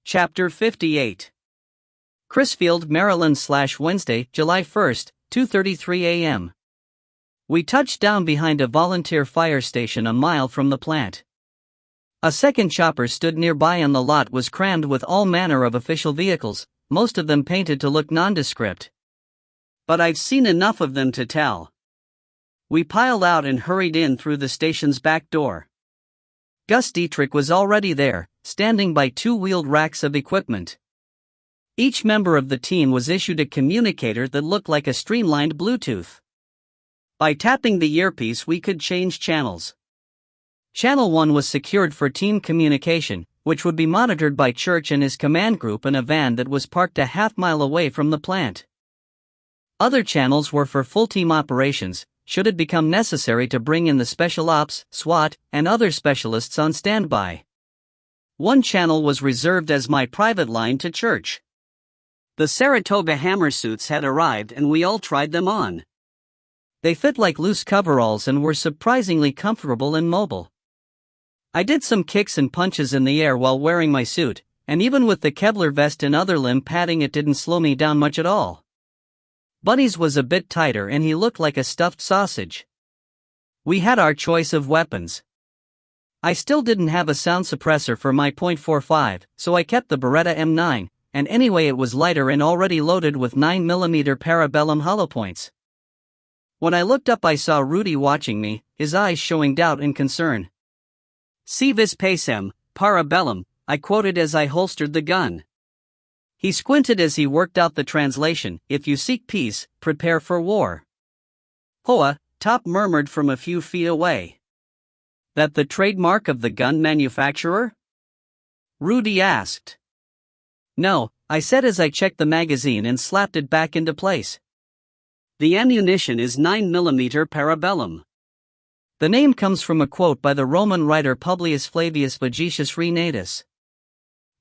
Chapter 58. Crisfield, Maryland / Wednesday, July 1st, 2:33 a.m. We touched down behind a volunteer fire station a mile from the plant. A second chopper stood nearby and the lot was crammed with all manner of official vehicles, most of them painted to look nondescript. But I've seen enough of them to tell. We piled out and hurried in through the station's back door. Gus Dietrich was already there, standing by two-wheeled racks of equipment. Each member of the team was issued a communicator that looked like a streamlined Bluetooth. By tapping the earpiece we could change channels. Channel 1 was secured for team communication, which would be monitored by Church and his command group in a van that was parked a half-mile away from the plant. Other channels were for full-team operations, should it become necessary to bring in the Special Ops, SWAT, and other specialists on standby. One channel was reserved as my private line to Church. The Saratoga hammer suits had arrived and we all tried them on. They fit like loose coveralls and were surprisingly comfortable and mobile. I did some kicks and punches in the air while wearing my suit, and even with the Kevlar vest and other limb padding it didn't slow me down much at all. Bunny's was a bit tighter and he looked like a stuffed sausage. We had our choice of weapons. I still didn't have a sound suppressor for my .45, so I kept the Beretta M9, and anyway it was lighter and already loaded with 9mm parabellum hollow points. When I looked up I saw Rudy watching me, his eyes showing doubt and concern. "Si vis pacem, parabellum," I quoted as I holstered the gun. He squinted as he worked out the translation, "If you seek peace, prepare for war." "Hoa," Top murmured from a few feet away. "That the trademark of the gun manufacturer?" Rudy asked. "No," I said as I checked the magazine and slapped it back into place. "The ammunition is 9mm parabellum." The name comes from a quote by the Roman writer Publius Flavius Vagetius Renatus.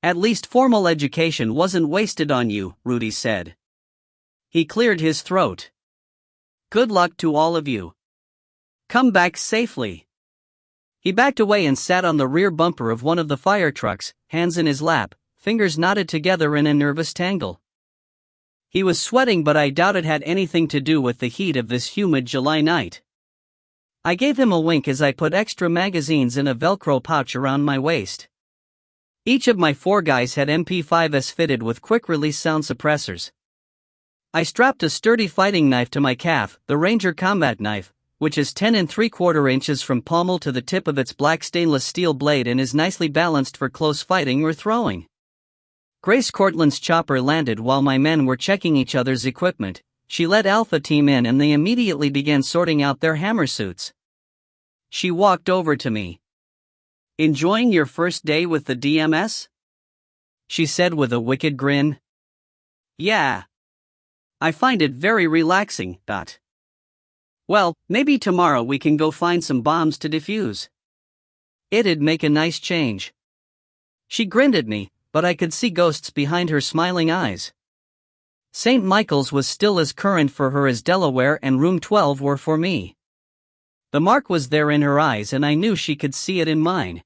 "At least formal education wasn't wasted on you," Rudy said. He cleared his throat. "Good luck to all of you. Come back safely." He backed away and sat on the rear bumper of one of the fire trucks, hands in his lap, fingers knotted together in a nervous tangle. He was sweating, but I doubt it had anything to do with the heat of this humid July night. I gave him a wink as I put extra magazines in a Velcro pouch around my waist. Each of my four guys had MP5s fitted with quick-release sound suppressors. I strapped a sturdy fighting knife to my calf, the Ranger combat knife, which is 10 3/4 inches from pommel to the tip of its black stainless steel blade and is nicely balanced for close fighting or throwing. Grace Cortland's chopper landed while my men were checking each other's equipment. She led Alpha Team in and they immediately began sorting out their hammer suits. She walked over to me. "Enjoying your first day with the DMS?" she said with a wicked grin. "Yeah. I find it very relaxing, Dot. Well, maybe tomorrow we can go find some bombs to defuse. It'd make a nice change." She grinned at me, but I could see ghosts behind her smiling eyes. St. Michael's was still as current for her as Delaware and Room 12 were for me. The mark was there in her eyes and I knew she could see it in mine.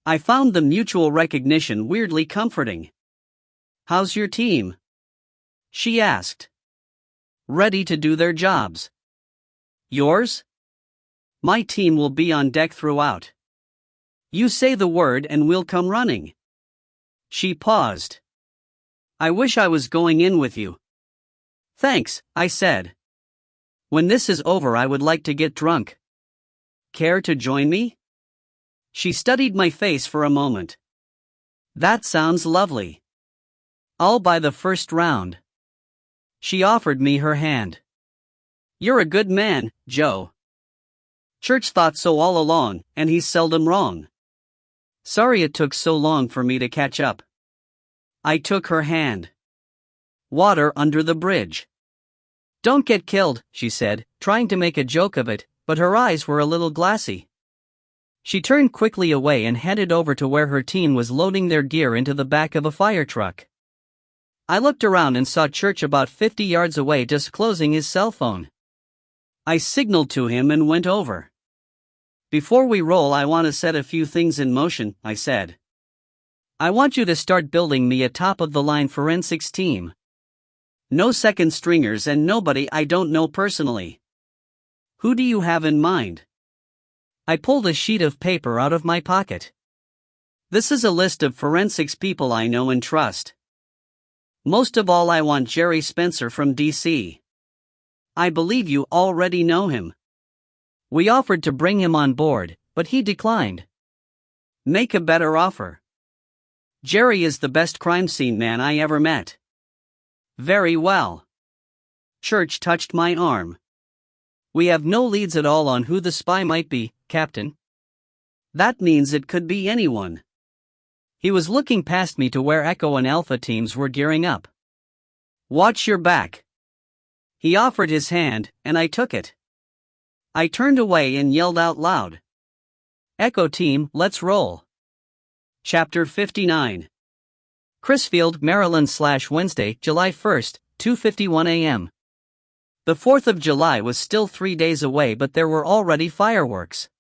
I found the mutual recognition weirdly comforting. "How's your team?" she asked. "Ready to do their jobs." "Yours?" "My team will be on deck throughout. You say the word and we'll come running." She paused. "I wish I was going in with you." "Thanks," I said. "When this is over I would like to get drunk. Care to join me?" She studied my face for a moment. "That sounds lovely. I'll buy the first round." She offered me her hand. "You're a good man, Joe. Church thought so all along, and he's seldom wrong. Sorry it took so long for me to catch up." I took her hand. "Water under the bridge." "Don't get killed," she said, trying to make a joke of it, but her eyes were a little glassy. She turned quickly away and headed over to where her team was loading their gear into the back of a fire truck. I looked around and saw Church about 50 yards away disclosing his cell phone. I signaled to him and went over. "Before we roll I want to set a few things in motion," I said. I want you to start building me a top-of-the-line forensics team. No second stringers and nobody I don't know personally. Who do you have in mind? I pulled a sheet of paper out of my pocket. This is a list of forensics people I know and trust. Most of all, I want Jerry Spencer from DC. I believe you already know him. We offered to bring him on board, but he declined. Make a better offer. Jerry is the best crime scene man I ever met. Very well. Church touched my arm. We have no leads at all on who the spy might be, Captain. That means it could be anyone. He was looking past me to where Echo and Alpha teams were gearing up. Watch your back. He offered his hand, and I took it. I turned away and yelled out loud. Echo team, let's roll. Chapter 59. Crisfield, Maryland / Wednesday, July 1st, 2:51 a.m. The 4th of July was still 3 days away, but there were already fireworks.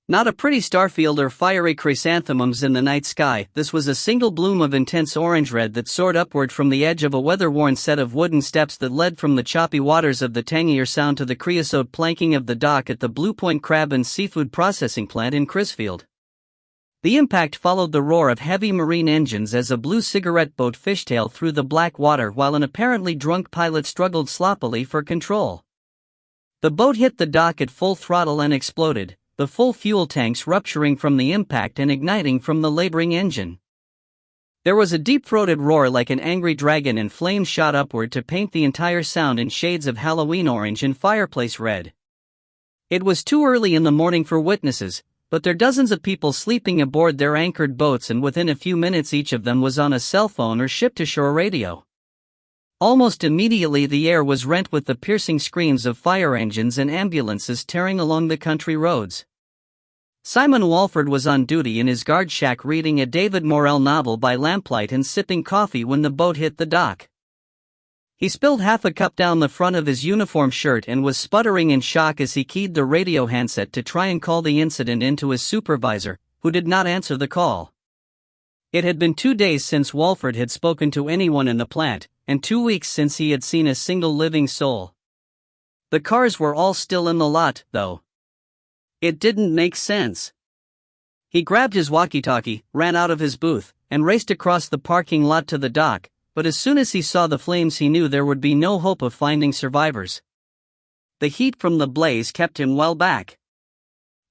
Not a pretty starfield or fiery chrysanthemums in the night sky, this was a single bloom of intense orange-red that soared upward from the edge of a weather-worn set of wooden steps that led from the choppy waters of the Tangier Sound to the creosote planking of the dock at the Blue Point Crab and Seafood Processing Plant in Crisfield. The impact followed the roar of heavy marine engines as a blue cigarette boat fishtailed through the black water while an apparently drunk pilot struggled sloppily for control. The boat hit the dock at full throttle and exploded, the full fuel tanks rupturing from the impact and igniting from the laboring engine. There was a deep-throated roar like an angry dragon, and flames shot upward to paint the entire sound in shades of Halloween orange and fireplace red. It was too early in the morning for witnesses, but there were dozens of people sleeping aboard their anchored boats, and within a few minutes each of them was on a cell phone or ship-to-shore radio. Almost immediately the air was rent with the piercing screams of fire engines and ambulances tearing along the country roads. Simon Walford was on duty in his guard shack reading a David Morrell novel by lamplight and sipping coffee when the boat hit the dock. He spilled half a cup down the front of his uniform shirt and was sputtering in shock as he keyed the radio handset to try and call the incident into his supervisor, who did not answer the call. It had been 2 days since Walford had spoken to anyone in the plant, and 2 weeks since he had seen a single living soul. The cars were all still in the lot, though. It didn't make sense. He grabbed his walkie-talkie, ran out of his booth, and raced across the parking lot to the dock, but as soon as he saw the flames he knew there would be no hope of finding survivors. The heat from the blaze kept him well back.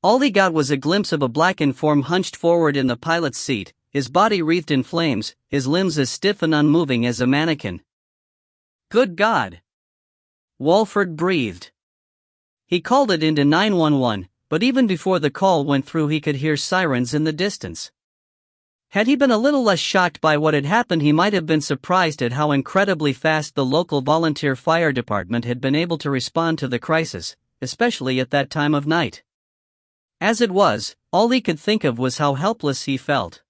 All he got was a glimpse of a blackened form hunched forward in the pilot's seat, his body wreathed in flames, his limbs as stiff and unmoving as a mannequin. Good God! Walford breathed. He called it into 911, but even before the call went through he could hear sirens in the distance. Had he been a little less shocked by what had happened, he might have been surprised at how incredibly fast the local volunteer fire department had been able to respond to the crisis, especially at that time of night. As it was, all he could think of was how helpless he felt.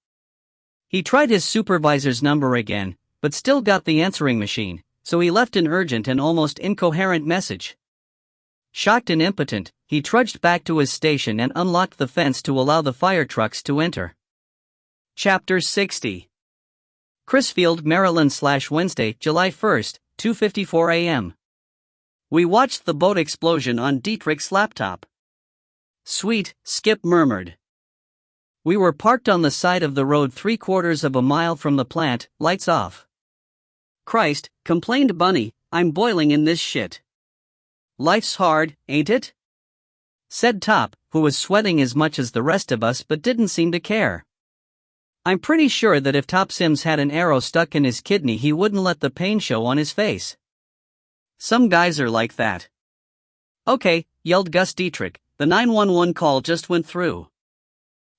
He tried his supervisor's number again, but still got the answering machine, so he left an urgent and almost incoherent message. Shocked and impotent, he trudged back to his station and unlocked the fence to allow the fire trucks to enter. Chapter 60. Crisfield, Maryland / Wednesday, July 1st, 2:54 a.m. We watched the boat explosion on Dietrich's laptop. Sweet, Skip murmured. We were parked on the side of the road 3/4 of a mile from the plant, lights off. Christ, complained Bunny, I'm boiling in this shit. Life's hard, ain't it? Said Top, who was sweating as much as the rest of us but didn't seem to care. I'm pretty sure that if Top Sims had an arrow stuck in his kidney he wouldn't let the pain show on his face. Some guys are like that. Okay, yelled Gus Dietrich, the 911 call just went through.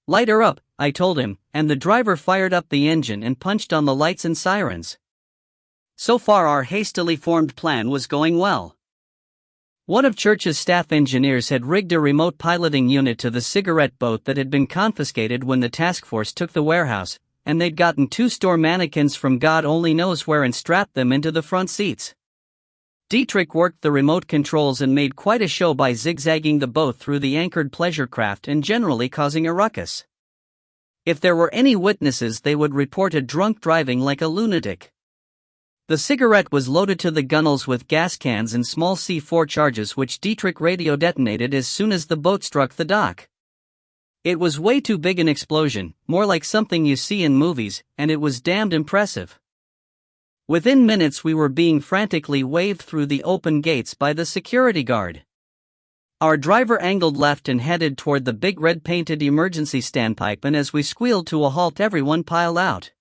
Light her up, I told him, and the driver fired up the engine and punched on the lights and sirens. So far our hastily formed plan was going well. One of Church's staff engineers had rigged a remote piloting unit to the cigarette boat that had been confiscated when the task force took the warehouse, and they'd gotten 2 store mannequins from God only knows where and strapped them into the front seats. Dietrich worked the remote controls and made quite a show by zigzagging the boat through the anchored pleasure craft and generally causing a ruckus. If there were any witnesses, they would report a drunk driving like a lunatic. The cigarette was loaded to the gunnels with gas cans and small C4 charges which Dietrich radio detonated as soon as the boat struck the dock. It was way too big an explosion, more like something you see in movies, and it was damned impressive. Within minutes we were being frantically waved through the open gates by the security guard. Our driver angled left and headed toward the big red-painted emergency standpipe, and as we squealed to a halt everyone piled out.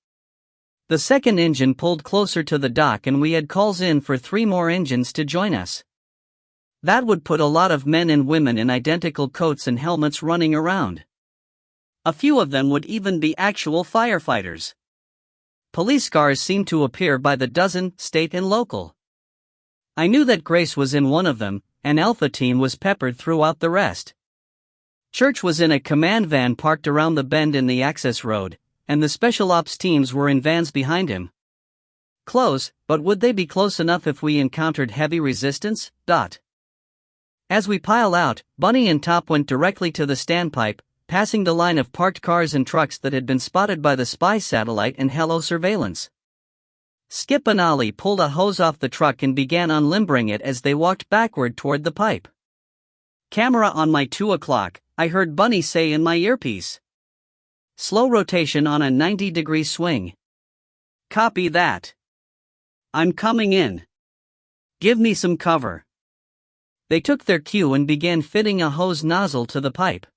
The second engine pulled closer to the dock and we had calls in for 3 more engines to join us. That would put a lot of men and women in identical coats and helmets running around. A few of them would even be actual firefighters. Police cars seemed to appear by the dozen, state and local. I knew that Grace was in one of them, and Alpha Team was peppered throughout the rest. Church was in a command van parked around the bend in the access road, and the special ops teams were in vans behind him. Close, but would they be close enough if we encountered heavy resistance? As we pile out, Bunny and Top went directly to the standpipe, passing the line of parked cars and trucks that had been spotted by the spy satellite and Hello surveillance. Skip and Ollie pulled a hose off the truck and began unlimbering it as they walked backward toward the pipe. "Camera on my 2 o'clock, I heard Bunny say in my earpiece. Slow rotation on a 90-degree swing. Copy that. I'm coming in. Give me some cover." They took their cue and began fitting a hose nozzle to the pipe.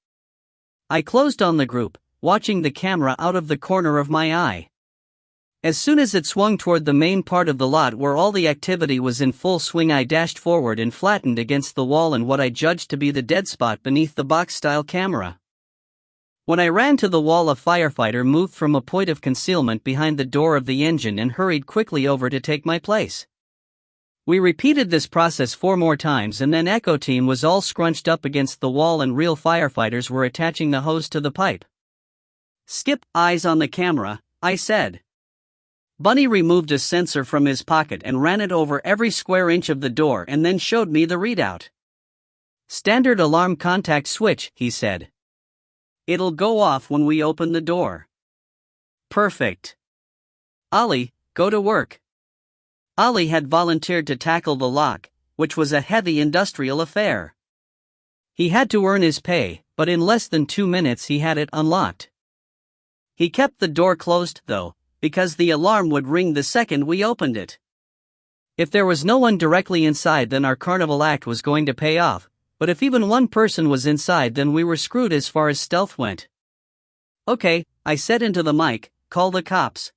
I closed on the group, watching the camera out of the corner of my eye. As soon as it swung toward the main part of the lot where all the activity was in full swing, I dashed forward and flattened against the wall in what I judged to be the dead spot beneath the box-style camera. When I ran to the wall, a firefighter moved from a point of concealment behind the door of the engine and hurried quickly over to take my place. We repeated this process 4 more times, and then Echo Team was all scrunched up against the wall and real firefighters were attaching the hose to the pipe. "Skip, eyes on the camera," I said. Bunny removed a sensor from his pocket and ran it over every square inch of the door and then showed me the readout. "Standard alarm contact switch," he said. "It'll go off when we open the door." "Perfect. Ollie, go to work." Ollie had volunteered to tackle the lock, which was a heavy industrial affair. He had to earn his pay, but in less than 2 minutes he had it unlocked. He kept the door closed, though, because the alarm would ring the second we opened it. If there was no one directly inside, then our carnival act was going to pay off. But if even one person was inside, then we were screwed as far as stealth went. "Okay," I said into the mic, "call the cops."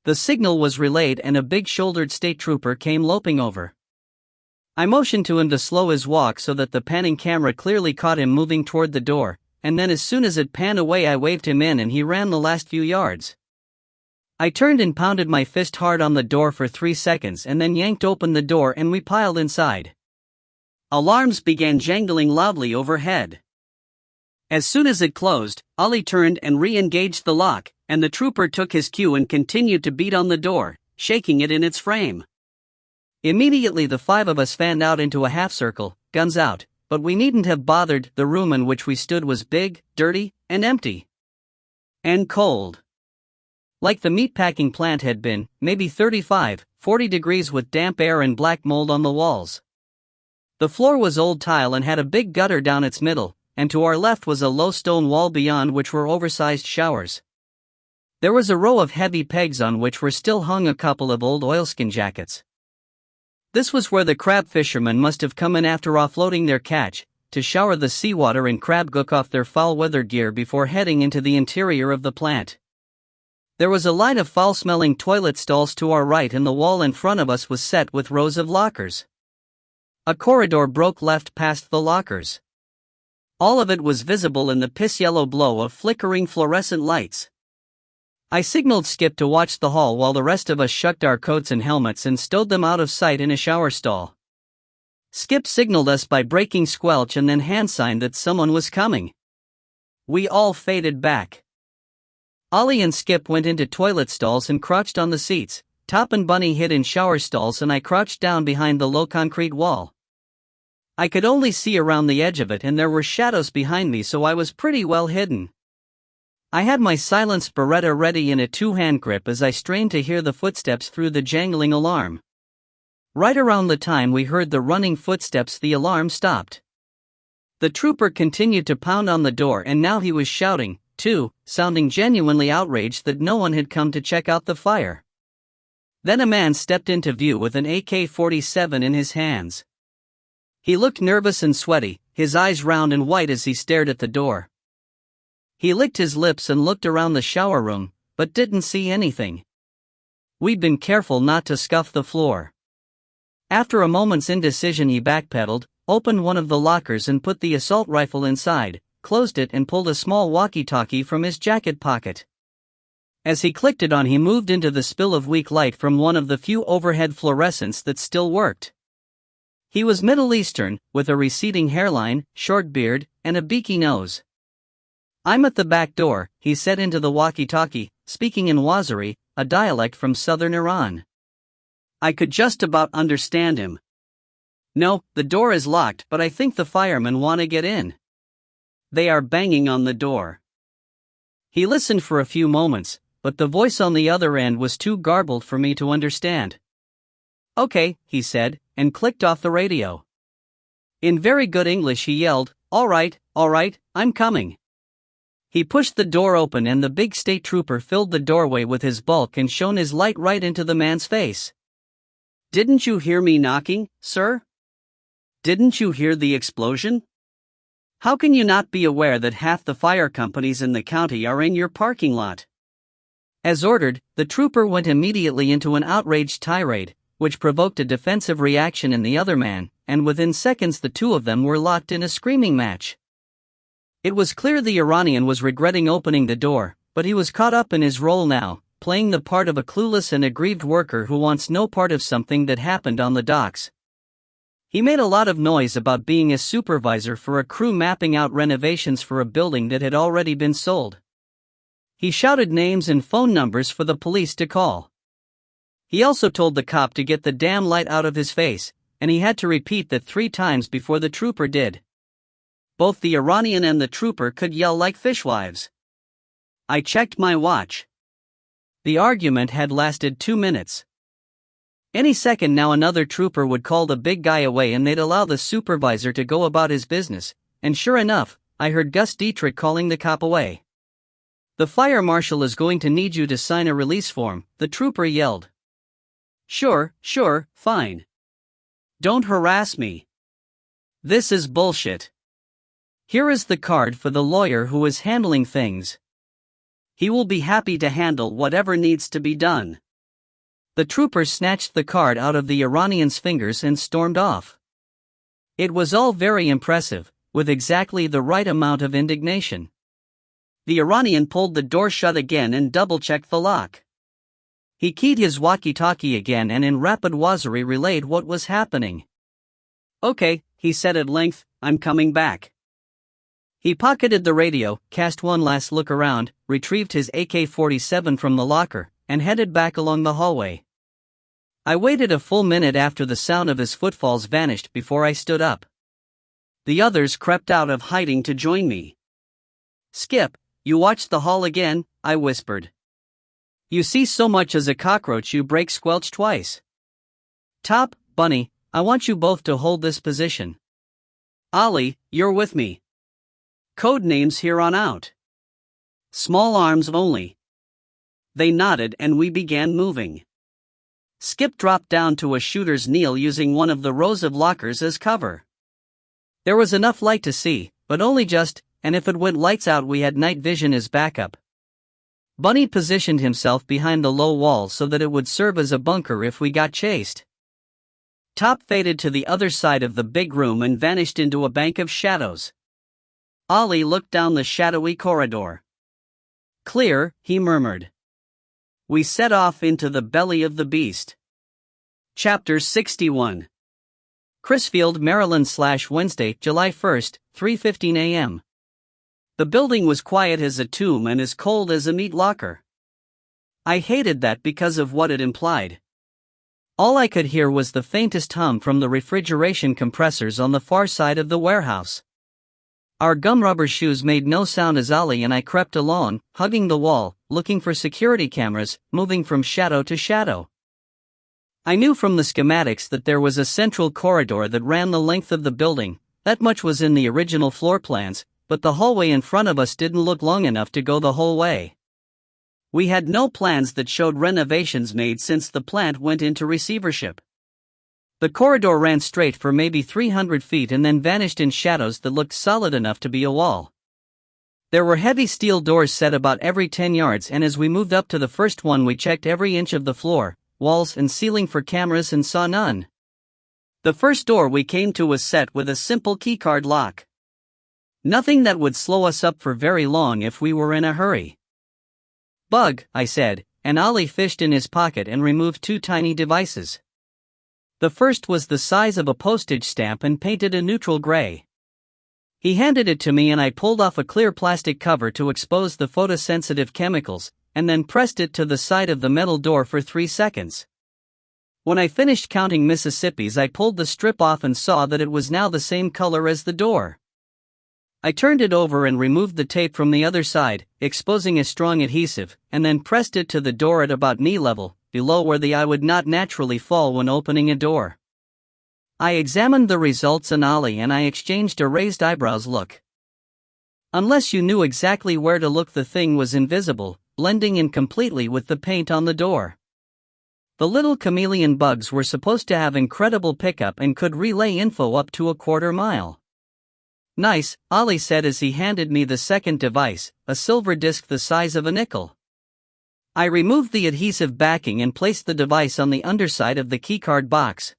The signal was relayed and a big-shouldered state trooper came loping over. I motioned to him to slow his walk so that the panning camera clearly caught him moving toward the door, and then as soon as it panned away I waved him in and he ran the last few yards. I turned and pounded my fist hard on the door for 3 seconds and then yanked open the door and we piled inside. Alarms began jangling loudly overhead. As soon as it closed, Ollie turned and re-engaged the lock, and the trooper took his cue and continued to beat on the door, shaking it in its frame. Immediately the 5 of us fanned out into a half-circle, guns out, but we needn't have bothered. The room in which we stood was big, dirty, and empty. And cold. Like the meatpacking plant had been, maybe 35, 40 degrees with damp air and black mold on the walls. The floor was old tile and had a big gutter down its middle, and to our left was a low stone wall beyond which were oversized showers. There was a row of heavy pegs on which were still hung a couple of old oilskin jackets. This was where the crab fishermen must have come in after offloading their catch, to shower the seawater and crab gook off their foul-weather gear before heading into the interior of the plant. There was a line of foul-smelling toilet stalls to our right, and the wall in front of us was set with rows of lockers. A corridor broke left past the lockers. All of it was visible in the piss-yellow glow of flickering fluorescent lights. I signaled Skip to watch the hall while the rest of us shucked our coats and helmets and stowed them out of sight in a shower stall. Skip signaled us by breaking squelch and then hand-signed that someone was coming. We all faded back. Ollie and Skip went into toilet stalls and crouched on the seats. Top and Bunny hid in shower stalls and I crouched down behind the low concrete wall. I could only see around the edge of it and there were shadows behind me, so I was pretty well hidden. I had my silenced Beretta ready in a two-hand grip as I strained to hear the footsteps through the jangling alarm. Right around the time we heard the running footsteps, the alarm stopped. The trooper continued to pound on the door, and now he was shouting, too, sounding genuinely outraged that no one had come to check out the fire. Then a man stepped into view with an AK-47 in his hands. He looked nervous and sweaty, his eyes round and white as he stared at the door. He licked his lips and looked around the shower room, but didn't see anything. We'd been careful not to scuff the floor. After a moment's indecision, he backpedaled, opened one of the lockers and put the assault rifle inside, closed it and pulled a small walkie-talkie from his jacket pocket. As he clicked it on, he moved into the spill of weak light from one of the few overhead fluorescents that still worked. He was Middle Eastern, with a receding hairline, short beard, and a beaky nose. "I'm at the back door," he said into the walkie-talkie, speaking in Waziri, a dialect from southern Iran. I could just about understand him. "No, the door is locked, but I think the firemen want to get in. They are banging on the door." He listened for a few moments, but the voice on the other end was too garbled for me to understand. "Okay," he said, and clicked off the radio. In very good English he yelled, all right, I'm coming." He pushed the door open and the big state trooper filled the doorway with his bulk and shone his light right into the man's face. "Didn't you hear me knocking, sir? Didn't you hear the explosion? How can you not be aware that half the fire companies in the county are in your parking lot?" As ordered, the trooper went immediately into an outraged tirade, which provoked a defensive reaction in the other man, and within seconds the two of them were locked in a screaming match. It was clear the Iranian was regretting opening the door, but he was caught up in his role now, playing the part of a clueless and aggrieved worker who wants no part of something that happened on the docks. He made a lot of noise about being a supervisor for a crew mapping out renovations for a building that had already been sold. He shouted names and phone numbers for the police to call. He also told the cop to get the damn light out of his face, and he had to repeat that 3 times before the trooper did. Both the Iranian and the trooper could yell like fishwives. I checked my watch. The argument had lasted 2 minutes. Any second now another trooper would call the big guy away and they'd allow the supervisor to go about his business, and sure enough, I heard Gus Dietrich calling the cop away. "The fire marshal is going to need you to sign a release form," the trooper yelled. Sure, fine. Don't harass me. This is bullshit. Here is the card for the lawyer who is handling things. He will be happy to handle whatever needs to be done." The trooper snatched the card out of the Iranian's fingers and stormed off. It was all very impressive, with exactly the right amount of indignation. The Iranian pulled the door shut again and double-checked the lock. He keyed his walkie-talkie again and in rapid Waziri relayed what was happening. "Okay," he said at length, "I'm coming back." He pocketed the radio, cast one last look around, retrieved his AK-47 from the locker, and headed back along the hallway. I waited a full minute after the sound of his footfalls vanished before I stood up. The others crept out of hiding to join me. "Skip, you watched the hall again?" I whispered. "You see so much as a cockroach you break squelch twice. Top, Bunny, I want you both to hold this position. Ollie, you're with me. Code names here on out. Small arms only." They nodded and we began moving. Skip dropped down to a shooter's kneel using one of the rows of lockers as cover. There was enough light to see, but only just, and if it went lights out we had night vision as backup. Bunny positioned himself behind the low wall so that it would serve as a bunker if we got chased. Top faded to the other side of the big room and vanished into a bank of shadows. Ollie looked down the shadowy corridor. "Clear," he murmured. We set off into the belly of the beast. Chapter 61. Crisfield, Maryland/Wednesday, July 1st, 3:15 a.m. The building was quiet as a tomb and as cold as a meat locker. I hated that because of what it implied. All I could hear was the faintest hum from the refrigeration compressors on the far side of the warehouse. Our gum rubber shoes made no sound as Ollie and I crept along, hugging the wall, looking for security cameras, moving from shadow to shadow. I knew from the schematics that there was a central corridor that ran the length of the building. That much was in the original floor plans, but the hallway in front of us didn't look long enough to go the whole way. We had no plans that showed renovations made since the plant went into receivership. The corridor ran straight for maybe 300 feet and then vanished in shadows that looked solid enough to be a wall. There were heavy steel doors set about every 10 yards, and as we moved up to the first one we checked every inch of the floor, walls and ceiling for cameras and saw none. The first door we came to was set with a simple keycard lock. Nothing that would slow us up for very long if we were in a hurry. "Bug," I said, and Ollie fished in his pocket and removed 2 tiny devices. The first was the size of a postage stamp and painted a neutral gray. He handed it to me and I pulled off a clear plastic cover to expose the photosensitive chemicals, and then pressed it to the side of the metal door for 3 seconds. When I finished counting Mississippis, I pulled the strip off and saw that it was now the same color as the door. I turned it over and removed the tape from the other side, exposing a strong adhesive, and then pressed it to the door at about knee level, below where the eye would not naturally fall when opening a door. I examined the results and Ollie and I exchanged a raised eyebrows look. Unless you knew exactly where to look, the thing was invisible, blending in completely with the paint on the door. The little chameleon bugs were supposed to have incredible pickup and could relay info up to a quarter mile. "Nice," Ollie said as he handed me the second device, a silver disc the size of a nickel. I removed the adhesive backing and placed the device on the underside of the keycard box.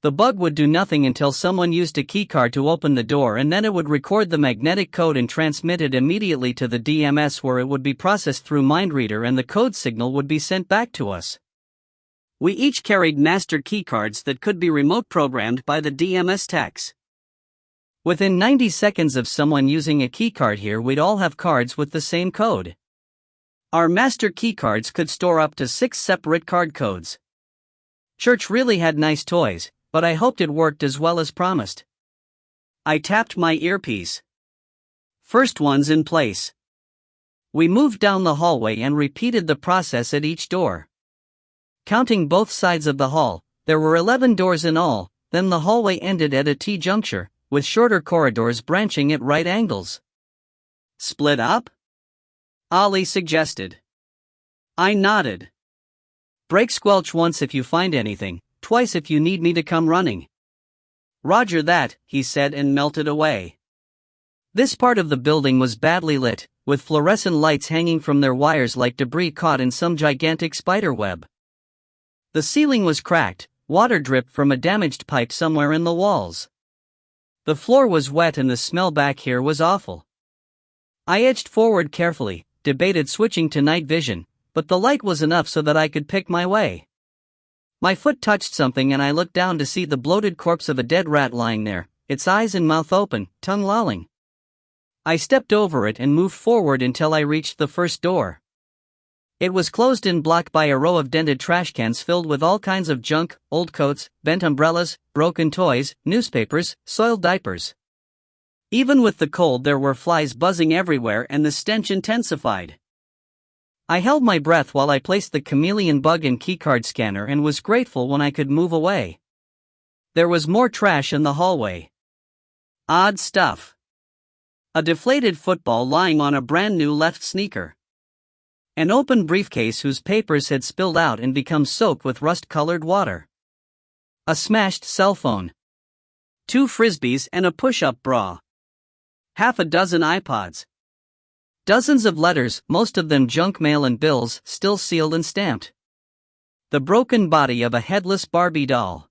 The bug would do nothing until someone used a keycard to open the door, and then it would record the magnetic code and transmit it immediately to the DMS, where it would be processed through MindReader and the code signal would be sent back to us. We each carried master keycards that could be remote programmed by the DMS techs. Within 90 seconds of someone using a keycard here, we'd all have cards with the same code. Our master keycards could store up to 6 separate card codes. Church really had nice toys, but I hoped it worked as well as promised. I tapped my earpiece. "First one's in place." We moved down the hallway and repeated the process at each door. Counting both sides of the hall, there were 11 doors in all. Then the hallway ended at a T-juncture, with shorter corridors branching at right angles. "Split up?" Ollie suggested. I nodded. "Break squelch once if you find anything, twice if you need me to come running." "Roger that," he said and melted away. This part of the building was badly lit, with fluorescent lights hanging from their wires like debris caught in some gigantic spider web. The ceiling was cracked, water dripped from a damaged pipe somewhere in the walls. The floor was wet and the smell back here was awful. I edged forward carefully, debated switching to night vision, but the light was enough so that I could pick my way. My foot touched something and I looked down to see the bloated corpse of a dead rat lying there, its eyes and mouth open, tongue lolling. I stepped over it and moved forward until I reached the first door. It was closed in blocked by a row of dented trash cans filled with all kinds of junk, old coats, bent umbrellas, broken toys, newspapers, soiled diapers. Even with the cold, there were flies buzzing everywhere and the stench intensified. I held my breath while I placed the chameleon bug and keycard scanner and was grateful when I could move away. There was more trash in the hallway. Odd stuff. A deflated football lying on a brand new left sneaker. An open briefcase whose papers had spilled out and become soaked with rust-colored water. A smashed cell phone. 2 frisbees and a push-up bra. Half a dozen iPods. Dozens of letters, most of them junk mail and bills, still sealed and stamped. The broken body of a headless Barbie doll.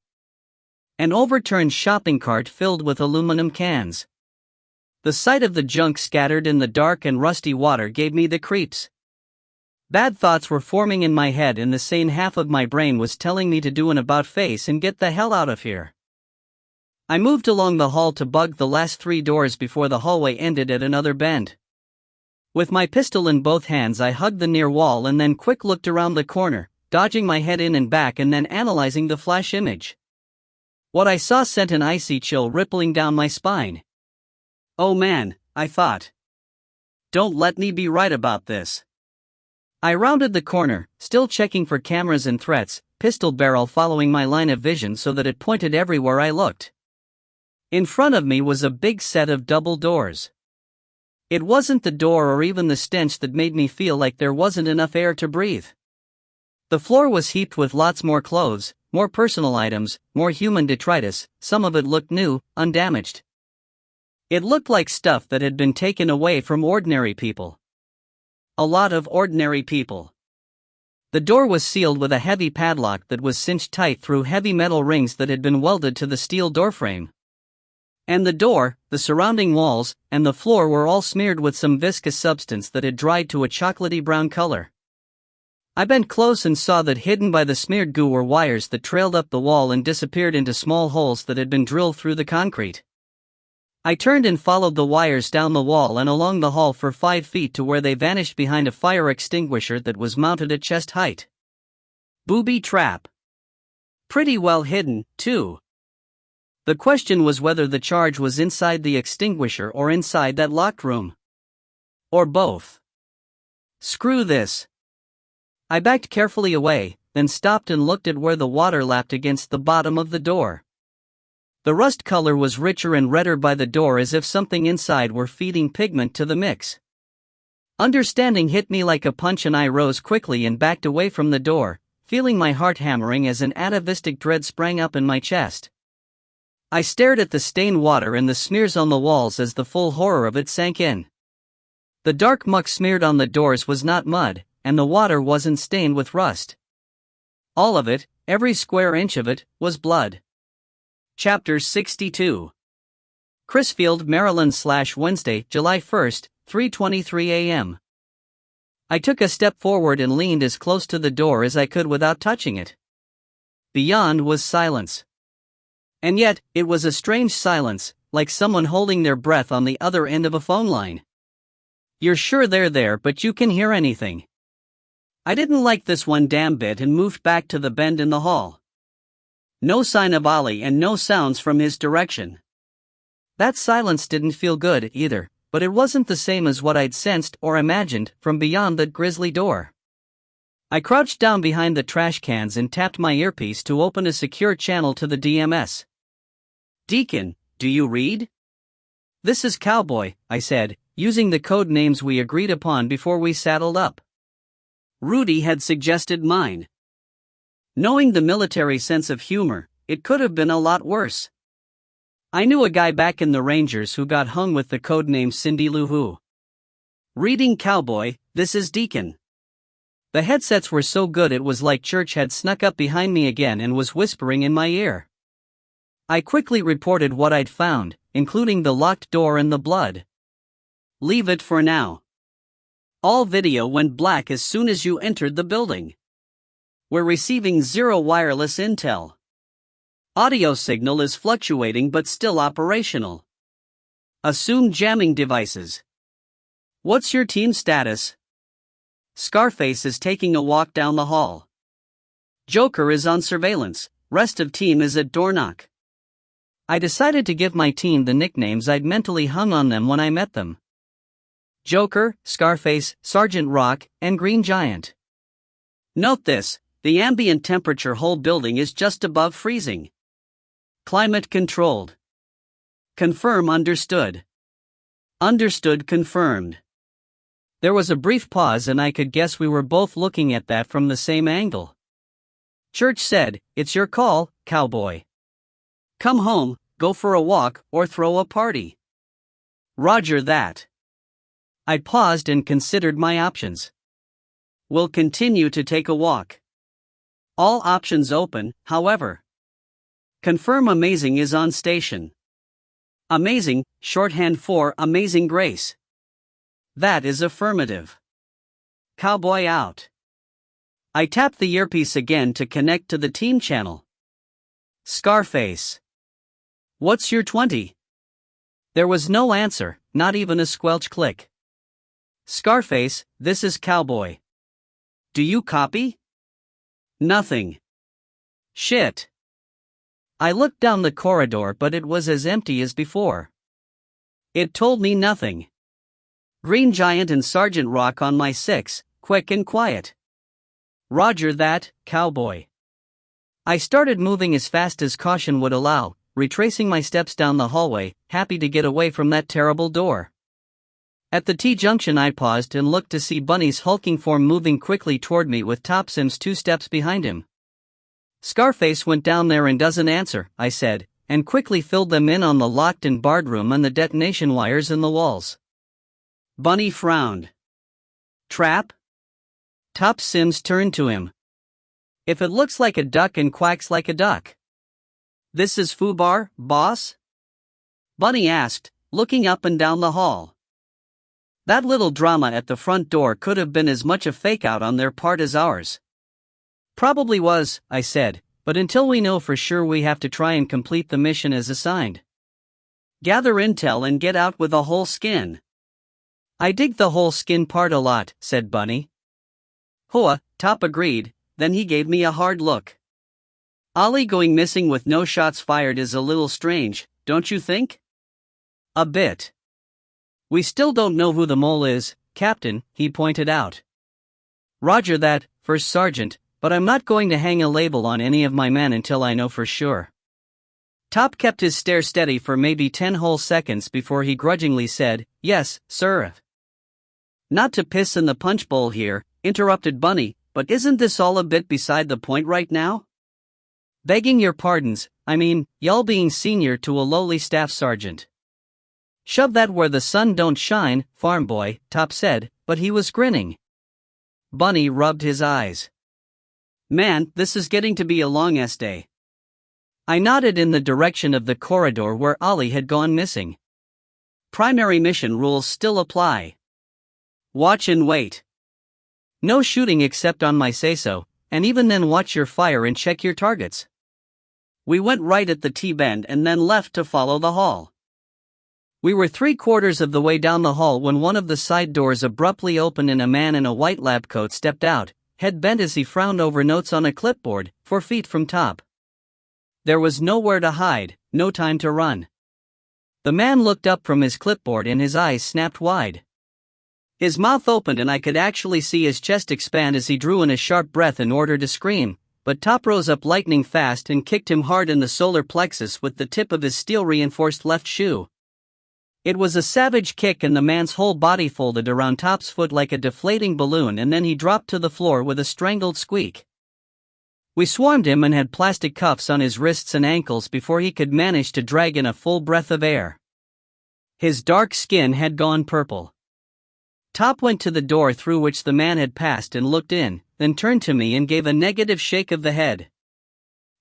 An overturned shopping cart filled with aluminum cans. The sight of the junk scattered in the dark and rusty water gave me the creeps. Bad thoughts were forming in my head and the sane half of my brain was telling me to do an about-face and get the hell out of here. I moved along the hall to bug the last 3 doors before the hallway ended at another bend. With my pistol in both hands, I hugged the near wall and then quick looked around the corner, dodging my head in and back and then analyzing the flash image. What I saw sent an icy chill rippling down my spine. Oh man, I thought. Don't let me be right about this. I rounded the corner, still checking for cameras and threats, pistol barrel following my line of vision so that it pointed everywhere I looked. In front of me was a big set of double doors. It wasn't the door or even the stench that made me feel like there wasn't enough air to breathe. The floor was heaped with lots more clothes, more personal items, more human detritus. Some of it looked new, undamaged. It looked like stuff that had been taken away from ordinary people. A lot of ordinary people. The door was sealed with a heavy padlock that was cinched tight through heavy metal rings that had been welded to the steel doorframe. And the door, the surrounding walls, and the floor were all smeared with some viscous substance that had dried to a chocolatey brown color. I bent close and saw that hidden by the smeared goo were wires that trailed up the wall and disappeared into small holes that had been drilled through the concrete. I turned and followed the wires down the wall and along the hall for 5 feet to where they vanished behind a fire extinguisher that was mounted at chest height. Booby trap. Pretty well hidden, too. The question was whether the charge was inside the extinguisher or inside that locked room. Or both. Screw this. I backed carefully away, then stopped and looked at where the water lapped against the bottom of the door. The rust color was richer and redder by the door as if something inside were feeding pigment to the mix. Understanding hit me like a punch and I rose quickly and backed away from the door, feeling my heart hammering as an atavistic dread sprang up in my chest. I stared at the stained water and the smears on the walls as the full horror of it sank in. The dark muck smeared on the doors was not mud, and the water wasn't stained with rust. All of it, every square inch of it, was blood. Chapter 62. Crisfield, Maryland / Wednesday, July 1st, 3:23 a.m. I took a step forward and leaned as close to the door as I could without touching it. Beyond was silence. And yet, it was a strange silence, like someone holding their breath on the other end of a phone line. You're sure they're there but you can hear anything. I didn't like this one damn bit and moved back to the bend in the hall. No sign of Ollie and no sounds from his direction. That silence didn't feel good either, but it wasn't the same as what I'd sensed or imagined from beyond that grisly door. I crouched down behind the trash cans and tapped my earpiece to open a secure channel to the DMS. Deacon, do you read? This is Cowboy, I said, using the code names we agreed upon before we saddled up. Rudy had suggested mine. Knowing the military sense of humor, it could have been a lot worse. I knew a guy back in the Rangers who got hung with the codename Cindy Lou Who. Reading Cowboy, this is Deacon. The headsets were so good it was like Church had snuck up behind me again and was whispering in my ear. I quickly reported what I'd found, including the locked door and the blood. Leave it for now. All video went black as soon as you entered the building. We're receiving 0 wireless intel. Audio signal is fluctuating but still operational. Assume jamming devices. What's your team status? Scarface is taking a walk down the hall. Joker is on surveillance, rest of team is at door knock. I decided to give my team the nicknames I'd mentally hung on them when I met them. Joker, Scarface, Sergeant Rock, and Green Giant. Note this. The ambient temperature whole building is just above freezing. Climate controlled. Confirm understood. Understood confirmed. There was a brief pause and I could guess we were both looking at that from the same angle. Church said, "It's your call, Cowboy. Come home, go for a walk, or throw a party." Roger that. I paused and considered my options. We'll continue to take a walk. All options open, however. Confirm Amazing is on station. Amazing, shorthand for Amazing Grace. That is affirmative. Cowboy out. I tapped the earpiece again to connect to the team channel. Scarface. What's your 20? There was no answer, not even a squelch click. Scarface, this is Cowboy. Do you copy? Nothing. Shit. I looked down the corridor but it was as empty as before. It told me nothing. Green Giant and Sergeant Rock on my 6, quick and quiet. Roger that, cowboy. I started moving as fast as caution would allow, retracing my steps down the hallway, happy to get away from that terrible door. At the T-junction I paused and looked to see Bunny's hulking form moving quickly toward me with Top Sims 2 steps behind him. Scarface went down there and doesn't answer, I said, and quickly filled them in on the locked and barred room and the detonation wires in the walls. Bunny frowned. Trap? Top Sims turned to him. If it looks like a duck and quacks like a duck. This is FUBAR, boss? Bunny asked, looking up and down the hall. That little drama at the front door could have been as much a fake-out on their part as ours. Probably was, I said, but until we know for sure we have to try and complete the mission as assigned. Gather intel and get out with a whole skin. I dig the whole skin part a lot, said Bunny. Hoa, Top agreed, then he gave me a hard look. Ollie going missing with no shots fired is a little strange, don't you think? A bit. We still don't know who the mole is, Captain, he pointed out. Roger that, First Sergeant, but I'm not going to hang a label on any of my men until I know for sure. Top kept his stare steady for maybe 10 whole seconds before he grudgingly said, Yes, sir. Not to piss in the punch bowl here, interrupted Bunny, but isn't this all a bit beside the point right now? Begging your pardons, I mean, y'all being senior to a lowly staff sergeant. Shove that where the sun don't shine, farm boy, Top said, but he was grinning. Bunny rubbed his eyes. Man, this is getting to be a long-ass day. I nodded in the direction of the corridor where Ollie had gone missing. Primary mission rules still apply. Watch and wait. No shooting except on my say-so, and even then watch your fire and check your targets. We went right at the T-bend and then left to follow the hall. We were 3/4 of the way down the hall when one of the side doors abruptly opened and a man in a white lab coat stepped out, head bent as he frowned over notes on a clipboard, 4 feet from Top. There was nowhere to hide, no time to run. The man looked up from his clipboard and his eyes snapped wide. His mouth opened and I could actually see his chest expand as he drew in a sharp breath in order to scream, but Top rose up lightning fast and kicked him hard in the solar plexus with the tip of his steel-reinforced left shoe. It was a savage kick and the man's whole body folded around Top's foot like a deflating balloon and then he dropped to the floor with a strangled squeak. We swarmed him and had plastic cuffs on his wrists and ankles before he could manage to drag in a full breath of air. His dark skin had gone purple. Top went to the door through which the man had passed and looked in, then turned to me and gave a negative shake of the head.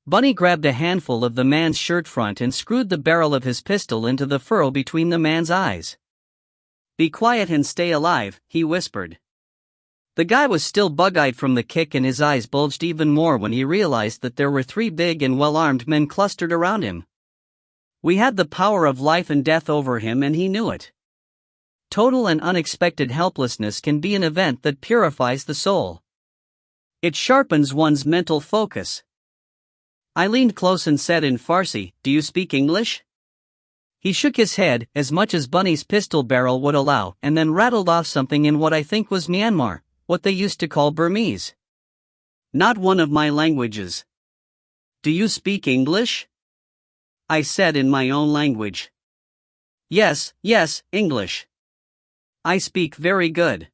Bunny grabbed a handful of the man's shirt front and screwed the barrel of his pistol into the furrow between the man's eyes. Be quiet and stay alive, he whispered. The guy was still bug-eyed from the kick and his eyes bulged even more when he realized that there were 3 big and well-armed men clustered around him. We had the power of life and death over him and he knew it. Total and unexpected helplessness can be an event that purifies the soul. It sharpens one's mental focus. I leaned close and said in Farsi, Do you speak English? He shook his head, as much as Bunny's pistol barrel would allow, and then rattled off something in what I think was Myanmar, what they used to call Burmese. Not one of my languages. Do you speak English? I said in my own language. Yes, English. I speak very good.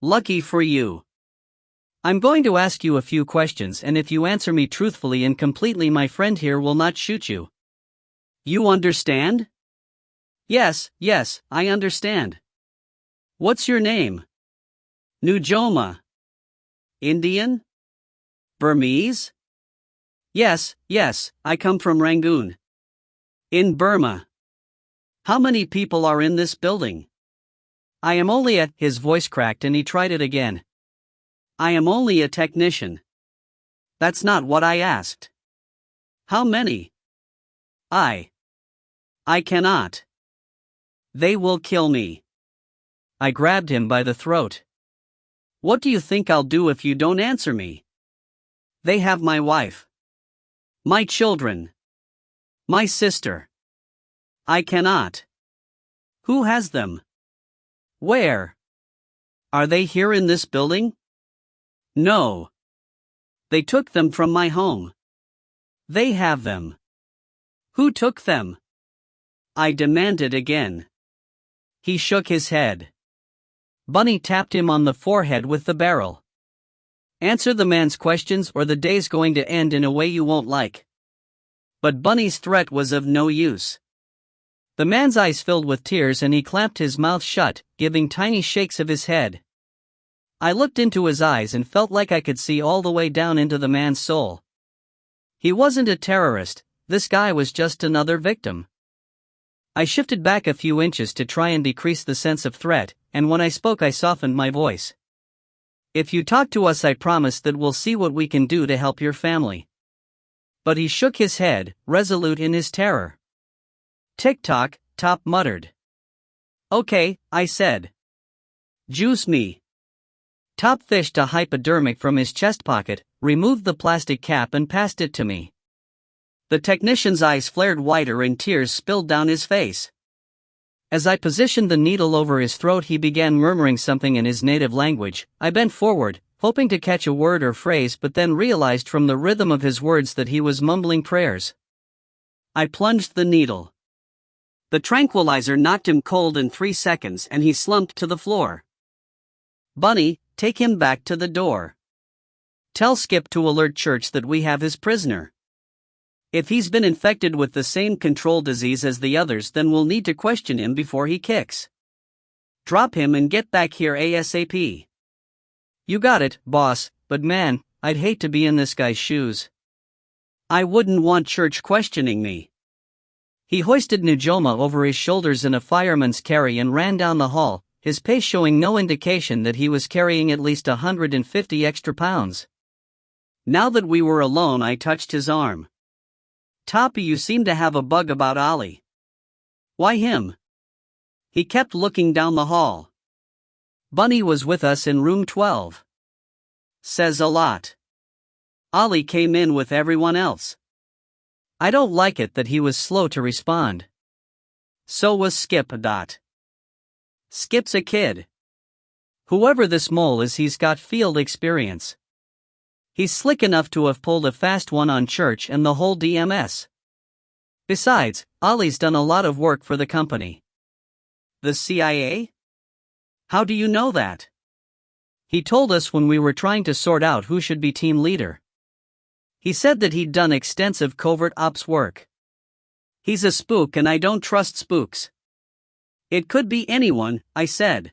Lucky for you. I'm going to ask you a few questions and if you answer me truthfully and completely my friend here will not shoot you. You understand? Yes, I understand. What's your name? Nujoma. Indian? Burmese? Yes, I come from Rangoon. In Burma. How many people are in this building? I am only a, his voice cracked and he tried it again. I am only a technician. That's not what I asked. How many? I cannot. They will kill me. I grabbed him by the throat. What do you think I'll do if you don't answer me? They have my wife. My children. My sister. I cannot. Who has them? Where? Are they here in this building? No. They took them from my home. They have them. Who took them? I demanded again. He shook his head. Bunny tapped him on the forehead with the barrel. Answer the man's questions or the day's going to end in a way you won't like. But Bunny's threat was of no use. The man's eyes filled with tears and he clamped his mouth shut, giving tiny shakes of his head. I looked into his eyes and felt like I could see all the way down into the man's soul. He wasn't a terrorist, this guy was just another victim. I shifted back a few inches to try and decrease the sense of threat, and when I spoke I softened my voice. If you talk to us I promise that we'll see what we can do to help your family. But he shook his head, resolute in his terror. Tick-tock, Top muttered. Okay, I said. Juice me. Top fished a hypodermic from his chest pocket, removed the plastic cap and passed it to me. The technician's eyes flared wider and tears spilled down his face. As I positioned the needle over his throat he began murmuring something in his native language. I bent forward, hoping to catch a word or phrase, but then realized from the rhythm of his words that he was mumbling prayers. I plunged the needle. The tranquilizer knocked him cold in 3 seconds and he slumped to the floor. Bunny, take him back to the door. Tell Skip to alert Church that we have his prisoner. If he's been infected with the same control disease as the others, then we'll need to question him before he kicks. Drop him and get back here ASAP. You got it, boss, but man, I'd hate to be in this guy's shoes. I wouldn't want Church questioning me. He hoisted Nujoma over his shoulders in a fireman's carry and ran down the hall, his pace showing no indication that he was carrying at least 150 extra pounds. Now that we were alone I touched his arm. Toppy, you seem to have a bug about Ollie. Why him? He kept looking down the hall. Bunny was with us in room 12. Says a lot. Ollie came in with everyone else. I don't like it that he was slow to respond. So was Skip. Skip's a kid. Whoever this mole is, he's got field experience. He's slick enough to have pulled a fast one on Church and the whole DMS. Besides, Ollie's done a lot of work for the company. The CIA? How do you know that? He told us when we were trying to sort out who should be team leader. He said that he'd done extensive covert ops work. He's a spook and I don't trust spooks. It could be anyone, I said.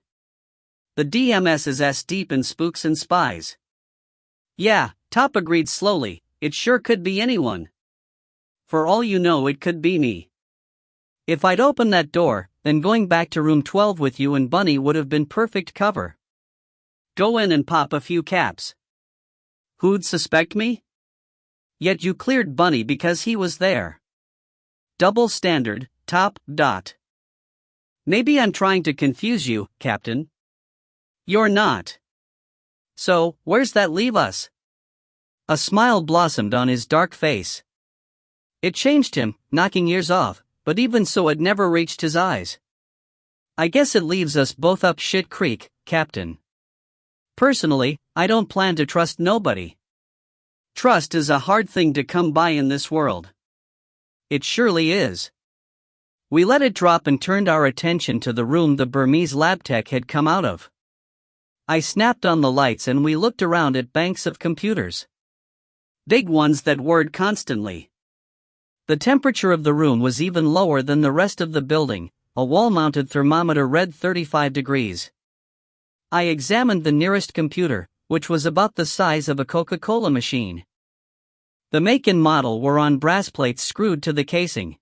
The DMS is ass deep in spooks and spies. Yeah, Top agreed slowly, it sure could be anyone. For all you know, it could be me. If I'd opened that door, then going back to room 12 with you and Bunny would have been perfect cover. Go in and pop a few caps. Who'd suspect me? Yet you cleared Bunny because he was there. Double standard, Top. Maybe I'm trying to confuse you, Captain. You're not. So, where's that leave us? A smile blossomed on his dark face. It changed him, knocking years off, but even so it never reached his eyes. I guess it leaves us both up shit creek, Captain. Personally, I don't plan to trust nobody. Trust is a hard thing to come by in this world. It surely is. We let it drop and turned our attention to the room the Burmese lab tech had come out of. I snapped on the lights and we looked around at banks of computers. Big ones that whirred constantly. The temperature of the room was even lower than the rest of the building, a wall-mounted thermometer read 35 degrees. I examined the nearest computer, which was about the size of a Coca-Cola machine. The make and model were on brass plates screwed to the casing.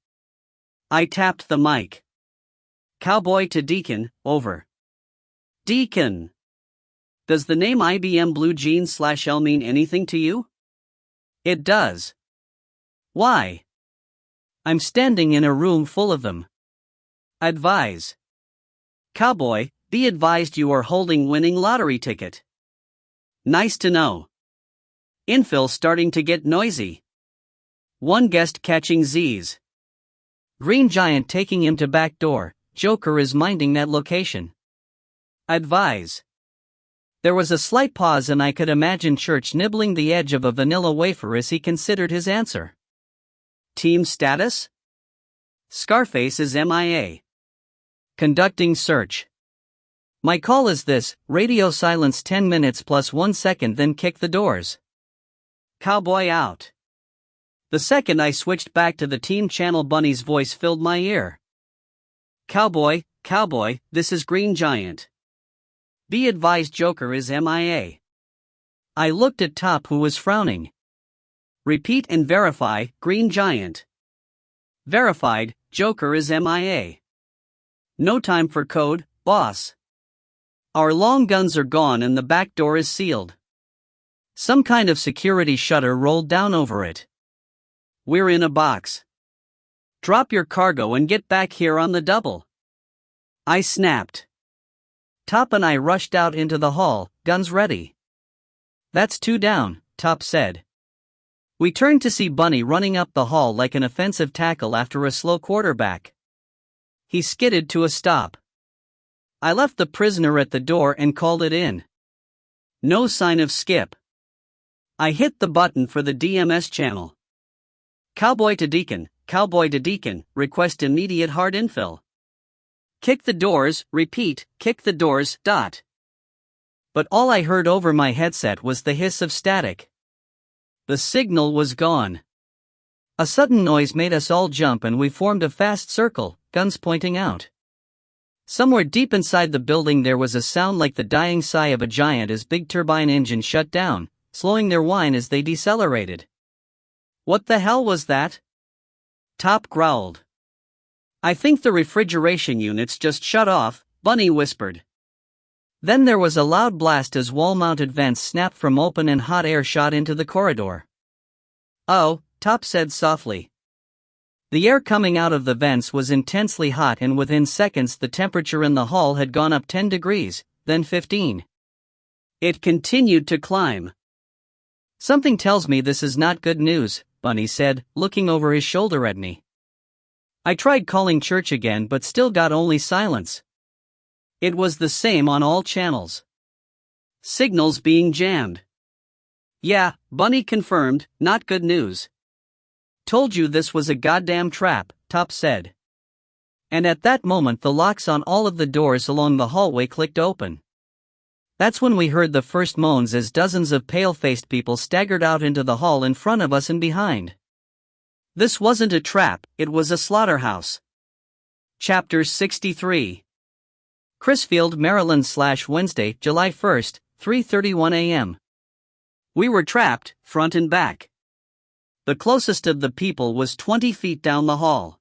I tapped the mic. Cowboy to Deacon, over. Deacon. Does the name IBM Blue Jeans /L mean anything to you? It does. Why? I'm standing in a room full of them. Advise. Cowboy, be advised you are holding winning lottery ticket. Nice to know. Infill starting to get noisy. One guest catching Z's. Green Giant taking him to back door, Joker is minding that location. Advise. There was a slight pause and I could imagine Church nibbling the edge of a vanilla wafer as he considered his answer. Team status? Scarface is MIA. Conducting search. My call is this: radio silence 10 minutes plus 1 second, then kick the doors. Cowboy out. The second I switched back to the team channel, Bunny's voice filled my ear. Cowboy, this is Green Giant. Be advised, Joker is MIA. I looked at Top, who was frowning. Repeat and verify, Green Giant. Verified, Joker is MIA. No time for code, boss. Our long guns are gone and the back door is sealed. Some kind of security shutter rolled down over it. We're in a box. Drop your cargo and get back here on the double. I snapped. Top and I rushed out into the hall, guns ready. That's 2 down, Top said. We turned to see Bunny running up the hall like an offensive tackle after a slow quarterback. He skidded to a stop. I left the prisoner at the door and called it in. No sign of Skip. I hit the button for the DMS channel. Cowboy to Deacon, request immediate hard infill. Kick the doors, repeat, kick the doors, dot. But all I heard over my headset was the hiss of static. The signal was gone. A sudden noise made us all jump and we formed a fast circle, guns pointing out. Somewhere deep inside the building there was a sound like the dying sigh of a giant as big turbine engines shut down, slowing their whine as they decelerated. What the hell was that? Top growled. I think the refrigeration units just shut off, Bunny whispered. Then there was a loud blast as wall-mounted vents snapped from open and hot air shot into the corridor. Oh, Top said softly. The air coming out of the vents was intensely hot and within seconds the temperature in the hall had gone up 10 degrees, then 15. It continued to climb. Something tells me this is not good news, Bunny said, looking over his shoulder at me. I tried calling Church again but still got only silence. It was the same on all channels. Signals being jammed. Yeah, Bunny confirmed, not good news. Told you this was a goddamn trap, Top said. And at that moment the locks on all of the doors along the hallway clicked open. That's when we heard the first moans as dozens of pale-faced people staggered out into the hall in front of us and behind. This wasn't a trap, it was a slaughterhouse. Chapter 63. Crisfield, Maryland / Wednesday, July 1st, 3:31 a.m. We were trapped, front and back. The closest of the people was 20 feet down the hall.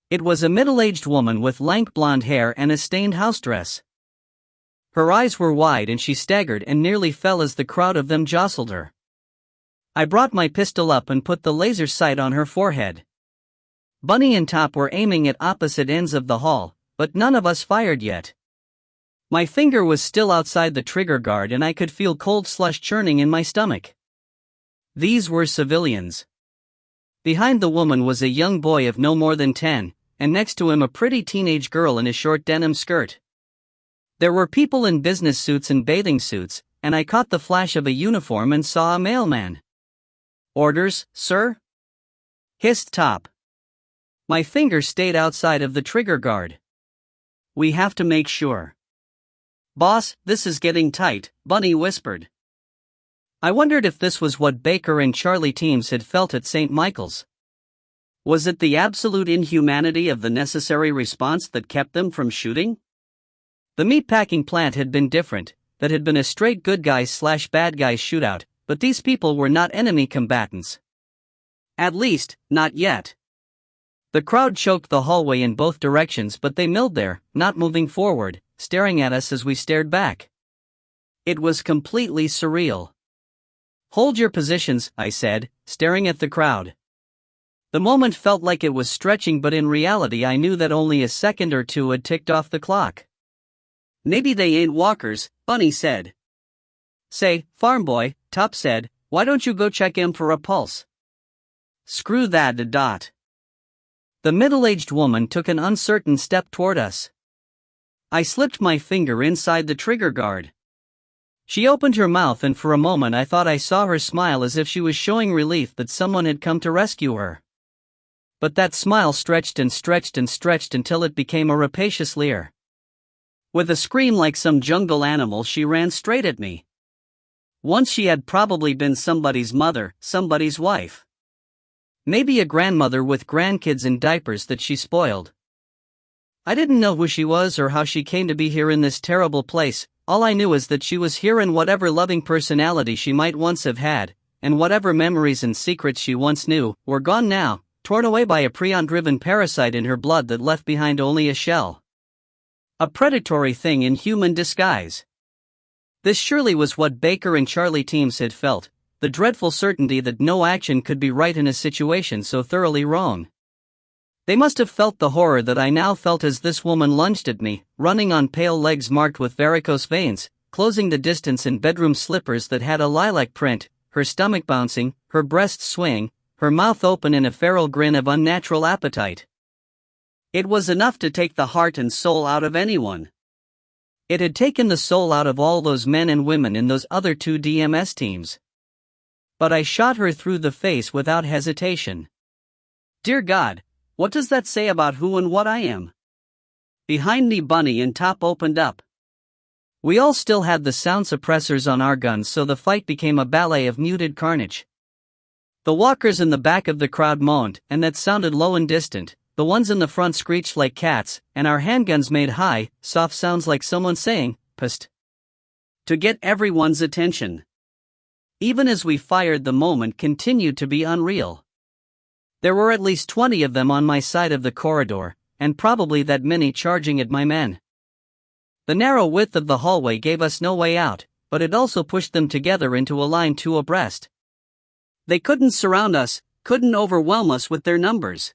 It was a middle-aged woman with lank blonde hair and a stained house dress. Her eyes were wide and she staggered and nearly fell as the crowd of them jostled her. I brought my pistol up and put the laser sight on her forehead. Bunny and Top were aiming at opposite ends of the hall, but none of us fired yet. My finger was still outside the trigger guard and I could feel cold slush churning in my stomach. These were civilians. Behind the woman was a young boy of no more than 10, and next to him a pretty teenage girl in a short denim skirt. There were people in business suits and bathing suits, and I caught the flash of a uniform and saw a mailman. Orders, sir? Hissed Top. My finger stayed outside of the trigger guard. We have to make sure. Boss, this is getting tight, Bunny whispered. I wondered if this was what Baker and Charlie teams had felt at St. Michael's. Was it the absolute inhumanity of the necessary response that kept them from shooting? The meatpacking plant had been different, that had been a straight good guys / bad guys shootout, but these people were not enemy combatants. At least, not yet. The crowd choked the hallway in both directions but they milled there, not moving forward, staring at us as we stared back. It was completely surreal. Hold your positions, I said, staring at the crowd. The moment felt like it was stretching but in reality I knew that only a second or two had ticked off the clock. Maybe they ain't walkers, Bunny said. Say, farm boy, Top said, why don't you go check him for a pulse? Screw that, dot. The middle-aged woman took an uncertain step toward us. I slipped my finger inside the trigger guard. She opened her mouth, and for a moment I thought I saw her smile as if she was showing relief that someone had come to rescue her. But that smile stretched and stretched and stretched until it became a rapacious leer. With a scream like some jungle animal, she ran straight at me. Once she had probably been somebody's mother, somebody's wife. Maybe a grandmother with grandkids in diapers that she spoiled. I didn't know who she was or how she came to be here in this terrible place. All I knew is that she was here, and whatever loving personality she might once have had, and whatever memories and secrets she once knew, were gone now, torn away by a prion-driven parasite in her blood that left behind only a shell. A predatory thing in human disguise. This surely was what Baker and Charlie Teams had felt, the dreadful certainty that no action could be right in a situation so thoroughly wrong. They must have felt the horror that I now felt as this woman lunged at me, running on pale legs marked with varicose veins, closing the distance in bedroom slippers that had a lilac print, her stomach bouncing, her breasts swaying, her mouth open in a feral grin of unnatural appetite. It was enough to take the heart and soul out of anyone. It had taken the soul out of all those men and women in those other 2 DMS teams. But I shot her through the face without hesitation. Dear God, what does that say about who and what I am? Behind me, Bunny and Top opened up. We all still had the sound suppressors on our guns, so the fight became a ballet of muted carnage. The walkers in the back of the crowd moaned, and that sounded low and distant. The ones in the front screeched like cats, and our handguns made high, soft sounds like someone saying, "Psst," to get everyone's attention. Even as we fired, the moment continued to be unreal. There were at least 20 of them on my side of the corridor, and probably that many charging at my men. The narrow width of the hallway gave us no way out, but it also pushed them together into a line 2 abreast. They couldn't surround us, couldn't overwhelm us with their numbers.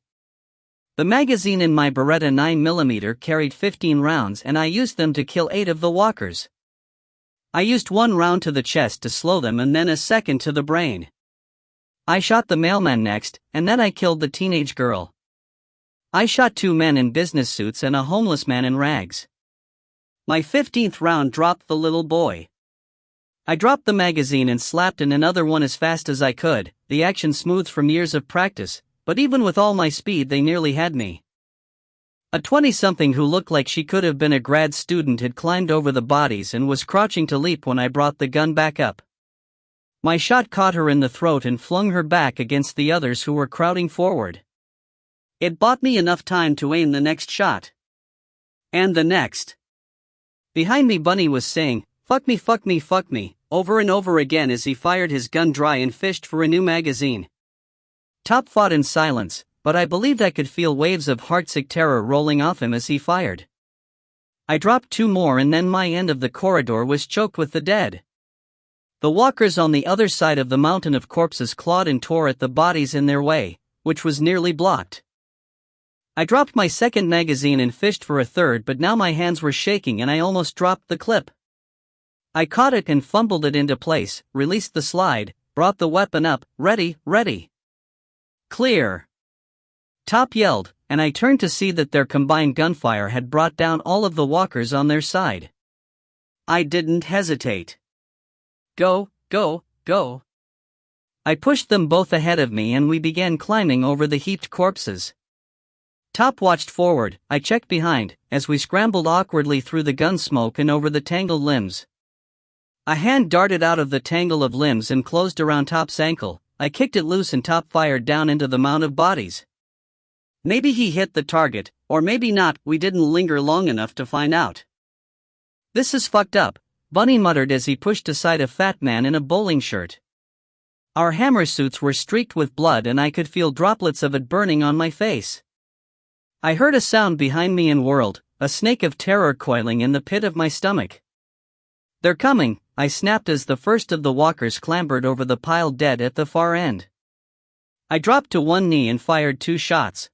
The magazine in my Beretta 9mm carried 15 rounds, and I used them to kill 8 of the walkers. I used 1 round to the chest to slow them and then a second to the brain. I shot the mailman next, and then I killed the teenage girl. I shot 2 men in business suits and a homeless man in rags. My 15th round dropped the little boy. I dropped the magazine and slapped in another one as fast as I could, the action smooth from years of practice, but even with all my speed they nearly had me. A 20-something who looked like she could have been a grad student had climbed over the bodies and was crouching to leap when I brought the gun back up. My shot caught her in the throat and flung her back against the others who were crowding forward. It bought me enough time to aim the next shot. And the next. Behind me, Bunny was saying, "Fuck me, fuck me, fuck me," over and over again as he fired his gun dry and fished for a new magazine. Top fought in silence, but I believed I could feel waves of heartsick terror rolling off him as he fired. I dropped 2 more, and then my end of the corridor was choked with the dead. The walkers on the other side of the mountain of corpses clawed and tore at the bodies in their way, which was nearly blocked. I dropped my second magazine and fished for a third, but now my hands were shaking and I almost dropped the clip. I caught it and fumbled it into place, released the slide, brought the weapon up, ready. Clear! Top yelled, and I turned to see that their combined gunfire had brought down all of the walkers on their side. I didn't hesitate. Go. I pushed them both ahead of me and we began climbing over the heaped corpses. Top watched forward, I checked behind, as we scrambled awkwardly through the gun smoke and over the tangled limbs. A hand darted out of the tangle of limbs and closed around Top's ankle. I kicked it loose and Top fired down into the mound of bodies. Maybe he hit the target, or maybe not, we didn't linger long enough to find out. "This is fucked up," Bunny muttered as he pushed aside a fat man in a bowling shirt. Our hammer suits were streaked with blood and I could feel droplets of it burning on my face. I heard a sound behind me and whirled, a snake of terror coiling in the pit of my stomach. "They're coming," I snapped as the first of the walkers clambered over the piled dead at the far end. I dropped to one knee and fired 2 shots.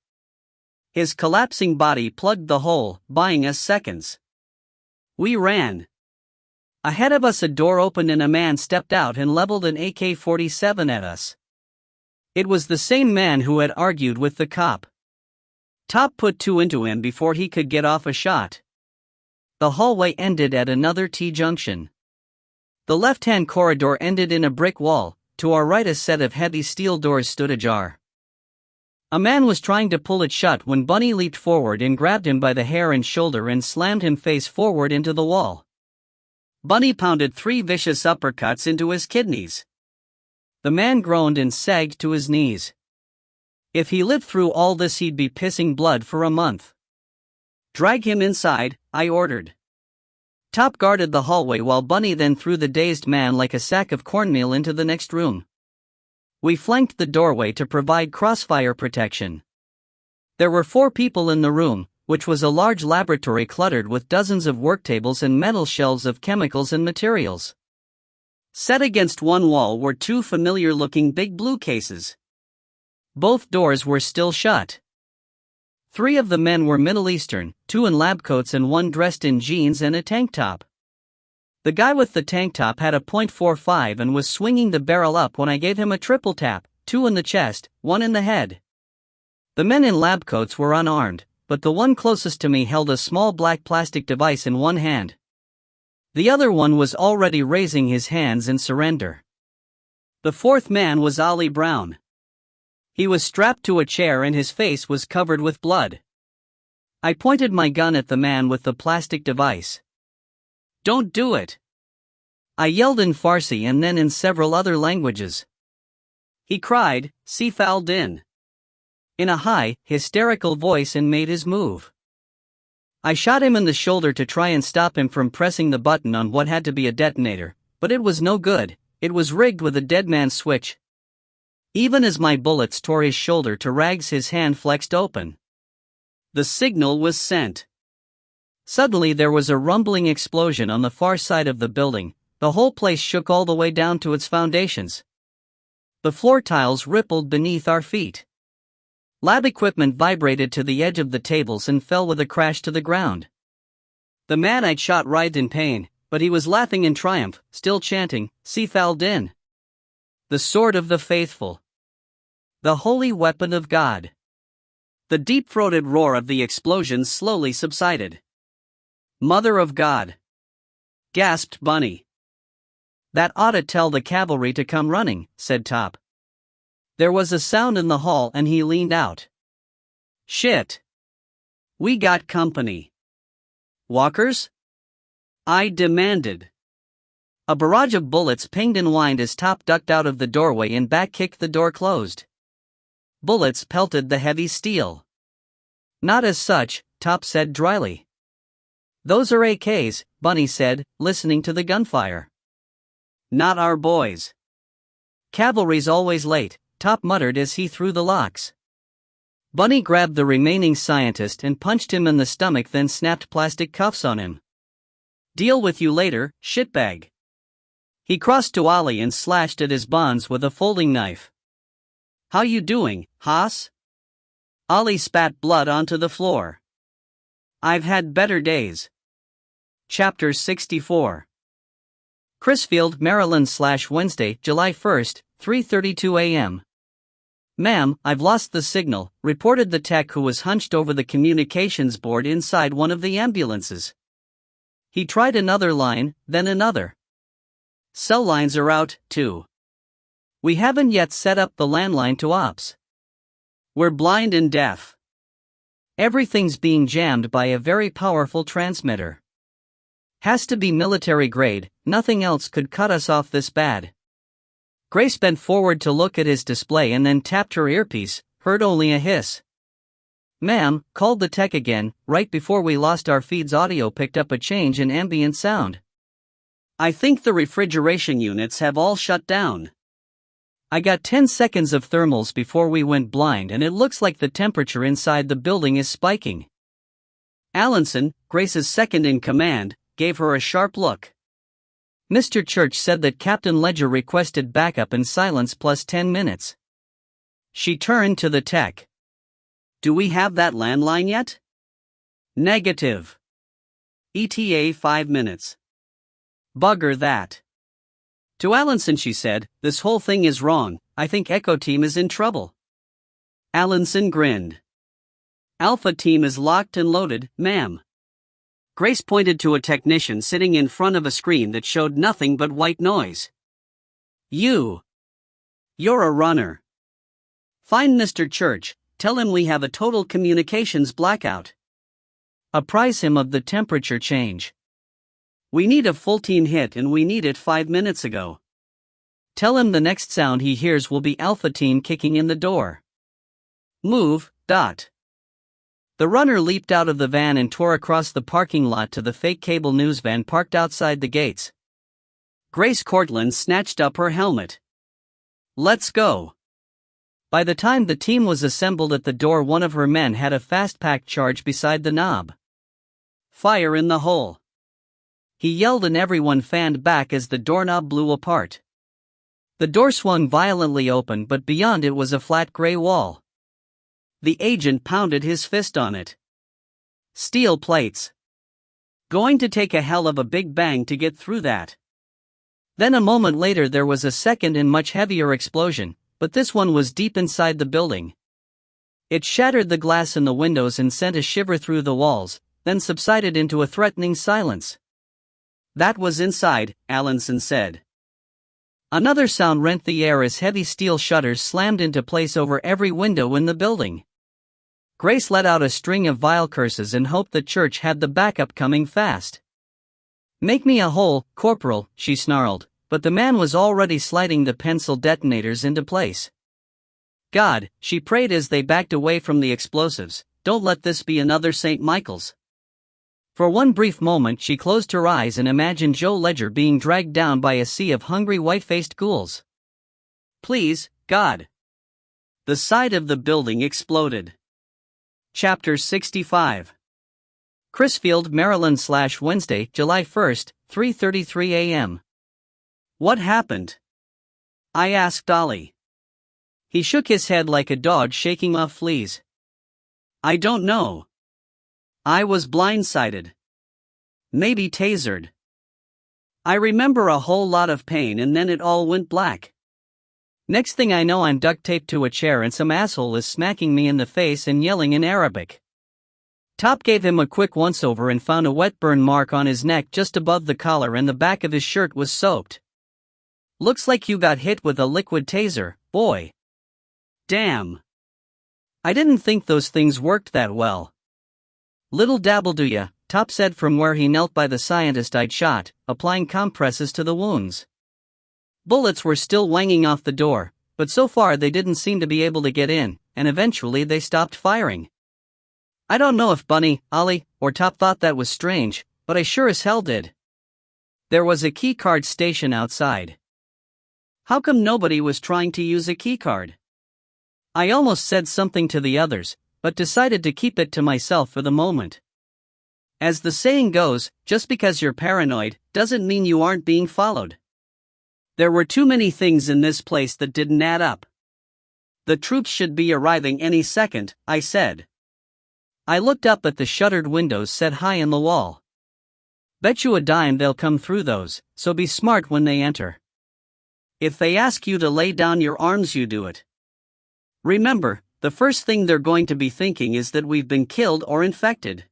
His collapsing body plugged the hole, buying us seconds. We ran. Ahead of us a door opened and a man stepped out and leveled an AK-47 at us. It was the same man who had argued with the cop. Top put two into him before he could get off a shot. The hallway ended at another T-junction. The left-hand corridor ended in a brick wall. To our right a set of heavy steel doors stood ajar. A man was trying to pull it shut when Bunny leaped forward and grabbed him by the hair and shoulder and slammed him face forward into the wall. Bunny pounded 3 vicious uppercuts into his kidneys. The man groaned and sagged to his knees. If he lived through all this, he'd be pissing blood for a month. "Drag him inside," I ordered. Top guarded the hallway while Bunny then threw the dazed man like a sack of cornmeal into the next room. We flanked the doorway to provide crossfire protection. There were 4 people in the room, which was a large laboratory cluttered with dozens of worktables and metal shelves of chemicals and materials. Set against one wall were 2 familiar-looking big blue cases. Both doors were still shut. 3 of the men were Middle Eastern, 2 in lab coats and 1 dressed in jeans and a tank top. The guy with the tank top had a .45 and was swinging the barrel up when I gave him a triple tap, 2 in the chest, 1 in the head. The men in lab coats were unarmed, but the one closest to me held a small black plastic device in one hand. The other one was already raising his hands in surrender. The 4th man was Ollie Brown. He was strapped to a chair and his face was covered with blood. I pointed my gun at the man with the plastic device. "Don't do it!" I yelled in Farsi and then in several other languages. He cried, "Sifal din," in a high, hysterical voice and made his move. I shot him in the shoulder to try and stop him from pressing the button on what had to be a detonator, but it was no good. It was rigged with a dead man's switch. Even as my bullets tore his shoulder to rags, his hand flexed open. The signal was sent. Suddenly there was a rumbling explosion on the far side of the building. The whole place shook all the way down to its foundations. The floor tiles rippled beneath our feet. Lab equipment vibrated to the edge of the tables and fell with a crash to the ground. The man I'd shot writhed in pain, but he was laughing in triumph, still chanting, "Sifal din," the sword of the faithful, the holy weapon of God. The deep-throated roar of the explosion slowly subsided. "Mother of God!" gasped Bunny. "That ought to tell the cavalry to come running," said Top. There was a sound in the hall and he leaned out. "Shit! We got company." "Walkers?" I demanded. A barrage of bullets pinged and whined as Top ducked out of the doorway and back-kicked the door closed. Bullets pelted the heavy steel. "Not as such," Top said dryly. "Those are AKs," Bunny said, listening to the gunfire. "Not our boys." "Cavalry's always late," Top muttered as he threw the locks. Bunny grabbed the remaining scientist and punched him in the stomach, then snapped plastic cuffs on him. "Deal with you later, shitbag." He crossed to Ollie and slashed at his bonds with a folding knife. "How you doing, Haas?" Ollie spat blood onto the floor. "I've had better days." Chapter 64. Crisfield, Maryland /Wednesday, July 1st, 3:32 a.m. "Ma'am, I've lost the signal," reported the tech who was hunched over the communications board inside one of the ambulances. He tried another line, then another. "Cell lines are out, too. We haven't yet set up the landline to ops. We're blind and deaf. Everything's being jammed by a very powerful transmitter. Has to be military grade, nothing else could cut us off this bad." Grace bent forward to look at his display and then tapped her earpiece, heard only a hiss. "Ma'am," called the tech again, "right before we lost our feeds audio picked up a change in ambient sound. I think the refrigeration units have all shut down. I got 10 seconds of thermals before we went blind and it looks like the temperature inside the building is spiking." Allenson, Grace's second in command, gave her a sharp look. Mr. Church said that Captain Ledger requested backup and silence plus 10 minutes. She turned to the tech. "Do we have that landline yet?" "Negative. ETA 5 minutes. Bugger that." To Allenson she said, "This whole thing is wrong, I think Echo Team is in trouble." Allenson grinned. Alpha team is locked and loaded, ma'am. Grace pointed to a technician sitting in front of a screen that showed nothing but white noise. You're a runner. Find Mr. Church, tell him we have a total communications blackout. Apprise him of the temperature change. We need a full team hit and we need it 5 minutes ago. Tell him the next sound he hears will be Alpha team kicking in the door. Move. The runner leaped out of the van and tore across the parking lot to the fake cable news van parked outside the gates. Grace Cortland snatched up her helmet. Let's go. By the time the team was assembled at the door, one of her men had a fast-packed charge beside the knob. Fire in the hole. He yelled and everyone fanned back as the doorknob blew apart. The door swung violently open, but beyond it was a flat gray wall. The agent pounded his fist on it. Steel plates. Going to take a hell of a big bang to get through that. Then a moment later there was a second and much heavier explosion, but this one was deep inside the building. It shattered the glass in the windows and sent a shiver through the walls, then subsided into a threatening silence. That was inside, Allenson said. Another sound rent the air as heavy steel shutters slammed into place over every window in the building. Grace let out a string of vile curses and hoped the church had the backup coming fast. Make me a hole, Corporal, she snarled, but the man was already sliding the pencil detonators into place. God, she prayed as they backed away from the explosives, don't let this be another St. Michael's. For one brief moment she closed her eyes and imagined Joe Ledger being dragged down by a sea of hungry white-faced ghouls. Please, God. The side of the building exploded. Chapter 65. Crisfield, Maryland / Wednesday, July 1st, 3:33 a.m. What happened? I asked Ollie. He shook his head like a dog shaking off fleas. I don't know. I was blindsided. Maybe tasered. I remember a whole lot of pain and then it all went black. Next thing I know I'm duct taped to a chair and some asshole is smacking me in the face and yelling in Arabic. Top gave him a quick once-over and found a wet burn mark on his neck just above the collar and the back of his shirt was soaked. Looks like you got hit with a liquid taser, boy. Damn. I didn't think those things worked that well. Little dabble do ya, Top said from where he knelt by the scientist I'd shot, applying compresses to the wounds. Bullets were still wanging off the door, but so far they didn't seem to be able to get in, and eventually they stopped firing. I don't know if Bunny, Ollie, or Top thought that was strange, but I sure as hell did. There was a keycard station outside. How come nobody was trying to use a keycard? I almost said something to the others, but decided to keep it to myself for the moment. As the saying goes, just because you're paranoid, doesn't mean you aren't being followed. There were too many things in this place that didn't add up. The troops should be arriving any second, I said. I looked up at the shuttered windows set high in the wall. Bet you a dime they'll come through those, so be smart when they enter. If they ask you to lay down your arms, you do it. Remember, the first thing they're going to be thinking is that we've been killed or infected.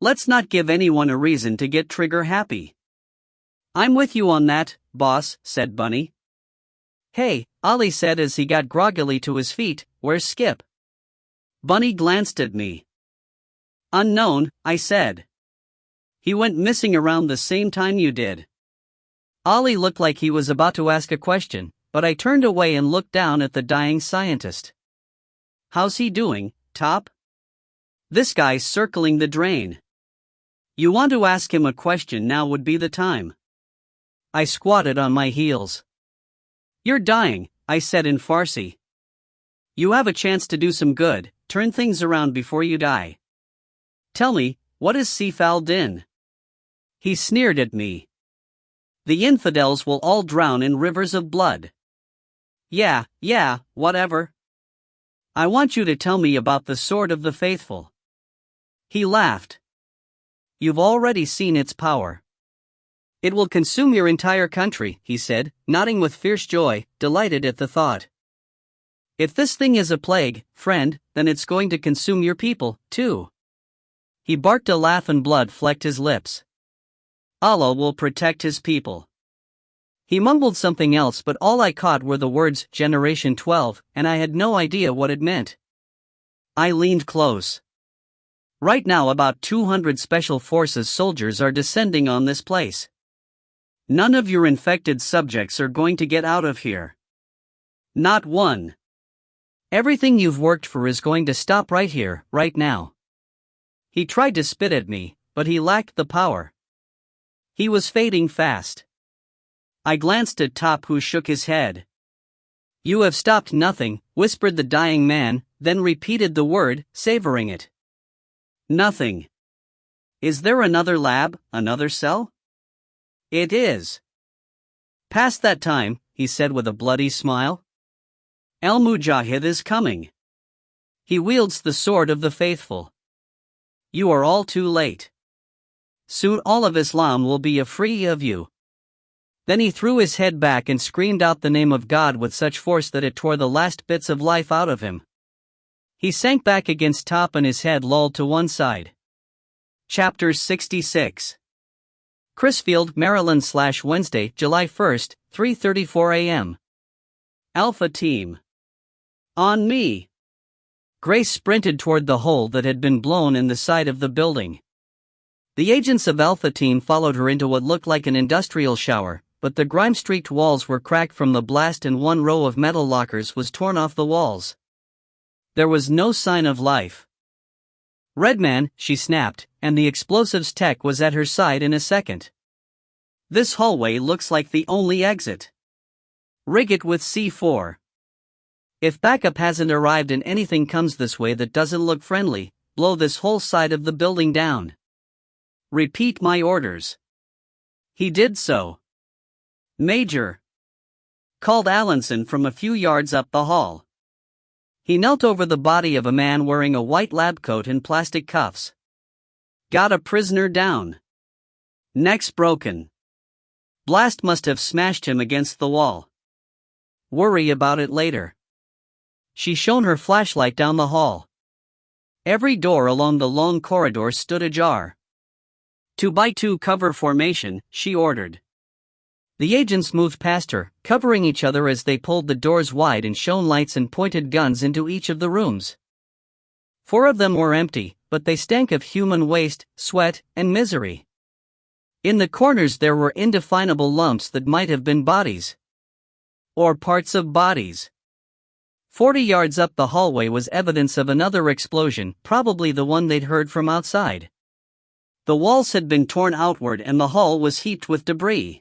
Let's not give anyone a reason to get trigger happy. I'm with you on that, boss, said Bunny. Hey, Ollie said as he got groggily to his feet, where's Skip? Bunny glanced at me. Unknown, I said. He went missing around the same time you did. Ollie looked like he was about to ask a question, but I turned away and looked down at the dying scientist. How's he doing, Top? This guy's circling the drain. You want to ask him a question, now would be the time. I squatted on my heels. You're dying, I said in Farsi. You have a chance to do some good, turn things around before you die. Tell me, what is Sifal Din? He sneered at me. The infidels will all drown in rivers of blood. Yeah, whatever. I want you to tell me about the Sword of the Faithful. He laughed. You've already seen its power. It will consume your entire country, he said, nodding with fierce joy, delighted at the thought. If this thing is a plague, friend, then it's going to consume your people, too. He barked a laugh and blood flecked his lips. Allah will protect his people. He mumbled something else, but all I caught were the words Generation 12, and I had no idea what it meant. I leaned close. Right now about 200 Special Forces soldiers are descending on this place. None of your infected subjects are going to get out of here. Not one. Everything you've worked for is going to stop right here, right now. He tried to spit at me, but he lacked the power. He was fading fast. I glanced at Top, who shook his head. You have stopped nothing, whispered the dying man, then repeated the word, savoring it. Nothing. Is there another lab, another cell? It is. Past that time, he said with a bloody smile. Al-Mujahid is coming. He wields the sword of the faithful. You are all too late. Soon all of Islam will be free of you. Then he threw his head back and screamed out the name of God with such force that it tore the last bits of life out of him. He sank back against Top and his head lolled to one side. Chapter 66. Crisfield, Maryland / Wednesday, July 1st, 3:34 a.m. Alpha Team. On me. Grace sprinted toward the hole that had been blown in the side of the building. The agents of Alpha Team followed her into what looked like an industrial shower, but the grime-streaked walls were cracked from the blast and one row of metal lockers was torn off the walls. There was no sign of life. Redman, she snapped, and the explosives tech was at her side in a second. This hallway looks like the only exit. Rig it with C4. If backup hasn't arrived and anything comes this way that doesn't look friendly, blow this whole side of the building down. Repeat my orders. He did so. Major, called Allenson from a few yards up the hall. He knelt over the body of a man wearing a white lab coat and plastic cuffs. Got a prisoner down. Neck's broken. Blast must have smashed him against the wall. Worry about it later. She shone her flashlight down the hall. Every door along the long corridor stood ajar. 2x2 cover formation, she ordered. The agents moved past her, covering each other as they pulled the doors wide and shone lights and pointed guns into each of the rooms. 4 of them were empty, but they stank of human waste, sweat, and misery. In the corners there were indefinable lumps that might have been bodies. Or parts of bodies. 40 yards up the hallway was evidence of another explosion, probably the one they'd heard from outside. The walls had been torn outward and the hall was heaped with debris.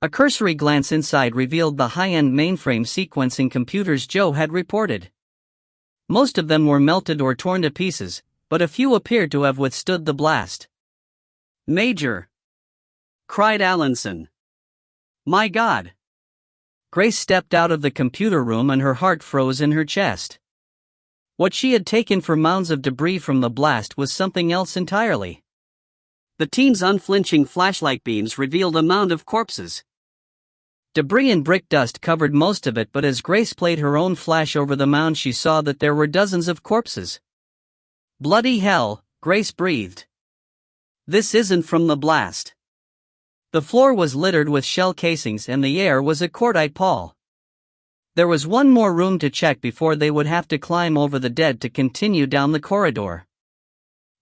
A cursory glance inside revealed the high-end mainframe sequencing computers Joe had reported. Most of them were melted or torn to pieces, but a few appeared to have withstood the blast. Major, cried Allenson. My God. Grace stepped out of the computer room and her heart froze in her chest. What she had taken for mounds of debris from the blast was something else entirely. The team's unflinching flashlight beams revealed a mound of corpses. Debris and brick dust covered most of it, but as Grace played her own flash over the mound she saw that there were dozens of corpses. Bloody hell, Grace breathed. This isn't from the blast. The floor was littered with shell casings and the air was a cordite pall. There was one more room to check before they would have to climb over the dead to continue down the corridor.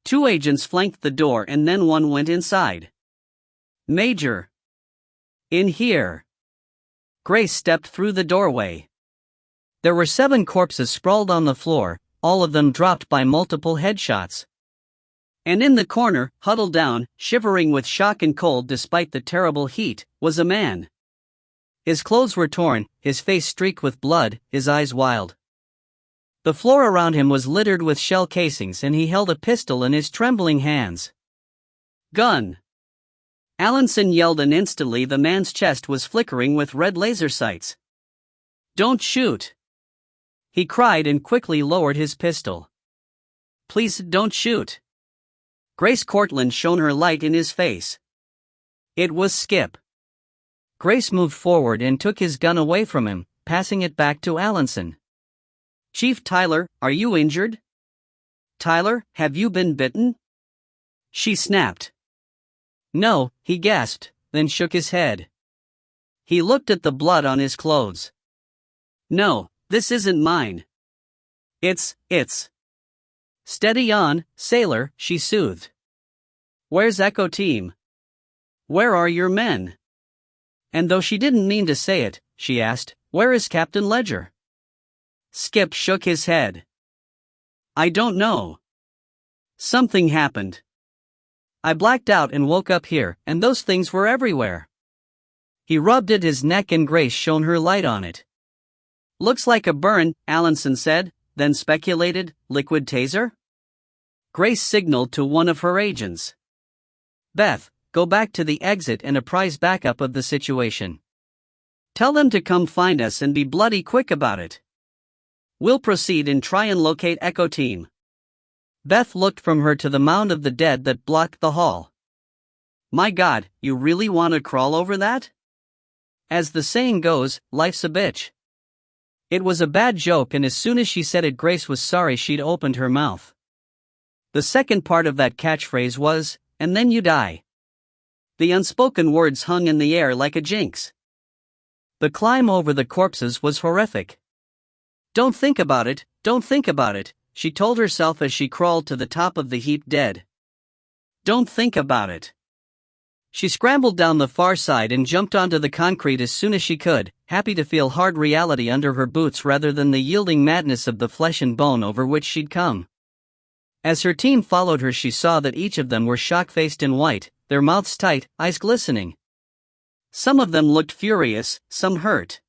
2 agents flanked the door and then one went inside. Major. In here. Grace stepped through the doorway. There were 7 corpses sprawled on the floor, all of them dropped by multiple headshots. And in the corner, huddled down, shivering with shock and cold despite the terrible heat, was a man. His clothes were torn, his face streaked with blood, his eyes wild. The floor around him was littered with shell casings and he held a pistol in his trembling hands. Gun! Allenson yelled and instantly the man's chest was flickering with red laser sights. Don't shoot! He cried and quickly lowered his pistol. Please don't shoot! Grace Cortland shone her light in his face. It was Skip. Grace moved forward and took his gun away from him, passing it back to Allenson. Chief Tyler, are you injured? Tyler, have you been bitten? She snapped. No, he gasped, then shook his head. He looked at the blood on his clothes. No, this isn't mine. It's. Steady on, sailor, she soothed. Where's Echo Team? Where are your men? And though she didn't mean to say it, she asked, where is Captain Ledger? Skip shook his head. I don't know. Something happened. I blacked out and woke up here, and those things were everywhere. He rubbed at his neck and Grace shone her light on it. Looks like a burn, Allinson said, then speculated, liquid taser? Grace signaled to one of her agents. Beth, go back to the exit and apprise backup of the situation. Tell them to come find us and be bloody quick about it. We'll proceed and try and locate Echo Team. Beth looked from her to the mound of the dead that blocked the hall. My God, you really want to crawl over that? As the saying goes, life's a bitch. It was a bad joke, and as soon as she said it, Grace was sorry she'd opened her mouth. The second part of that catchphrase was, and then you die. The unspoken words hung in the air like a jinx. The climb over the corpses was horrific. Don't think about it, she told herself as she crawled to the top of the heaped dead. Don't think about it. She scrambled down the far side and jumped onto the concrete as soon as she could, happy to feel hard reality under her boots rather than the yielding madness of the flesh and bone over which she'd come. As her team followed her, she saw that each of them were shock-faced and white, their mouths tight, eyes glistening. Some of them looked furious, some hurt.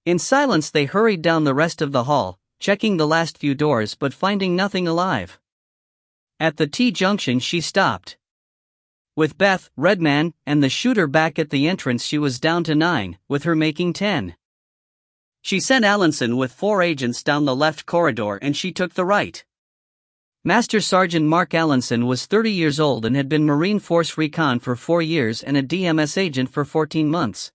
In silence they hurried down the rest of the hall, checking the last few doors but finding nothing alive. At the T-junction she stopped. With Beth, Redman, and the shooter back at the entrance, she was down to 9, with her making 10. She sent Allinson with 4 agents down the left corridor and she took the right. Master Sergeant Mark Allinson was 30 years old and had been Marine Force Recon for 4 years and a DMS agent for 14 months.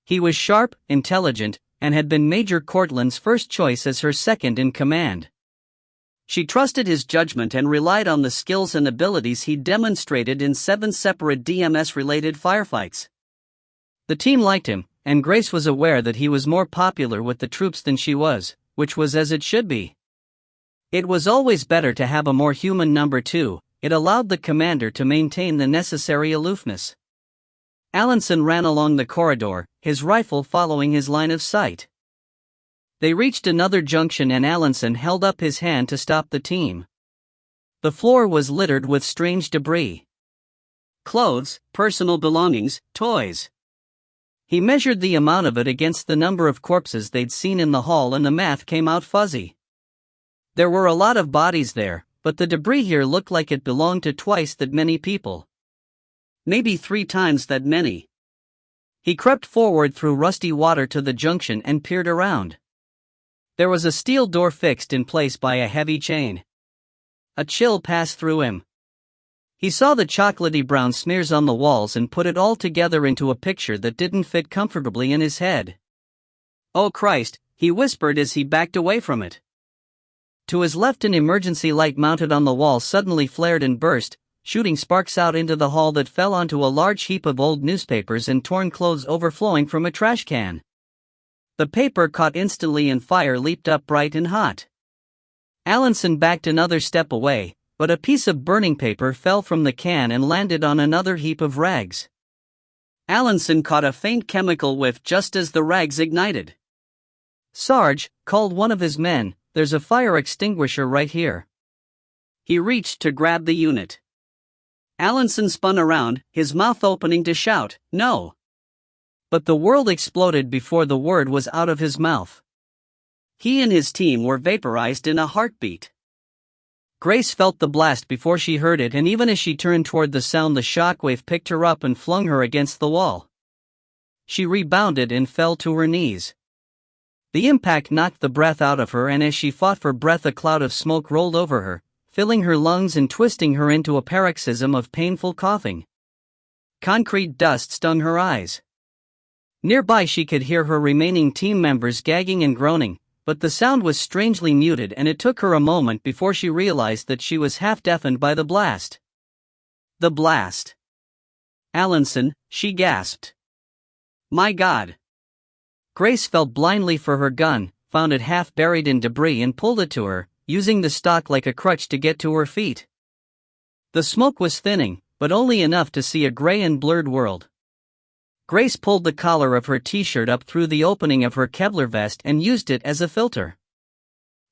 He was sharp, intelligent, and had been Major Cortland's first choice as her second in command. She trusted his judgment and relied on the skills and abilities he demonstrated in 7 separate DMS-related firefights. The team liked him, and Grace was aware that he was more popular with the troops than she was, which was as it should be. It was always better to have a more human number 2, it allowed the commander to maintain the necessary aloofness. Allinson ran along the corridor, his rifle following his line of sight. They reached another junction and Allinson held up his hand to stop the team. The floor was littered with strange debris. Clothes, personal belongings, toys. He measured the amount of it against the number of corpses they'd seen in the hall and the math came out fuzzy. There were a lot of bodies there, but the debris here looked like it belonged to twice that many people. Maybe 3 times that many. He crept forward through rusty water to the junction and peered around. There was a steel door fixed in place by a heavy chain. A chill passed through him. He saw the chocolatey brown smears on the walls and put it all together into a picture that didn't fit comfortably in his head. Oh Christ, he whispered as he backed away from it. To his left, an emergency light mounted on the wall suddenly flared and burst, shooting sparks out into the hall that fell onto a large heap of old newspapers and torn clothes overflowing from a trash can. The paper caught instantly and fire leaped up bright and hot. Allinson backed another step away, but a piece of burning paper fell from the can and landed on another heap of rags. Allinson caught a faint chemical whiff just as the rags ignited. "Sarge," called one of his men, "there's a fire extinguisher right here." He reached to grab the unit. Allinson spun around, his mouth opening to shout, "No!" But the world exploded before the word was out of his mouth. He and his team were vaporized in a heartbeat. Grace felt the blast before she heard it, and even as she turned toward the sound, the shockwave picked her up and flung her against the wall. She rebounded and fell to her knees. The impact knocked the breath out of her, and as she fought for breath, a cloud of smoke rolled over her, filling her lungs and twisting her into a paroxysm of painful coughing. Concrete dust stung her eyes. Nearby she could hear her remaining team members gagging and groaning, but the sound was strangely muted and it took her a moment before she realized that she was half deafened by the blast. The blast. Allinson, she gasped. My God. Grace felt blindly for her gun, found it half buried in debris and pulled it to her, using the stock like a crutch to get to her feet. The smoke was thinning, but only enough to see a gray and blurred world. Grace pulled the collar of her t-shirt up through the opening of her Kevlar vest and used it as a filter.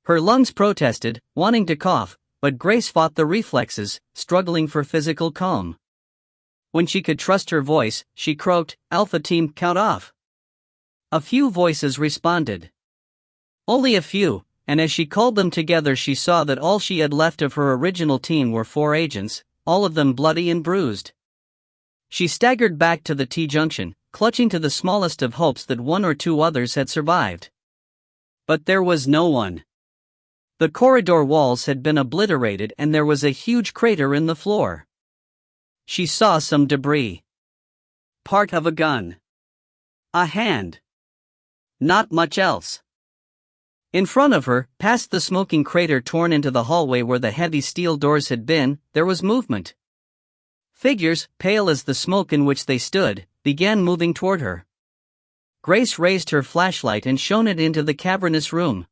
Her lungs protested, wanting to cough, but Grace fought the reflexes, struggling for physical calm. When she could trust her voice, she croaked, "Alpha Team, count off." A few voices responded. Only a few, and as she called them together she saw that all she had left of her original team were 4 agents, all of them bloody and bruised. She staggered back to the T-junction, clutching to the smallest of hopes that 1 or 2 others had survived. But there was no one. The corridor walls had been obliterated and there was a huge crater in the floor. She saw some debris. Part of a gun. A hand. Not much else. In front of her, past the smoking crater torn into the hallway where the heavy steel doors had been, there was movement. Figures, pale as the smoke in which they stood, began moving toward her. Grace raised her flashlight and shone it into the cavernous room.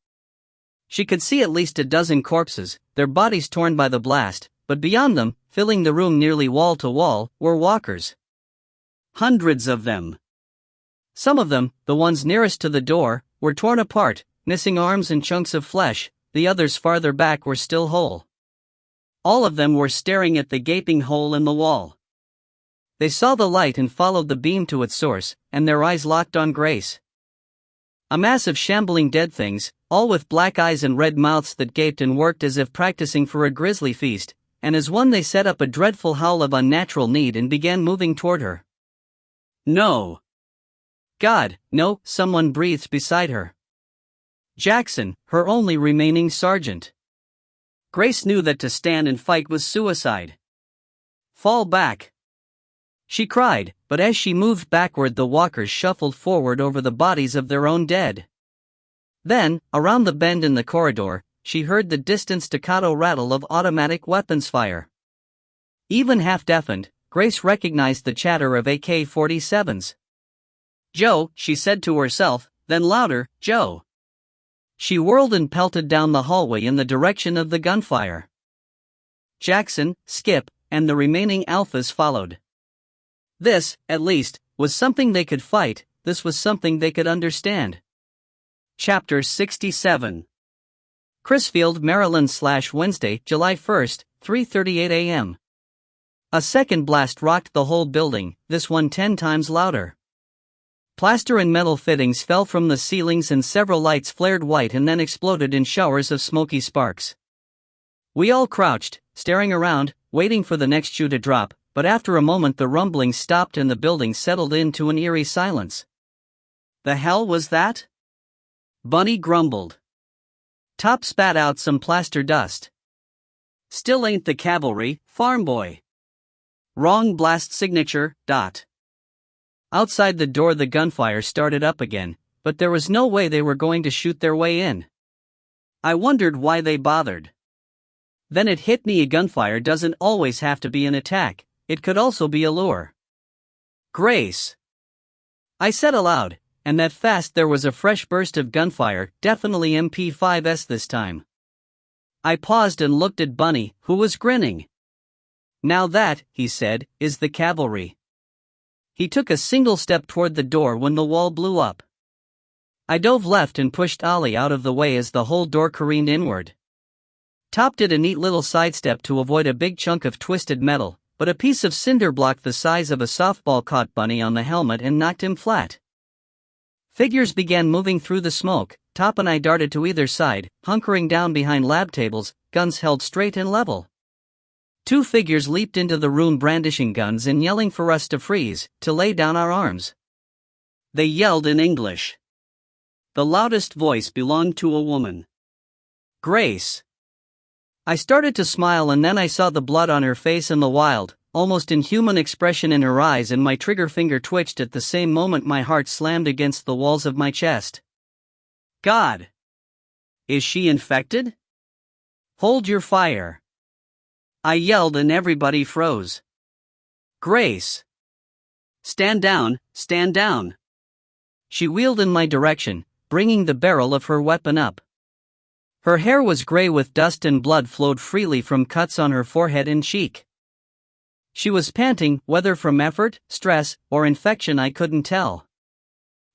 She could see at least a dozen corpses, their bodies torn by the blast, but beyond them, filling the room nearly wall to wall, were walkers. Hundreds of them. Some of them, the ones nearest to the door, were torn apart, missing arms and chunks of flesh, the others farther back were still whole. All of them were staring at the gaping hole in the wall. They saw the light and followed the beam to its source, and their eyes locked on Grace. A mass of shambling dead things, all with black eyes and red mouths that gaped and worked as if practicing for a grisly feast, and as one they set up a dreadful howl of unnatural need and began moving toward her. No. God, no, someone breathed beside her. Jackson, her only remaining sergeant. Grace knew that to stand and fight was suicide. Fall back. She cried, but as she moved backward the walkers shuffled forward over the bodies of their own dead. Then, around the bend in the corridor, she heard the distant staccato rattle of automatic weapons fire. Even half-deafened, Grace recognized the chatter of AK-47s. Joe, she said to herself, then louder, Joe. She whirled and pelted down the hallway in the direction of the gunfire. Jackson, Skip, and the remaining alphas followed. This, at least, was something they could fight, this was something they could understand. Chapter 67. Crisfield, Maryland/Wednesday, July 1st, 3:38 a.m. A second blast rocked the whole building, this one 10 times louder. Plaster and metal fittings fell from the ceilings and several lights flared white and then exploded in showers of smoky sparks. We all crouched, staring around, waiting for the next shoe to drop, but after a moment the rumbling stopped and the building settled into an eerie silence. The hell was that? Bunny grumbled. Top spat out some plaster dust. Still ain't the cavalry, farm boy. Wrong blast signature, dot. Outside the door the gunfire started up again, but there was no way they were going to shoot their way in. I wondered why they bothered. Then it hit me, a gunfire doesn't always have to be an attack, it could also be a lure. Grace. I said aloud, and that fast there was a fresh burst of gunfire, definitely MP5s this time. I paused and looked at Bunny, who was grinning. Now that, he said, is the cavalry. He took a single step toward the door when the wall blew up. I dove left and pushed Ollie out of the way as the whole door careened inward. Top did a neat little sidestep to avoid a big chunk of twisted metal, but a piece of cinder block the size of a softball caught Bunny on the helmet and knocked him flat. Figures began moving through the smoke. Top and I darted to either side, hunkering down behind lab tables, guns held straight and level. 2 figures leaped into the room brandishing guns and yelling for us to freeze, to lay down our arms. They yelled in English. The loudest voice belonged to a woman. Grace. I started to smile and then I saw the blood on her face and the wild, almost inhuman expression in her eyes, and my trigger finger twitched at the same moment my heart slammed against the walls of my chest. God! Is she infected? Hold your fire. I yelled and everybody froze. Grace! Stand down, stand down. She wheeled in my direction, bringing the barrel of her weapon up. Her hair was gray with dust and blood flowed freely from cuts on her forehead and cheek. She was panting, whether from effort, stress, or infection I couldn't tell.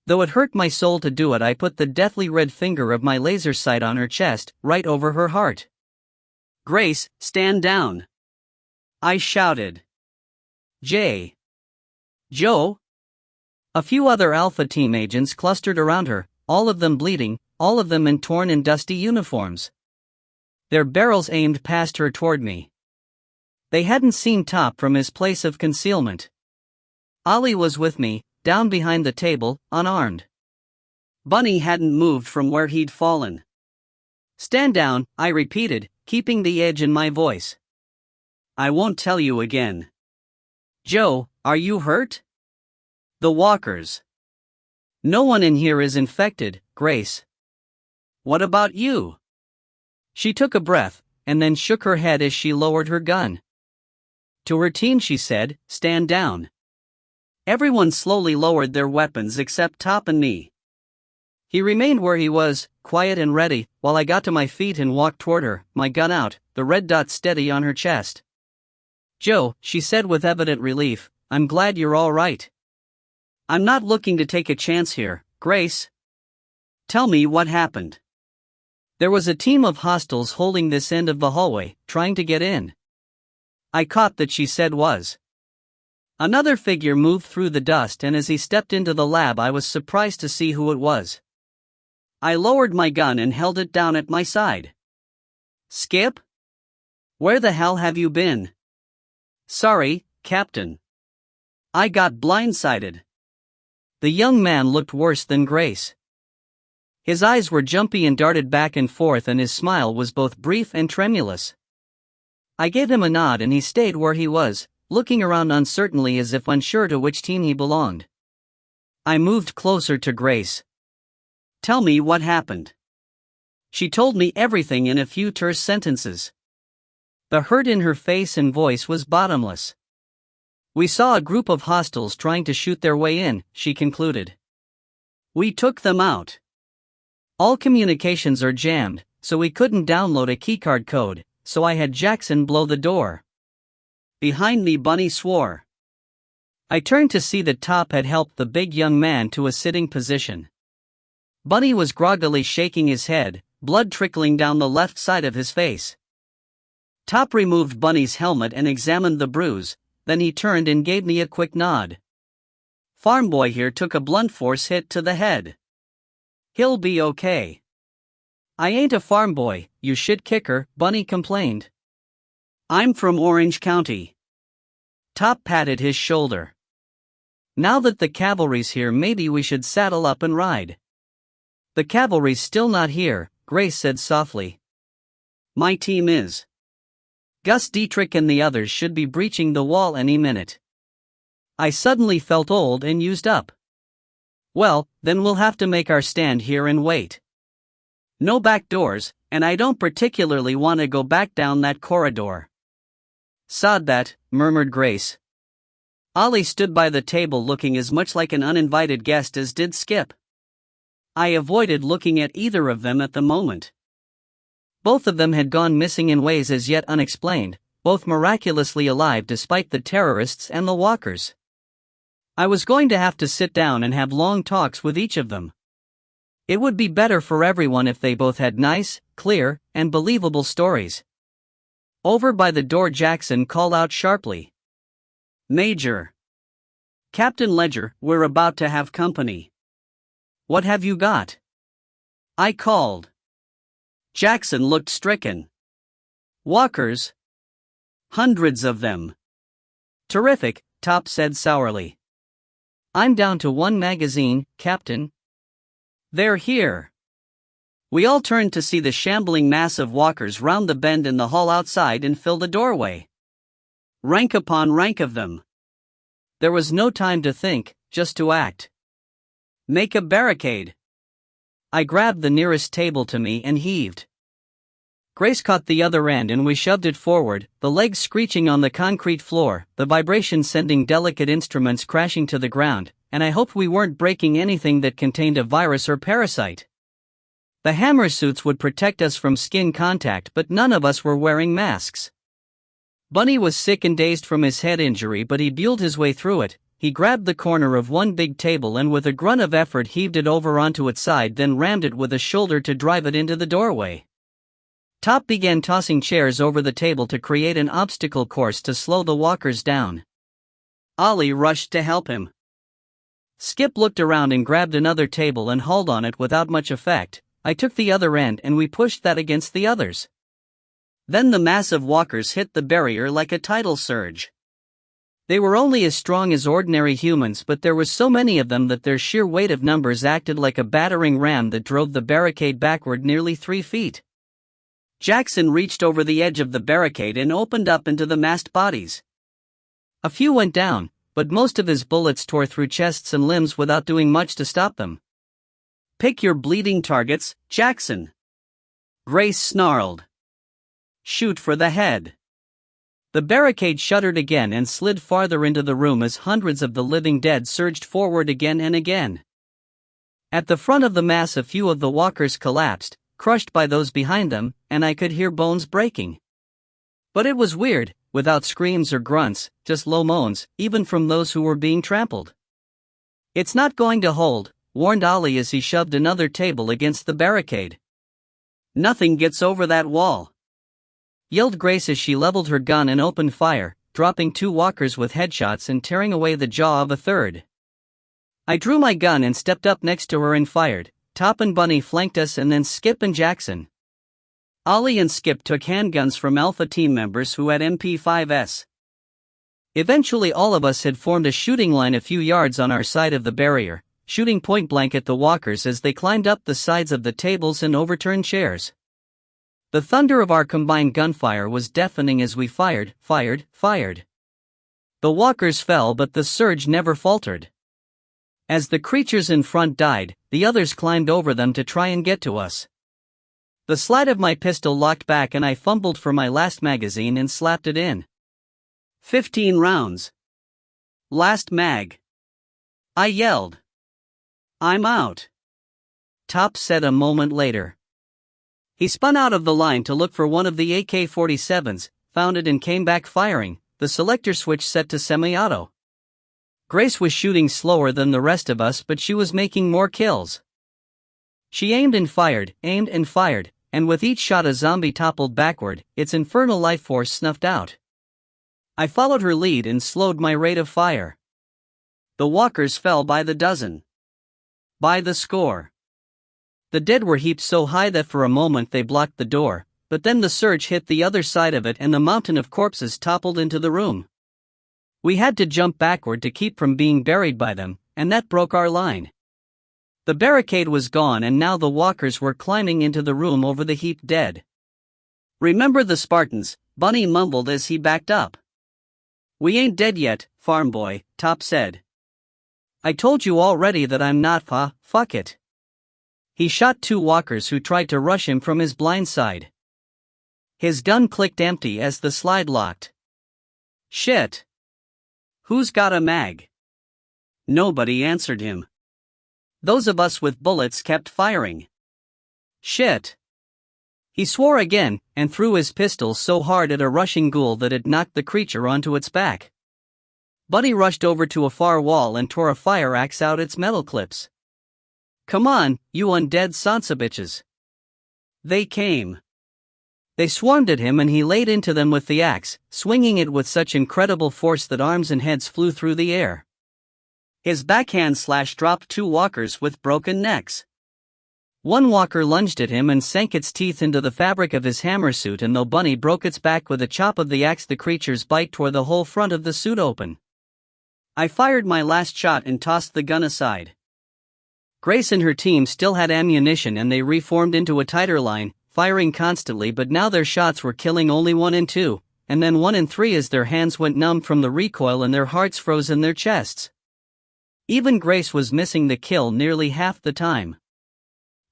Though it hurt my soul to do it, I put the deathly red finger of my laser sight on her chest, right over her heart. Grace, stand down. I shouted. Joe? A few other Alpha Team agents clustered around her, all of them bleeding, all of them in torn and dusty uniforms. Their barrels aimed past her toward me. They hadn't seen Top from his place of concealment. Ollie was with me, down behind the table, unarmed. Bunny hadn't moved from where he'd fallen. Stand down, I repeated, keeping the edge in my voice. I won't tell you again. Joe, are you hurt? The walkers. No one in here is infected, Grace. What about you? She took a breath, and then shook her head as she lowered her gun. To her team she said, stand down. Everyone slowly lowered their weapons except Top and me. He remained where he was, quiet and ready, while I got to my feet and walked toward her, my gun out, the red dot steady on her chest. Joe, she said with evident relief, I'm glad you're all right. I'm not looking to take a chance here, Grace. Tell me what happened. There was a team of hostiles holding this end of the hallway, trying to get in. I caught that she said was. Another figure moved through the dust, and as he stepped into the lab I was surprised to see who it was. I lowered my gun and held it down at my side. Skip? Where the hell have you been? Sorry, Captain. I got blindsided. The young man looked worse than Grace. His eyes were jumpy and darted back and forth, and his smile was both brief and tremulous. I gave him a nod and he stayed where he was, looking around uncertainly as if unsure to which team he belonged. I moved closer to Grace. Tell me what happened. She told me everything in a few terse sentences. The hurt in her face and voice was bottomless. We saw a group of hostiles trying to shoot their way in, she concluded. We took them out. All communications are jammed, so we couldn't download a keycard code, so I had Jackson blow the door. Behind me, Bunny swore. I turned to see that Top had helped the big young man to a sitting position. Bunny was groggily shaking his head, blood trickling down the left side of his face. Top removed Bunny's helmet and examined the bruise, then he turned and gave me a quick nod. Farm boy here took a blunt force hit to the head. He'll be okay. I ain't a farm boy, you shit kicker, Bunny complained. I'm from Orange County. Top patted his shoulder. Now that the cavalry's here, maybe we should saddle up and ride. The cavalry's still not here, Grace said softly. My team is. Gus Dietrich and the others should be breaching the wall any minute. I suddenly felt old and used up. Well, then we'll have to make our stand here and wait. No back doors, and I don't particularly want to go back down that corridor. Sod that, murmured Grace. Ollie stood by the table looking as much like an uninvited guest as did Skip. I avoided looking at either of them at the moment. Both of them had gone missing in ways as yet unexplained, both miraculously alive despite the terrorists and the walkers. I was going to have to sit down and have long talks with each of them. It would be better for everyone if they both had nice, clear, and believable stories. Over by the door, Jackson called out sharply. Major. Captain Ledger, we're about to have company. What have you got? I called. Jackson looked stricken. Walkers? Hundreds of them. Terrific, Top said sourly. I'm down to one magazine, Captain. They're here. We all turned to see the shambling mass of walkers round the bend in the hall outside and fill the doorway. Rank upon rank of them. There was no time to think, just to act. Make a barricade. I grabbed the nearest table to me and heaved. Grace caught the other end and we shoved it forward, the legs screeching on the concrete floor, the vibration sending delicate instruments crashing to the ground, and I hoped we weren't breaking anything that contained a virus or parasite. The hammer suits would protect us from skin contact, but none of us were wearing masks. Bunny was sick and dazed from his head injury, but he buelled his way through it. He grabbed the corner of one big table and with a grunt of effort heaved it over onto its side, then rammed it with a shoulder to drive it into the doorway. Top began tossing chairs over the table to create an obstacle course to slow the walkers down. Ollie rushed to help him. Skip looked around and grabbed another table and hauled on it without much effect. I took the other end and we pushed that against the others. Then the mass of walkers hit the barrier like a tidal surge. They were only as strong as ordinary humans, but there was so many of them that their sheer weight of numbers acted like a battering ram that drove the barricade backward nearly 3 feet. Jackson reached over the edge of the barricade and opened up into the massed bodies. A few went down, but most of his bullets tore through chests and limbs without doing much to stop them. "Pick your bleeding targets, Jackson," Grace snarled. "Shoot for the head." The barricade shuddered again and slid farther into the room as hundreds of the living dead surged forward again and again. At the front of the mass, a few of the walkers collapsed, crushed by those behind them, and I could hear bones breaking. But it was weird, without screams or grunts, just low moans, even from those who were being trampled. "It's not going to hold," warned Ollie as he shoved another table against the barricade. "Nothing gets over that wall," yelled Grace as she leveled her gun and opened fire, dropping 2 walkers with headshots and tearing away the jaw of a third. I drew my gun and stepped up next to her and fired. Top and Bunny flanked us and then Skip and Jackson. Ollie and Skip took handguns from Alpha team members who had MP5s. Eventually all of us had formed a shooting line a few yards on our side of the barrier, shooting point blank at the walkers as they climbed up the sides of the tables and overturned chairs. The thunder of our combined gunfire was deafening as we fired. The walkers fell, but the surge never faltered. As the creatures in front died, the others climbed over them to try and get to us. The slide of my pistol locked back and I fumbled for my last magazine and slapped it in. 15 rounds. Last mag. I yelled. "I'm out," Top said a moment later. He spun out of the line to look for one of the AK-47s, found it and came back firing, the selector switch set to semi-auto. Grace was shooting slower than the rest of us, but she was making more kills. She aimed and fired, and with each shot a zombie toppled backward, its infernal life force snuffed out. I followed her lead and slowed my rate of fire. The walkers fell by the dozen. By the score. The dead were heaped so high that for a moment they blocked the door, but then the surge hit the other side of it and the mountain of corpses toppled into the room. We had to jump backward to keep from being buried by them, and that broke our line. The barricade was gone and now the walkers were climbing into the room over the heaped dead. "Remember the Spartans," Bunny mumbled as he backed up. "We ain't dead yet, farm boy," Top said. "I told you already that I'm not, fuck it." He shot 2 walkers who tried to rush him from his blind side. His gun clicked empty as the slide locked. "Shit. Who's got a mag?" Nobody answered him. Those of us with bullets kept firing. "Shit." He swore again, and threw his pistol so hard at a rushing ghoul that it knocked the creature onto its back. Buddy rushed over to a far wall and tore a fire axe out its metal clips. "Come on, you undead sonsabitches." They came. They swarmed at him and he laid into them with the axe, swinging it with such incredible force that arms and heads flew through the air. His backhand slash dropped 2 walkers with broken necks. One walker lunged at him and sank its teeth into the fabric of his hammer suit, and though Bunny broke its back with a chop of the axe, the creature's bite tore the whole front of the suit open. I fired my last shot and tossed the gun aside. Grace and her team still had ammunition and they reformed into a tighter line, firing constantly, but now their shots were killing only 1 and 2, and then 1 and 3 as their hands went numb from the recoil and their hearts froze in their chests. Even Grace was missing the kill nearly half the time.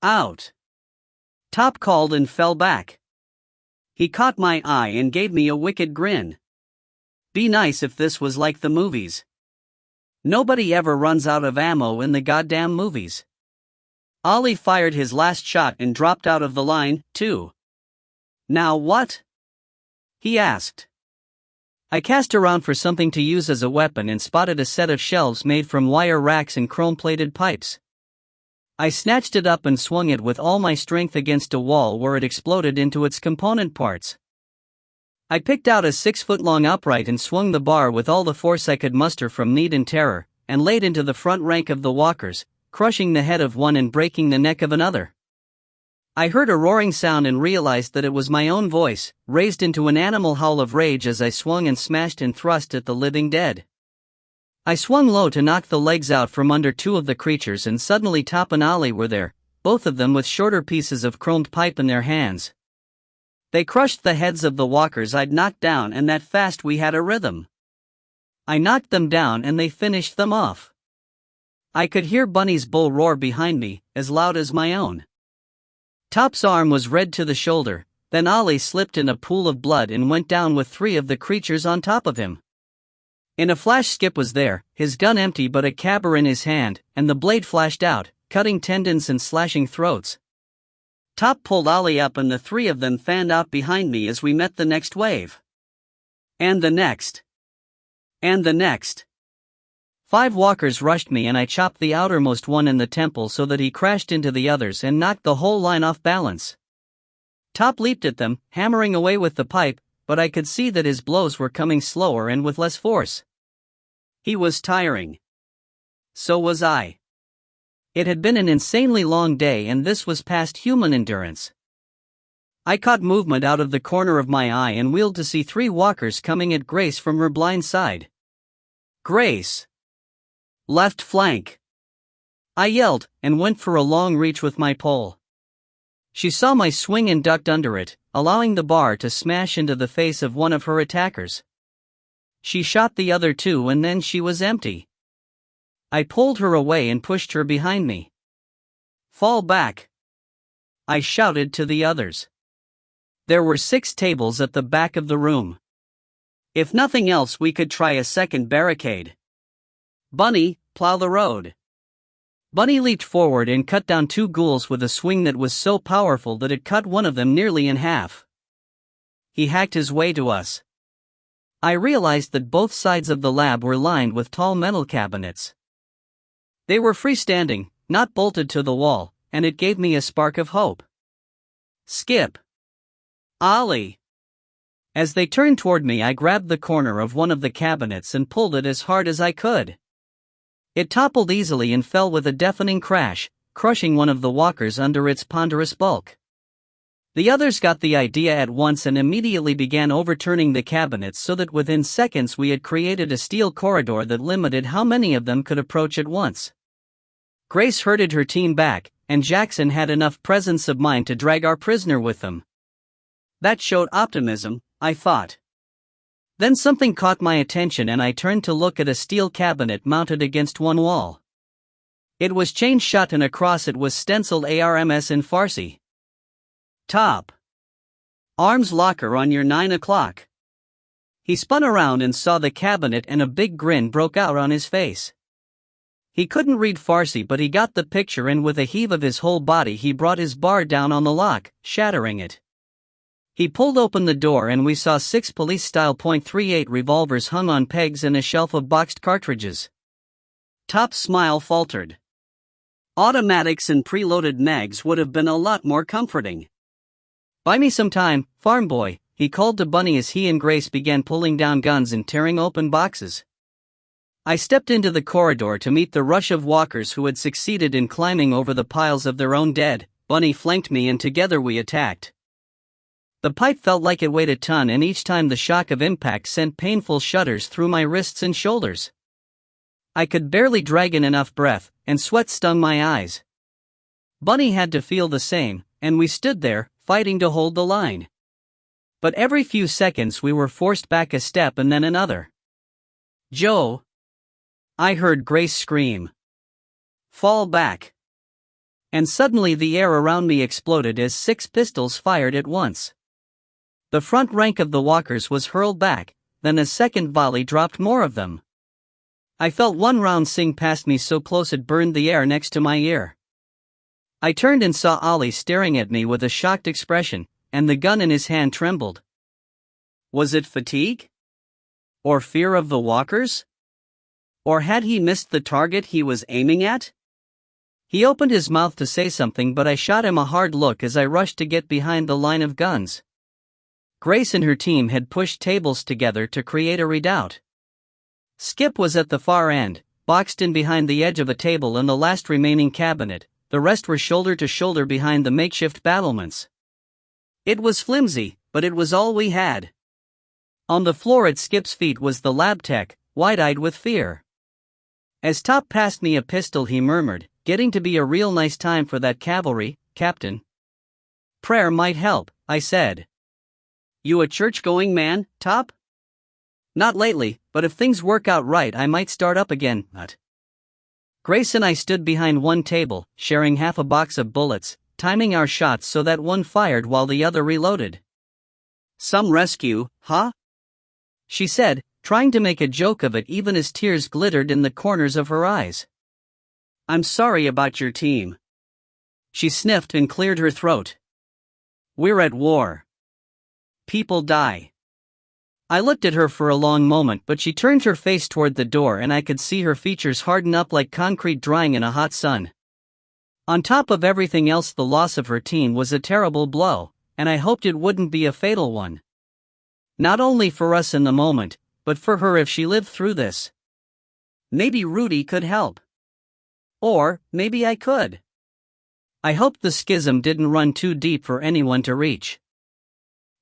Out! Top called and fell back. He caught my eye and gave me a wicked grin. Be nice if this was like the movies. Nobody ever runs out of ammo in the goddamn movies. Ollie fired his last shot and dropped out of the line, too. Now what? He asked. I cast around for something to use as a weapon and spotted a set of shelves made from wire racks and chrome-plated pipes. I snatched it up and swung it with all my strength against a wall where it exploded into its component parts. I picked out a 6-foot-long upright and swung the bar with all the force I could muster from need and terror, and laid into the front rank of the walkers, crushing the head of one and breaking the neck of another. I heard a roaring sound and realized that it was my own voice, raised into an animal howl of rage as I swung and smashed and thrust at the living dead. I swung low to knock the legs out from under two of the creatures, and suddenly Top and Ollie were there, both of them with shorter pieces of chromed pipe in their hands. They crushed the heads of the walkers I'd knocked down, and that fast we had a rhythm. I knocked them down and they finished them off. I could hear Bunny's bull roar behind me, as loud as my own. Top's arm was red to the shoulder, then Ollie slipped in a pool of blood and went down with 3 of the creatures on top of him. In a flash Skip was there, his gun empty but a cabber in his hand, and the blade flashed out, cutting tendons and slashing throats. Top pulled Ollie up and the 3 of them fanned out behind me as we met the next wave. And the next. And the next. 5 walkers rushed me and I chopped the outermost one in the temple so that he crashed into the others and knocked the whole line off balance. Top leaped at them, hammering away with the pipe, but I could see that his blows were coming slower and with less force. He was tiring. So was I. It had been an insanely long day and this was past human endurance. I caught movement out of the corner of my eye and wheeled to see 3 walkers coming at Grace from her blind side. Grace! Left flank! I yelled, and went for a long reach with my pole. She saw my swing and ducked under it, allowing the bar to smash into the face of one of her attackers. She shot the other 2 and then she was empty. I pulled her away and pushed her behind me. Fall back! I shouted to the others. There were 6 tables at the back of the room. If nothing else, we could try a second barricade. Bunny, plow the road. Bunny leaped forward and cut down 2 ghouls with a swing that was so powerful that it cut one of them nearly in half. He hacked his way to us. I realized that both sides of the lab were lined with tall metal cabinets. They were freestanding, not bolted to the wall, and it gave me a spark of hope. Skip! Ollie! As they turned toward me, I grabbed the corner of one of the cabinets and pulled it as hard as I could. It toppled easily and fell with a deafening crash, crushing one of the walkers under its ponderous bulk. The others got the idea at once and immediately began overturning the cabinets so that within seconds we had created a steel corridor that limited how many of them could approach at once. Grace herded her team back, and Jackson had enough presence of mind to drag our prisoner with them. That showed optimism, I thought. Then something caught my attention and I turned to look at a steel cabinet mounted against one wall. It was chained shut and across it was stenciled ARMS in Farsi. Top. Arms locker on your 9 o'clock. He spun around and saw the cabinet and a big grin broke out on his face. He couldn't read Farsi but he got the picture and with a heave of his whole body he brought his bar down on the lock, shattering it. He pulled open the door and we saw 6 police-style .38 revolvers hung on pegs and a shelf of boxed cartridges. Top's smile faltered. Automatics and preloaded mags would have been a lot more comforting. Buy me some time, farm boy, he called to Bunny as he and Grace began pulling down guns and tearing open boxes. I stepped into the corridor to meet the rush of walkers who had succeeded in climbing over the piles of their own dead. Bunny flanked me and together we attacked. The pipe felt like it weighed a ton and each time the shock of impact sent painful shudders through my wrists and shoulders. I could barely drag in enough breath, and sweat stung my eyes. Bunny had to feel the same, and we stood there, fighting to hold the line. But every few seconds we were forced back a step and then another. Joe! I heard Grace scream. Fall back! And suddenly the air around me exploded as 6 pistols fired at once. The front rank of the walkers was hurled back, then a second volley dropped more of them. I felt one round sing past me so close it burned the air next to my ear. I turned and saw Ollie staring at me with a shocked expression, and the gun in his hand trembled. Was it fatigue? Or fear of the walkers? Or had he missed the target he was aiming at? He opened his mouth to say something, but I shot him a hard look as I rushed to get behind the line of guns. Grace and her team had pushed tables together to create a redoubt. Skip was at the far end, boxed in behind the edge of a table in the last remaining cabinet. The rest were shoulder to shoulder behind the makeshift battlements. It was flimsy, but it was all we had. On the floor at Skip's feet was the lab tech, wide-eyed with fear. As Top passed me a pistol, he murmured, "Getting to be a real nice time for that cavalry, Captain." "Prayer might help," I said. "You a church-going man, Top?" "Not lately, but if things work out right I might start up again." Grace and I stood behind one table, sharing half a box of bullets, timing our shots so that one fired while the other reloaded. "Some rescue, huh?" she said, trying to make a joke of it even as tears glittered in the corners of her eyes. "I'm sorry about your team." She sniffed and cleared her throat. "We're at war. People die." I looked at her for a long moment, but she turned her face toward the door and I could see her features harden up like concrete drying in a hot sun. On top of everything else, the loss of her team was a terrible blow, and I hoped it wouldn't be a fatal one. Not only for us in the moment, but for her if she lived through this. Maybe Rudy could help. Or maybe I could. I hoped the schism didn't run too deep for anyone to reach.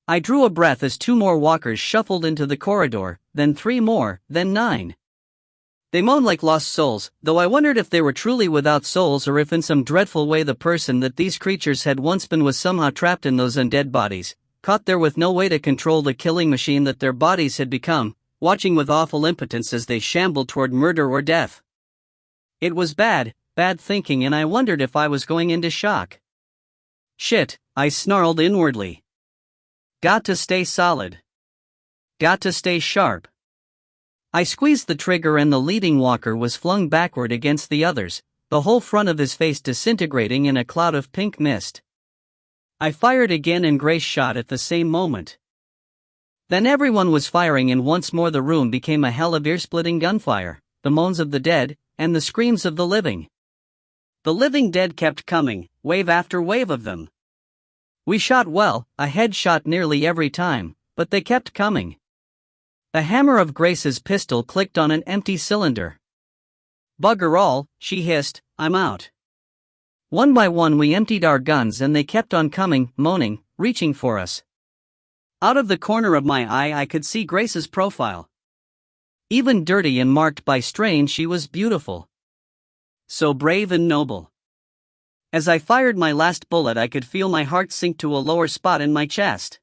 I drew a breath as 2 more walkers shuffled into the corridor, then 3 more, then 9. They moaned like lost souls, though I wondered if they were truly without souls or if in some dreadful way the person that these creatures had once been was somehow trapped in those undead bodies, caught there with no way to control the killing machine that their bodies had become, watching with awful impotence as they shambled toward murder or death. It was bad thinking, and I wondered if I was going into shock. "Shit," I snarled inwardly. Got to stay solid. Got to stay sharp. I squeezed the trigger and the leading walker was flung backward against the others, the whole front of his face disintegrating in a cloud of pink mist. I fired again and Grace shot at the same moment. Then everyone was firing and once more the room became a hell of ear-splitting gunfire, the moans of the dead, and the screams of the living. The living dead kept coming, wave after wave of them. We shot well, a head shot nearly every time, but they kept coming. The hammer of Grace's pistol clicked on an empty cylinder. "Bugger all," she hissed, "I'm out." One by one we emptied our guns and they kept on coming, moaning, reaching for us. Out of the corner of my eye I could see Grace's profile. Even dirty and marked by strain, she was beautiful. So brave and noble. As I fired my last bullet I could feel my heart sink to a lower spot in my chest.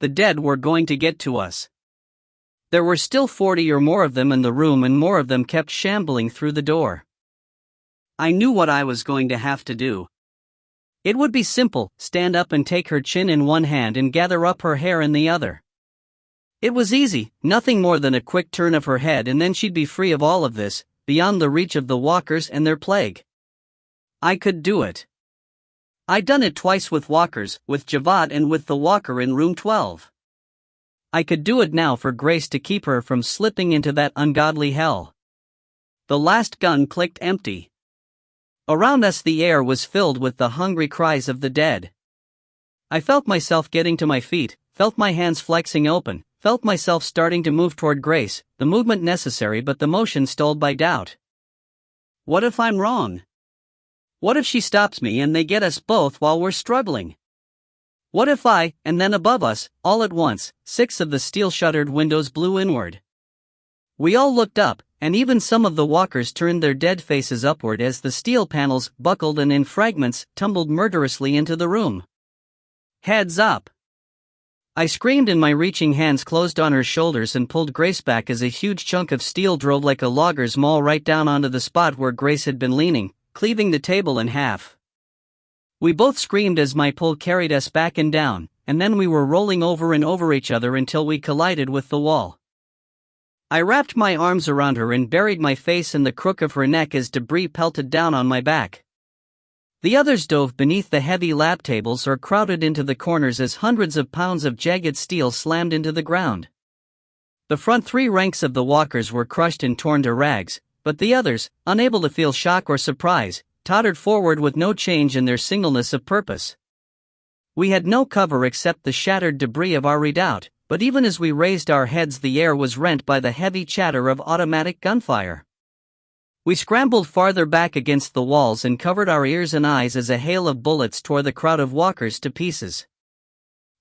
The dead were going to get to us. There were still 40 or more of them in the room and more of them kept shambling through the door. I knew what I was going to have to do. It would be simple, stand up and take her chin in one hand and gather up her hair in the other. It was easy, nothing more than a quick turn of her head and then she'd be free of all of this, beyond the reach of the walkers and their plague. I could do it. I'd done it twice with walkers, with Javad and with the walker in room 12. I could do it now for Grace to keep her from slipping into that ungodly hell. The last gun clicked empty. Around us the air was filled with the hungry cries of the dead. I felt myself getting to my feet, felt my hands flexing open, felt myself starting to move toward Grace, the movement necessary but the motion stalled by doubt. What if I'm wrong? What if she stops me and they get us both while we're struggling? What if and then above us, all at once, 6 of the steel-shuttered windows blew inward? We all looked up, and even some of the walkers turned their dead faces upward as the steel panels buckled and in fragments tumbled murderously into the room. "Heads up!" I screamed and my reaching hands closed on her shoulders and pulled Grace back as a huge chunk of steel drove like a logger's maul right down onto the spot where Grace had been leaning, cleaving the table in half. We both screamed as my pull carried us back and down, and then we were rolling over and over each other until we collided with the wall. I wrapped my arms around her and buried my face in the crook of her neck as debris pelted down on my back. The others dove beneath the heavy lab tables or crowded into the corners as hundreds of pounds of jagged steel slammed into the ground. The front three ranks of the walkers were crushed and torn to rags, but the others, unable to feel shock or surprise, tottered forward with no change in their singleness of purpose. We had no cover except the shattered debris of our redoubt, but even as we raised our heads the air was rent by the heavy chatter of automatic gunfire. We scrambled farther back against the walls and covered our ears and eyes as a hail of bullets tore the crowd of walkers to pieces.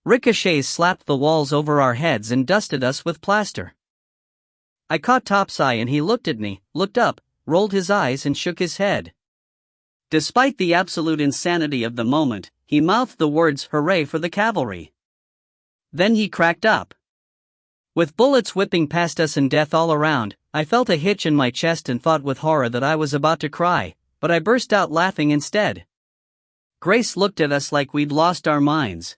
Ricochets slapped the walls over our heads and dusted us with plaster. I caught Top's eye and he looked at me, looked up, rolled his eyes and shook his head. Despite the absolute insanity of the moment, he mouthed the words, "Hooray for the cavalry." Then he cracked up. With bullets whipping past us and death all around, I felt a hitch in my chest and thought with horror that I was about to cry, but I burst out laughing instead. Grace looked at us like we'd lost our minds.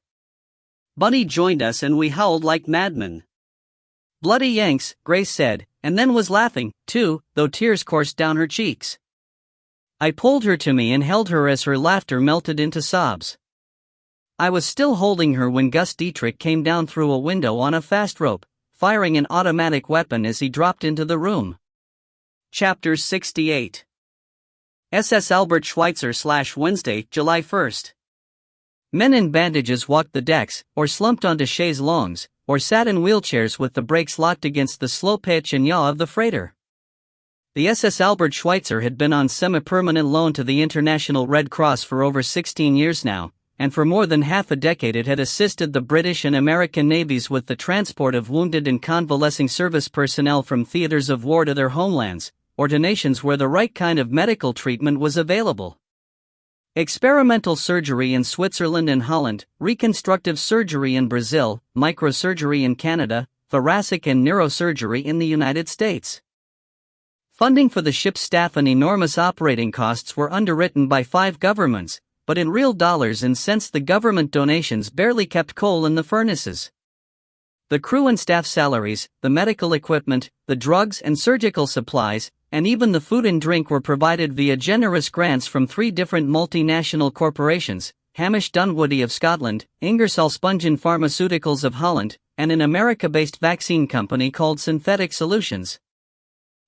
Bunny joined us and we howled like madmen. "Bloody Yanks," Grace said, and then was laughing, too, though tears coursed down her cheeks. I pulled her to me and held her as her laughter melted into sobs. I was still holding her when Gus Dietrich came down through a window on a fast rope, firing an automatic weapon as he dropped into the room. Chapter 68. SS Albert Schweitzer / Wednesday, July 1st. Men in bandages walked the decks, or slumped onto chaise longues, or sat in wheelchairs with the brakes locked against the slow pitch and yaw of the freighter. The SS Albert Schweitzer had been on semi-permanent loan to the International Red Cross for over 16 years now, and for more than half a decade it had assisted the British and American navies with the transport of wounded and convalescing service personnel from theaters of war to their homelands, or to nations where the right kind of medical treatment was available. Experimental surgery in Switzerland and Holland, reconstructive surgery in Brazil, microsurgery in Canada, thoracic and neurosurgery in the United States. Funding for the ship's staff and enormous operating costs were underwritten by 5 governments, but in real dollars and cents the government donations barely kept coal in the furnaces. The crew and staff salaries, the medical equipment, the drugs and surgical supplies, and even the food and drink were provided via generous grants from 3 different multinational corporations, Hamish Dunwoody of Scotland, Ingersoll Spungen Pharmaceuticals of Holland, and an America-based vaccine company called Synthetic Solutions.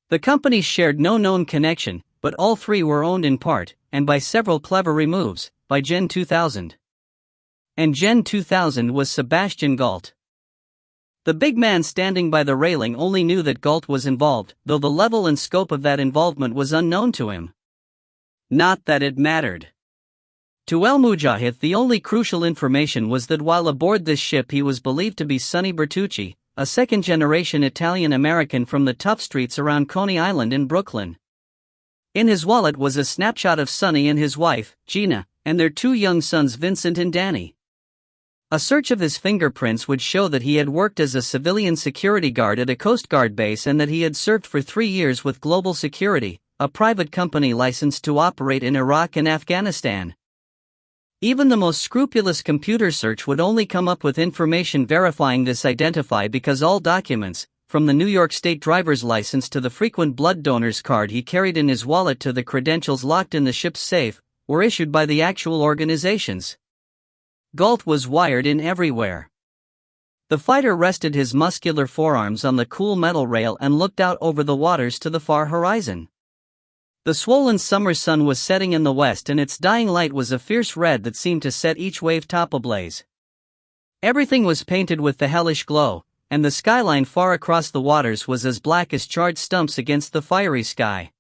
The companies shared no known connection, but all 3 were owned in part, and by several clever removes, by Gen 2000. And Gen 2000 was Sebastian Gault. The big man standing by the railing only knew that Gault was involved, though the level and scope of that involvement was unknown to him. Not that it mattered. To El Mujahid the only crucial information was that while aboard this ship he was believed to be Sonny Bertucci, a second-generation Italian-American from the tough streets around Coney Island in Brooklyn. In his wallet was a snapshot of Sonny and his wife, Gina, and their 2 young sons Vincent and Danny. A search of his fingerprints would show that he had worked as a civilian security guard at a Coast Guard base and that he had served for 3 years with Global Security, a private company licensed to operate in Iraq and Afghanistan. Even the most scrupulous computer search would only come up with information verifying this identity because all documents, from the New York State driver's license to the frequent blood donor's card he carried in his wallet to the credentials locked in the ship's safe, were issued by the actual organizations. Gault was wired in everywhere. The fighter rested his muscular forearms on the cool metal rail and looked out over the waters to the far horizon. The swollen summer sun was setting in the west and its dying light was a fierce red that seemed to set each wave top ablaze. Everything was painted with the hellish glow, and the skyline far across the waters was as black as charred stumps against the fiery sky.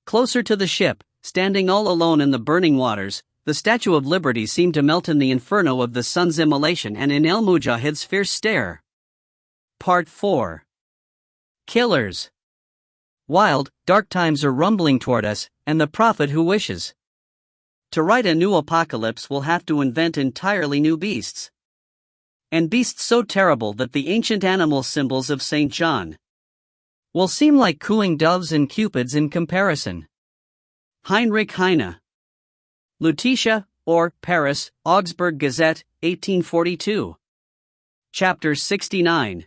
Closer to the ship, standing all alone in the burning waters, the Statue of Liberty seemed to melt in the inferno of the sun's immolation and in El Mujahid's fierce stare. Part 4. Killers. Wild, dark times are rumbling toward us, and the prophet who wishes to write a new apocalypse will have to invent entirely new beasts. And beasts so terrible that the ancient animal symbols of St. John will seem like cooing doves and cupids in comparison. Heinrich Heine. Lutetia, or Paris, Augsburg Gazette, 1842. Chapter 69.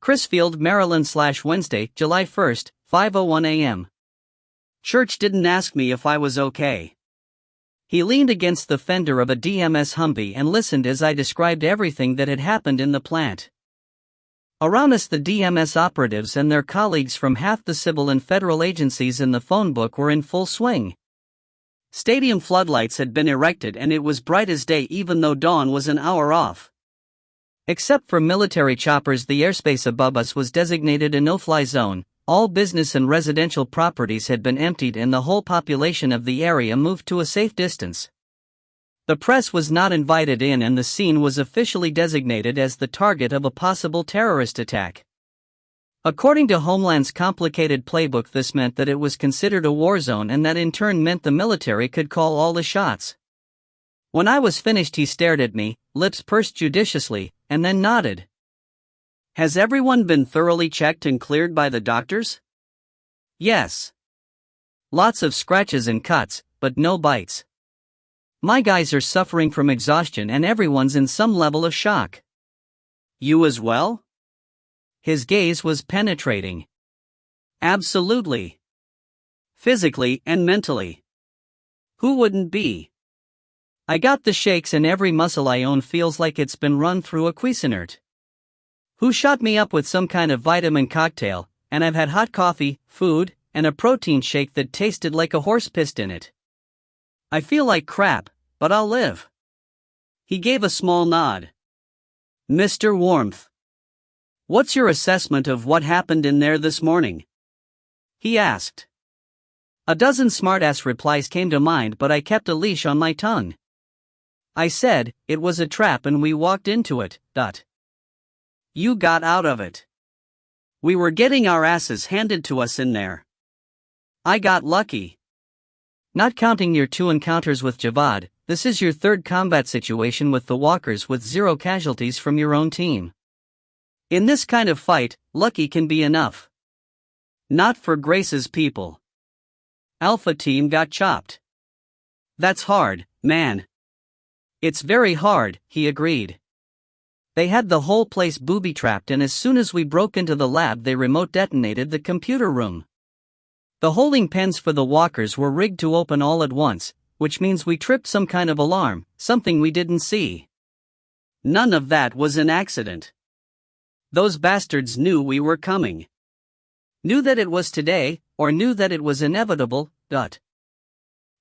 Crisfield, Maryland/Wednesday, July 1st, 5:01 a.m. Church didn't ask me if I was okay. He leaned against the fender of a DMS Humvee and listened as I described everything that had happened in the plant. Around us, the DMS operatives and their colleagues from half the civil and federal agencies in the phone book were in full swing. Stadium floodlights had been erected and it was bright as day even though dawn was an hour off. Except for military choppers, the airspace above us was designated a no-fly zone. All business and residential properties had been emptied and the whole population of the area moved to a safe distance. The press was not invited in and the scene was officially designated as the target of a possible terrorist attack. According to Homeland's complicated playbook, this meant that it was considered a war zone, and that in turn meant the military could call all the shots. When I was finished, he stared at me, lips pursed judiciously, and then nodded. "Has everyone been thoroughly checked and cleared by the doctors?" "Yes. Lots of scratches and cuts, but no bites. My guys are suffering from exhaustion and everyone's in some level of shock." "You as well?" His gaze was penetrating. "Absolutely. Physically and mentally. Who wouldn't be? I got the shakes and every muscle I own feels like it's been run through a Cuisinart. Who shot me up with some kind of vitamin cocktail, and I've had hot coffee, food, and a protein shake that tasted like a horse pissed in it. I feel like crap, but I'll live." He gave a small nod. "Mr. Warmth, what's your assessment of what happened in there this morning?" he asked. A dozen smartass replies came to mind, but I kept a leash on my tongue. I said, "It was a trap and we walked into it." "You got out of it. We were getting our asses handed to us in there. I got lucky." "Not counting your 2 encounters with Javad, this is your 3rd combat situation with the walkers with 0 casualties from your own team. In this kind of fight, lucky can be enough. Not for Grace's people. Alpha team got chopped." "That's hard, man." "It's very hard," he agreed. "They had the whole place booby-trapped, and as soon as we broke into the lab they remote detonated the computer room. The holding pens for the walkers were rigged to open all at once, which means we tripped some kind of alarm, something we didn't see. None of that was an accident. Those bastards knew we were coming. Knew that it was today, or knew that it was inevitable.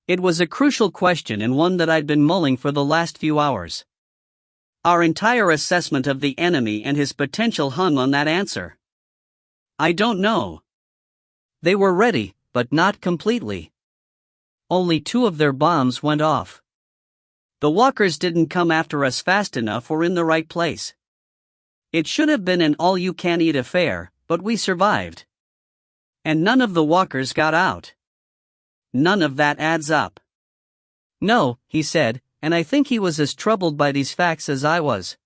It was a crucial question and one that I'd been mulling for the last few hours. Our entire assessment of the enemy and his potential hung on that answer. I don't know. They were ready, but not completely. Only 2 of their bombs went off. The walkers didn't come after us fast enough or in the right place. It should have been an all-you-can-eat affair, but we survived. And none of the walkers got out. None of that adds up." "No," he said, and I think he was as troubled by these facts as I was.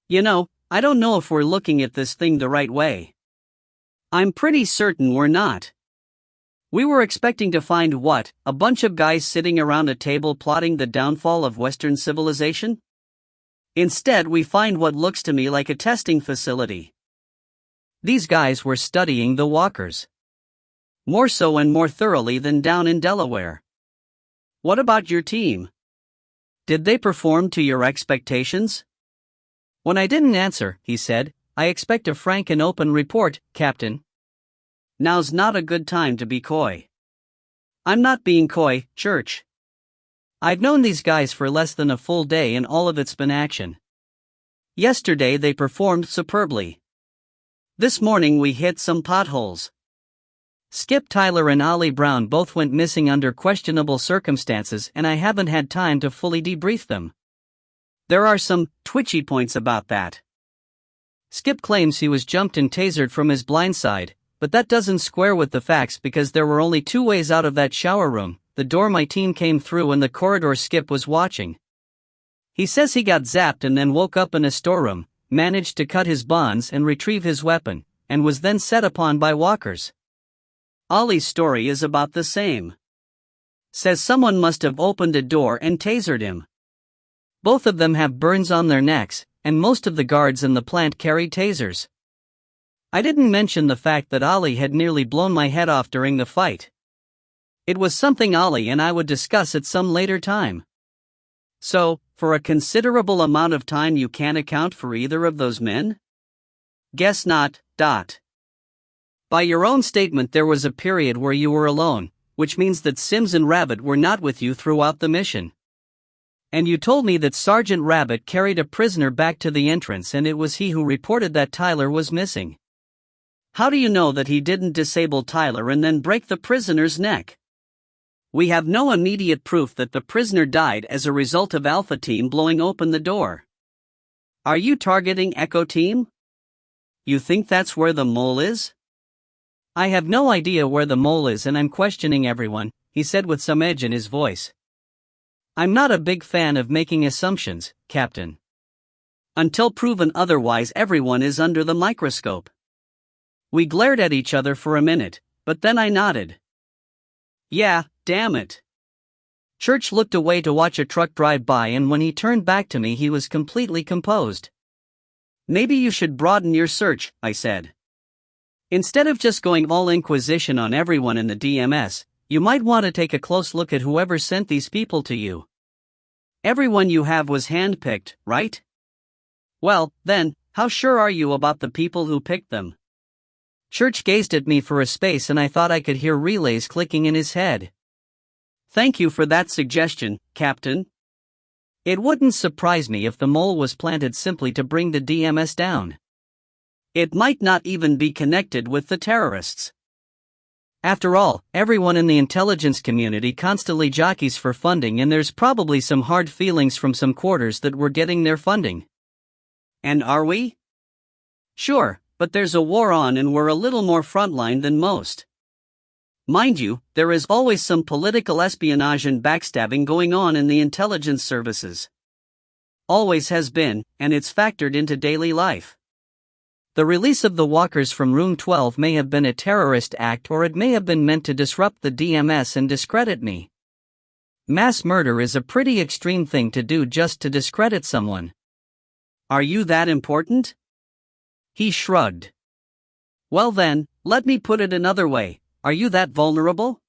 "You know, I don't know if we're looking at this thing the right way. I'm pretty certain we're not. We were expecting to find what, a bunch of guys sitting around a table plotting the downfall of Western civilization? Instead, we find what looks to me like a testing facility. These guys were studying the walkers. More so and more thoroughly than down in Delaware. What about your team? Did they perform to your expectations?" When I didn't answer, he said, "I expect a frank and open report, Captain." "Now's not a good time to be coy." "I'm not being coy, Church. I've known these guys for less than a full day and all of it's been action. Yesterday they performed superbly. This morning we hit some potholes. Skip Tyler and Ollie Brown both went missing under questionable circumstances and I haven't had time to fully debrief them. There are some twitchy points about that. Skip claims he was jumped and tasered from his blind side, but that doesn't square with the facts because there were only 2 ways out of that shower room, the door my team came through and the corridor Skip was watching. He says he got zapped and then woke up in a storeroom, managed to cut his bonds and retrieve his weapon, and was then set upon by walkers. Ollie's story is about the same. Says someone must have opened a door and tasered him. Both of them have burns on their necks, and most of the guards in the plant carry tasers. I didn't mention the fact that Ollie had nearly blown my head off during the fight. It was something Ollie and I would discuss at some later time. So, for a considerable amount of time you can't account for either of those men? Guess not. By your own statement there was a period where you were alone, which means that Sims and Rabbit were not with you throughout the mission. And you told me that Sergeant Rabbit carried a prisoner back to the entrance and it was he who reported that Tyler was missing. How do you know that he didn't disable Tyler and then break the prisoner's neck? We have no immediate proof that the prisoner died as a result of Alpha Team blowing open the door. Are you targeting Echo Team? You think that's where the mole is? I have no idea where the mole is and I'm questioning everyone, he said with some edge in his voice. I'm not a big fan of making assumptions, Captain. Until proven otherwise, everyone is under the microscope. We glared at each other for a minute, but then I nodded. Yeah, damn it. Church looked away to watch a truck drive by and when he turned back to me he was completely composed. Maybe you should broaden your search, I said. Instead of just going all Inquisition on everyone in the DMS, you might want to take a close look at whoever sent these people to you. Everyone you have was handpicked, right? Well, then, how sure are you about the people who picked them? Church gazed at me for a space and I thought I could hear relays clicking in his head. Thank you for that suggestion, Captain. It wouldn't surprise me if the mole was planted simply to bring the DMS down. It might not even be connected with the terrorists. After all, everyone in the intelligence community constantly jockeys for funding and there's probably some hard feelings from some quarters that we're getting their funding. And are we? Sure, but there's a war on and we're a little more frontline than most. Mind you, there is always some political espionage and backstabbing going on in the intelligence services. Always has been, and it's factored into daily life. The release of the walkers from Room 12 may have been a terrorist act or it may have been meant to disrupt the DMS and discredit me. Mass murder is a pretty extreme thing to do just to discredit someone. Are you that important? He shrugged. Well then, let me put it another way, are you that vulnerable?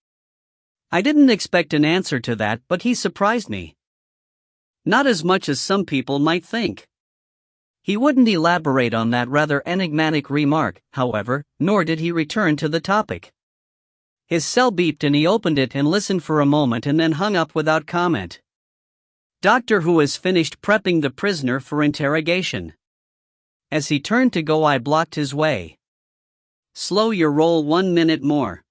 I didn't expect an answer to that, but he surprised me. Not as much as some people might think. He wouldn't elaborate on that rather enigmatic remark, however, nor did he return to the topic. His cell beeped and he opened it and listened for a moment and then hung up without comment. Doctor Who has finished prepping the prisoner for interrogation. As he turned to go, I blocked his way. Slow your roll 1 minute more.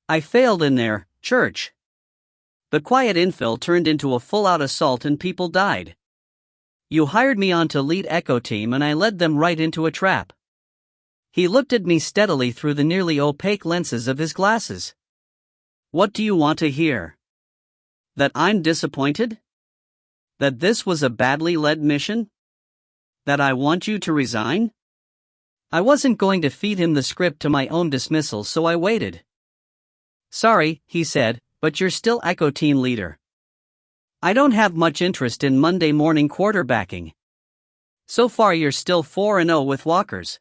I failed in there, Church. The quiet infill turned into a full-out assault and people died. You hired me on to lead Echo Team and I led them right into a trap. He looked at me steadily through the nearly opaque lenses of his glasses. What do you want to hear? That I'm disappointed? That this was a badly led mission? That I want you to resign? I wasn't going to feed him the script to my own dismissal, so I waited. Sorry, he said, but you're still Echo Team leader. I don't have much interest in Monday morning quarterbacking. So far you're still 4-0 with walkers.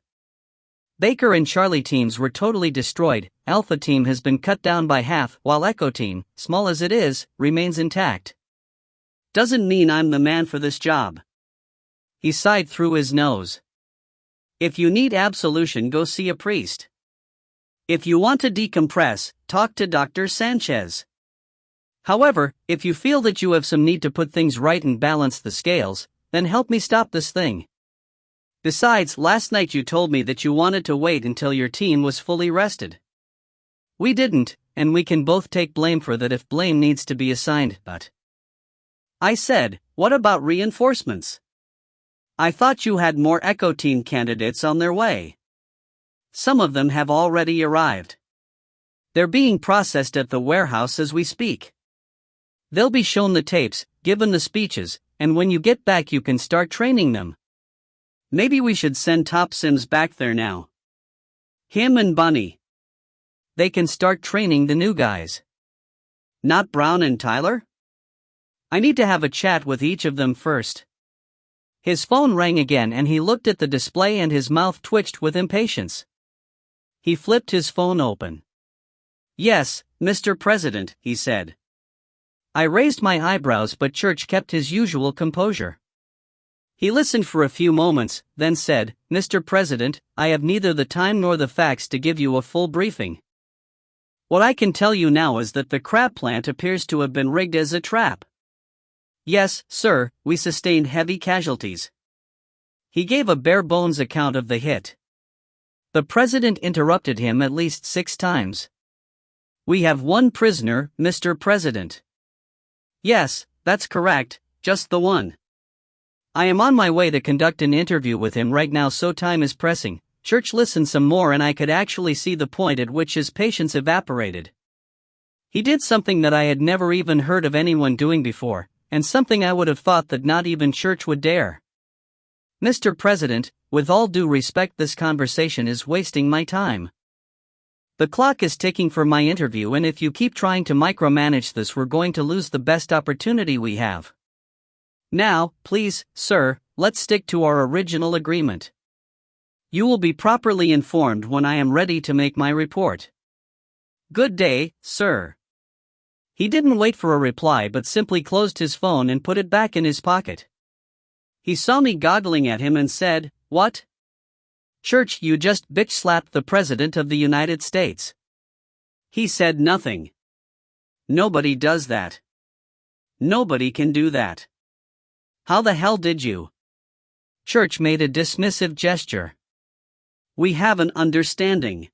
Baker and Charlie teams were totally destroyed, Alpha Team has been cut down by half, while Echo Team, small as it is, remains intact. Doesn't mean I'm the man for this job. He sighed through his nose. If you need absolution, go see a priest. If you want to decompress, talk to Dr. Sanchez. However, if you feel that you have some need to put things right and balance the scales, then help me stop this thing. Besides, last night you told me that you wanted to wait until your team was fully rested. We didn't, and we can both take blame for that if blame needs to be assigned, but... I said, what about reinforcements? I thought you had more Echo Team candidates on their way. Some of them have already arrived. They're being processed at the warehouse as we speak. They'll be shown the tapes, given the speeches, and when you get back you can start training them. Maybe we should send Top Sims back there now. Him and Bunny. They can start training the new guys. Not Brown and Tyler? I need to have a chat with each of them first. His phone rang again and he looked at the display and his mouth twitched with impatience. He flipped his phone open. Yes, Mr. President, he said. I raised my eyebrows, but Church kept his usual composure. He listened for a few moments, then said, Mr. President, I have neither the time nor the facts to give you a full briefing. What I can tell you now is that the crab plant appears to have been rigged as a trap. Yes, sir, we sustained heavy casualties. He gave a bare-bones account of the hit. The president interrupted him at least 6 times. We have one prisoner, Mr. President. Yes, that's correct, just the one. I am on my way to conduct an interview with him right now, so time is pressing. Church listened some more and I could actually see the point at which his patience evaporated. He did something that I had never even heard of anyone doing before, and something I would have thought that not even Church would dare. Mr. President, with all due respect, this conversation is wasting my time. The clock is ticking for my interview, and if you keep trying to micromanage this, we're going to lose the best opportunity we have. Now, please, sir, let's stick to our original agreement. You will be properly informed when I am ready to make my report. Good day, sir. He didn't wait for a reply but simply closed his phone and put it back in his pocket. He saw me goggling at him and said, What? Church, you just bitch-slapped the President of the United States. He said nothing. Nobody does that. Nobody can do that. How the hell did you? Church made a dismissive gesture. We have an understanding.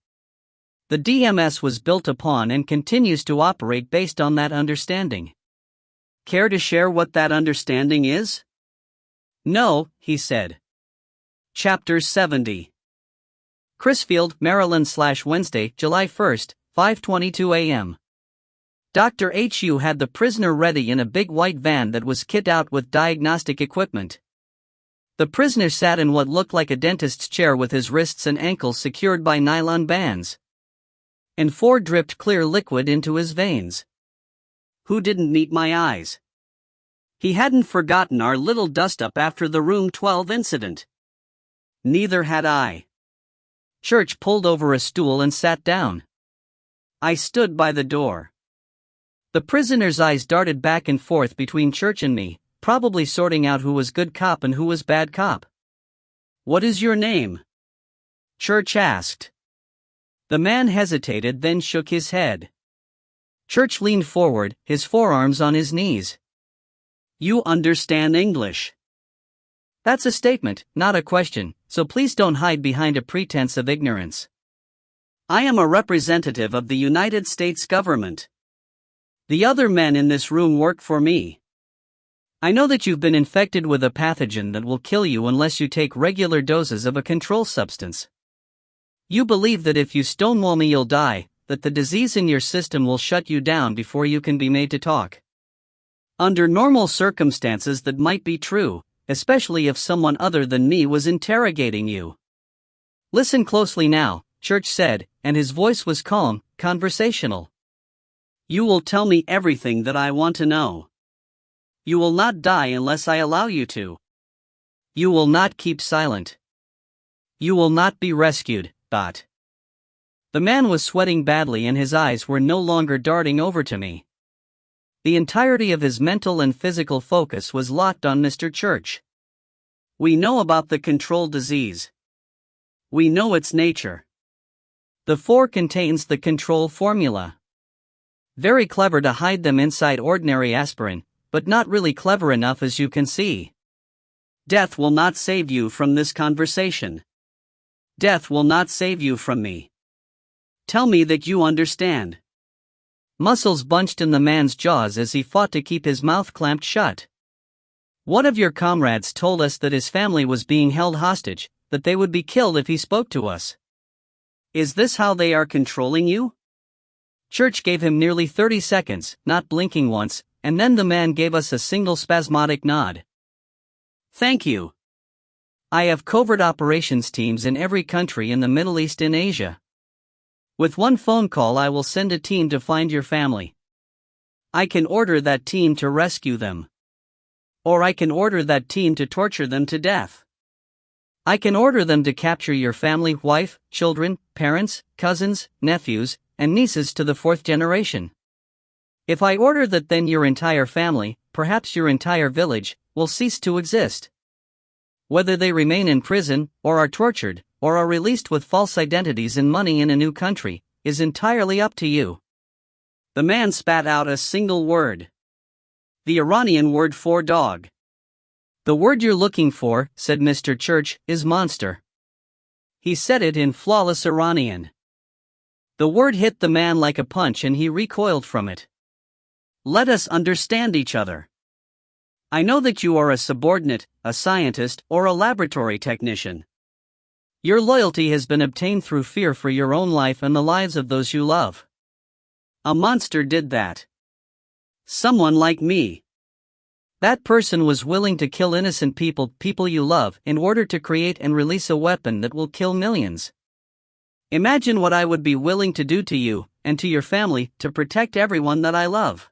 The DMS was built upon and continues to operate based on that understanding. Care to share what that understanding is? No, he said. Chapter 70. Crisfield, Maryland/Wednesday, July 1st, 5:22 a.m. Dr. Hu had the prisoner ready in a big white van that was kitted out with diagnostic equipment. The prisoner sat in what looked like a dentist's chair with his wrists and ankles secured by nylon bands. And 4 dripped clear liquid into his veins. Who didn't meet my eyes? He hadn't forgotten our little dust-up after the Room 12 incident. Neither had I. Church pulled over a stool and sat down. I stood by the door. The prisoner's eyes darted back and forth between Church and me, probably sorting out who was good cop and who was bad cop. What is your name? Church asked. The man hesitated, then shook his head. Church leaned forward, his forearms on his knees. You understand English? That's a statement, not a question, so please don't hide behind a pretense of ignorance. I am a representative of the United States government. The other men in this room work for me. I know that you've been infected with a pathogen that will kill you unless you take regular doses of a control substance. You believe that if you stonewall me you'll die, that the disease in your system will shut you down before you can be made to talk. Under normal circumstances that might be true, especially if someone other than me was interrogating you. Listen closely now, Church said, and his voice was calm, conversational. You will tell me everything that I want to know. You will not die unless I allow you to. You will not keep silent. You will not be rescued, Dot. The man was sweating badly and his eyes were no longer darting over to me. The entirety of his mental and physical focus was locked on Mr. Church. We know about the control disease. We know its nature. The 4 contains the control formula. Very clever to hide them inside ordinary aspirin, but not really clever enough, as you can see. Death will not save you from this conversation. Death will not save you from me. Tell me that you understand. Muscles bunched in the man's jaws as he fought to keep his mouth clamped shut. One of your comrades told us that his family was being held hostage, that they would be killed if he spoke to us. Is this how they are controlling you? Church gave him nearly 30 seconds, not blinking once, and then the man gave us a single spasmodic nod. Thank you. I have covert operations teams in every country in the Middle East and Asia. With one phone call I will send a team to find your family. I can order that team to rescue them. Or I can order that team to torture them to death. I can order them to capture your family, wife, children, parents, cousins, nephews, and nieces to the 4th generation. If I order that, then your entire family, perhaps your entire village, will cease to exist. Whether they remain in prison, or are tortured, or are released with false identities and money in a new country, is entirely up to you. The man spat out a single word. The Iranian word for dog. The word you're looking for, said Mr. Church, is monster. He said it in flawless Iranian. The word hit the man like a punch and he recoiled from it. Let us understand each other. I know that you are a subordinate, a scientist, or a laboratory technician. Your loyalty has been obtained through fear for your own life and the lives of those you love. A monster did that. Someone like me. That person was willing to kill innocent people you love, in order to create and release a weapon that will kill millions. Imagine what I would be willing to do to you, and to your family, to protect everyone that I love.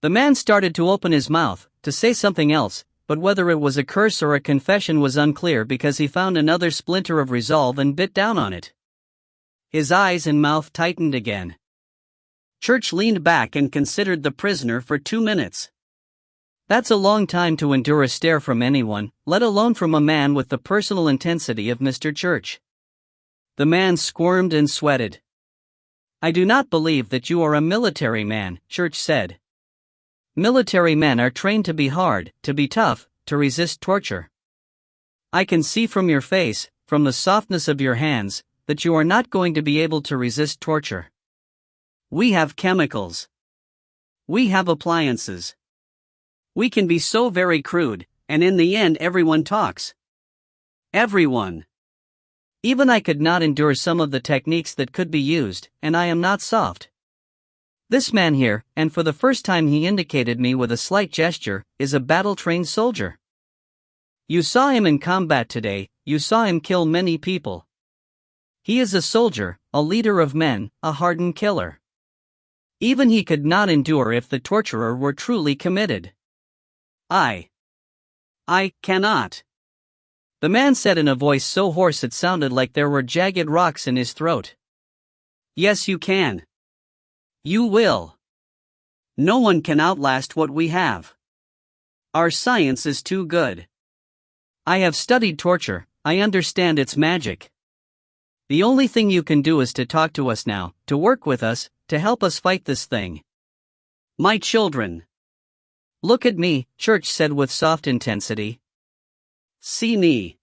The man started to open his mouth, to say something else, but whether it was a curse or a confession was unclear because he found another splinter of resolve and bit down on it. His eyes and mouth tightened again. Church leaned back and considered the prisoner for 2 minutes. That's a long time to endure a stare from anyone, let alone from a man with the personal intensity of Mr. Church. The man squirmed and sweated. I do not believe that you are a military man, Church said. Military men are trained to be hard, to be tough, to resist torture. I can see from your face, from the softness of your hands, that you are not going to be able to resist torture. We have chemicals. We have appliances. We can be so very crude, and in the end everyone talks. Everyone. Even I could not endure some of the techniques that could be used, and I am not soft. This man here, and for the first time he indicated me with a slight gesture, is a battle-trained soldier. You saw him in combat today, you saw him kill many people. He is a soldier, a leader of men, a hardened killer. Even he could not endure if the torturer were truly committed. I cannot. The man said in a voice so hoarse it sounded like there were jagged rocks in his throat. Yes, you can. You will. No one can outlast what we have. Our science is too good. I have studied torture, I understand its magic. The only thing you can do is to talk to us now, to work with us, to help us fight this thing. My children. Look at me, Church said with soft intensity. See me.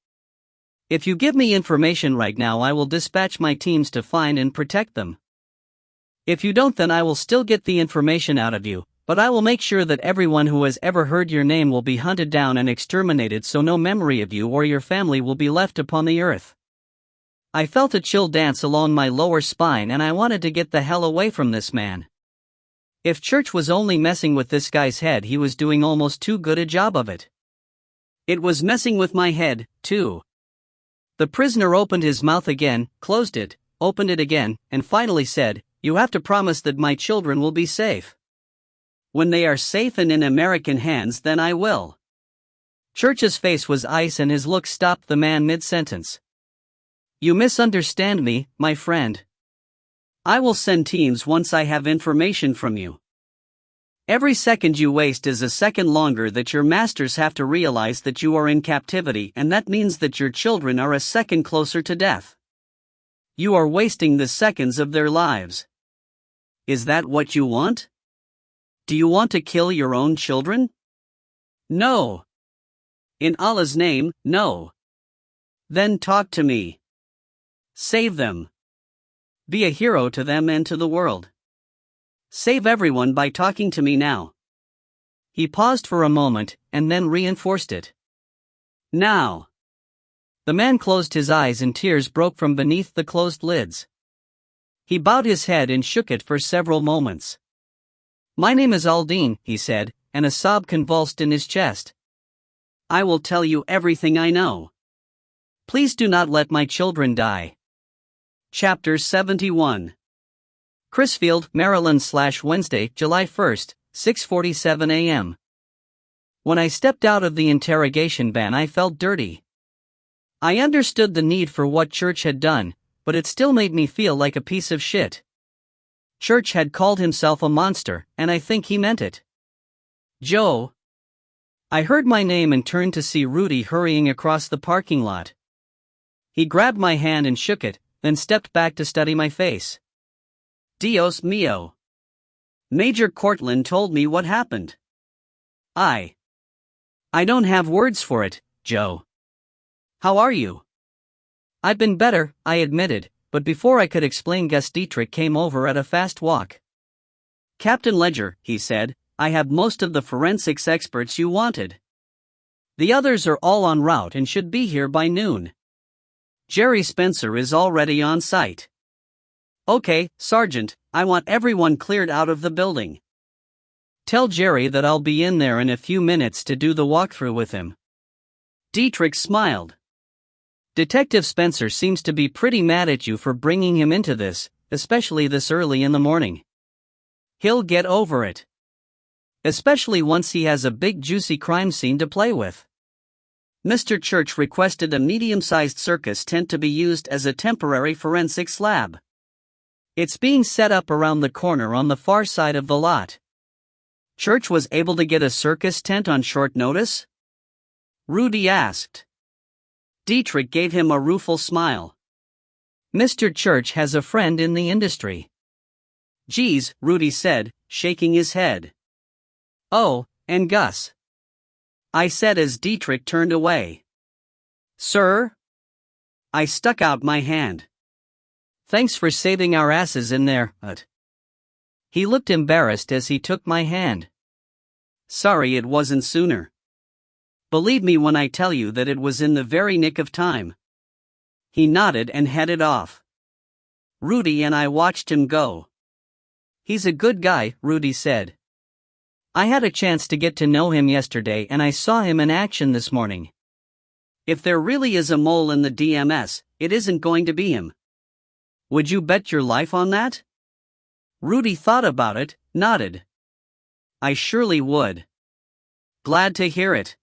If you give me information right now, I will dispatch my teams to find and protect them. If you don't, then I will still get the information out of you, but I will make sure that everyone who has ever heard your name will be hunted down and exterminated, so no memory of you or your family will be left upon the earth. I felt a chill dance along my lower spine and I wanted to get the hell away from this man. If Church was only messing with this guy's head, he was doing almost too good a job of it. It was messing with my head, too. The prisoner opened his mouth again, closed it, opened it again, and finally said, "You have to promise that my children will be safe. When they are safe and in American hands, then I will." Church's face was ice and his look stopped the man mid-sentence. You misunderstand me, my friend. I will send teams once I have information from you. Every second you waste is a second longer that your masters have to realize that you are in captivity, and that means that your children are a second closer to death. You are wasting the seconds of their lives. Is that what you want? Do you want to kill your own children? No. In Allah's name, no. Then talk to me. Save them. Be a hero to them and to the world. Save everyone by talking to me now. He paused for a moment, and then reinforced it. Now. The man closed his eyes and tears broke from beneath the closed lids. He bowed his head and shook it for several moments. My name is Aldine, he said, and a sob convulsed in his chest. I will tell you everything I know. Please do not let my children die. Chapter 71. Crisfield, Maryland/Wednesday, July 1st, 6:47 a.m. When I stepped out of the interrogation van, I felt dirty. I understood the need for what Church had done, but it still made me feel like a piece of shit. Church had called himself a monster, and I think he meant it. Joe. I heard my name and turned to see Rudy hurrying across the parking lot. He grabbed my hand and shook it, then stepped back to study my face. Dios mío. Major Cortland told me what happened. I don't have words for it, Joe. How are you? I've been better, I admitted, but before I could explain, Gus Dietrich came over at a fast walk. Captain Ledger, he said, I have most of the forensics experts you wanted. The others are all en route and should be here by noon. Jerry Spencer is already on site. Okay, Sergeant, I want everyone cleared out of the building. Tell Jerry that I'll be in there in a few minutes to do the walkthrough with him. Dietrich smiled. Detective Spencer seems to be pretty mad at you for bringing him into this, especially this early in the morning. He'll get over it. Especially once he has a big juicy crime scene to play with. Mr. Church requested a medium-sized circus tent to be used as a temporary forensics lab. It's being set up around the corner on the far side of the lot. Church was able to get a circus tent on short notice? Rudy asked. Dietrich gave him a rueful smile. Mr. Church has a friend in the industry. Geez, Rudy said, shaking his head. Oh, and Gus. I said as Dietrich turned away. Sir? I stuck out my hand. Thanks for saving our asses in there, He looked embarrassed as he took my hand. Sorry it wasn't sooner. Believe me when I tell you that it was in the very nick of time. He nodded and headed off. Rudy and I watched him go. He's a good guy, Rudy said. I had a chance to get to know him yesterday and I saw him in action this morning. If there really is a mole in the DMS, it isn't going to be him. Would you bet your life on that? Rudy thought about it, nodded. I surely would. Glad to hear it.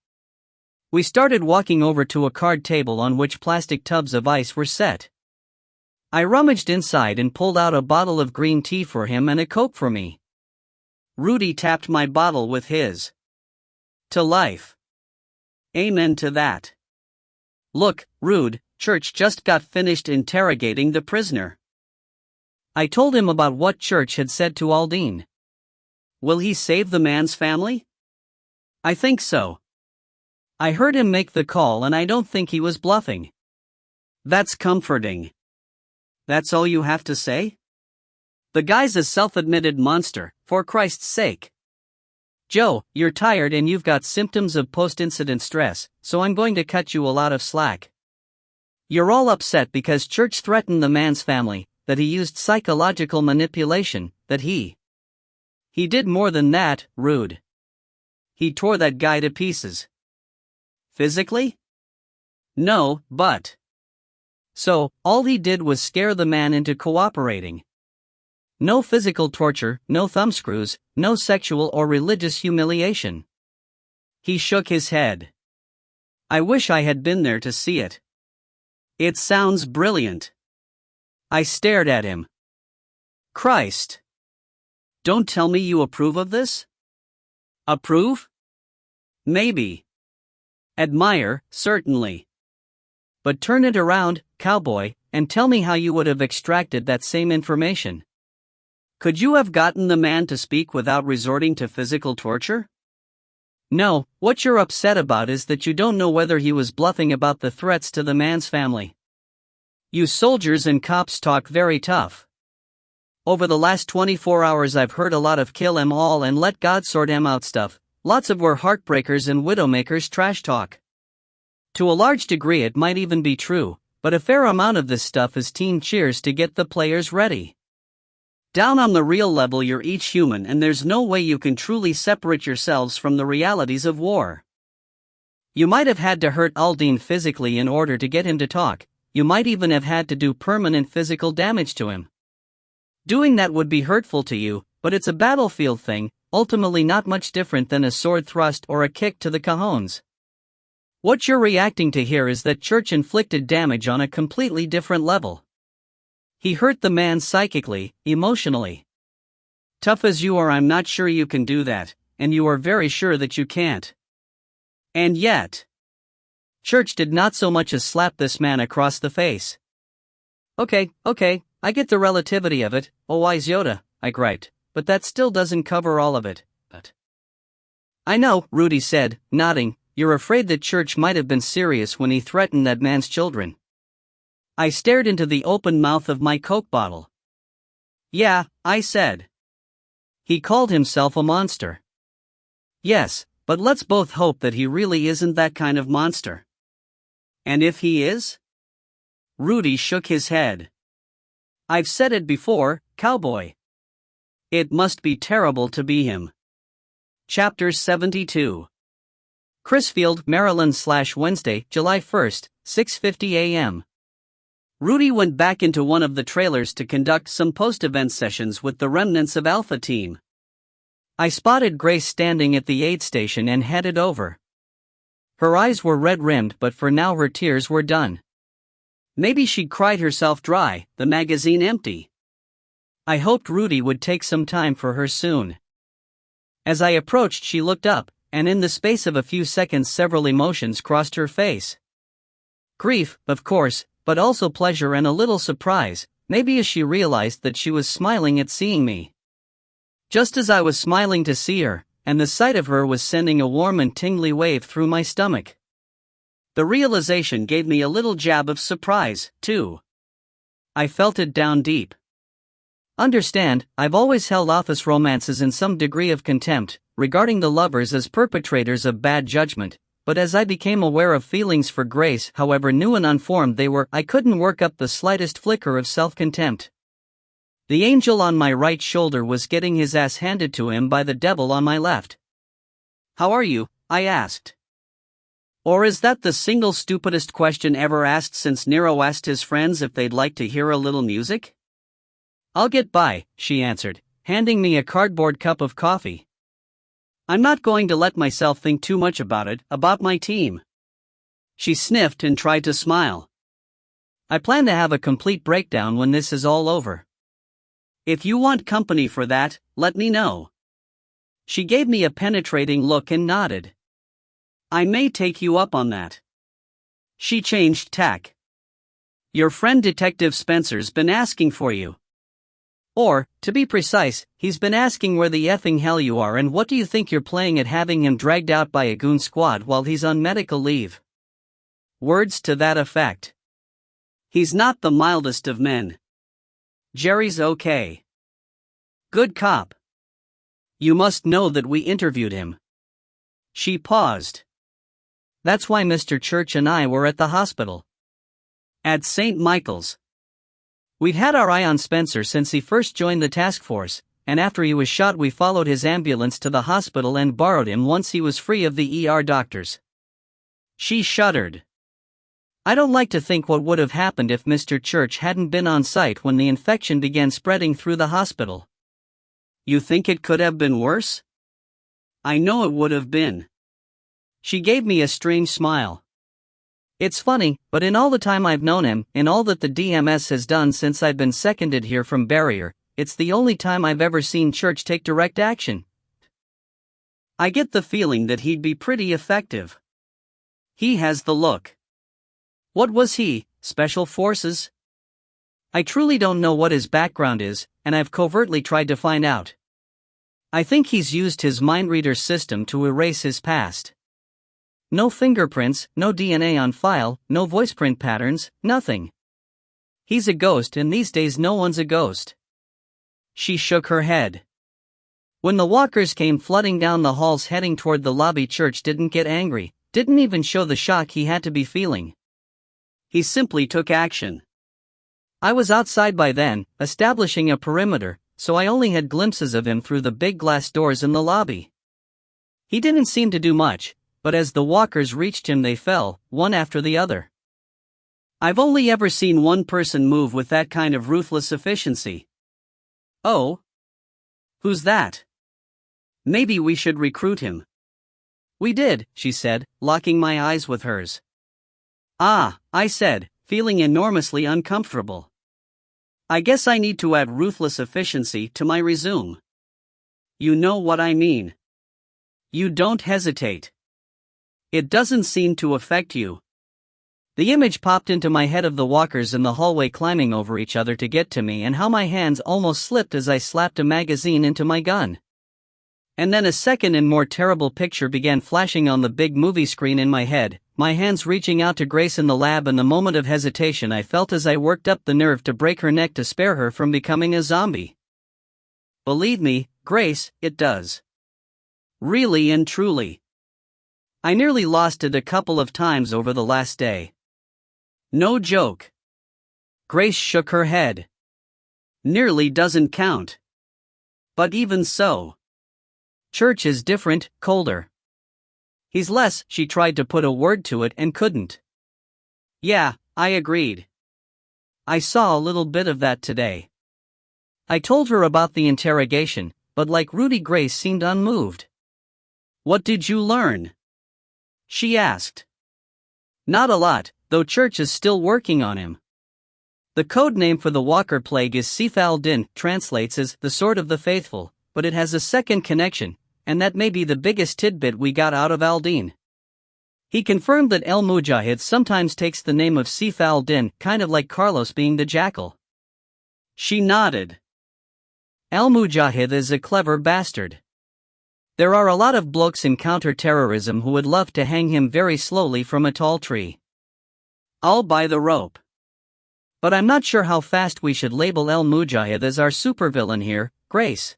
We started walking over to a card table on which plastic tubs of ice were set. I rummaged inside and pulled out a bottle of green tea for him and a Coke for me. Rudy tapped my bottle with his. To life. Amen to that. Look, Rude, Church just got finished interrogating the prisoner. I told him about what Church had said to Aldine. Will he save the man's family? I think so. I heard him make the call and I don't think he was bluffing. That's comforting. That's all you have to say? The guy's a self-admitted monster, for Christ's sake. Joe, you're tired and you've got symptoms of post-incident stress, so I'm going to cut you a lot of slack. You're all upset because Church threatened the man's family, that he used psychological manipulation, that he did more than that, Rude. He tore that guy to pieces. Physically? No, but. So, all he did was scare the man into cooperating. No physical torture, no thumbscrews, no sexual or religious humiliation. He shook his head. I wish I had been there to see it. It sounds brilliant. I stared at him. Christ. Don't tell me you approve of this? Approve? Maybe. Admire, certainly. But turn it around, cowboy, and tell me how you would have extracted that same information. Could you have gotten the man to speak without resorting to physical torture? No, what you're upset about is that you don't know whether he was bluffing about the threats to the man's family. You soldiers and cops talk very tough. Over the last 24 hours I've heard a lot of kill 'em all and let God sort 'em out stuff, lots of we're heartbreakers and widowmakers trash talk. To a large degree it might even be true, but a fair amount of this stuff is team cheers to get the players ready. Down on the real level you're each human and there's no way you can truly separate yourselves from the realities of war. You might have had to hurt Aldine physically in order to get him to talk, you might even have had to do permanent physical damage to him. Doing that would be hurtful to you, but it's a battlefield thing, ultimately not much different than a sword thrust or a kick to the cajones. What you're reacting to here is that Church inflicted damage on a completely different level. He hurt the man psychically, emotionally. Tough as you are, I'm not sure you can do that, and you are very sure that you can't. And yet, Church did not so much as slap this man across the face. Okay, I get the relativity of it, oh wise Yoda, I griped, but that still doesn't cover all of it. But I know, Rudy said, nodding, you're afraid that Church might have been serious when he threatened that man's children. I stared into the open mouth of my Coke bottle. Yeah, I said. He called himself a monster. Yes, but let's both hope that he really isn't that kind of monster. And if he is? Rudy shook his head. I've said it before, cowboy. It must be terrible to be him. Chapter 72. Crisfield, Maryland/Wednesday, July 1st, 6:50 a.m. Rudy went back into one of the trailers to conduct some post-event sessions with the remnants of Alpha Team. I spotted Grace standing at the aid station and headed over. Her eyes were red-rimmed, but for now her tears were done. Maybe she'd cried herself dry, the magazine empty. I hoped Rudy would take some time for her soon. As I approached, she looked up, and in the space of a few seconds several emotions crossed her face. Grief, of course, but also pleasure and a little surprise, maybe as she realized that she was smiling at seeing me. Just as I was smiling to see her, and the sight of her was sending a warm and tingly wave through my stomach. The realization gave me a little jab of surprise, too. I felt it down deep. Understand, I've always held office romances in some degree of contempt, regarding the lovers as perpetrators of bad judgment, but as I became aware of feelings for Grace, however new and unformed they were, I couldn't work up the slightest flicker of self-contempt. The angel on my right shoulder was getting his ass handed to him by the devil on my left. How are you? I asked. Or is that the single stupidest question ever asked since Nero asked his friends if they'd like to hear a little music? I'll get by, she answered, handing me a cardboard cup of coffee. I'm not going to let myself think too much about my team. She sniffed and tried to smile. I plan to have a complete breakdown when this is all over. If you want company for that, let me know. She gave me a penetrating look and nodded. I may take you up on that. She changed tack. Your friend Detective Spencer's been asking for you. Or, to be precise, he's been asking where the effing hell you are and what do you think you're playing at having him dragged out by a goon squad while he's on medical leave. Words to that effect. He's not the mildest of men. Jerry's okay. Good cop. You must know that we interviewed him. She paused. That's why Mr. Church and I were at the hospital. At St. Michael's. We'd had our eye on Spencer since he first joined the task force, and after he was shot we followed his ambulance to the hospital and borrowed him once he was free of the ER doctors. She shuddered. I don't like to think what would have happened if Mr. Church hadn't been on site when the infection began spreading through the hospital. You think it could have been worse? I know it would have been. She gave me a strange smile. It's funny, but in all the time I've known him, in all that the DMS has done since I've been seconded here from Barrier, it's the only time I've ever seen Church take direct action. I get the feeling that he'd be pretty effective. He has the look. What was he, Special Forces? I truly don't know what his background is, and I've covertly tried to find out. I think he's used his mind reader system to erase his past. No fingerprints, no DNA on file, no voiceprint patterns, nothing. He's a ghost, and these days no one's a ghost. She shook her head. When the walkers came flooding down the halls heading toward the lobby, Church didn't get angry, didn't even show the shock he had to be feeling. He simply took action. I was outside by then, establishing a perimeter, so I only had glimpses of him through the big glass doors in the lobby. He didn't seem to do much, but as the walkers reached him they fell, one after the other. I've only ever seen one person move with that kind of ruthless efficiency. Oh? Who's that? Maybe we should recruit him. We did, she said, locking my eyes with hers. Ah, I said, feeling enormously uncomfortable. I guess I need to add ruthless efficiency to my resume. You know what I mean. You don't hesitate. It doesn't seem to affect you. The image popped into my head of the walkers in the hallway climbing over each other to get to me and how my hands almost slipped as I slapped a magazine into my gun. And then a second and more terrible picture began flashing on the big movie screen in my head, my hands reaching out to Grace in the lab, and the moment of hesitation I felt as I worked up the nerve to break her neck to spare her from becoming a zombie. Believe me, Grace, it does. Really and truly. I nearly lost it a couple of times over the last day. No joke. Grace shook her head. Nearly doesn't count. But even so. Church is different, colder. He's less. She tried to put a word to it and couldn't. Yeah, I agreed. I saw a little bit of that today. I told her about the interrogation, but like Rudy, Grace seemed unmoved. What did you learn? She asked. Not a lot, though Church is still working on him. The code name for the Walker plague is Sifal-Din, translates as the Sword of the Faithful, but it has a second connection, and that may be the biggest tidbit we got out of Aldin. He confirmed that El Mujahid sometimes takes the name of Sifal-Din, kind of like Carlos being the jackal. She nodded. El Mujahid is a clever bastard. There are a lot of blokes in counter-terrorism who would love to hang him very slowly from a tall tree. I'll buy the rope. But I'm not sure how fast we should label El Mujahid as our supervillain here, Grace.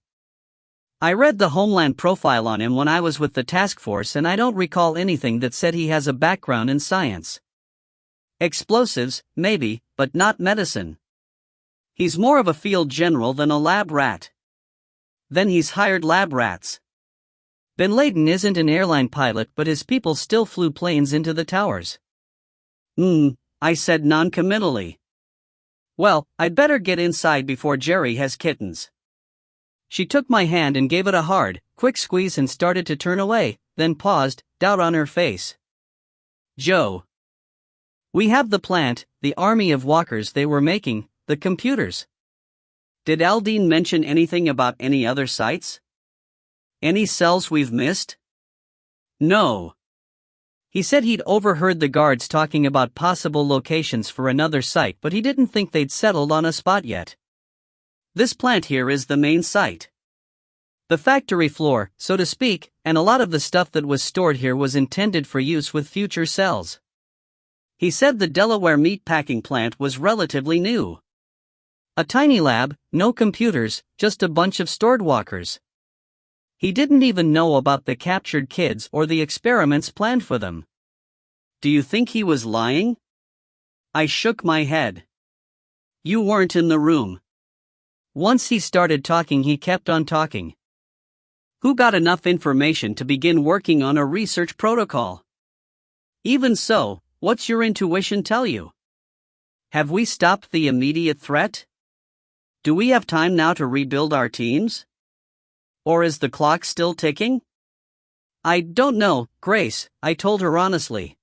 I read the Homeland profile on him when I was with the task force, and I don't recall anything that said he has a background in science. Explosives, maybe, but not medicine. He's more of a field general than a lab rat. Then he's hired lab rats. Bin Laden isn't an airline pilot, but his people still flew planes into the towers. I said non-committally. Well, I'd better get inside before Jerry has kittens. She took my hand and gave it a hard, quick squeeze and started to turn away, then paused, doubt on her face. Joe. We have the plant, the army of walkers they were making, the computers. Did Aldine mention anything about any other sites? Any cells we've missed? No. He said he'd overheard the guards talking about possible locations for another site, but he didn't think they'd settled on a spot yet. This plant here is the main site. The factory floor, so to speak, and a lot of the stuff that was stored here was intended for use with future cells. He said the Delaware meatpacking plant was relatively new. A tiny lab, no computers, just a bunch of stored walkers. He didn't even know about the captured kids or the experiments planned for them. Do you think he was lying? I shook my head. You weren't in the room. Once he started talking, he kept on talking. Who got enough information to begin working on a research protocol? Even so, what's your intuition tell you? Have we stopped the immediate threat? Do we have time now to rebuild our teams? Or is the clock still ticking? I don't know, Grace, I told her honestly.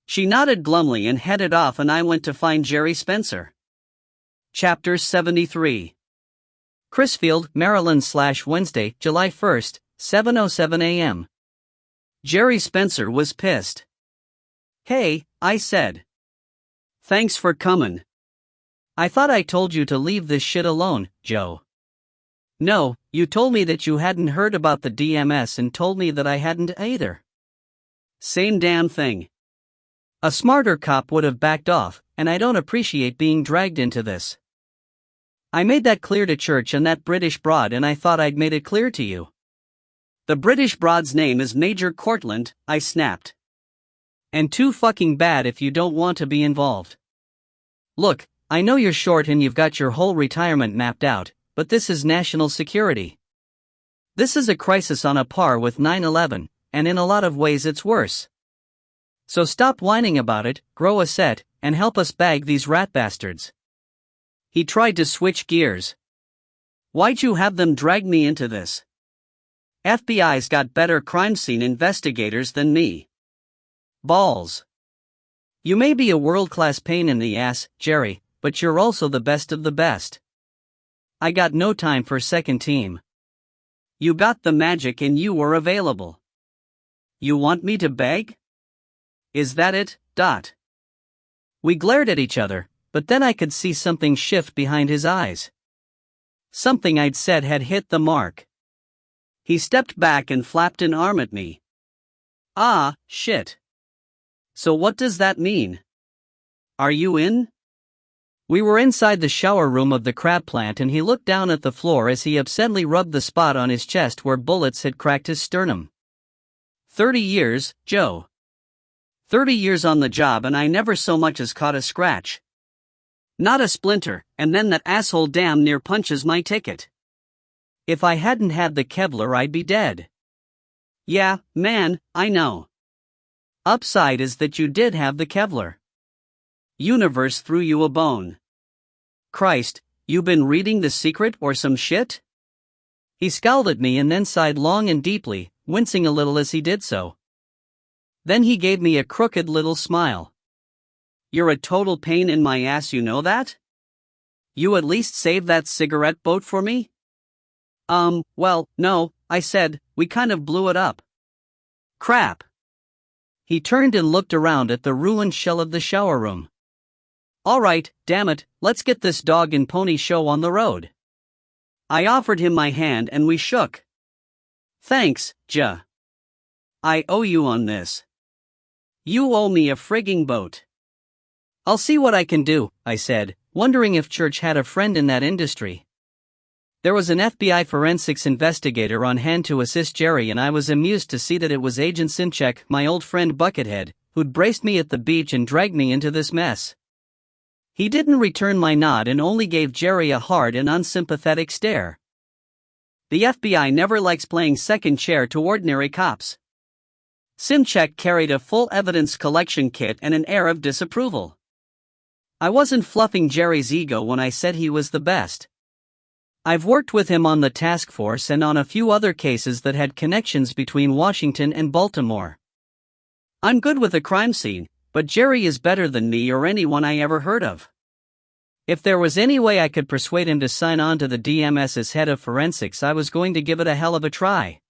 She nodded glumly and headed off, and I went to find Jerry Spencer. Chapter 73. Crisfield, Maryland / Wednesday, July 1st, 7:07 a.m. Jerry Spencer was pissed. Hey, I said. Thanks for coming. I thought I told you to leave this shit alone, Joe. No, you told me that you hadn't heard about the DMS and told me that I hadn't either. Same damn thing. A smarter cop would have backed off, and I don't appreciate being dragged into this. I made that clear to Church and that British broad, and I thought I'd made it clear to you. The British broad's name is Major Cortland, I snapped. And too fucking bad if you don't want to be involved. Look, I know you're short and you've got your whole retirement mapped out, but this is national security. This is a crisis on a par with 9/11, and in a lot of ways it's worse. So stop whining about it, grow a set, and help us bag these rat bastards. He tried to switch gears. Why'd you have them drag me into this? FBI's got better crime scene investigators than me. Balls. You may be a world-class pain in the ass, Jerry, but you're also the best of the best. I got no time for second team. You got the magic and you were available. You want me to beg? Is that it? We glared at each other, but then I could see something shift behind his eyes. Something I'd said had hit the mark. He stepped back and flapped an arm at me. Ah, shit. So what does that mean? Are you in? We were inside the shower room of the crab plant and he looked down at the floor as he absently rubbed the spot on his chest where bullets had cracked his sternum. 30 years, Joe. 30 years on the job and I never so much as caught a scratch. Not a splinter, and then that asshole damn near punches my ticket. If I hadn't had the Kevlar I'd be dead. Yeah, man, I know. Upside is that you did have the Kevlar. Universe threw you a bone. Christ, you been reading The Secret or some shit? He scowled at me and then sighed long and deeply, wincing a little as he did so. Then he gave me a crooked little smile. You're a total pain in my ass, you know that? You at least save that cigarette boat for me? Well, no, I said, we kind of blew it up. Crap. He turned and looked around at the ruined shell of the shower room. Alright, damn it, let's get this dog and pony show on the road. I offered him my hand and we shook. Thanks, Ja. I owe you on this. You owe me a frigging boat. I'll see what I can do, I said, wondering if Church had a friend in that industry. There was an FBI forensics investigator on hand to assist Jerry and I was amused to see that it was Agent Simchek, my old friend Buckethead, who'd braced me at the beach and dragged me into this mess. He didn't return my nod and only gave Jerry a hard and unsympathetic stare. The FBI never likes playing second chair to ordinary cops. Simchek carried a full evidence collection kit and an air of disapproval. I wasn't fluffing Jerry's ego when I said he was the best. I've worked with him on the task force and on a few other cases that had connections between Washington and Baltimore. I'm good with a crime scene, but Jerry is better than me or anyone I ever heard of. If there was any way I could persuade him to sign on to the DMS as head of forensics, I was going to give it a hell of a try.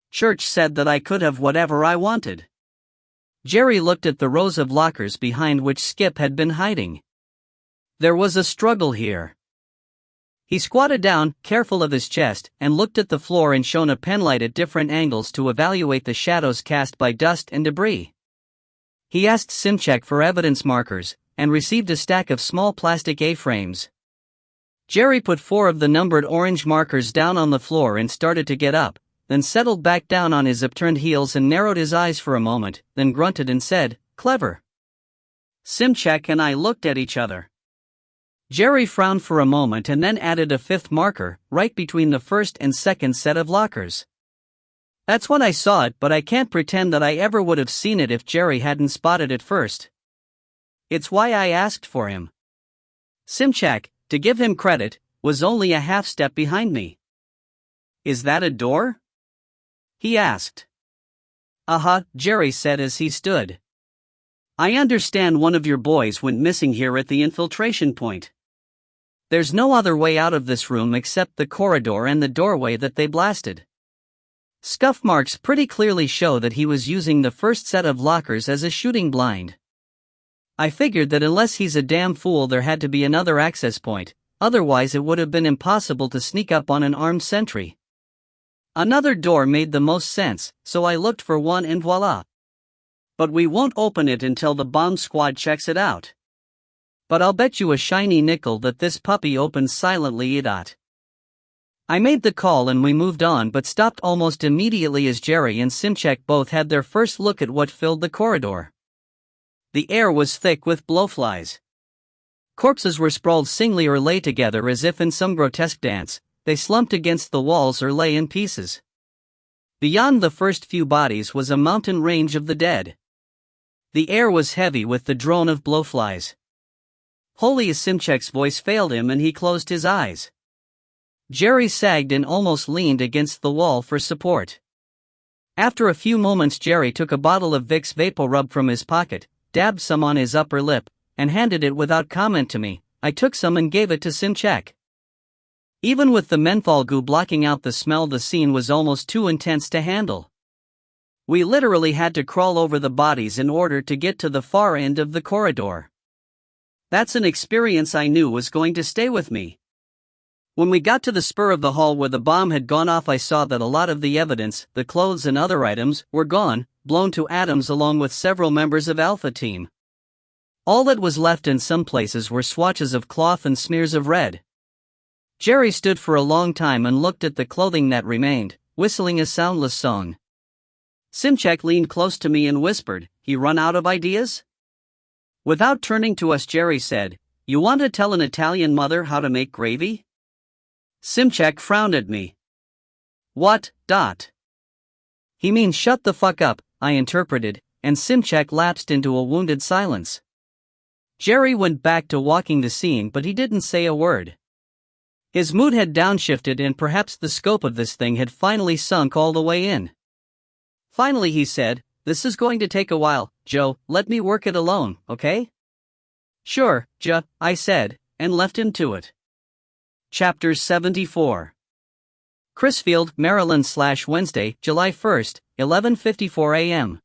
Church said that I could have whatever I wanted. Jerry looked at the rows of lockers behind which Skip had been hiding. There was a struggle here. He squatted down, careful of his chest, and looked at the floor and shone a penlight at different angles to evaluate the shadows cast by dust and debris. He asked Simchek for evidence markers, and received a stack of small plastic A-frames. Jerry put 4 of the numbered orange markers down on the floor and started to get up, then settled back down on his upturned heels and narrowed his eyes for a moment, then grunted and said, "Clever." Simchek and I looked at each other. Jerry frowned for a moment and then added a 5th marker, right between the first and second set of lockers. That's when I saw it, but I can't pretend that I ever would have seen it if Jerry hadn't spotted it first. It's why I asked for him. Simchek, to give him credit, was only a half step behind me. "Is that a door?" he asked. Jerry said as he stood. "I understand one of your boys went missing here at the infiltration point. There's no other way out of this room except the corridor and the doorway that they blasted. Scuff marks pretty clearly show that he was using the first set of lockers as a shooting blind. I figured that unless he's a damn fool there had to be another access point, otherwise it would have been impossible to sneak up on an armed sentry. Another door made the most sense, so I looked for one and voila. But we won't open it until the bomb squad checks it out. But I'll bet you a shiny nickel that this puppy opens silently. I made the call and we moved on, but stopped almost immediately as Jerry and Simchek both had their first look at what filled the corridor. The air was thick with blowflies. Corpses were sprawled singly or lay together as if in some grotesque dance. They slumped against the walls or lay in pieces. Beyond the first few bodies was a mountain range of the dead. The air was heavy with the drone of blowflies. Holy, as Simchek's voice failed him and he closed his eyes. Jerry sagged and almost leaned against the wall for support. After a few moments, Jerry took a bottle of Vicks VapoRub from his pocket, dabbed some on his upper lip, and handed it without comment to me. I took some and gave it to Simchek. Even with the menthol goo blocking out the smell, the scene was almost too intense to handle. We literally had to crawl over the bodies in order to get to the far end of the corridor. That's an experience I knew was going to stay with me. When we got to the spur of the hall where the bomb had gone off, I saw that a lot of the evidence, the clothes and other items, were gone, blown to atoms along with several members of Alpha Team. All that was left in some places were swatches of cloth and smears of red. Jerry stood for a long time and looked at the clothing that remained, whistling a soundless song. Simchek leaned close to me and whispered, "He run out of ideas?" Without turning to us, Jerry said, "You want to tell an Italian mother how to make gravy?" Simchek frowned at me. "What, Dot?" "He means shut the fuck up," I interpreted, and Simchek lapsed into a wounded silence. Jerry went back to walking the scene, but he didn't say a word. His mood had downshifted, and perhaps the scope of this thing had finally sunk all the way in. Finally he said, "This is going to take a while, Joe, let me work it alone, okay?" "Sure, Joe," I said, and left him to it. Chapter 74. Crisfield, Maryland / Wednesday, July 1st, 11:54 a.m.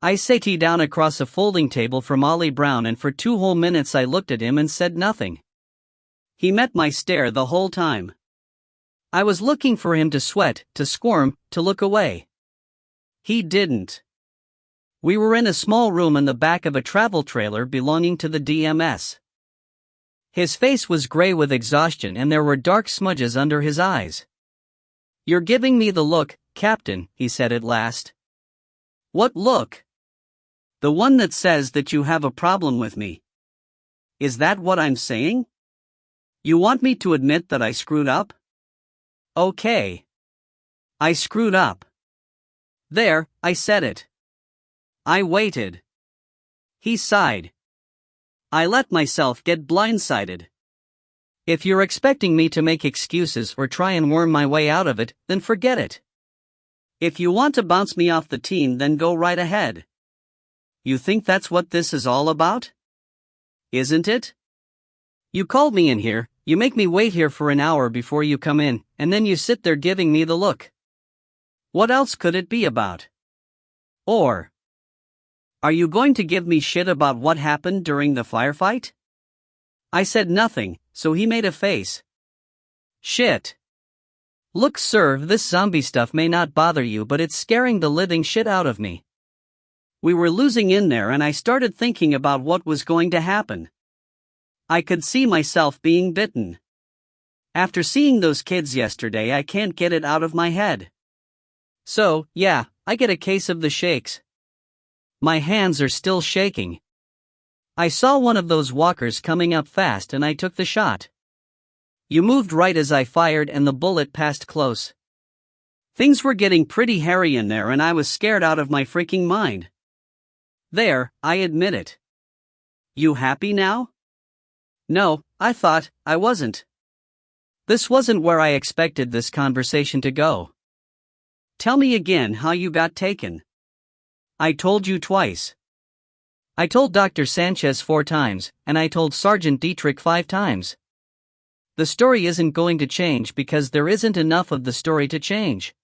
I sat down across a folding table from Ollie Brown, and for 2 whole minutes I looked at him and said nothing. He met my stare the whole time. I was looking for him to sweat, to squirm, to look away. He didn't. We were in a small room in the back of a travel trailer belonging to the DMS. His face was gray with exhaustion and there were dark smudges under his eyes. "You're giving me the look, Captain," he said at last. "What look?" "The one that says that you have a problem with me." "Is that what I'm saying? You want me to admit that I screwed up?" "Okay. I screwed up. There, I said it. I waited." He sighed. "I let myself get blindsided. If you're expecting me to make excuses or try and worm my way out of it, then forget it. If you want to bounce me off the team, then go right ahead. You think that's what this is all about? Isn't it? You called me in here, you make me wait here for an hour before you come in, and then you sit there giving me the look. What else could it be about? Or are you going to give me shit about what happened during the firefight?" I said nothing, so he made a face. "Shit. Look, sir, this zombie stuff may not bother you, but it's scaring the living shit out of me. We were losing in there and I started thinking about what was going to happen. I could see myself being bitten. After seeing those kids yesterday, I can't get it out of my head. So, yeah, I get a case of the shakes. My hands are still shaking. I saw one of those walkers coming up fast and I took the shot. You moved right as I fired and the bullet passed close. Things were getting pretty hairy in there and I was scared out of my freaking mind. There, I admit it. You happy now?" "No, I thought I wasn't." This wasn't where I expected this conversation to go. "Tell me again how you got taken." "I told you twice. I told Dr. Sanchez 4 times, and I told Sergeant Dietrich 5 times. The story isn't going to change because there isn't enough of the story to change."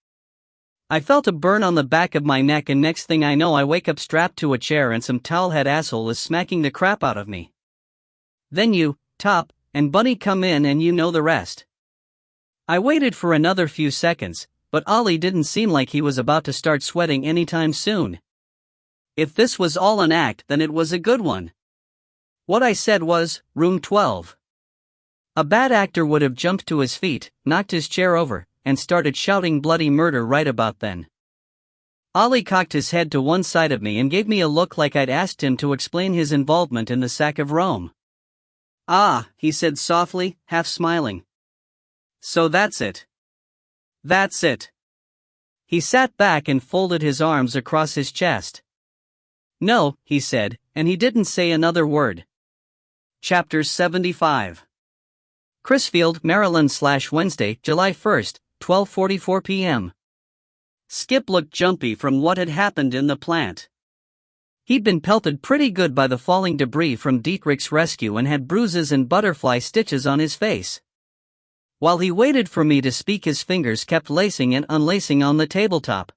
I felt a burn on the back of my neck, and next thing I know I wake up strapped to a chair and some towelhead asshole is smacking the crap out of me. Then you, Top, and Bunny come in and you know the rest. I waited for another few seconds, but Ollie didn't seem like he was about to start sweating anytime soon. If this was all an act, then it was a good one. What I said was, "Room 12. A bad actor would have jumped to his feet, knocked his chair over, and started shouting bloody murder right about then. Ollie cocked his head to one side of me and gave me a look like I'd asked him to explain his involvement in the sack of Rome. "Ah," he said softly, half smiling. "So that's it. That's it." He sat back and folded his arms across his chest. "No," he said, and he didn't say another word. Chapter 75. Crisfield, Maryland/Wednesday, July 1st, 12:44 p.m. Skip looked jumpy from what had happened in the plant. He'd been pelted pretty good by the falling debris from Dietrich's rescue and had bruises and butterfly stitches on his face. While he waited for me to speak, his fingers kept lacing and unlacing on the tabletop.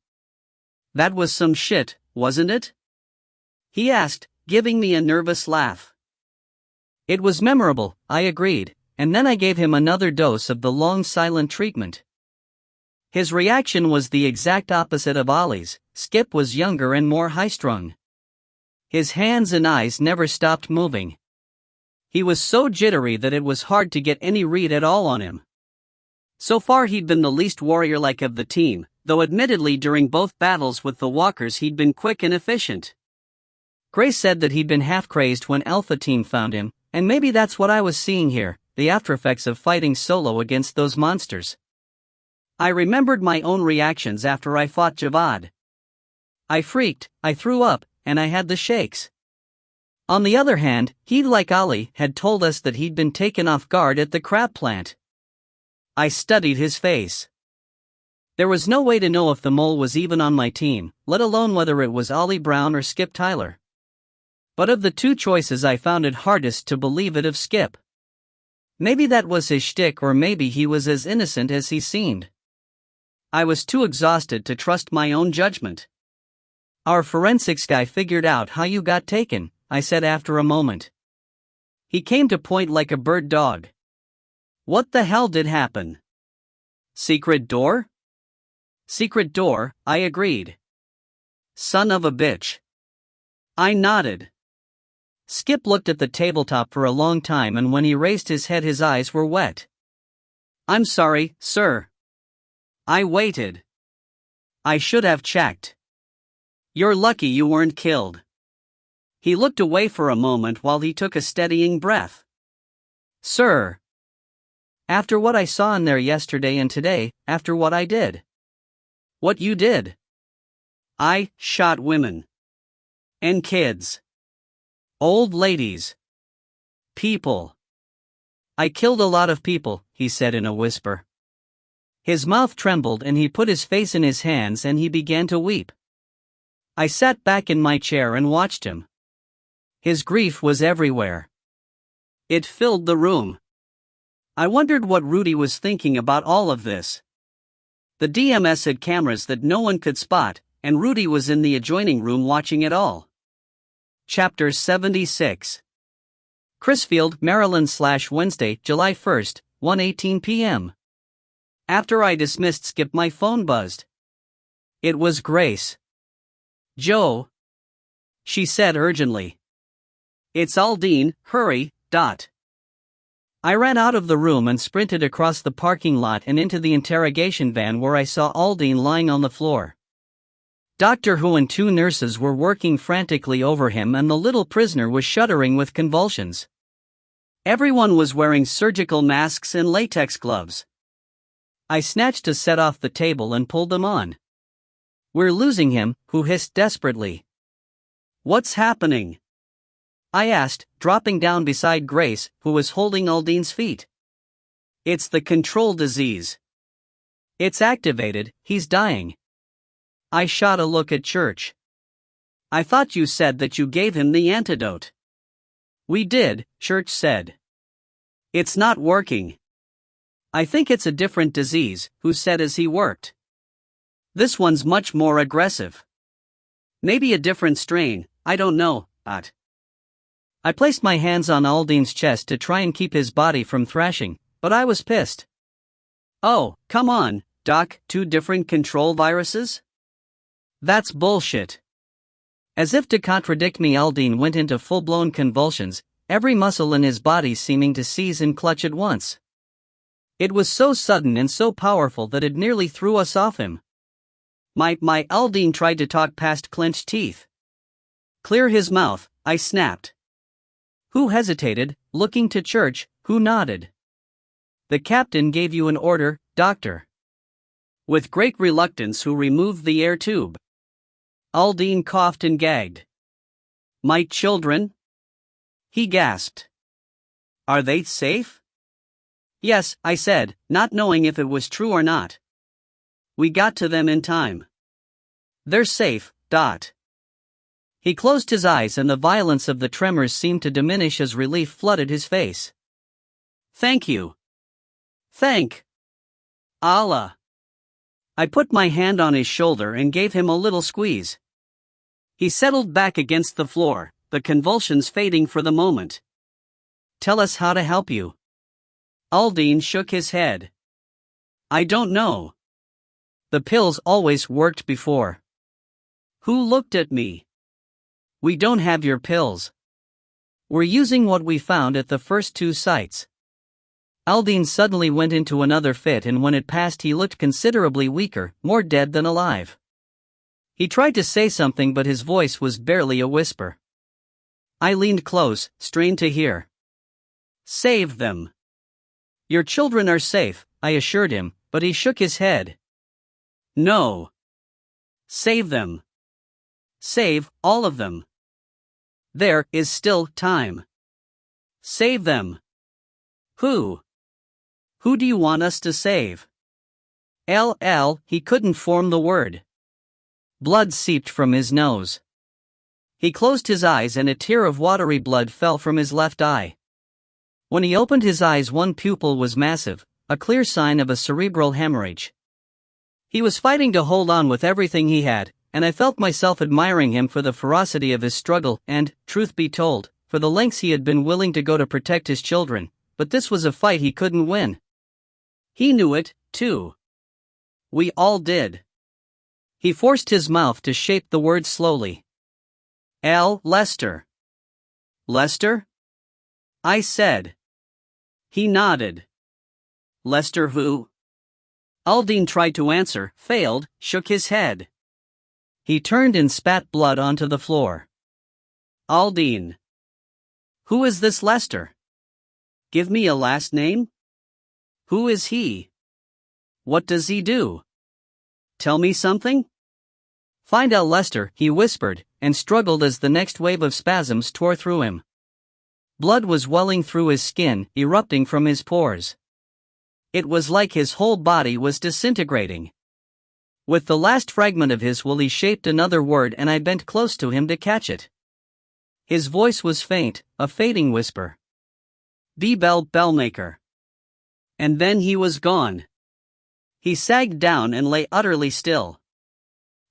"That was some shit, wasn't it?" he asked, giving me a nervous laugh. "It was memorable," I agreed, and then I gave him another dose of the long silent treatment. His reaction was the exact opposite of Ollie's. Skip was younger and more high-strung. His hands and eyes never stopped moving. He was so jittery that it was hard to get any read at all on him. So far he'd been the least warrior-like of the team, though admittedly during both battles with the walkers he'd been quick and efficient. Grace said that he'd been half-crazed when Alpha Team found him, and maybe that's what I was seeing here, the aftereffects of fighting solo against those monsters. I remembered my own reactions after I fought Javad. I freaked, I threw up, and I had the shakes. On the other hand, he, like Ollie, had told us that he'd been taken off guard at the crab plant. I studied his face. There was no way to know if the mole was even on my team, let alone whether it was Ollie Brown or Skip Tyler. But of the two choices, I found it hardest to believe it of Skip. Maybe that was his shtick, or maybe he was as innocent as he seemed. I was too exhausted to trust my own judgment. "Our forensics guy figured out how you got taken," I said after a moment. He came to point like a bird dog. "What the hell did happen?" "Secret door?" "Secret door," I agreed. "Son of a bitch." I nodded. Skip looked at the tabletop for a long time, and when he raised his head his eyes were wet. "I'm sorry, sir." I waited. "I should have checked." "You're lucky you weren't killed." He looked away for a moment while he took a steadying breath. "Sir. After what I saw in there yesterday and today, after what I did." "What you did?" "I shot women. And kids. Old ladies. People. I killed a lot of people," he said in a whisper. His mouth trembled and he put his face in his hands and he began to weep. I sat back in my chair and watched him. His grief was everywhere. It filled the room. I wondered what Rudy was thinking about all of this. The DMS had cameras that no one could spot, and Rudy was in the adjoining room watching it all. Chapter 76. Crisfield, Maryland/Wednesday, July 1st, 1:18 p.m. After I dismissed Skip, my phone buzzed. It was Grace. "Joe," she said urgently. "It's Aldine, hurry, dot." I ran out of the room and sprinted across the parking lot and into the interrogation van, where I saw Aldine lying on the floor. Doctor Who and two nurses were working frantically over him, and the little prisoner was shuddering with convulsions. Everyone was wearing surgical masks and latex gloves. I snatched a set off the table and pulled them on. "We're losing him," Who hissed desperately. "What's happening?" I asked, dropping down beside Grace, who was holding Aldine's feet. "It's the control disease. It's activated, he's dying." I shot a look at Church. "I thought you said that you gave him the antidote." "We did," Church said. "It's not working." "I think it's a different disease," Who said as he worked. "This one's much more aggressive. Maybe a different strain, I don't know, but..." I placed my hands on Aldine's chest to try and keep his body from thrashing, but I was pissed. "Oh, come on, Doc, 2 different control viruses? That's bullshit." As if to contradict me, Aldine went into full-blown convulsions, every muscle in his body seeming to seize and clutch at once. It was so sudden and so powerful that it nearly threw us off him. My Aldine tried to talk past clenched teeth. "Clear his mouth," I snapped. Who hesitated, looking to Church, who nodded. "The captain gave you an order, Doctor." With great reluctance, Who removed the air tube. Aldine coughed and gagged. "My children?" he gasped. "Are they safe?" Yes, I said, not knowing if it was true or not. We got to them in time. They're safe. He closed his eyes and the violence of the tremors seemed to diminish as relief flooded his face. Thank you. Thank Allah. I put my hand on his shoulder and gave him a little squeeze. He settled back against the floor, the convulsions fading for the moment. Tell us how to help you. Aldine shook his head. I don't know. The pills always worked before. Who looked at me? We don't have your pills. We're using what we found at the first 2 sites. Aldine suddenly went into another fit, and when it passed he looked considerably weaker, more dead than alive. He tried to say something but his voice was barely a whisper. I leaned close, strained to hear. Save them. Your children are safe, I assured him, but he shook his head. No. Save them. Save all of them. There is still time. Save them. Who? Who do you want us to save? He couldn't form the word. Blood seeped from his nose. He closed his eyes and a tear of watery blood fell from his left eye. When he opened his eyes, one pupil was massive, a clear sign of a cerebral hemorrhage. He was fighting to hold on with everything he had, and I felt myself admiring him for the ferocity of his struggle and, truth be told, for the lengths he had been willing to go to protect his children, but this was a fight he couldn't win. He knew it, too. We all did. He forced his mouth to shape the words slowly. Lester. Lester? I said. He nodded. Lester who? Aldine tried to answer, failed, shook his head. He turned and spat blood onto the floor. Aldine. Who is this Lester? Give me a last name? Who is he? What does he do? Tell me something? Find out, Lester, he whispered, and struggled as the next wave of spasms tore through him. Blood was welling through his skin, erupting from his pores. It was like his whole body was disintegrating. With the last fragment of his will he shaped another word, and I bent close to him to catch it. His voice was faint, a fading whisper. Bellmaker. And then he was gone. He sagged down and lay utterly still.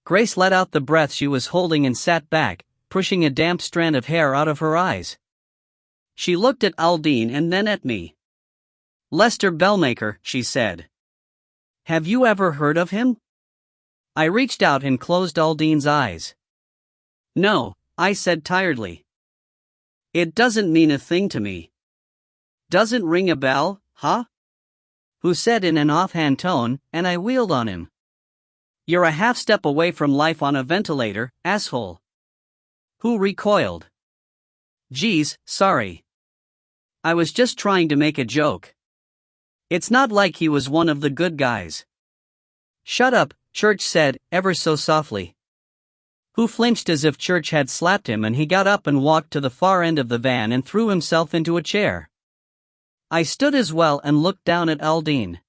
Grace let out the breath she was holding and sat back, pushing a damp strand of hair out of her eyes. She looked at Aldine and then at me. Lester Bellmaker, she said. Have you ever heard of him? I reached out and closed Aldine's eyes. No, I said tiredly. It doesn't mean a thing to me. Doesn't ring a bell, huh? Who said in an offhand tone, and I wheeled on him. You're a half step away from life on a ventilator, asshole. Who recoiled. Geez, sorry. I was just trying to make a joke. It's not like he was one of the good guys. Shut up, Church said, ever so softly. Who flinched as if Church had slapped him, and he got up and walked to the far end of the van and threw himself into a chair. I stood as well and looked down at Aldine.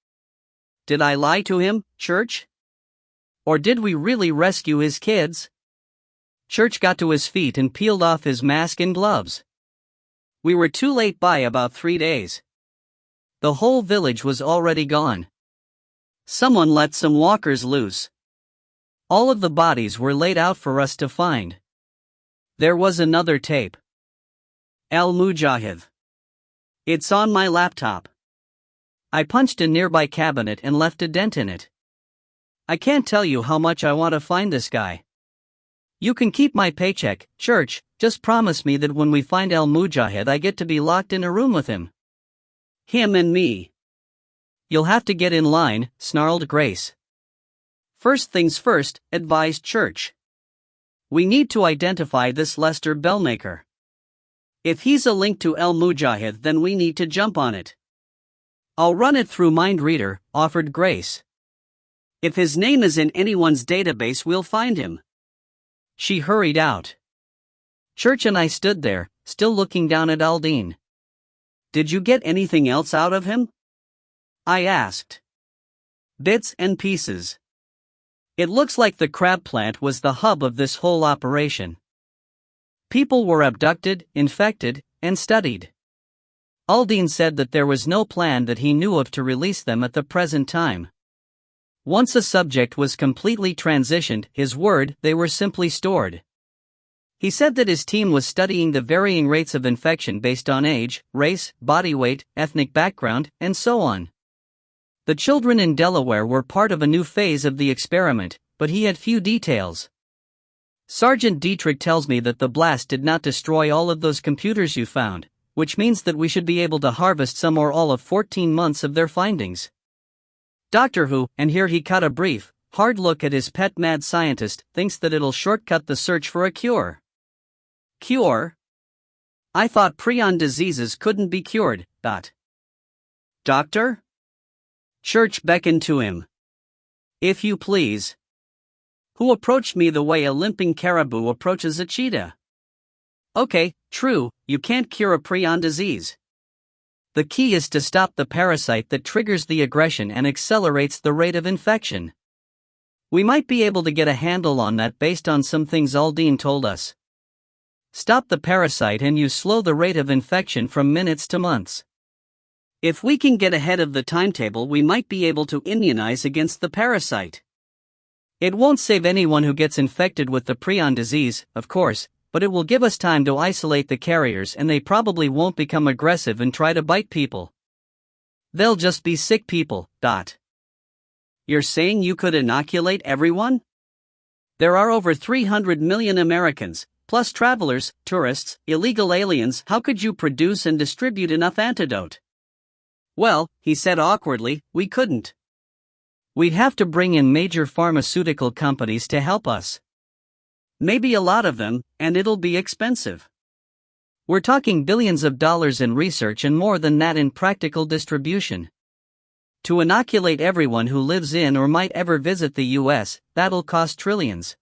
Did I lie to him, Church? Or did we really rescue his kids? Church got to his feet and peeled off his mask and gloves. We were too late by about 3 days. The whole village was already gone. Someone let some walkers loose. All of the bodies were laid out for us to find. There was another tape. Al-Mujahid. It's on my laptop. I punched a nearby cabinet and left a dent in it. I can't tell you how much I want to find this guy. You can keep my paycheck, Church, just promise me that when we find Al-Mujahid I get to be locked in a room with him. Him and me. You'll have to get in line, snarled Grace. First things first, advised Church. We need to identify this Lester Bellmaker. If he's a link to Al-Mujahid, then we need to jump on it. I'll run it through MindReader, offered Grace. If his name is in anyone's database, we'll find him. She hurried out. Church and I stood there, still looking down at Aldine. Did you get anything else out of him? I asked. Bits and pieces. It looks like the crab plant was the hub of this whole operation. People were abducted, infected, and studied. Aldine said that there was no plan that he knew of to release them at the present time. Once a subject was completely transitioned, his word, they were simply stored. He said that his team was studying the varying rates of infection based on age, race, body weight, ethnic background, and so on. The children in Delaware were part of a new phase of the experiment, but he had few details. Sergeant Dietrich tells me that the blast did not destroy all of those computers you found, which means that we should be able to harvest some or all of 14 months of their findings. Doctor Who, and here he cut a brief, hard look at his pet mad scientist, thinks that it'll shortcut the search for a cure. Cure? I thought prion diseases couldn't be cured. Doctor? Church beckoned to him. If you please. Who approached me the way a limping caribou approaches a cheetah? Okay, true, you can't cure a prion disease. The key is to stop the parasite that triggers the aggression and accelerates the rate of infection. We might be able to get a handle on that based on some things Aldine told us. Stop the parasite and you slow the rate of infection from minutes to months. If we can get ahead of the timetable, we might be able to immunize against the parasite. It won't save anyone who gets infected with the prion disease, of course, but it will give us time to isolate the carriers and they probably won't become aggressive and try to bite people. They'll just be sick people. You're saying you could inoculate everyone? There are over 300 million Americans, plus travelers, tourists, illegal aliens. How could you produce and distribute enough antidote? Well, he said awkwardly, we couldn't. We'd have to bring in major pharmaceutical companies to help us. Maybe a lot of them, and it'll be expensive. We're talking billions of dollars in research and more than that in practical distribution. To inoculate everyone who lives in or might ever visit the US, that'll cost trillions.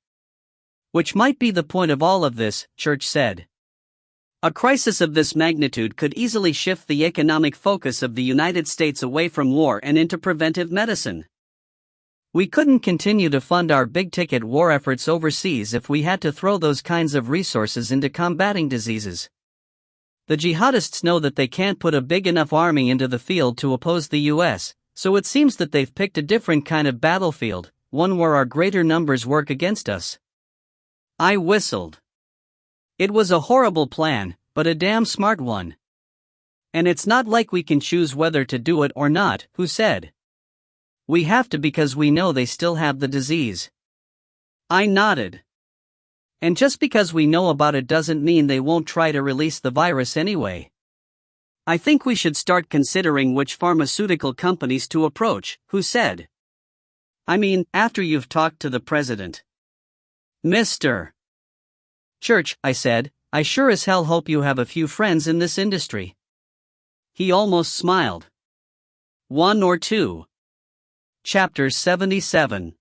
Which might be the point of all of this, Church said. A crisis of this magnitude could easily shift the economic focus of the United States away from war and into preventive medicine. We couldn't continue to fund our big-ticket war efforts overseas if we had to throw those kinds of resources into combating diseases. The jihadists know that they can't put a big enough army into the field to oppose the US, so it seems that they've picked a different kind of battlefield, one where our greater numbers work against us. I whistled. It was a horrible plan, but a damn smart one. And it's not like we can choose whether to do it or not, Who said. We have to because we know they still have the disease. I nodded. And just because we know about it doesn't mean they won't try to release the virus anyway. I think we should start considering which pharmaceutical companies to approach, Who said. I mean, after you've talked to the president. Mr. Church, I said, I sure as hell hope you have a few friends in this industry. He almost smiled. One or two. Chapter 77.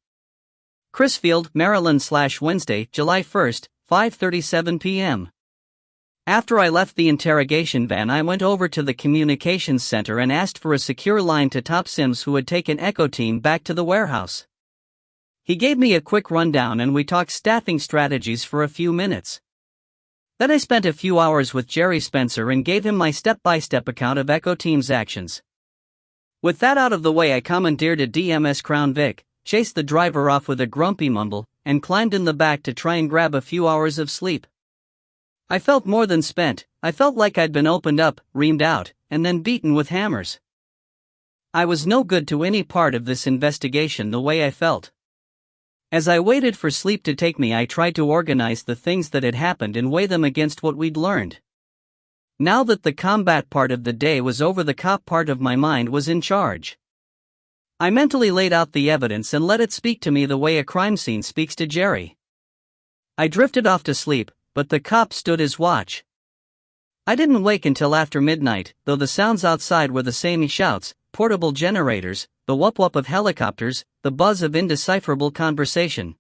Crisfield, Maryland/Wednesday, July 1st, 5:37 p.m. After I left the interrogation van, I went over to the communications center and asked for a secure line to Top Sims, who had taken Echo Team back to the warehouse. He gave me a quick rundown and we talked staffing strategies for a few minutes. Then I spent a few hours with Jerry Spencer and gave him my step-by-step account of Echo Team's actions. With that out of the way, I commandeered a DMS Crown Vic, chased the driver off with a grumpy mumble, and climbed in the back to try and grab a few hours of sleep. I felt more than spent. I felt like I'd been opened up, reamed out, and then beaten with hammers. I was no good to any part of this investigation the way I felt. As I waited for sleep to take me, I tried to organize the things that had happened and weigh them against what we'd learned. Now that the combat part of the day was over, the cop part of my mind was in charge. I mentally laid out the evidence and let it speak to me the way a crime scene speaks to Jerry. I drifted off to sleep, but the cop stood his watch. I didn't wake until after midnight, though the sounds outside were the same: shouts, portable generators, the whoop-whoop of helicopters, the buzz of indecipherable conversation.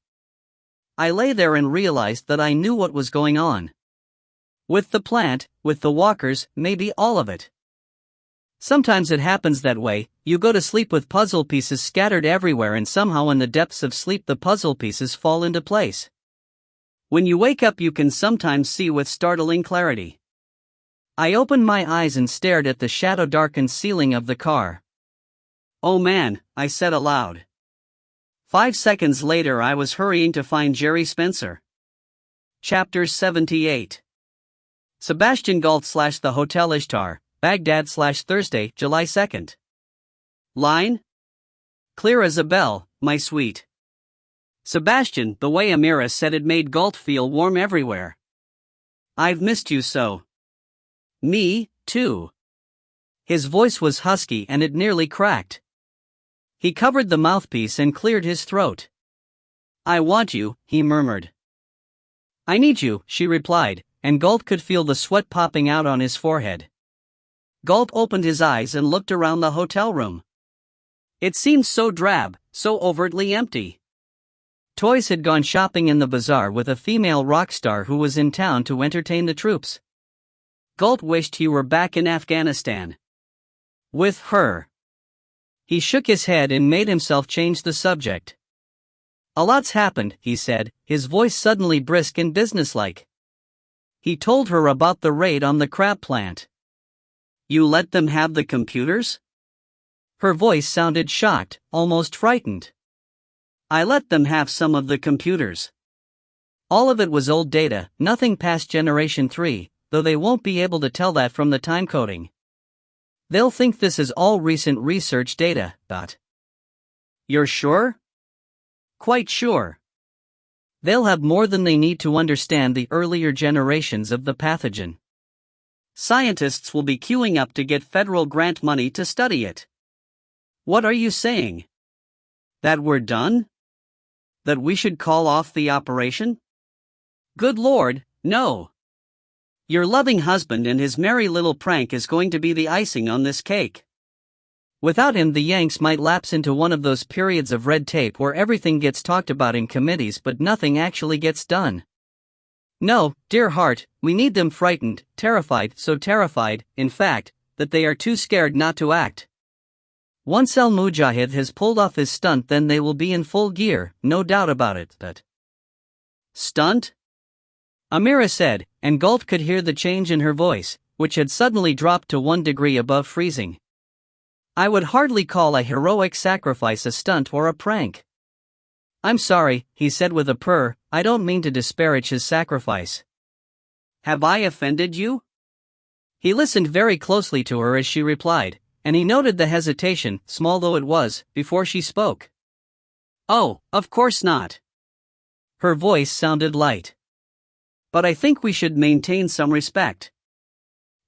I lay there and realized that I knew what was going on. With the plant, with the walkers, maybe all of it. Sometimes it happens that way. You go to sleep with puzzle pieces scattered everywhere, and somehow in the depths of sleep the puzzle pieces fall into place. When you wake up, you can sometimes see with startling clarity. I opened my eyes and stared at the shadow-darkened ceiling of the car. "Oh man," I said aloud. 5 seconds later I was hurrying to find Jerry Spencer. Chapter 78. Sebastian Galt / The Hotel Ishtar, Baghdad / Thursday, July 2nd. Line? Clear as a bell, my sweet. Sebastian, the way Amira said it made Galt feel warm everywhere. "I've missed you so." "Me, too." His voice was husky and it nearly cracked. He covered the mouthpiece and cleared his throat. "I want you," he murmured. "I need you," she replied, and Galt could feel the sweat popping out on his forehead. Galt opened his eyes and looked around the hotel room. It seemed so drab, so overtly empty. Toys had gone shopping in the bazaar with a female rock star who was in town to entertain the troops. Galt wished he were back in Afghanistan. With her. He shook his head and made himself change the subject. "A lot's happened," he said, his voice suddenly brisk and businesslike. He told her about the raid on the crab plant. "You let them have the computers?" Her voice sounded shocked, almost frightened. "I let them have some of the computers. All of it was old data, nothing past Generation 3, though they won't be able to tell that from the timecoding. They'll think this is all recent research data, but..." "You're sure?" "Quite sure. They'll have more than they need to understand the earlier generations of the pathogen. Scientists will be queuing up to get federal grant money to study it." "What are you saying? That we're done? That we should call off the operation?" "Good Lord, no. Your loving husband and his merry little prank is going to be the icing on this cake. Without him, the Yanks might lapse into one of those periods of red tape where everything gets talked about in committees but nothing actually gets done. No, dear heart, we need them frightened, terrified, so terrified, in fact, that they are too scared not to act. Once El Mujahid has pulled off his stunt, then they will be in full gear, no doubt about it." "But stunt?" Amira said, and Galt could hear the change in her voice, which had suddenly dropped to 1 degree above freezing. "I would hardly call a heroic sacrifice a stunt or a prank." "I'm sorry," he said with a purr, "I don't mean to disparage his sacrifice." "Have I offended you?" He listened very closely to her as she replied, and he noted the hesitation, small though it was, before she spoke. "Oh, of course not." Her voice sounded light. "But I think we should maintain some respect.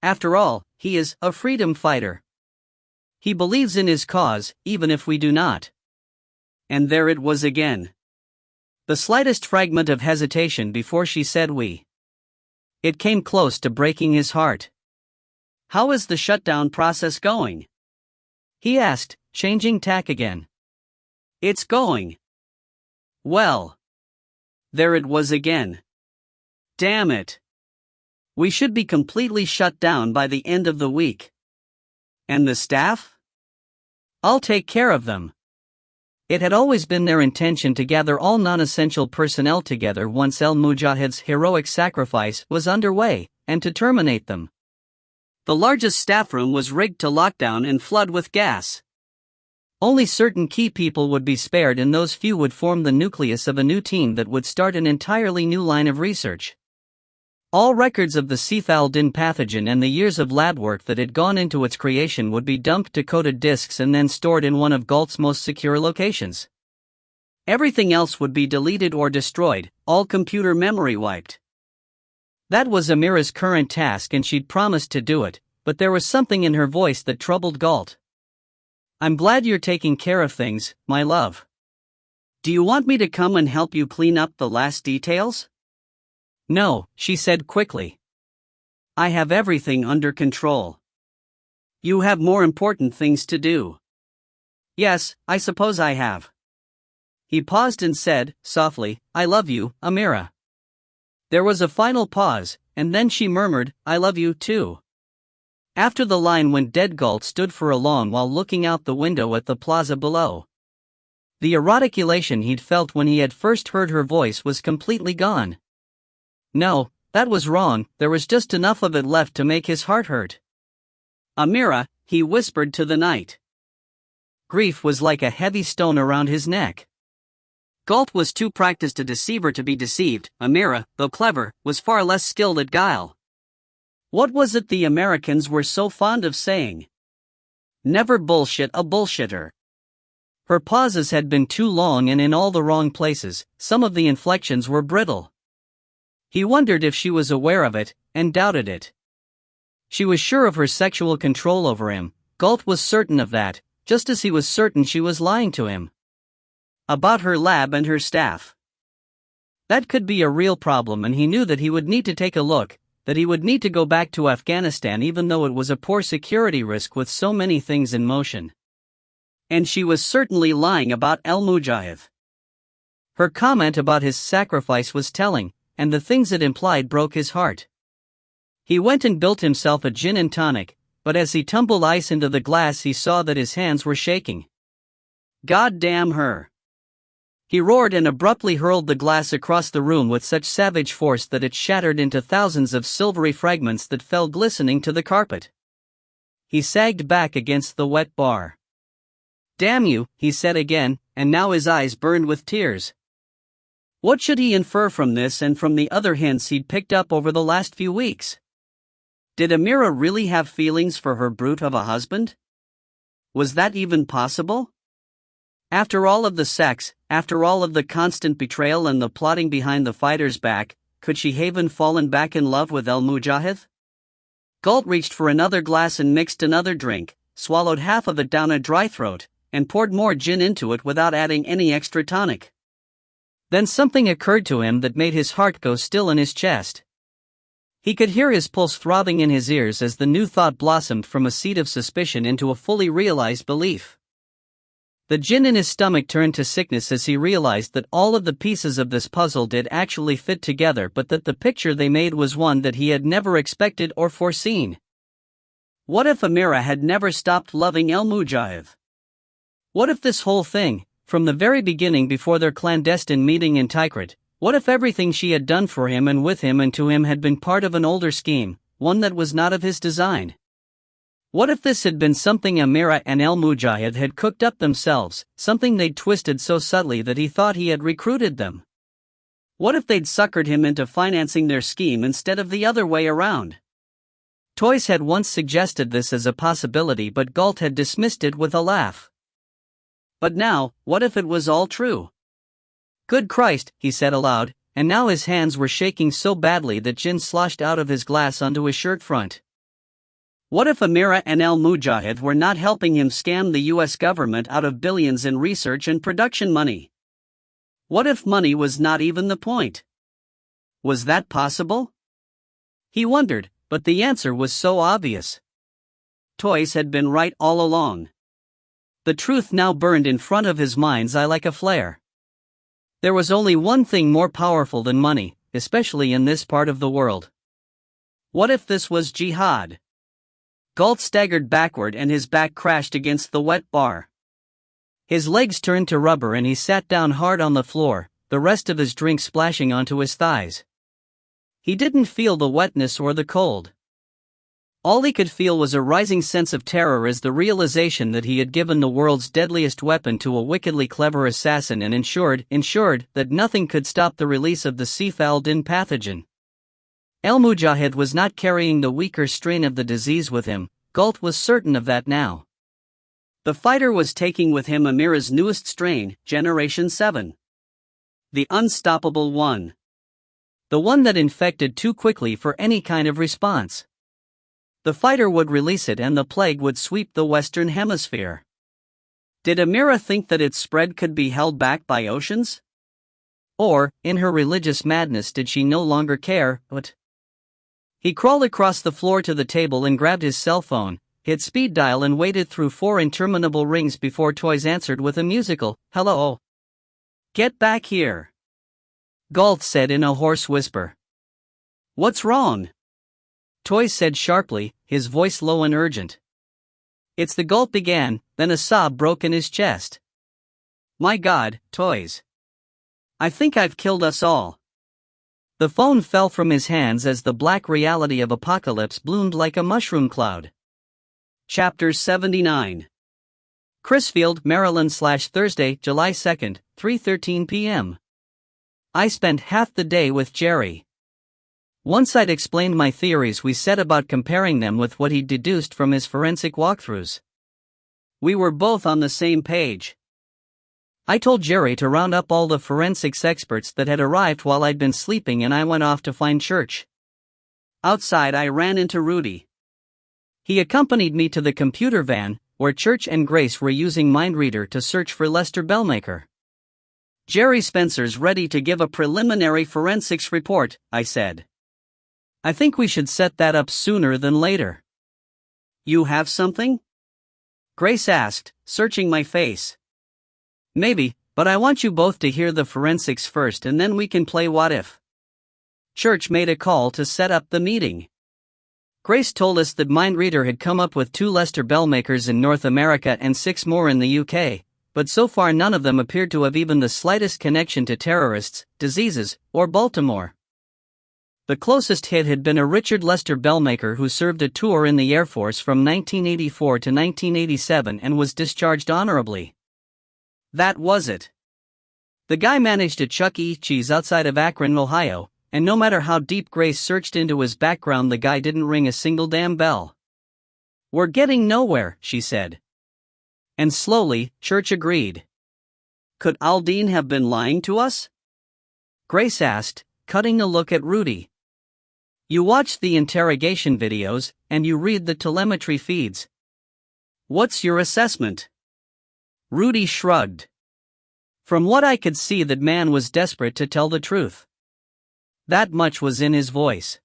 After all, he is a freedom fighter. He believes in his cause, even if we do not." And there it was again. The slightest fragment of hesitation before she said "we." It came close to breaking his heart. "How is the shutdown process going?" he asked, changing tack again. "It's going well." There it was again. Damn it. We should be completely shut down by the end of the week. "And the staff?" "I'll take care of them." It had always been their intention to gather all non-essential personnel together once El Mujahid's heroic sacrifice was underway, and to terminate them. The largest staff room was rigged to lockdown and flood with gas. Only certain key people would be spared, and those few would form the nucleus of a new team that would start an entirely new line of research. All records of the Cethal-Din pathogen and the years of lab work that had gone into its creation would be dumped to coated disks and then stored in one of Galt's most secure locations. Everything else would be deleted or destroyed, all computer memory wiped. That was Amira's current task, and she'd promised to do it, but there was something in her voice that troubled Galt. "I'm glad you're taking care of things, my love. Do you want me to come and help you clean up the last details?" "No," she said quickly. "I have everything under control. You have more important things to do." "Yes, I suppose I have." He paused and said, softly, "I love you, Amira." There was a final pause, and then she murmured, "I love you too." After the line went dead, Galt stood for a long while looking out the window at the plaza below. The erotic elation he'd felt when he had first heard her voice was completely gone. No, that was wrong, there was just enough of it left to make his heart hurt. "Amira," he whispered to the night. Grief was like a heavy stone around his neck. Galt was too practiced a deceiver to be deceived. Amira, though clever, was far less skilled at guile. What was it the Americans were so fond of saying? Never bullshit a bullshitter. Her pauses had been too long and in all the wrong places, some of the inflections were brittle. He wondered if she was aware of it, and doubted it. She was sure of her sexual control over him, Galt was certain of that, just as he was certain she was lying to him. About her lab and her staff. That could be a real problem, and he knew that he would need to take a look, that he would need to go back to Afghanistan even though it was a poor security risk with so many things in motion. And she was certainly lying about El Mujahid. Her comment about his sacrifice was telling, and the things it implied broke his heart. He went and built himself a gin and tonic, but as he tumbled ice into the glass he saw that his hands were shaking. God damn her! He roared and abruptly hurled the glass across the room with such savage force that it shattered into thousands of silvery fragments that fell glistening to the carpet. He sagged back against the wet bar. "Damn you," he said again, and now his eyes burned with tears. What should he infer from this and from the other hints he'd picked up over the last few weeks? Did Amira really have feelings for her brute of a husband? Was that even possible? After all of the sex, after all of the constant betrayal and the plotting behind the fighter's back, could she have fallen back in love with El Mujahid? Galt reached for another glass and mixed another drink, swallowed half of it down a dry throat, and poured more gin into it without adding any extra tonic. Then something occurred to him that made his heart go still in his chest. He could hear his pulse throbbing in his ears as the new thought blossomed from a seed of suspicion into a fully realized belief. The gin in his stomach turned to sickness as he realized that all of the pieces of this puzzle did actually fit together, but that the picture they made was one that he had never expected or foreseen. What if Amira had never stopped loving El Mujahid? What if this whole thing, from the very beginning before their clandestine meeting in Tikrit, what if everything she had done for him and with him and to him had been part of an older scheme, one that was not of his design? What if this had been something Amira and El Mujahid had cooked up themselves, something they'd twisted so subtly that he thought he had recruited them? What if they'd suckered him into financing their scheme instead of the other way around? Toys had once suggested this as a possibility, but Galt had dismissed it with a laugh. But now, what if it was all true? Good Christ, he said aloud, and now his hands were shaking so badly that gin sloshed out of his glass onto his shirt front. What if Amira and El Mujahid were not helping him scam the US government out of billions in research and production money? What if money was not even the point? Was that possible? He wondered, but the answer was so obvious. Toys had been right all along. The truth now burned in front of his mind's eye like a flare. There was only one thing more powerful than money, especially in this part of the world. What if this was jihad? Galt staggered backward and his back crashed against the wet bar. His legs turned to rubber and he sat down hard on the floor, the rest of his drink splashing onto his thighs. He didn't feel the wetness or the cold. All he could feel was a rising sense of terror as the realization that he had given the world's deadliest weapon to a wickedly clever assassin and ensured that nothing could stop the release of the Sif al-Din pathogen. El Mujahid was not carrying the weaker strain of the disease with him, Galt was certain of that now. The fighter was taking with him Amira's newest strain, Generation 7. The unstoppable one. The one that infected too quickly for any kind of response. The fighter would release it and the plague would sweep the Western Hemisphere. Did Amira think that its spread could be held back by oceans? Or, in her religious madness, did she no longer care? But he crawled across the floor to the table and grabbed his cell phone, hit speed dial and waited through 4 interminable rings before Toys answered with a musical, "Hello." "Get back here," Galt said in a hoarse whisper. "What's wrong?" Toys said sharply, his voice low and urgent. It's the Galt began, then a sob broke in his chest. My God, Toys. I think I've killed us all. The phone fell from his hands as the black reality of apocalypse bloomed like a mushroom cloud. Chapter 79. Crisfield, Maryland /Thursday, July 2nd, 3:13 p.m. I spent half the day with Jerry. Once I'd explained my theories, we set about comparing them with what he'd deduced from his forensic walkthroughs. We were both on the same page. I told Jerry to round up all the forensics experts that had arrived while I'd been sleeping, and I went off to find Church. Outside, I ran into Rudy. He accompanied me to the computer van, where Church and Grace were using MindReader to search for Lester Bellmaker. Jerry Spencer's ready to give a preliminary forensics report, I said. I think we should set that up sooner than later. You have something? Grace asked, searching my face. Maybe, but I want you both to hear the forensics first and then we can play what if. Church made a call to set up the meeting. Grace told us that MindReader had come up with 2 Lester Bellmakers in North America and 6 more in the UK, but so far none of them appeared to have even the slightest connection to terrorists, diseases, or Baltimore. The closest hit had been a Richard Lester Bellmaker who served a tour in the Air Force from 1984 to 1987 and was discharged honorably. That was it. The guy managed a Chuck E. Cheese outside of Akron, Ohio, and no matter how deep Grace searched into his background, the guy didn't ring a single damn bell. We're getting nowhere, she said. And slowly, Church agreed. Could Aldine have been lying to us? Grace asked, cutting a look at Rudy. You watch the interrogation videos, and you read the telemetry feeds. What's your assessment? Rudy shrugged. From what I could see, that man was desperate to tell the truth. That much was in his voice.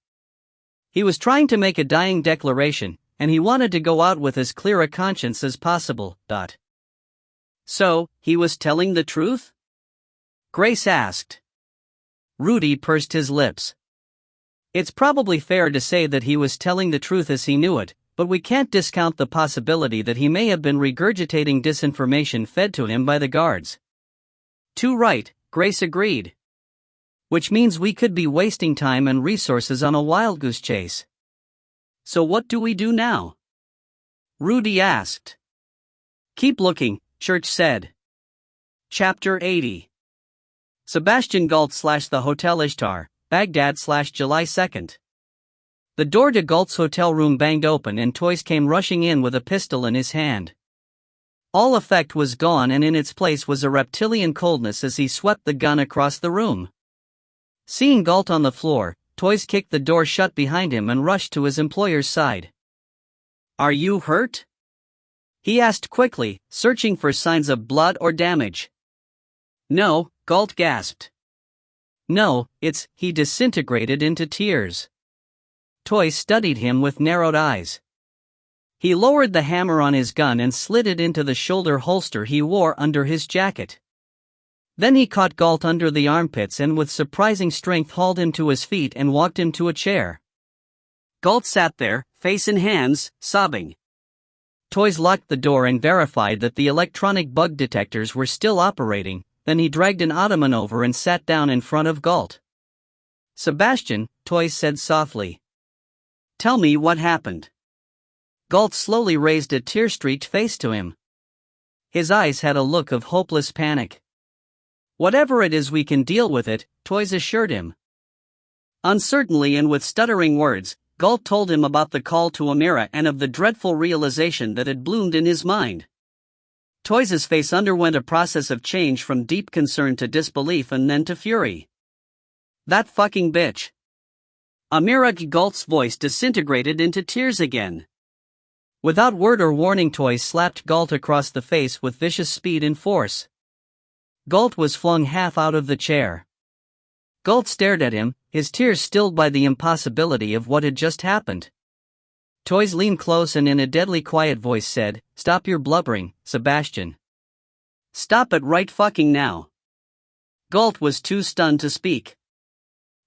He was trying to make a dying declaration, and he wanted to go out with as clear a conscience as possible. So, he was telling the truth? Grace asked. Rudy pursed his lips. It's probably fair to say that he was telling the truth as he knew it, but we can't discount the possibility that he may have been regurgitating disinformation fed to him by the guards. Too right, Grace agreed. Which means we could be wasting time and resources on a wild goose chase. So what do we do now? Rudy asked. Keep looking, Church said. Chapter 80. Sebastian Galt / the Hotel Ishtar, Baghdad / July 2nd. The door to Galt's hotel room banged open and Toys came rushing in with a pistol in his hand. All effect was gone, and in its place was a reptilian coldness as he swept the gun across the room. Seeing Galt on the floor, Toys kicked the door shut behind him and rushed to his employer's side. Are you hurt? He asked quickly, searching for signs of blood or damage. No, Galt gasped. No, he disintegrated into tears. Toys studied him with narrowed eyes. He lowered the hammer on his gun and slid it into the shoulder holster he wore under his jacket. Then he caught Galt under the armpits and with surprising strength hauled him to his feet and walked him to a chair. Galt sat there, face in hands, sobbing. Toys locked the door and verified that the electronic bug detectors were still operating. Then he dragged an ottoman over and sat down in front of Galt. Sebastian, Toys said softly. Tell me what happened. Galt slowly raised a tear-streaked face to him. His eyes had a look of hopeless panic. Whatever it is, we can deal with it, Toys assured him. Uncertainly and with stuttering words, Galt told him about the call to Amira and of the dreadful realization that had bloomed in his mind. Toys's face underwent a process of change from deep concern to disbelief and then to fury. That fucking bitch. Amira. Galt's voice disintegrated into tears again. Without word or warning, Toys slapped Galt across the face with vicious speed and force. Galt was flung half out of the chair. Galt stared at him, his tears stilled by the impossibility of what had just happened. Toys leaned close and in a deadly quiet voice said, Stop your blubbering, Sebastian. Stop it right fucking now. Galt was too stunned to speak.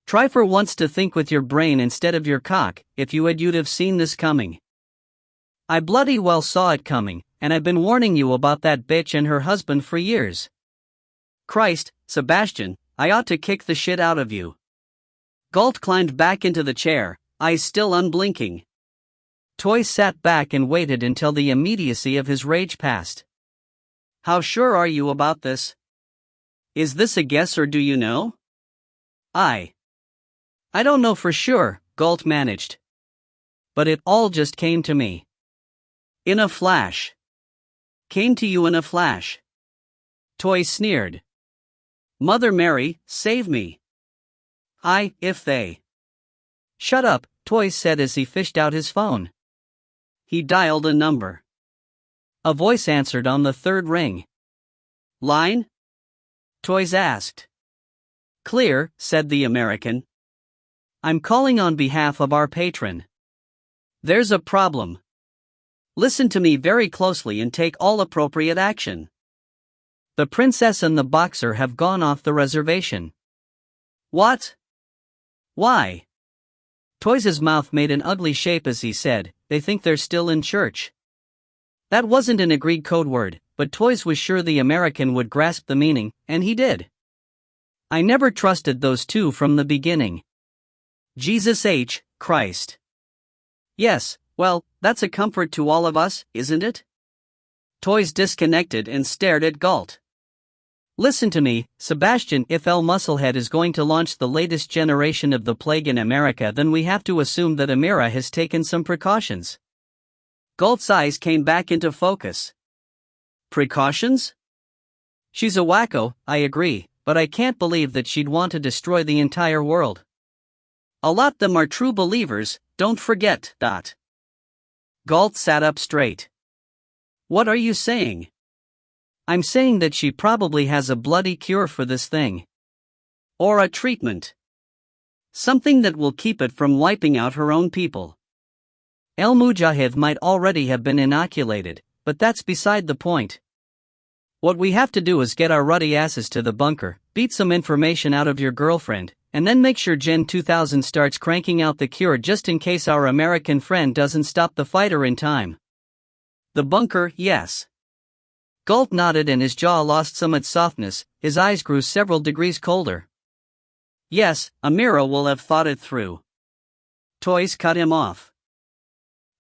Try for once to think with your brain instead of your cock. If you had, you'd have seen this coming. I bloody well saw it coming, and I've been warning you about that bitch and her husband for years. Christ, Sebastian, I ought to kick the shit out of you. Galt climbed back into the chair, eyes still unblinking. Toy sat back and waited until the immediacy of his rage passed. How sure are you about this? Is this a guess or do you know? I don't know for sure, Galt managed. But it all just came to me. In a flash. Came to you in a flash. Toy sneered. Mother Mary, save me. If they. Shut up, Toy said as he fished out his phone. He dialed a number. A voice answered on the third ring. Line? Toys asked. Clear, said the American. I'm calling on behalf of our patron. There's a problem. Listen to me very closely and take all appropriate action. The princess and the boxer have gone off the reservation. What? Why? Toys' mouth made an ugly shape as he said, they think they're still in church. That wasn't an agreed code word, but Toys was sure the American would grasp the meaning, and he did. I never trusted those two from the beginning. Jesus H. Christ. Yes, well, that's a comfort to all of us, isn't it? Toys disconnected and stared at Galt. Listen to me, Sebastian, if El Musclehead is going to launch the latest generation of the plague in America, then we have to assume that Amira has taken some precautions. Galt's eyes came back into focus. Precautions? She's a wacko, I agree, but I can't believe that she'd want to destroy the entire world. A lot them are true believers, don't forget. Galt sat up straight. What are you saying? I'm saying that she probably has a bloody cure for this thing. Or a treatment. Something that will keep it from wiping out her own people. El Mujahid might already have been inoculated, but that's beside the point. What we have to do is get our ruddy asses to the bunker, beat some information out of your girlfriend, and then make sure Gen 2000 starts cranking out the cure just in case our American friend doesn't stop the fighter in time. The bunker, yes. Galt nodded and his jaw lost some its softness, his eyes grew several degrees colder. Yes, Amira will have thought it through. Toys cut him off.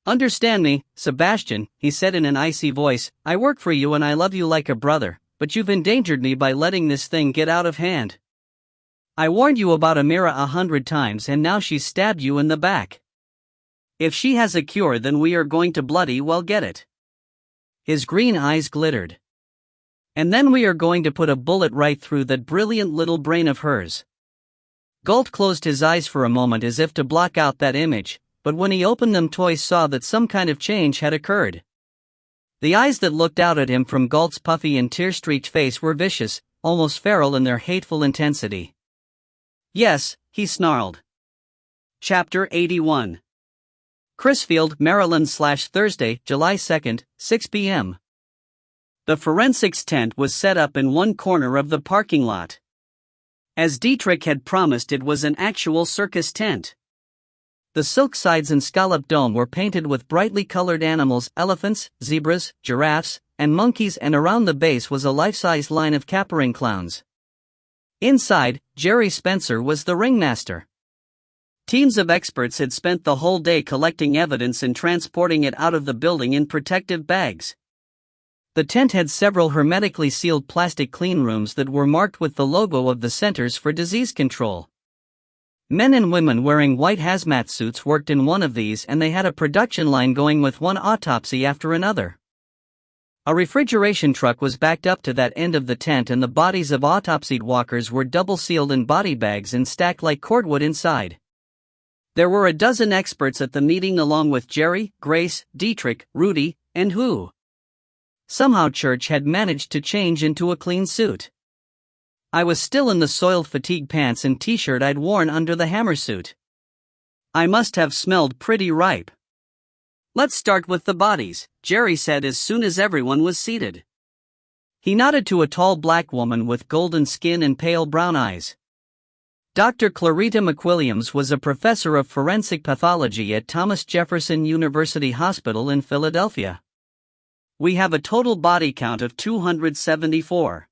Understand me, Sebastian, he said in an icy voice, I work for you and I love you like a brother, but you've endangered me by letting this thing get out of hand. I warned you about Amira 100 times and now she's stabbed you in the back. If she has a cure, then we are going to bloody well get it. His green eyes glittered. And then we are going to put a bullet right through that brilliant little brain of hers. Galt closed his eyes for a moment as if to block out that image, but when he opened them, Toys saw that some kind of change had occurred. The eyes that looked out at him from Galt's puffy and tear-streaked face were vicious, almost feral in their hateful intensity. Yes, he snarled. Chapter 81. Crisfield, Maryland /Thursday, July 2nd, 6 p.m. The forensics tent was set up in one corner of the parking lot. As Dietrich had promised, it was an actual circus tent. The silk sides and scallop dome were painted with brightly colored animals, elephants, zebras, giraffes, and monkeys, and around the base was a life-size line of capering clowns. Inside, Jerry Spencer was the ringmaster. Teams of experts had spent the whole day collecting evidence and transporting it out of the building in protective bags. The tent had several hermetically sealed plastic clean rooms that were marked with the logo of the Centers for Disease Control. Men and women wearing white hazmat suits worked in one of these, and they had a production line going with one autopsy after another. A refrigeration truck was backed up to that end of the tent, and the bodies of autopsied walkers were double-sealed in body bags and stacked like cordwood inside. There were a dozen experts at the meeting along with Jerry, Grace, Dietrich, Rudy, and who? Somehow Church had managed to change into a clean suit. I was still in the soiled fatigue pants and t-shirt I'd worn under the hammer suit. I must have smelled pretty ripe. Let's start with the bodies, Jerry said as soon as everyone was seated. He nodded to a tall black woman with golden skin and pale brown eyes. Dr. Clarita McWilliams was a professor of forensic pathology at Thomas Jefferson University Hospital in Philadelphia. We have a total body count of 274.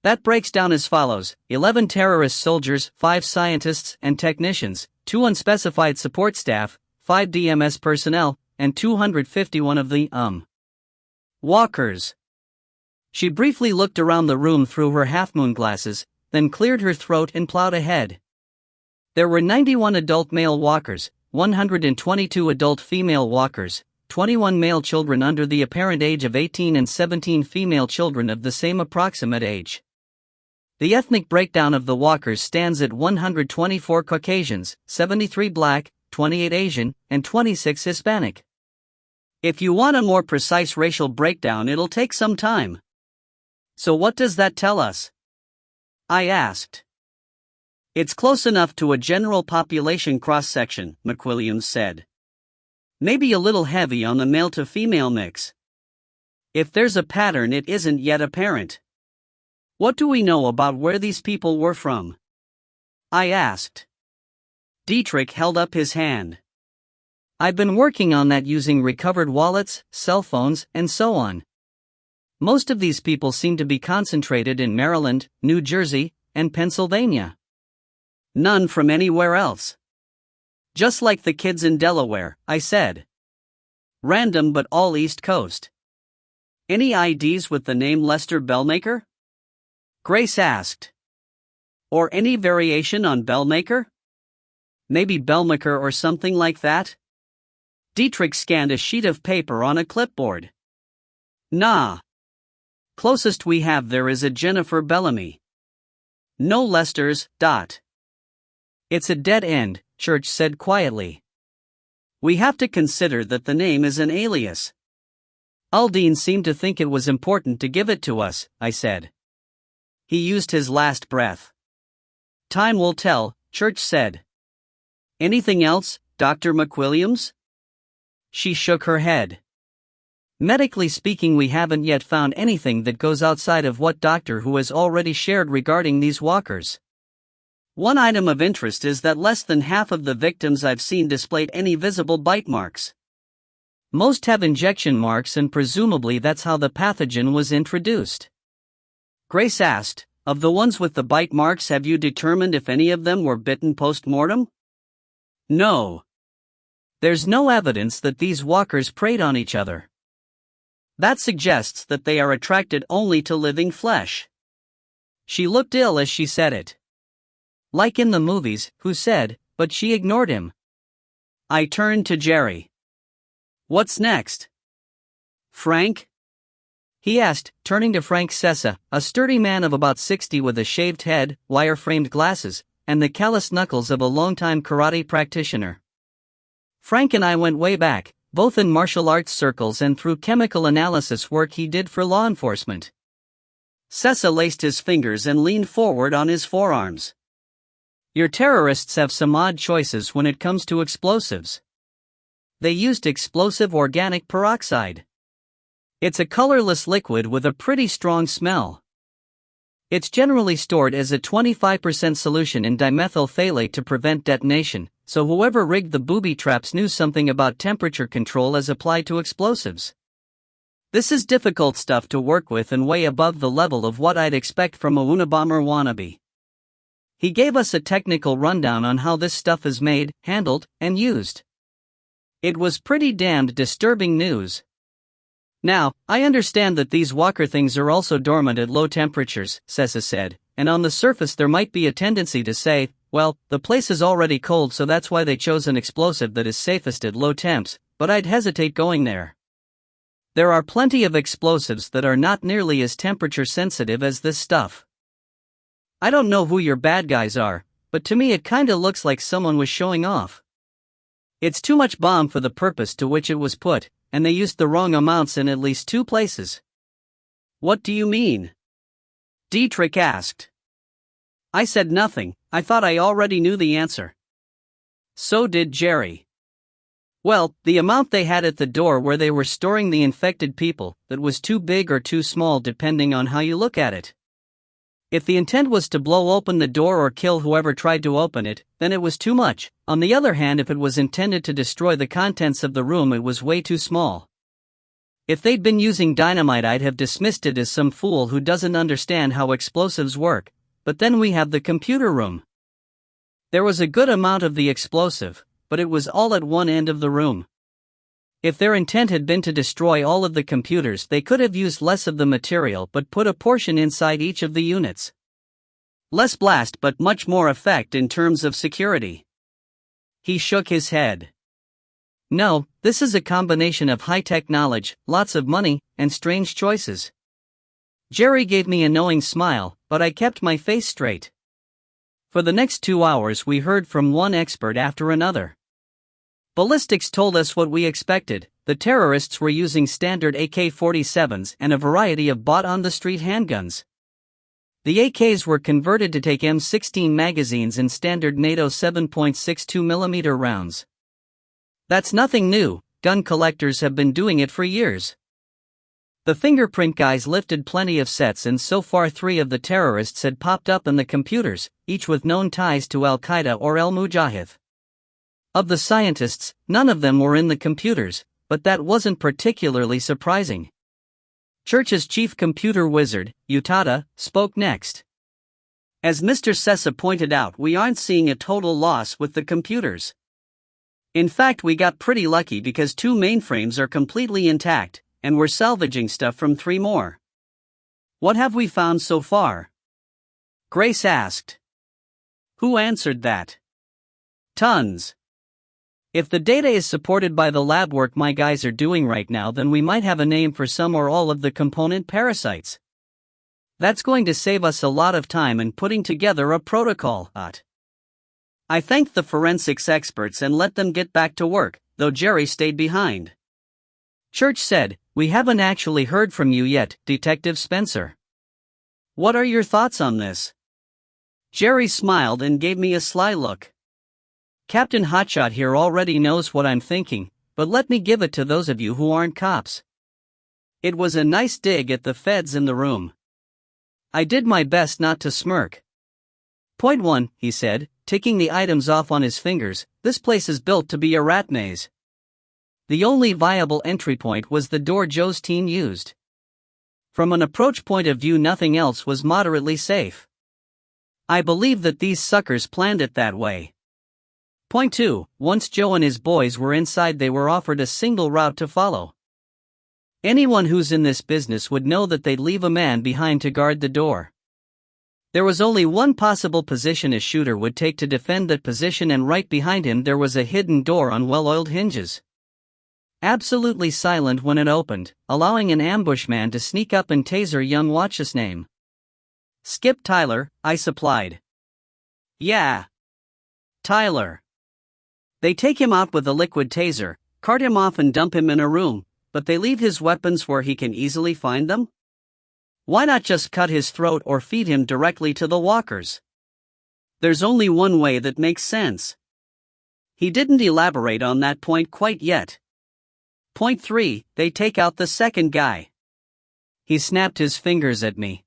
That breaks down as follows: 11 terrorist soldiers, 5 scientists and technicians, 2 unspecified support staff, 5 DMS personnel, and 251 of the walkers. She briefly looked around the room through her half-moon glasses, then cleared her throat and plowed ahead. There were 91 adult male walkers, 122 adult female walkers, 21 male children under the apparent age of 18 and 17 female children of the same approximate age. The ethnic breakdown of the walkers stands at 124 Caucasians, 73 Black, 28 Asian, and 26 Hispanic. If you want a more precise racial breakdown, it'll take some time. So what does that tell us? I asked. It's close enough to a general population cross-section, McWilliams said. Maybe a little heavy on the male-to-female mix. If there's a pattern, it isn't yet apparent. What do we know about where these people were from? I asked. Dietrich held up his hand. I've been working on that using recovered wallets, cell phones, and so on. Most of these people seem to be concentrated in Maryland, New Jersey, and Pennsylvania. None from anywhere else. Just like the kids in Delaware, I said. Random but all East Coast. Any IDs with the name Lester Bellmaker? Grace asked. Or any variation on Bellmaker? Maybe Bellmaker or something like that? Dietrich scanned a sheet of paper on a clipboard. Nah. Closest we have there is a Jennifer Bellamy. No Lesters. It's a dead end, Church said quietly. We have to consider that the name is an alias. Aldine seemed to think it was important to give it to us, I said. He used his last breath. Time will tell, Church said. Anything else, Dr. McWilliams? She shook her head. Medically speaking, we haven't yet found anything that goes outside of what Doctor Who has already shared regarding these walkers. One item of interest is that less than half of the victims I've seen displayed any visible bite marks. Most have injection marks, and presumably that's how the pathogen was introduced. Grace asked, of the ones with the bite marks, have you determined if any of them were bitten post-mortem? No. There's no evidence that these walkers preyed on each other. That suggests that they are attracted only to living flesh. She looked ill as she said it. Like in the movies, who said, but she ignored him. I turned to Jerry. What's next? Frank? He asked, turning to Frank Sessa, a sturdy man of about 60 with a shaved head, wire-framed glasses, and the calloused knuckles of a longtime karate practitioner. Frank and I went way back, both in martial arts circles and through chemical analysis work he did for law enforcement. Sessa laced his fingers and leaned forward on his forearms. Your terrorists have some odd choices when it comes to explosives. They used explosive organic peroxide. It's a colorless liquid with a pretty strong smell. It's generally stored as a 25% solution in dimethyl phthalate to prevent detonation, so whoever rigged the booby traps knew something about temperature control as applied to explosives. This is difficult stuff to work with and way above the level of what I'd expect from a Unabomber wannabe. He gave us a technical rundown on how this stuff is made, handled, and used. It was pretty damned disturbing news. Now, I understand that these walker things are also dormant at low temperatures, Sessa said, and on the surface there might be a tendency to say, well, the place is already cold, so that's why they chose an explosive that is safest at low temps, but I'd hesitate going there. There are plenty of explosives that are not nearly as temperature sensitive as this stuff. I don't know who your bad guys are, but to me it kinda looks like someone was showing off. It's too much bomb for the purpose to which it was put, and they used the wrong amounts in at least 2 places. What do you mean? Dietrich asked. I said nothing. I thought I already knew the answer. So did Jerry. Well, the amount they had at the door where they were storing the infected people, that was too big or too small depending on how you look at it. If the intent was to blow open the door or kill whoever tried to open it, then it was too much. On the other hand, if it was intended to destroy the contents of the room, it was way too small. If they'd been using dynamite, I'd have dismissed it as some fool who doesn't understand how explosives work, but then we have the computer room. There was a good amount of the explosive, but it was all at one end of the room. If their intent had been to destroy all of the computers, they could have used less of the material but put a portion inside each of the units. Less blast but much more effect in terms of security. He shook his head. No, this is a combination of high-tech knowledge, lots of money, and strange choices. Jerry gave me a knowing smile, but I kept my face straight. For the next 2 hours we heard from one expert after another. Ballistics told us what we expected. The terrorists were using standard AK-47s and a variety of bought-on-the-street handguns. The AKs were converted to take M16 magazines and standard NATO 7.62mm rounds. That's nothing new, gun collectors have been doing it for years. The fingerprint guys lifted plenty of sets, and so far 3 of the terrorists had popped up in the computers, each with known ties to Al-Qaeda or al-Mujahid. Of the scientists, none of them were in the computers, but that wasn't particularly surprising. Church's chief computer wizard, Utada, spoke next. As Mr. Sessa pointed out, we aren't seeing a total loss with the computers. In fact, we got pretty lucky because 2 mainframes are completely intact, and we're salvaging stuff from 3 more. What have we found so far? Grace asked. Who answered that? Tons. If the data is supported by the lab work my guys are doing right now, then we might have a name for some or all of the component parasites. That's going to save us a lot of time in putting together a protocol. I thanked the forensics experts and let them get back to work, though Jerry stayed behind. Church said, "We haven't actually heard from you yet, Detective Spencer. What are your thoughts on this?" Jerry smiled and gave me a sly look. Captain Hotshot here already knows what I'm thinking, but let me give it to those of you who aren't cops. It was a nice dig at the feds in the room. I did my best not to smirk. Point 1, he said, ticking the items off on his fingers, this place is built to be a rat maze. The only viable entry point was the door Joe's team used. From an approach point of view, nothing else was moderately safe. I believe that these suckers planned it that way. Point 2, once Joe and his boys were inside, they were offered a single route to follow. Anyone who's in this business would know that they'd leave a man behind to guard the door. There was only one possible position a shooter would take to defend that position, and right behind him there was a hidden door on well-oiled hinges. Absolutely silent when it opened, allowing an ambushman to sneak up and taser young Watch's name. Skip Tyler, I supplied. Yeah. Tyler. They take him out with a liquid taser, cart him off and dump him in a room, but they leave his weapons where he can easily find them? Why not just cut his throat or feed him directly to the walkers? There's only one way that makes sense. He didn't elaborate on that point quite yet. Point 3, they take out the second guy. He snapped his fingers at me.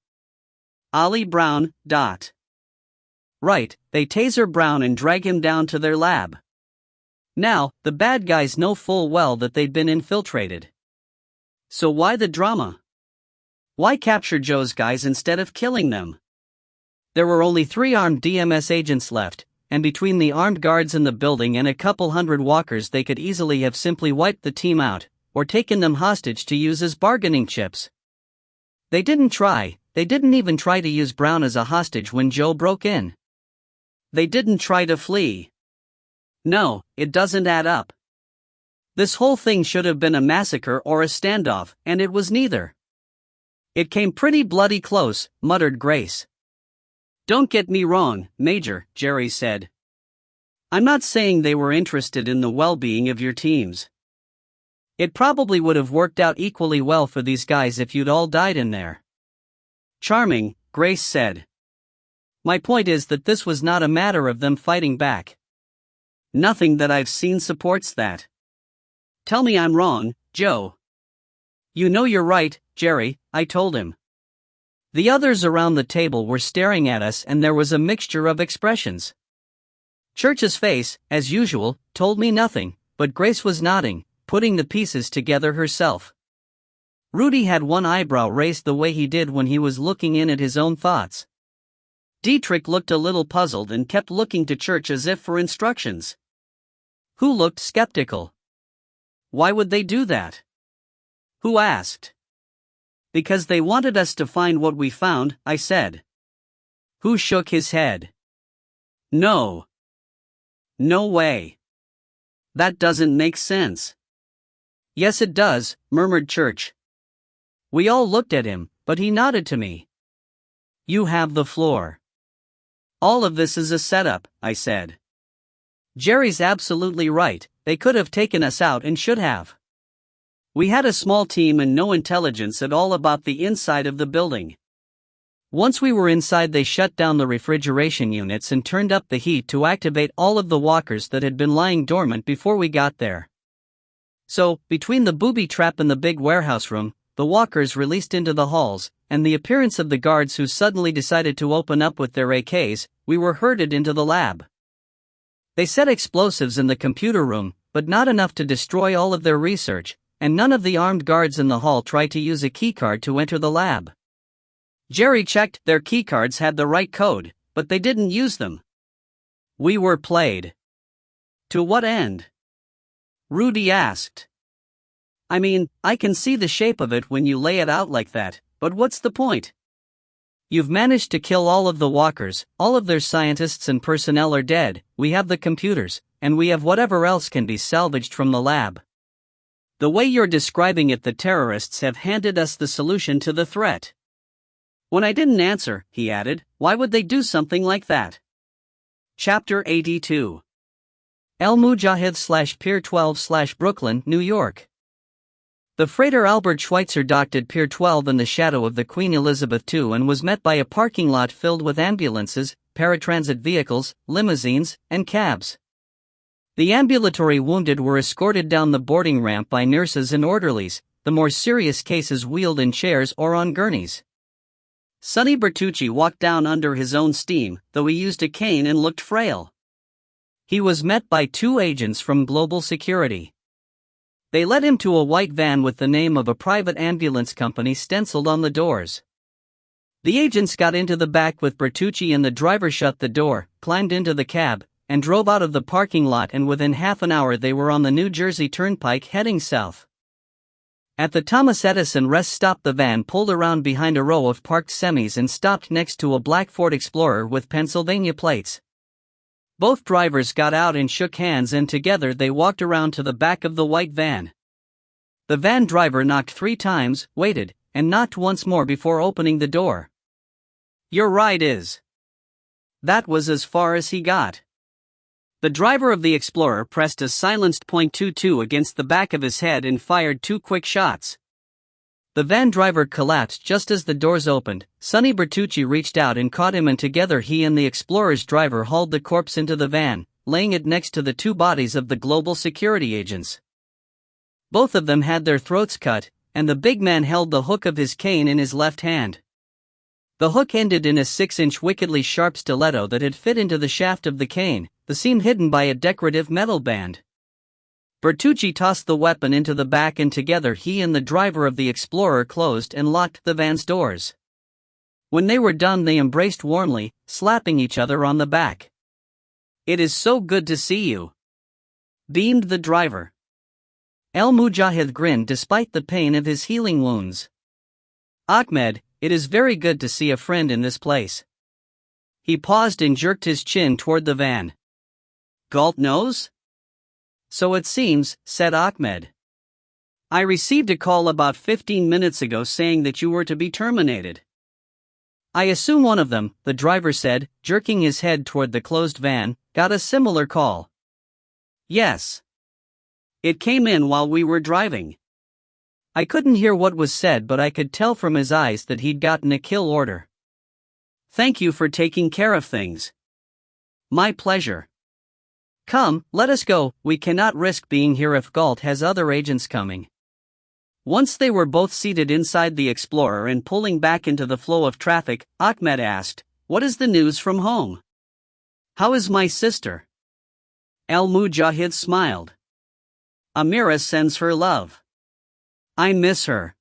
Ollie Brown, dot. Right, they taser Brown and drag him down to their lab. Now, the bad guys know full well that they'd been infiltrated. So why the drama? Why capture Joe's guys instead of killing them? There were only 3 armed DMS agents left, and between the armed guards in the building and a couple hundred walkers, they could easily have simply wiped the team out, or taken them hostage to use as bargaining chips. They didn't even try to use Brown as a hostage when Joe broke in. They didn't try to flee. No, it doesn't add up. This whole thing should have been a massacre or a standoff, and it was neither. It came pretty bloody close, muttered Grace. Don't get me wrong, Major, Jerry said. I'm not saying they were interested in the well-being of your teams. It probably would have worked out equally well for these guys if you'd all died in there. Charming, Grace said. My point is that this was not a matter of them fighting back. Nothing that I've seen supports that. Tell me I'm wrong, Joe. You know you're right, Jerry, I told him. The others around the table were staring at us, and there was a mixture of expressions. Church's face, as usual, told me nothing, but Grace was nodding, putting the pieces together herself. Rudy had one eyebrow raised the way he did when he was looking in at his own thoughts. Dietrich looked a little puzzled and kept looking to Church as if for instructions. Who looked skeptical. Why would they do that? Who asked? Because they wanted us to find what we found, I said. Who shook his head. No. No way. That doesn't make sense. Yes, it does, murmured Church. We all looked at him, but he nodded to me. You have the floor. All of this is a setup, I said. Jerry's absolutely right, they could have taken us out and should have. We had a small team and no intelligence at all about the inside of the building. Once we were inside, they shut down the refrigeration units and turned up the heat to activate all of the walkers that had been lying dormant before we got there. So, between the booby trap and the big warehouse room, the walkers released into the halls, and the appearance of the guards who suddenly decided to open up with their AKs, we were herded into the lab. They set explosives in the computer room, but not enough to destroy all of their research, and none of the armed guards in the hall tried to use a keycard to enter the lab. Jerry checked their keycards had the right code, but they didn't use them. We were played. To what end? Rudy asked. I mean, I can see the shape of it when you lay it out like that, but what's the point? You've managed to kill all of the walkers, all of their scientists and personnel are dead, we have the computers, and we have whatever else can be salvaged from the lab. The way you're describing it, the terrorists have handed us the solution to the threat. When I didn't answer, he added, why would they do something like that? Chapter 82. El Mujahid Pier 12 Brooklyn, New York. The freighter Albert Schweitzer docked at Pier 12 in the shadow of the Queen Elizabeth II and was met by a parking lot filled with ambulances, paratransit vehicles, limousines, and cabs. The ambulatory wounded were escorted down the boarding ramp by nurses and orderlies, the more serious cases wheeled in chairs or on gurneys. Sonny Bertucci walked down under his own steam, though he used a cane and looked frail. He was met by two agents from Global Security. They led him to a white van with the name of a private ambulance company stenciled on the doors. The agents got into the back with Bertucci and the driver shut the door, climbed into the cab, and drove out of the parking lot, and within half an hour they were on the New Jersey Turnpike heading south. At the Thomas Edison rest stop, the van pulled around behind a row of parked semis and stopped next to a black Ford Explorer with Pennsylvania plates. Both drivers got out and shook hands, and together they walked around to the back of the white van. The van driver knocked 3 times, waited, and knocked once more before opening the door. Your ride is. That was as far as he got. The driver of the Explorer pressed a silenced .22 against the back of his head and fired 2 quick shots. The van driver collapsed just as the doors opened. Sonny Bertucci reached out and caught him, and together he and the Explorer's driver hauled the corpse into the van, laying it next to the 2 bodies of the Global Security agents. Both of them had their throats cut, and the big man held the hook of his cane in his left hand. The hook ended in a 6-inch wickedly sharp stiletto that had fit into the shaft of the cane, the seam hidden by a decorative metal band. Bertucci tossed the weapon into the back, and together he and the driver of the Explorer closed and locked the van's doors. When they were done, they embraced warmly, slapping each other on the back. It is so good to see you, beamed the driver. El Mujahid grinned despite the pain of his healing wounds. Ahmed, it is very good to see a friend in this place. He paused and jerked his chin toward the van. Galt knows? So it seems, said Ahmed. I received a call about 15 minutes ago saying that you were to be terminated. I assume one of them, the driver said, jerking his head toward the closed van, got a similar call. Yes. It came in while we were driving. I couldn't hear what was said, but I could tell from his eyes that he'd gotten a kill order. Thank you for taking care of things. My pleasure. Come, let us go, we cannot risk being here if Galt has other agents coming. Once they were both seated inside the Explorer and pulling back into the flow of traffic, Ahmed asked, "What is the news from home? How is my sister?" Al-Mujahid smiled. "Amira sends her love. I miss her."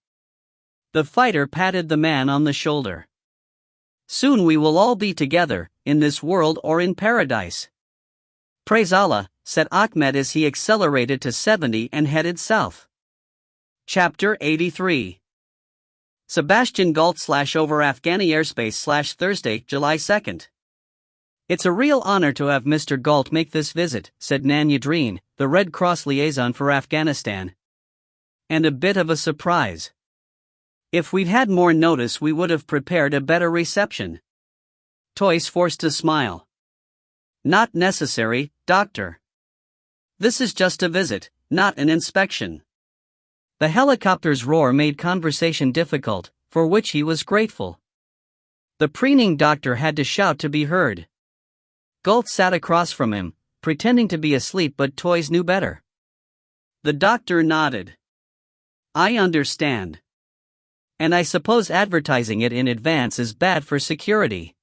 The fighter patted the man on the shoulder. "Soon we will all be together, in this world or in paradise." "Praise Allah," said Ahmed as he accelerated to 70 and headed south. Chapter 83. Sebastian Galt / over Afghani airspace / Thursday, July 2nd. "It's a real honor to have Mr. Galt make this visit," said Nan Yadreen, the Red Cross liaison for Afghanistan. "And a bit of a surprise. If we'd had more notice we would have prepared a better reception." Toyce forced a smile. "Not necessary, Doctor. This is just a visit, not an inspection." The helicopter's roar made conversation difficult, for which he was grateful. The preening doctor had to shout to be heard. Galt sat across from him, pretending to be asleep, but Toyce knew better. The doctor nodded. "I understand. And I suppose advertising it in advance is bad for security."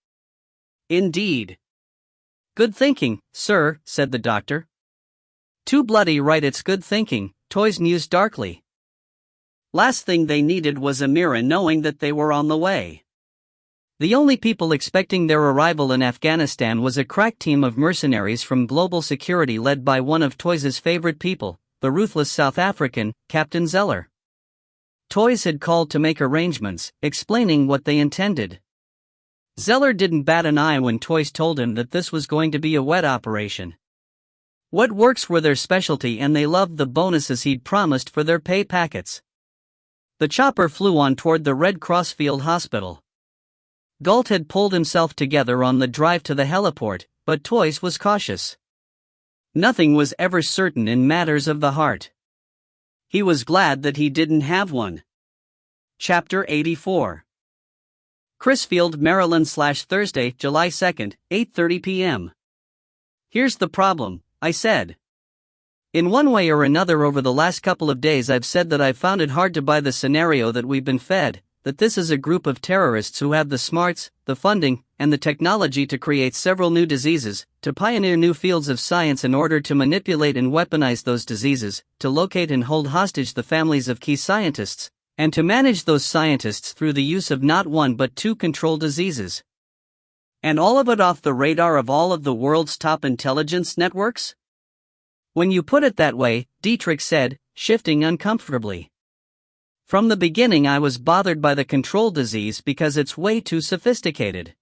"Indeed." "Good thinking, sir," said the doctor. "Too bloody right, it's good thinking," Toyce mused darkly. Last thing they needed was Amira knowing that they were on the way. The only people expecting their arrival in Afghanistan was a crack team of mercenaries from Global Security led by one of Toyce's favorite people, the ruthless South African, Captain Zeller. Toyce had called to make arrangements, explaining what they intended. Zeller didn't bat an eye when Toyce told him that this was going to be a wet operation. Wet works were their specialty and they loved the bonuses he'd promised for their pay packets. The chopper flew on toward the Red Cross Field Hospital. Galt had pulled himself together on the drive to the heliport, but Toyce was cautious. Nothing was ever certain in matters of the heart. He was glad that he didn't have one. Chapter 84. Crisfield, Maryland / Thursday, July 2nd, 8:30 p.m. "Here's the problem," I said. "In one way or another over the last couple of days I've said that I've found it hard to buy the scenario that we've been fed, that this is a group of terrorists who have the smarts, the funding, and the technology to create several new diseases, to pioneer new fields of science in order to manipulate and weaponize those diseases, to locate and hold hostage the families of key scientists, and to manage those scientists through the use of not one but two controlled diseases. And all of it off the radar of all of the world's top intelligence networks?" "When you put it that way," Dietrich said, shifting uncomfortably. "From the beginning I was bothered by the control disease because it's way too sophisticated.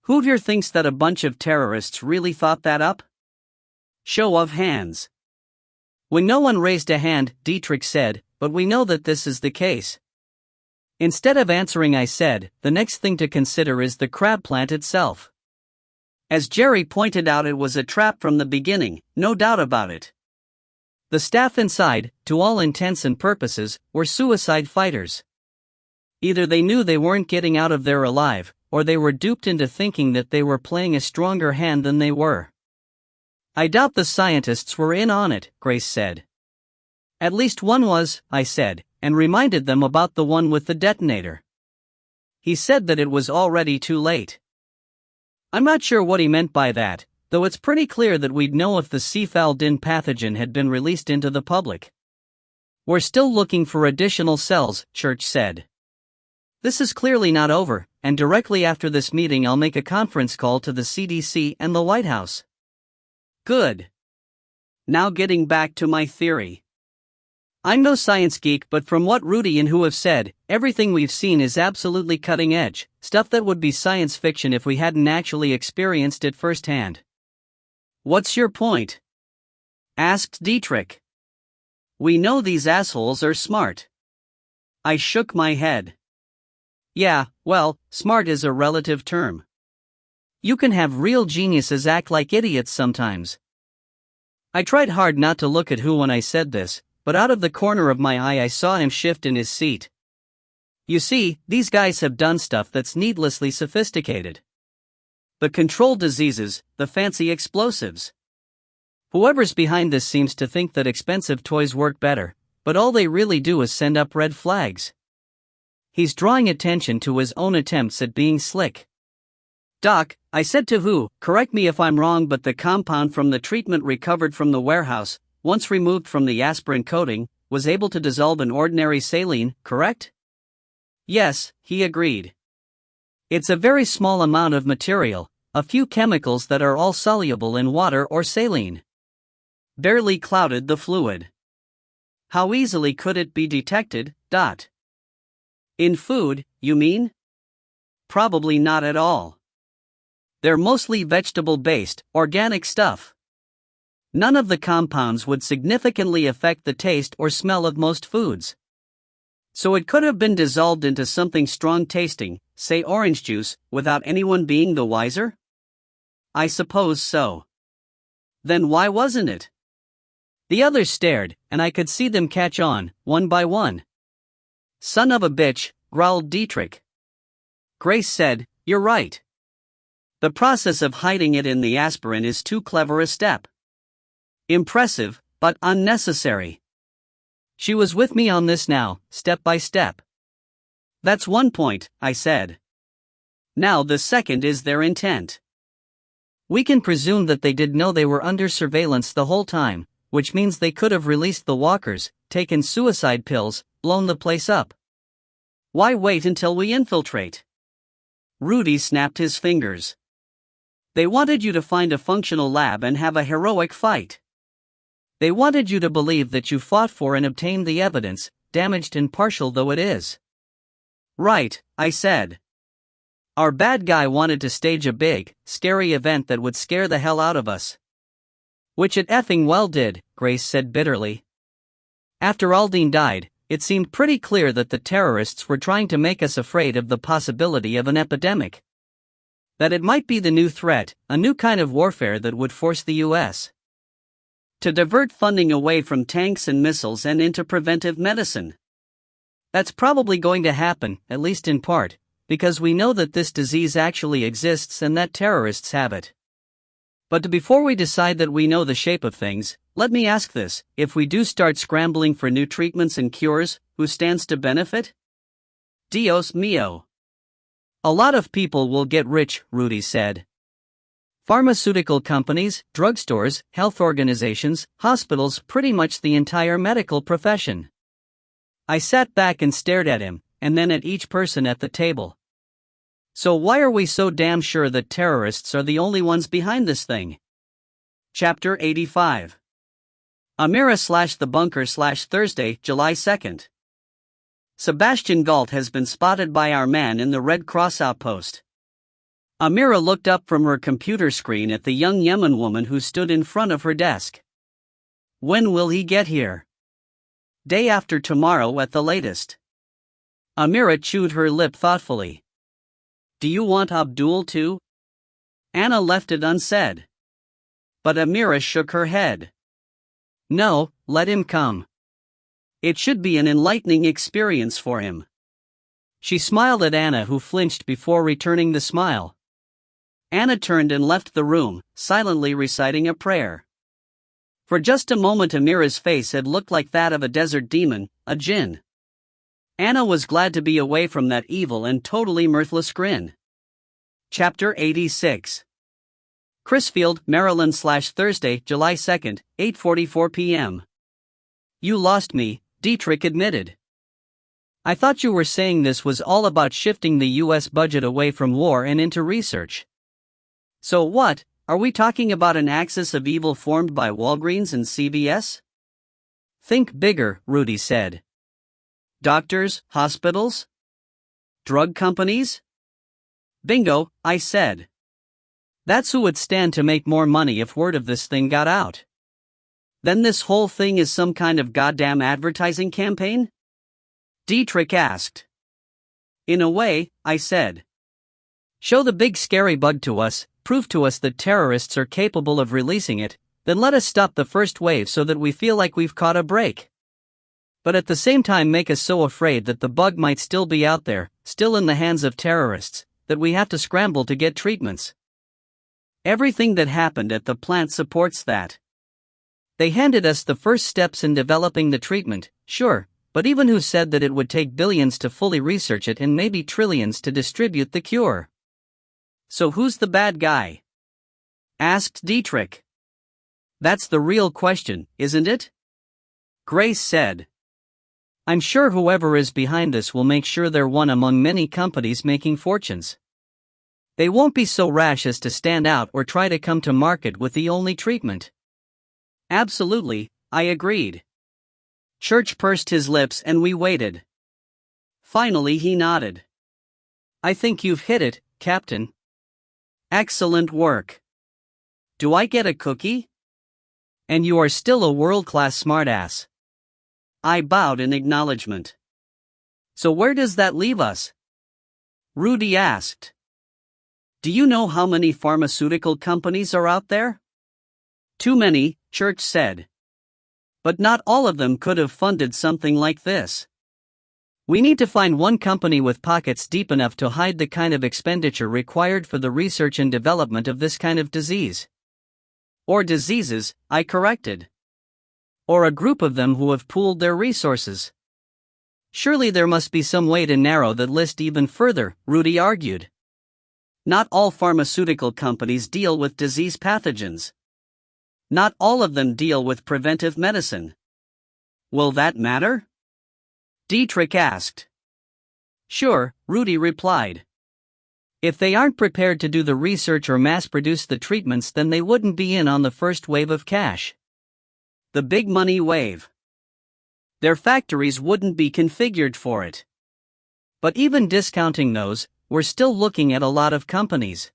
Who here thinks that a bunch of terrorists really thought that up? Show of hands." When no one raised a hand, Dietrich said, "But we know that this is the case." Instead of answering I said, "The next thing to consider is the crab plant itself. As Jerry pointed out, it was a trap from the beginning, no doubt about it. The staff inside, to all intents and purposes, were suicide fighters. Either they knew they weren't getting out of there alive, or they were duped into thinking that they were playing a stronger hand than they were." "I doubt the scientists were in on it," Grace said. "At least one was," I said, and reminded them about the one with the detonator. He said that it was already too late. I'm not sure what he meant by that, though it's pretty clear that we'd know if the Cefal-Din pathogen had been released into the public. "We're still looking for additional cells," Church said. "This is clearly not over, and directly after this meeting I'll make a conference call to the CDC and the White House." Good. Now getting back to my theory. I'm no science geek, but from what Rudy and Who have said, everything we've seen is absolutely cutting edge, stuff that would be science fiction if we hadn't actually experienced it firsthand. "What's your point?" asked Dietrich. "We know these assholes are smart." I shook my head. "Yeah, well, smart is a relative term. You can have real geniuses act like idiots sometimes." I tried hard not to look at Who when I said this, but out of the corner of my eye I saw him shift in his seat. "You see, these guys have done stuff that's needlessly sophisticated. The controlled diseases, the fancy explosives. Whoever's behind this seems to think that expensive toys work better, but all they really do is send up red flags. He's drawing attention to his own attempts at being slick. Doc, I said to Hu, correct me if I'm wrong, but the compound from the treatment recovered from the warehouse, once removed from the aspirin coating, was able to dissolve in ordinary saline, correct? Yes, he agreed. It's a very small amount of material, a few chemicals that are all soluble in water or saline. Barely clouded the fluid. How easily could it be detected? In food, you mean? Probably not at all. They're mostly vegetable-based, organic stuff. None of the compounds would significantly affect the taste or smell of most foods. So it could have been dissolved into something strong-tasting, say orange juice, without anyone being the wiser? I suppose so. Then why wasn't it? The others stared, and I could see them catch on, one by one. Son of a bitch, growled Dietrich. Grace said, you're right. The process of hiding it in the aspirin is too clever a step. Impressive, but unnecessary. She was with me on this now, step by step. That's one point, I said. Now the second is their intent. We can presume that they did know they were under surveillance the whole time, which means they could have released the walkers, taken suicide pills, blown the place up. Why wait until we infiltrate? Rudy snapped his fingers. They wanted you to find a functional lab and have a heroic fight. They wanted you to believe that you fought for and obtained the evidence, damaged and partial though it is. Right, I said. Our bad guy wanted to stage a big, scary event that would scare the hell out of us. Which it effing well did, Grace said bitterly. After Aldine died, it seemed pretty clear that the terrorists were trying to make us afraid of the possibility of an epidemic. That it might be the new threat, a new kind of warfare that would force the U.S. to divert funding away from tanks and missiles and into preventive medicine. That's probably going to happen, at least in part, because we know that this disease actually exists and that terrorists have it. But before we decide that we know the shape of things, let me ask this: if we do start scrambling for new treatments and cures, who stands to benefit? Dios mío. A lot of people will get rich, Rudy said. Pharmaceutical companies, drugstores, health organizations, hospitals, pretty much the entire medical profession. I sat back and stared at him, and then at each person at the table. So why are we so damn sure that terrorists are the only ones behind this thing? Chapter 85. Amira / the bunker / Thursday, July 2nd. Sebastian Galt has been spotted by our man in the Red Cross outpost. Amira looked up from her computer screen at the young Yemen woman who stood in front of her desk. When will he get here? Day after tomorrow at the latest. Amira chewed her lip thoughtfully. Do you want Abdul too? Anna left it unsaid. But Amira shook her head. No, let him come. It should be an enlightening experience for him. She smiled at Anna, who flinched before returning the smile. Anna turned and left the room, silently reciting a prayer. For just a moment Amira's face had looked like that of a desert demon, a djinn. Anna was glad to be away from that evil and totally mirthless grin. Chapter 86. Crisfield, Maryland / Thursday, July 2nd, 8:44 p.m. You lost me, Dietrich admitted. I thought you were saying this was all about shifting the U.S. budget away from war and into research. So what, are we talking about an axis of evil formed by Walgreens and CVS? Think bigger, Rudy said. Doctors, hospitals? Drug companies? Bingo, I said. That's who would stand to make more money if word of this thing got out. Then this whole thing is some kind of goddamn advertising campaign? Dietrich asked. In a way, I said. Show the big scary bug to us, prove to us that terrorists are capable of releasing it, then let us stop the first wave so that we feel like we've caught a break. But at the same time make us so afraid that the bug might still be out there, still in the hands of terrorists, that we have to scramble to get treatments. Everything that happened at the plant supports that. They handed us the first steps in developing the treatment, sure, but even who said that it would take billions to fully research it and maybe trillions to distribute the cure? So who's the bad guy? Asked Dietrich. That's the real question, isn't it? Grace said. I'm sure whoever is behind this will make sure they're one among many companies making fortunes. They won't be so rash as to stand out or try to come to market with the only treatment. Absolutely, I agreed. Church pursed his lips and we waited. Finally he nodded. I think you've hit it, Captain. Excellent work. Do I get a cookie? And you are still a world-class smartass. I bowed in acknowledgement. So where does that leave us? Rudy asked. Do you know how many pharmaceutical companies are out there? Too many, Church said. But not all of them could have funded something like this. We need to find one company with pockets deep enough to hide the kind of expenditure required for the research and development of this kind of disease. Or diseases, I corrected. Or a group of them who have pooled their resources. Surely there must be some way to narrow that list even further, Rudy argued. Not all pharmaceutical companies deal with disease pathogens. Not all of them deal with preventive medicine. Will that matter? Dietrich asked. Sure, Rudy replied. If they aren't prepared to do the research or mass-produce the treatments, then they wouldn't be in on the first wave of cash. The big money wave. Their factories wouldn't be configured for it. But even discounting those, we're still looking at a lot of companies.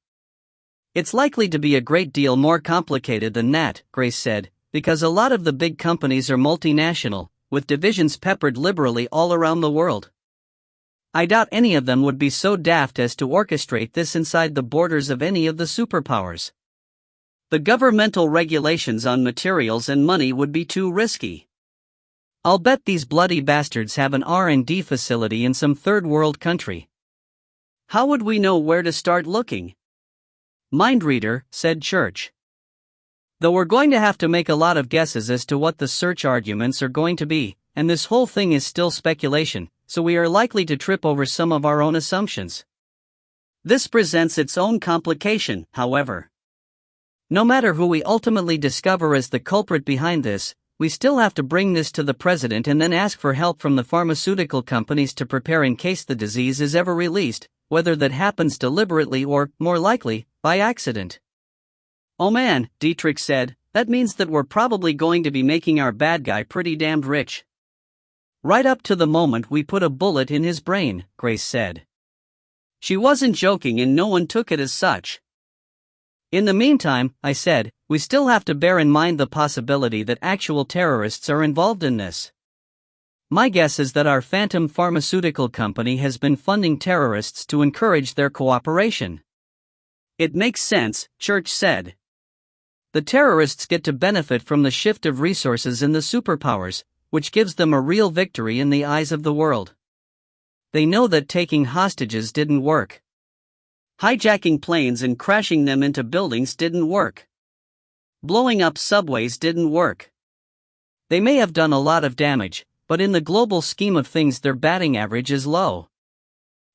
It's likely to be a great deal more complicated than that, Grace said, because a lot of the big companies are multinational, with divisions peppered liberally all around the world. I doubt any of them would be so daft as to orchestrate this inside the borders of any of the superpowers. The governmental regulations on materials and money would be too risky. I'll bet these bloody bastards have an R&D facility in some third world country. How would we know where to start looking? Mindreader, said Church. Though we're going to have to make a lot of guesses as to what the search arguments are going to be, and this whole thing is still speculation, so we are likely to trip over some of our own assumptions. This presents its own complication, however. No matter who we ultimately discover as the culprit behind this, we still have to bring this to the president and then ask for help from the pharmaceutical companies to prepare in case the disease is ever released, whether that happens deliberately or, more likely, by accident. Oh man, Dietrich said, that means that we're probably going to be making our bad guy pretty damned rich. Right up to the moment we put a bullet in his brain, Grace said. She wasn't joking and no one took it as such. In the meantime, I said, we still have to bear in mind the possibility that actual terrorists are involved in this. My guess is that our phantom pharmaceutical company has been funding terrorists to encourage their cooperation. It makes sense, Church said. The terrorists get to benefit from the shift of resources in the superpowers, which gives them a real victory in the eyes of the world. They know that taking hostages didn't work. Hijacking planes and crashing them into buildings didn't work. Blowing up subways didn't work. They may have done a lot of damage, but in the global scheme of things their batting average is low.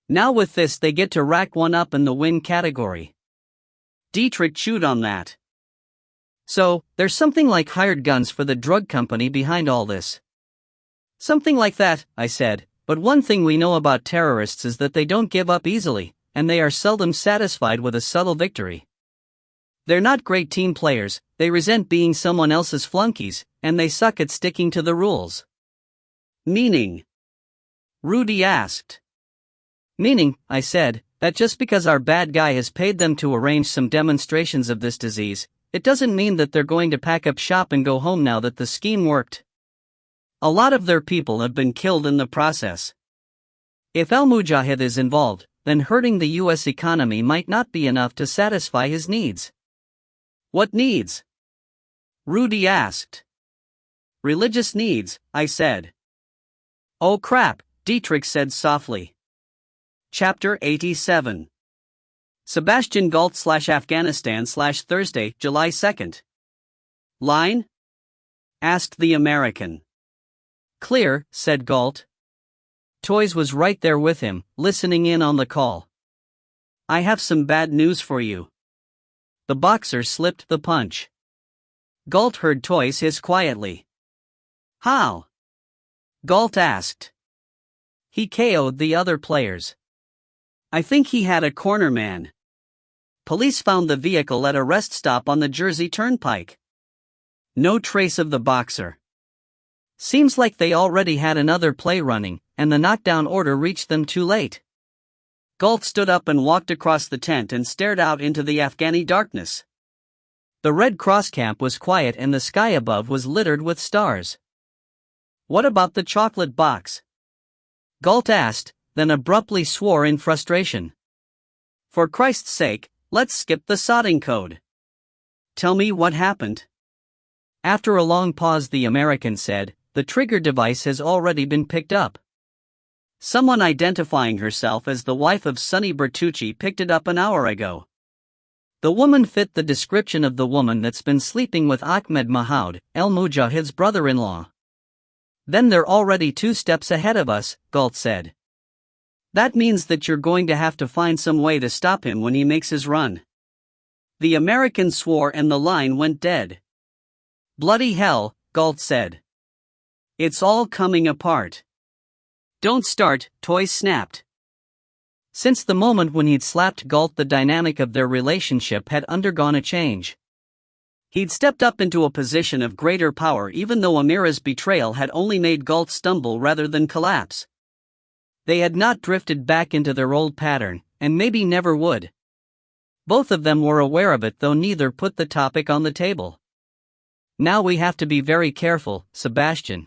Now with this they get to rack one up in the win category. Dietrich chewed on that. So, there's something like hired guns for the drug company behind all this. Something like that, I said, but one thing we know about terrorists is that they don't give up easily, and they are seldom satisfied with a subtle victory. They're not great team players, they resent being someone else's flunkies, and they suck at sticking to the rules. Meaning? Rudy asked. Meaning, I said, that just because our bad guy has paid them to arrange some demonstrations of this disease, it doesn't mean that they're going to pack up shop and go home now that the scheme worked. A lot of their people have been killed in the process. If Al-Mujahid is involved, then hurting the U.S. economy might not be enough to satisfy his needs. What needs? Rudy asked. Religious needs, I said. Oh crap, Dietrich said softly. Chapter 87. Sebastian Galt / Afghanistan / Thursday, July 2nd. Line? asked the American. Clear, said Galt. Toys was right there with him, listening in on the call. I have some bad news for you. The boxer slipped the punch. Galt heard Toys hiss quietly. How? Galt asked. He KO'd the other players. I think he had a corner man. Police found the vehicle at a rest stop on the Jersey Turnpike. No trace of the boxer. Seems like they already had another play running, and the knockdown order reached them too late. Galt stood up and walked across the tent and stared out into the Afghani darkness. The Red Cross camp was quiet and the sky above was littered with stars. What about the chocolate box? Galt asked, then abruptly swore in frustration. For Christ's sake, let's skip the sodding code. Tell me what happened. After a long pause, the American said, the trigger device has already been picked up. Someone identifying herself as the wife of Sonny Bertucci picked it up an hour ago. The woman fit the description of the woman that's been sleeping with Ahmed Mahoud, El Mujahid's brother-in-law. Then they're already 2 steps ahead of us, Galt said. That means that you're going to have to find some way to stop him when he makes his run. The American swore and the line went dead. Bloody hell, Galt said. It's all coming apart. Don't start, Toys snapped. Since the moment when he'd slapped Galt, the dynamic of their relationship had undergone a change. He'd stepped up into a position of greater power, even though Amira's betrayal had only made Galt stumble rather than collapse. They had not drifted back into their old pattern, and maybe never would. Both of them were aware of it, though neither put the topic on the table. Now we have to be very careful, Sebastian.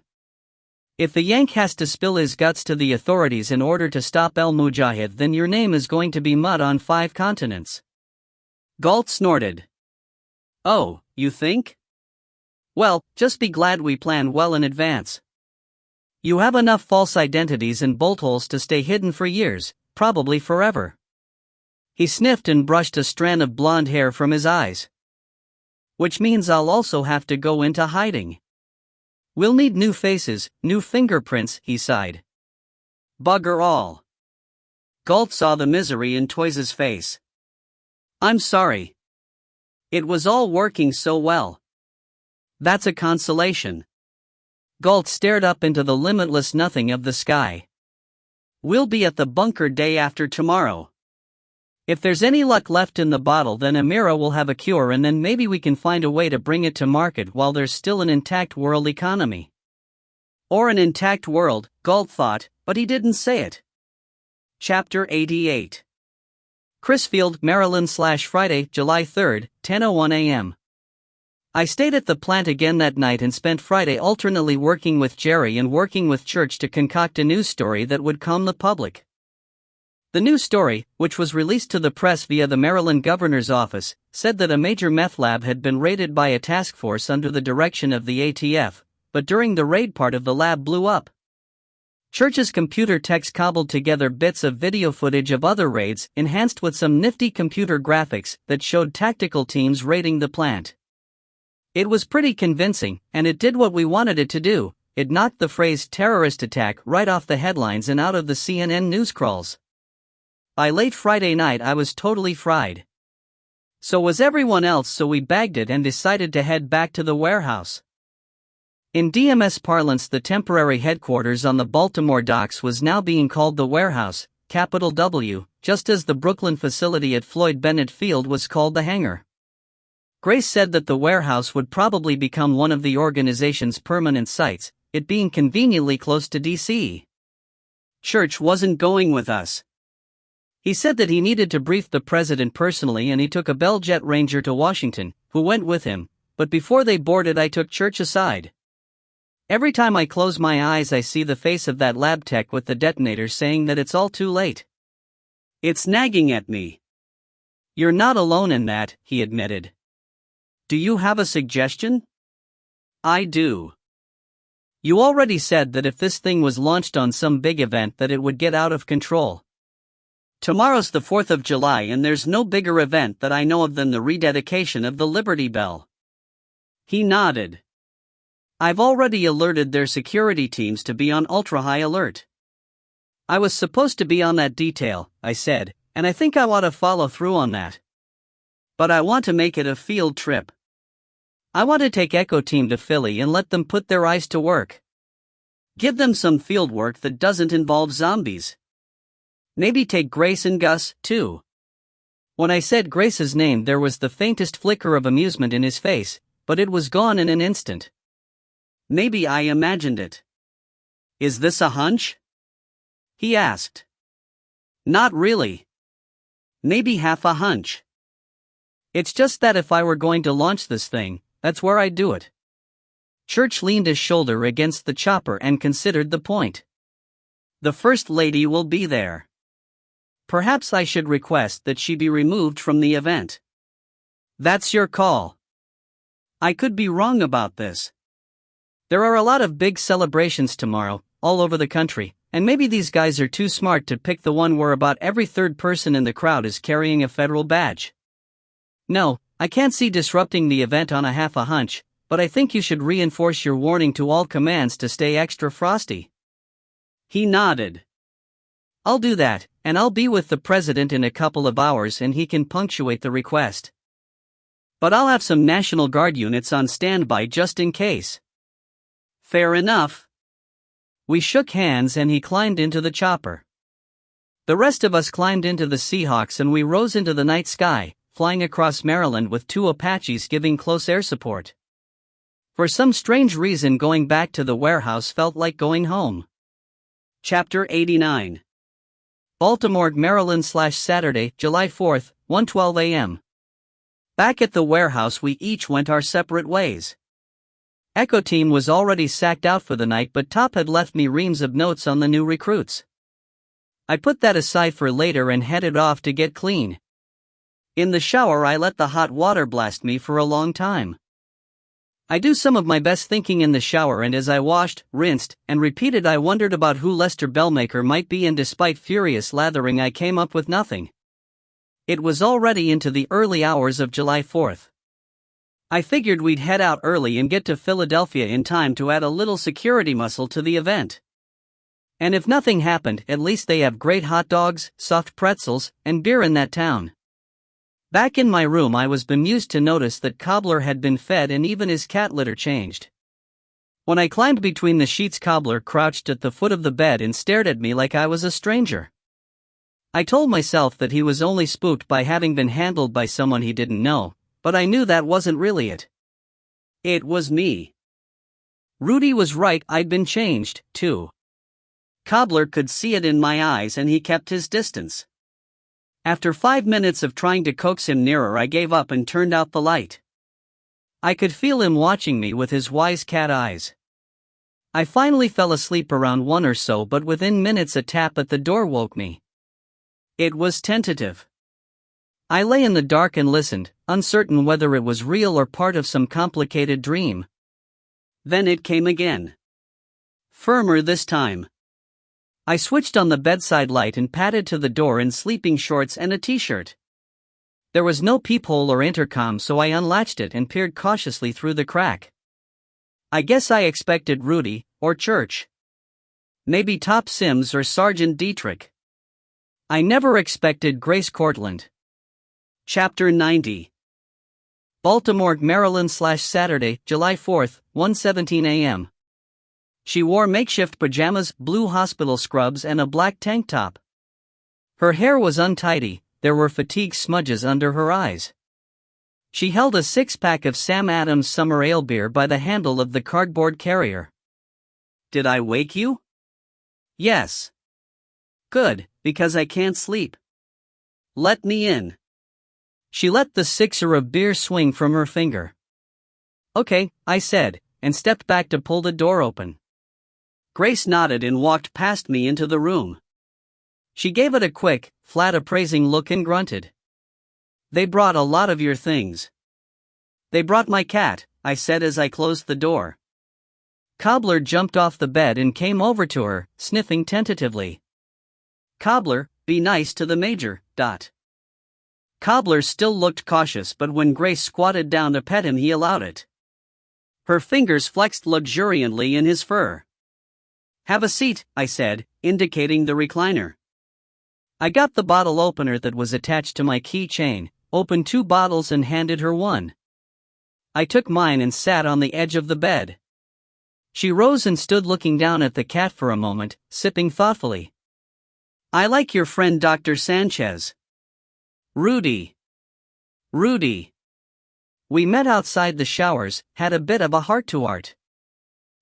If the Yank has to spill his guts to the authorities in order to stop El Mujahid, then your name is going to be mud on 5 continents. Galt snorted. Oh, you think? Well, just be glad we planned well in advance. You have enough false identities and bolt holes to stay hidden for years, probably forever. He sniffed and brushed a strand of blonde hair from his eyes. Which means I'll also have to go into hiding. We'll need new faces, new fingerprints, he sighed. Bugger all. Galt saw the misery in Toys's face. I'm sorry. It was all working so well. That's a consolation. Galt stared up into the limitless nothing of the sky. We'll be at the bunker day after tomorrow. If there's any luck left in the bottle, then Amira will have a cure, and then maybe we can find a way to bring it to market while there's still an intact world economy. Or an intact world, Galt thought, but he didn't say it. Chapter 88. Crisfield, Maryland / Friday, July 3, 10:01 a.m. I stayed at the plant again that night and spent Friday alternately working with Jerry and working with Church to concoct a news story that would calm the public. The news story, which was released to the press via the Maryland governor's office, said that a major meth lab had been raided by a task force under the direction of the ATF, but during the raid part of the lab blew up. Church's computer techs cobbled together bits of video footage of other raids, enhanced with some nifty computer graphics that showed tactical teams raiding the plant. It was pretty convincing, and it did what we wanted it to do. It knocked the phrase terrorist attack right off the headlines and out of the CNN news crawls. By late Friday night I was totally fried. So was everyone else, so we bagged it and decided to head back to the warehouse. In DMS parlance, the temporary headquarters on the Baltimore docks was now being called the warehouse, capital W, just as the Brooklyn facility at Floyd Bennett Field was called the hangar. Grace said that the warehouse would probably become one of the organization's permanent sites, it being conveniently close to D.C. Church wasn't going with us. He said that he needed to brief the president personally, and he took a Bell Jet Ranger to Washington, who went with him, but before they boarded I took Church aside. Every time I close my eyes I see the face of that lab tech with the detonator saying that it's all too late. It's nagging at me. You're not alone in that, he admitted. Do you have a suggestion? I do. You already said that if this thing was launched on some big event that it would get out of control. Tomorrow's the 4th of July and there's no bigger event that I know of than the rededication of the Liberty Bell. He nodded. I've already alerted their security teams to be on ultra-high alert. I was supposed to be on that detail, I said, and I think I ought to follow through on that. But I want to make it a field trip. I want to take Echo Team to Philly and let them put their eyes to work. Give them some field work that doesn't involve zombies. Maybe take Grace and Gus, too. When I said Grace's name, there was the faintest flicker of amusement in his face, but it was gone in an instant. Maybe I imagined it. Is this a hunch? He asked. Not really. Maybe half a hunch. It's just that if I were going to launch this thing, that's where I'd do it. Church leaned his shoulder against the chopper and considered the point. The First Lady will be there. Perhaps I should request that she be removed from the event. That's your call. I could be wrong about this. There are a lot of big celebrations tomorrow, all over the country, and maybe these guys are too smart to pick the one where about every third person in the crowd is carrying a federal badge. No, I can't see disrupting the event on a half a hunch, but I think you should reinforce your warning to all commands to stay extra frosty. He nodded. I'll do that, and I'll be with the president in a couple of hours and he can punctuate the request. But I'll have some National Guard units on standby just in case. Fair enough. We shook hands and he climbed into the chopper. The rest of us climbed into the Seahawks and we rose into the night sky, flying across Maryland with 2 Apaches giving close air support. For some strange reason, going back to the warehouse felt like going home. Chapter 89. Baltimore, Maryland / Saturday, July 4th, 1:12 a.m. Back at the warehouse we each went our separate ways. Echo Team was already sacked out for the night, but Top had left me reams of notes on the new recruits. I put that aside for later and headed off to get clean. In the shower I let the hot water blast me for a long time. I do some of my best thinking in the shower, and as I washed, rinsed, and repeated I wondered about who Lester Bellmaker might be, and despite furious lathering I came up with nothing. It was already into the early hours of July 4th. I figured we'd head out early and get to Philadelphia in time to add a little security muscle to the event. And if nothing happened, at least they have great hot dogs, soft pretzels, and beer in that town. Back in my room I was bemused to notice that Cobbler had been fed and even his cat litter changed. When I climbed between the sheets, Cobbler crouched at the foot of the bed and stared at me like I was a stranger. I told myself that he was only spooked by having been handled by someone he didn't know, but I knew that wasn't really it. It was me. Rudy was right, I'd been changed, too. Cobbler could see it in my eyes and he kept his distance. After 5 minutes of trying to coax him nearer, I gave up and turned out the light. I could feel him watching me with his wise cat eyes. I finally fell asleep around 1 or so, but within minutes a tap at the door woke me. It was tentative. I lay in the dark and listened, uncertain whether it was real or part of some complicated dream. Then it came again. Firmer this time. I switched on the bedside light and padded to the door in sleeping shorts and a t-shirt. There was no peephole or intercom, so I unlatched it and peered cautiously through the crack. I guess I expected Rudy, or Church. Maybe Top Sims or Sergeant Dietrich. I never expected Grace Cortland. Chapter 90. Baltimore, Maryland / Saturday, July 4th, 1:17 a.m. She wore makeshift pajamas, blue hospital scrubs, and a black tank top. Her hair was untidy, there were fatigue smudges under her eyes. She held a 6-pack of Sam Adams Summer Ale beer by the handle of the cardboard carrier. Did I wake you? Yes. Good, because I can't sleep. Let me in. She let the 6er of beer swing from her finger. Okay, I said, and stepped back to pull the door open. Grace nodded and walked past me into the room. She gave it a quick, flat appraising look and grunted. They brought a lot of your things. They brought my cat, I said as I closed the door. Cobbler jumped off the bed and came over to her, sniffing tentatively. Cobbler, be nice to the Major, . Cobbler still looked cautious, but when Grace squatted down to pet him he allowed it. Her fingers flexed luxuriantly in his fur. "Have a seat," I said, indicating the recliner. I got the bottle opener that was attached to my keychain, opened 2 bottles and handed her one. I took mine and sat on the edge of the bed. She rose and stood looking down at the cat for a moment, sipping thoughtfully. "I like your friend Dr. Sanchez. Rudy. Rudy. We met outside the showers, had a bit of a heart-to-heart.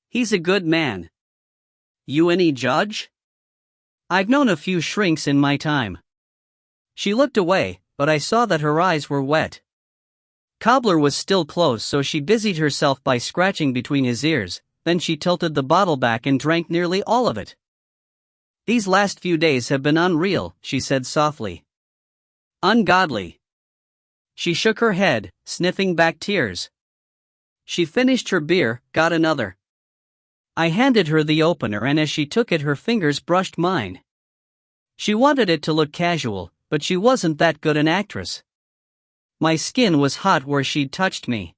He's a good man. You any judge? I've known a few shrinks in my time." She looked away, but I saw that her eyes were wet. Cobbler was still closed, so she busied herself by scratching between his ears, then she tilted the bottle back and drank nearly all of it. "These last few days have been unreal," she said softly. "Ungodly." She shook her head, sniffing back tears. She finished her beer, got another. I handed her the opener, and as she took it her fingers brushed mine. She wanted it to look casual, but she wasn't that good an actress. My skin was hot where she'd touched me.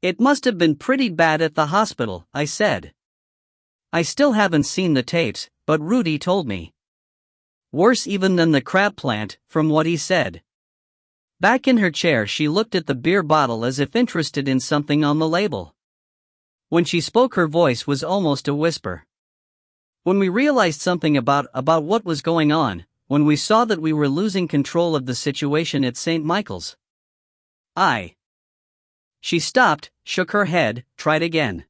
"It must have been pretty bad at the hospital," I said. "I still haven't seen the tapes, but Rudy told me. Worse even than the crab plant, from what he said." Back in her chair she looked at the beer bottle as if interested in something on the label. When she spoke her voice was almost a whisper. "When we realized something about what was going on, when we saw that we were losing control of the situation at St. Michael's. She stopped, shook her head, tried again.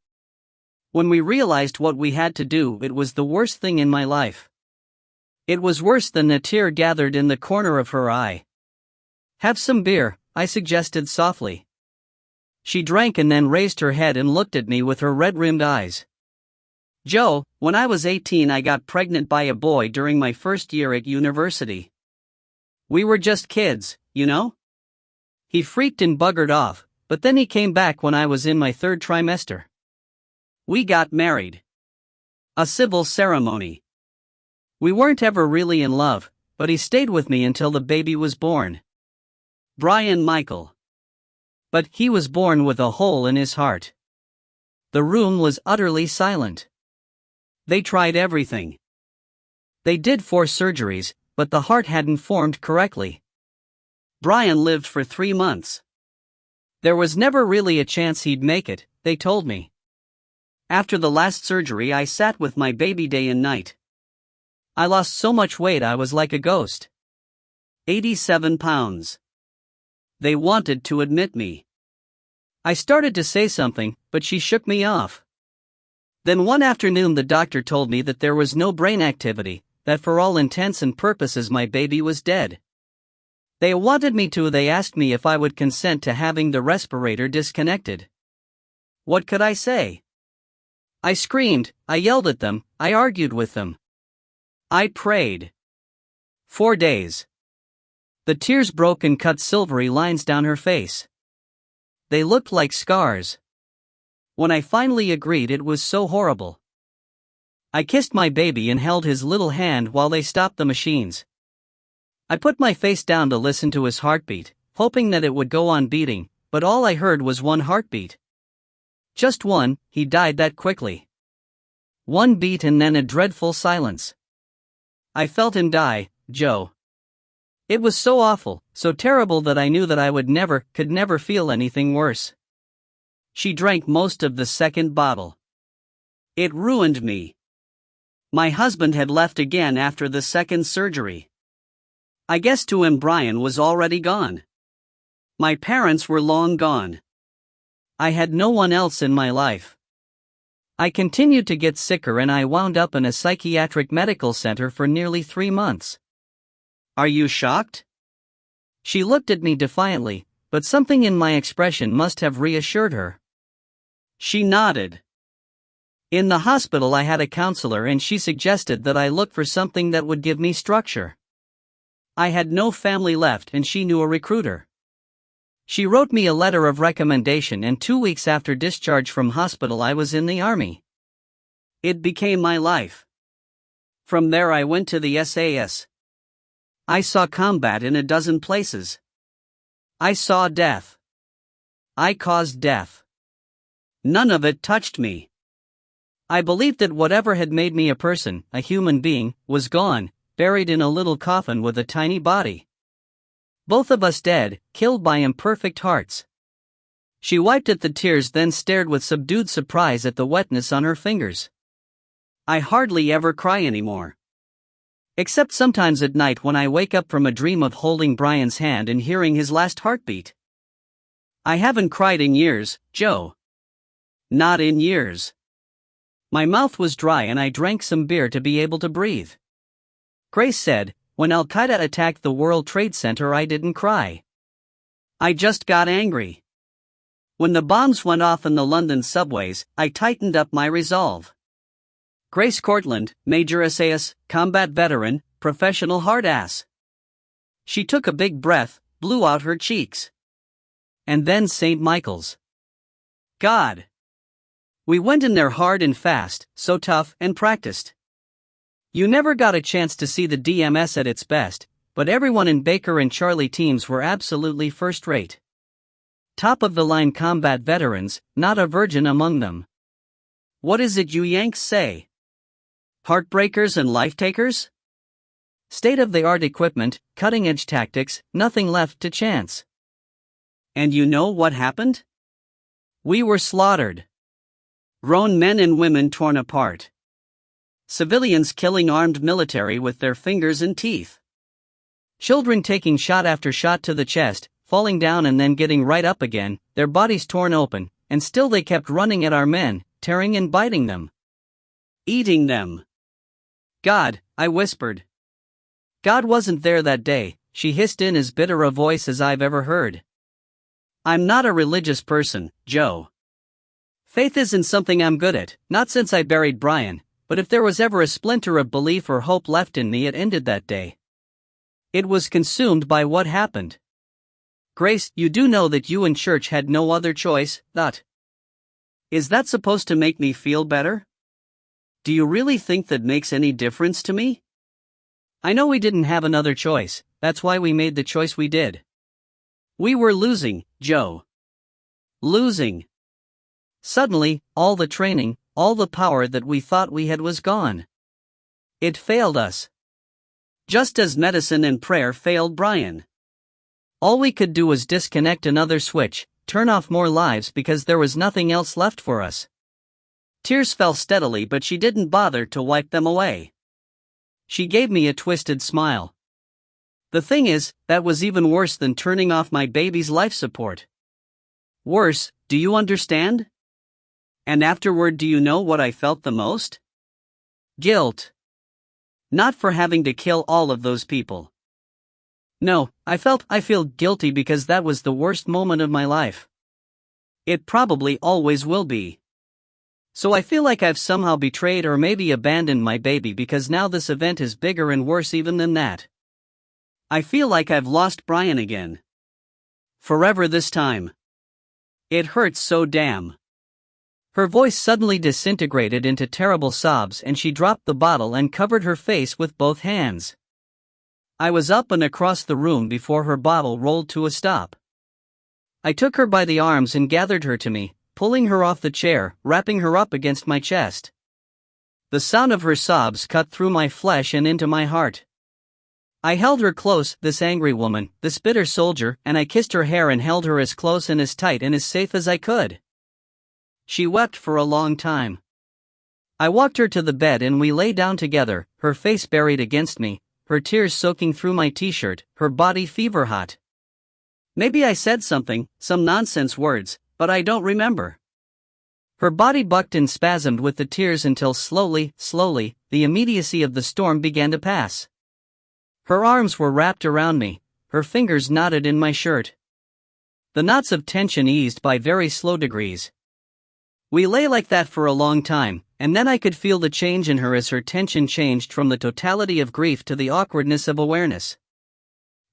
"When we realized what we had to do, it was the worst thing in my life. It was worse than the tear gathered in the corner of her eye." "Have some beer," I suggested softly. She drank and then raised her head and looked at me with her red-rimmed eyes. "Joe, when I was 18 I got pregnant by a boy during my first year at university. We were just kids, you know? He freaked and buggered off, but then he came back when I was in my 3rd trimester. We got married. A civil ceremony. We weren't ever really in love, but he stayed with me until the baby was born. Brian Michael. But he was born with a hole in his heart." The room was utterly silent. They tried everything. They did 4 surgeries, but the heart hadn't formed correctly. Brian lived for 3 months. There was never really a chance he'd make it, they told me. After the last surgery I sat with my baby day and night. I lost so much weight I was like a ghost. 87 pounds. They wanted to admit me. I started to say something, but she shook me off. Then one afternoon the doctor told me that there was no brain activity, that for all intents and purposes my baby was dead. They asked me if I would consent to having the respirator disconnected. What could I say? I screamed, I yelled at them, I argued with them. I prayed. 4 days. The tears broke and cut silvery lines down her face. They looked like scars. When I finally agreed, it was so horrible. I kissed my baby and held his little hand while they stopped the machines. I put my face down to listen to his heartbeat, hoping that it would go on beating, but all I heard was one heartbeat. Just one. He died that quickly. One beat and then a dreadful silence. I felt him die, Joe. It was so awful, so terrible that I knew that I could never feel anything worse. She drank most of the second bottle. It ruined me. My husband had left again after the second surgery. I guess to him Brian was already gone. My parents were long gone. I had no one else in my life. I continued to get sicker and I wound up in a psychiatric medical center for nearly 3 months. Are you shocked? She looked at me defiantly, but something in my expression must have reassured her. She nodded. In the hospital I had a counselor and she suggested that I look for something that would give me structure. I had no family left and she knew a recruiter. She wrote me a letter of recommendation and 2 weeks after discharge from hospital I was in the army. It became my life. From there I went to the SAS. I saw combat in a dozen places. I saw death. I caused death. None of it touched me. I believed that whatever had made me a person, a human being, was gone, buried in a little coffin with a tiny body. Both of us dead, killed by imperfect hearts. She wiped at the tears, then stared with subdued surprise at the wetness on her fingers. I hardly ever cry anymore. Except sometimes at night when I wake up from a dream of holding Brian's hand and hearing his last heartbeat. I haven't cried in years, Joe. Not in years. My mouth was dry and I drank some beer to be able to breathe. Grace said, when Al-Qaeda attacked the World Trade Center I didn't cry. I just got angry. When the bombs went off in the London subways, I tightened up my resolve. Grace Cortland, Major SAS, combat veteran, professional hard ass. She took a big breath, blew out her cheeks. And then St. Michael's. God. We went in there hard and fast, so tough and practiced. You never got a chance to see the DMS at its best, but everyone in Baker and Charlie teams were absolutely first rate. Top-of-the-line combat veterans, not a virgin among them. What is it you Yanks say? Heartbreakers and life-takers? State-of-the-art equipment, cutting-edge tactics, nothing left to chance. And you know what happened? We were slaughtered. Grown men and women torn apart. Civilians killing armed military with their fingers and teeth. Children taking shot after shot to the chest, falling down and then getting right up again, their bodies torn open, and still they kept running at our men, tearing and biting them. Eating them. God, I whispered. God wasn't there that day, she hissed in as bitter a voice as I've ever heard. I'm not a religious person, Joe. Faith isn't something I'm good at, not since I buried Brian, but if there was ever a splinter of belief or hope left in me it ended that day. It was consumed by what happened. Grace, you do know that you and church had no other choice, that. Is that supposed to make me feel better? Do you really think that makes any difference to me? I know we didn't have another choice, that's why we made the choice we did. We were losing, Joe. Losing. Suddenly, all the training, all the power that we thought we had was gone. It failed us. Just as medicine and prayer failed Brian. All we could do was disconnect another switch, turn off more lives because there was nothing else left for us. Tears fell steadily but she didn't bother to wipe them away. She gave me a twisted smile. The thing is, that was even worse than turning off my baby's life support. Worse, do you understand? And afterward, do you know what I felt the most? Guilt. Not for having to kill all of those people. No, I feel guilty because that was the worst moment of my life. It probably always will be. So I feel like I've somehow betrayed or maybe abandoned my baby because now this event is bigger and worse even than that. I feel like I've lost Brian again. Forever this time. It hurts so damn. Her voice suddenly disintegrated into terrible sobs and she dropped the bottle and covered her face with both hands. I was up and across the room before her bottle rolled to a stop. I took her by the arms and gathered her to me, pulling her off the chair, wrapping her up against my chest. The sound of her sobs cut through my flesh and into my heart. I held her close, this angry woman, this bitter soldier, and I kissed her hair and held her as close and as tight and as safe as I could. She wept for a long time. I walked her to the bed and we lay down together, her face buried against me, her tears soaking through my t-shirt, her body fever hot. Maybe I said something, some nonsense words, but I don't remember. Her body bucked and spasmed with the tears until slowly, the immediacy of the storm began to pass. Her arms were wrapped around me, her fingers knotted in my shirt. The knots of tension eased by very slow degrees. We lay like that for a long time, and then I could feel the change in her as her tension changed from the totality of grief to the awkwardness of awareness.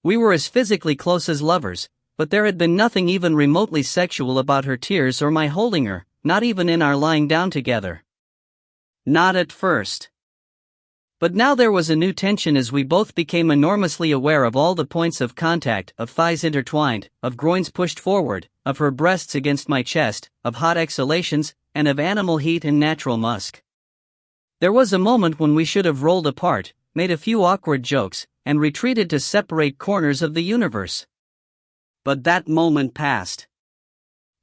We were as physically close as lovers, but there had been nothing even remotely sexual about her tears or my holding her, not even in our lying down together. Not at first. But now there was a new tension as we both became enormously aware of all the points of contact, of thighs intertwined, of groins pushed forward, of her breasts against my chest, of hot exhalations, and of animal heat and natural musk. There was a moment when we should have rolled apart, made a few awkward jokes, and retreated to separate corners of the universe. But that moment passed.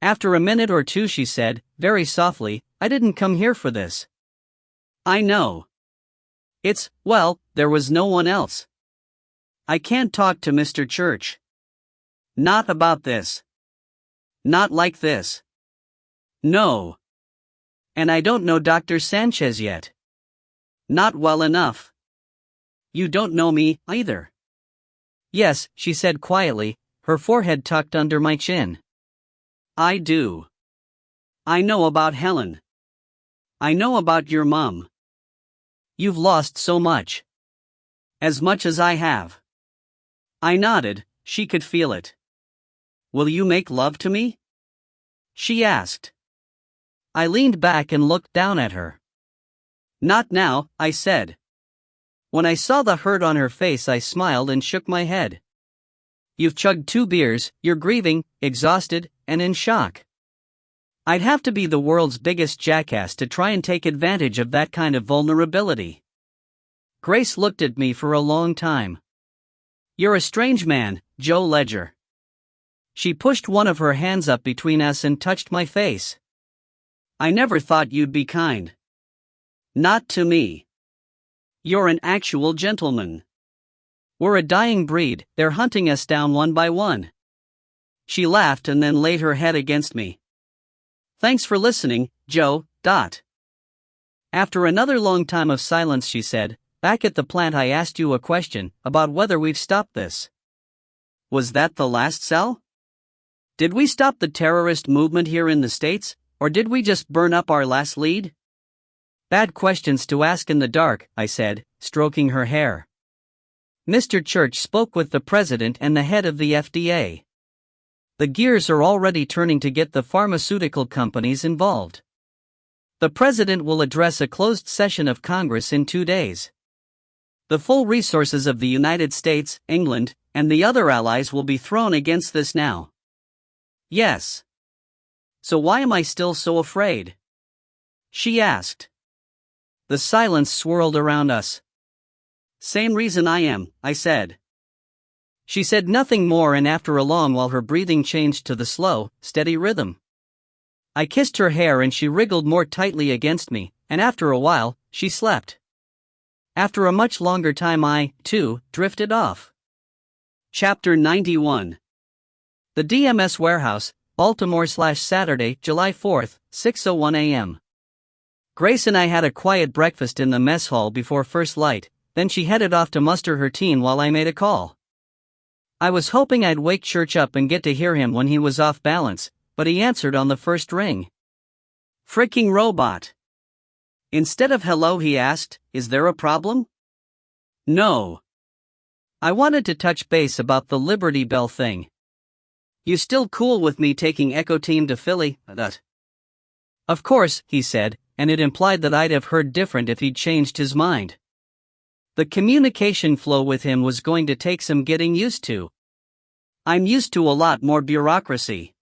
After a minute or two she said, very softly, "I didn't come here for this." "I know. Well, there was no one else. I can't talk to Mr. Church. Not about this. Not like this. No. And I don't know Dr. Sanchez yet. Not well enough. You don't know me, either." "Yes," she said quietly, her forehead tucked under my chin. "I do. I know about Helen. I know about your mom. You've lost so much. As much as I have." I nodded, she could feel it. "Will you make love to me?" she asked. I leaned back and looked down at her. "Not now," I said. When I saw the hurt on her face I smiled and shook my head. "You've chugged 2 beers, you're grieving, exhausted, and in shock. I'd have to be the world's biggest jackass to try and take advantage of that kind of vulnerability." Grace looked at me for a long time. "You're a strange man, Joe Ledger." She pushed one of her hands up between us and touched my face. "I never thought you'd be kind. Not to me. You're an actual gentleman. We're a dying breed, they're hunting us down one by one." She laughed and then laid her head against me. "Thanks for listening, Joe. After another long time of silence she said, "Back at the plant I asked you a question about whether we've stopped this. Was that the last cell? Did we stop the terrorist movement here in the States, or did we just burn up our last lead?" "Bad questions to ask in the dark," I said, stroking her hair. "Mr. Church spoke with the president and the head of the FDA. The gears are already turning to get the pharmaceutical companies involved. The president will address a closed session of Congress in 2 days. The full resources of the United States, England, and the other allies will be thrown against this now." "Yes. So why am I still so afraid?" she asked. The silence swirled around us. "Same reason I am," I said. She said nothing more, and after a long while her breathing changed to the slow, steady rhythm. I kissed her hair and she wriggled more tightly against me, and after a while, she slept. After a much longer time I, too, drifted off. Chapter 91. The DMS Warehouse, Baltimore/Saturday, July 4th, 6:01 a.m. Grace and I had a quiet breakfast in the mess hall before first light, then she headed off to muster her teen while I made a call. I was hoping I'd wake Church up and get to hear him when he was off balance, but he answered on the first ring. Fricking robot. Instead of hello he asked, "Is there a problem?" No. I wanted to touch base about the Liberty Bell thing. "You still cool with me taking Echo Team to Philly?" Of course, he said, and it implied that I'd have heard different if he'd changed his mind. The communication flow with him was going to take some getting used to. I'm used to a lot more bureaucracy.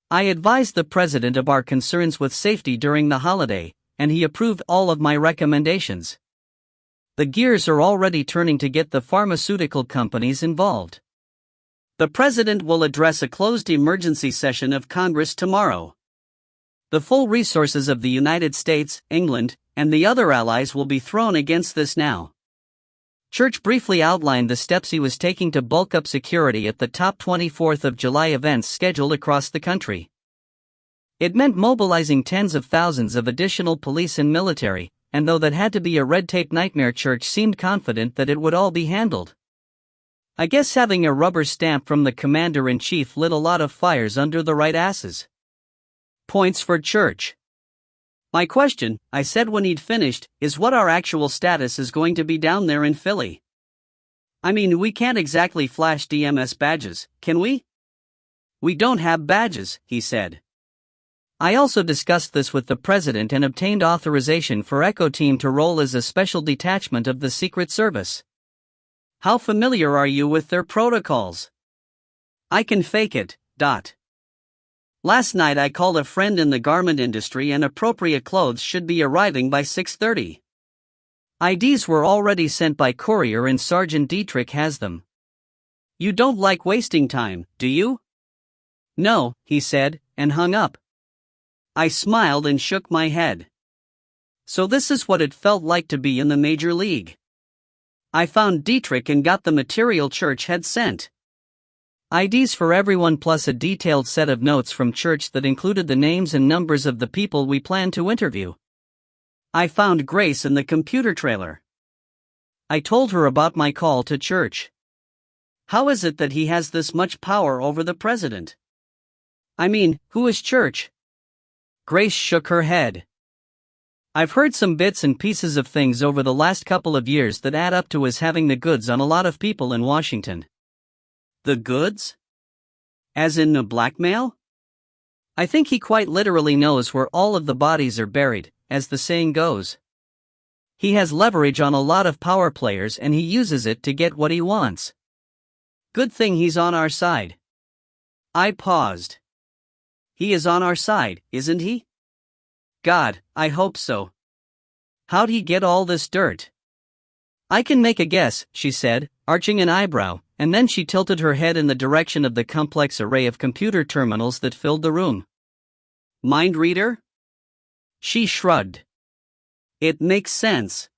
I advised the president of our concerns with safety during the holiday, and he approved all of my recommendations. The gears are already turning to get the pharmaceutical companies involved. The president will address a closed emergency session of Congress tomorrow. The full resources of the United States, England, and the other allies will be thrown against this now. Church briefly outlined the steps he was taking to bulk up security at the top 24th of July events scheduled across the country. It meant mobilizing tens of thousands of additional police and military, and though that had to be a red tape nightmare, Church seemed confident that it would all be handled. I guess having a rubber stamp from the commander-in-chief lit a lot of fires under the right asses. Points for Church. My question, I said when he'd finished, is what our actual status is going to be down there in Philly. I mean, we can't exactly flash DMS badges, can we? We don't have badges, he said. I also discussed this with the president and obtained authorization for Echo Team to roll as a special detachment of the Secret Service. How familiar are you with their protocols? I can fake it. Last night I called a friend in the garment industry and appropriate clothes should be arriving by 6:30. IDs were already sent by courier and Sergeant Dietrich has them. You don't like wasting time, do you? No, he said, and hung up. I smiled and shook my head. So this is what it felt like to be in the Major League. I found Dietrich and got the material Church had sent. IDs for everyone plus a detailed set of notes from Church that included the names and numbers of the people we planned to interview. I found Grace in the computer trailer. I told her about my call to Church. How is it that he has this much power over the president? I mean, who is Church? Grace shook her head. I've heard some bits and pieces of things over the last couple of years that add up to his having the goods on a lot of people in Washington. The goods? As in the blackmail? I think he quite literally knows where all of the bodies are buried, as the saying goes. He has leverage on a lot of power players and he uses it to get what he wants. Good thing he's on our side. I paused. He is on our side, isn't he? God, I hope so. How'd he get all this dirt? I can make a guess, she said, arching an eyebrow, and then she tilted her head in the direction of the complex array of computer terminals that filled the room. Mind reader? She shrugged. It makes sense.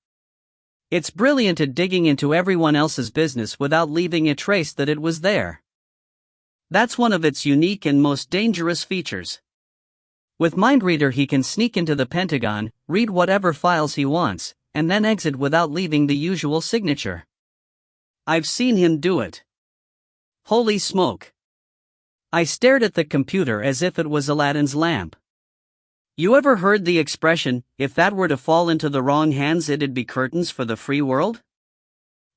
It's brilliant at digging into everyone else's business without leaving a trace that it was there. That's one of its unique and most dangerous features. With MindReader he can sneak into the Pentagon, read whatever files he wants, and then exit without leaving the usual signature. I've seen him do it. Holy smoke. I stared at the computer as if it was Aladdin's lamp. You ever heard the expression, if that were to fall into the wrong hands it'd be curtains for the free world?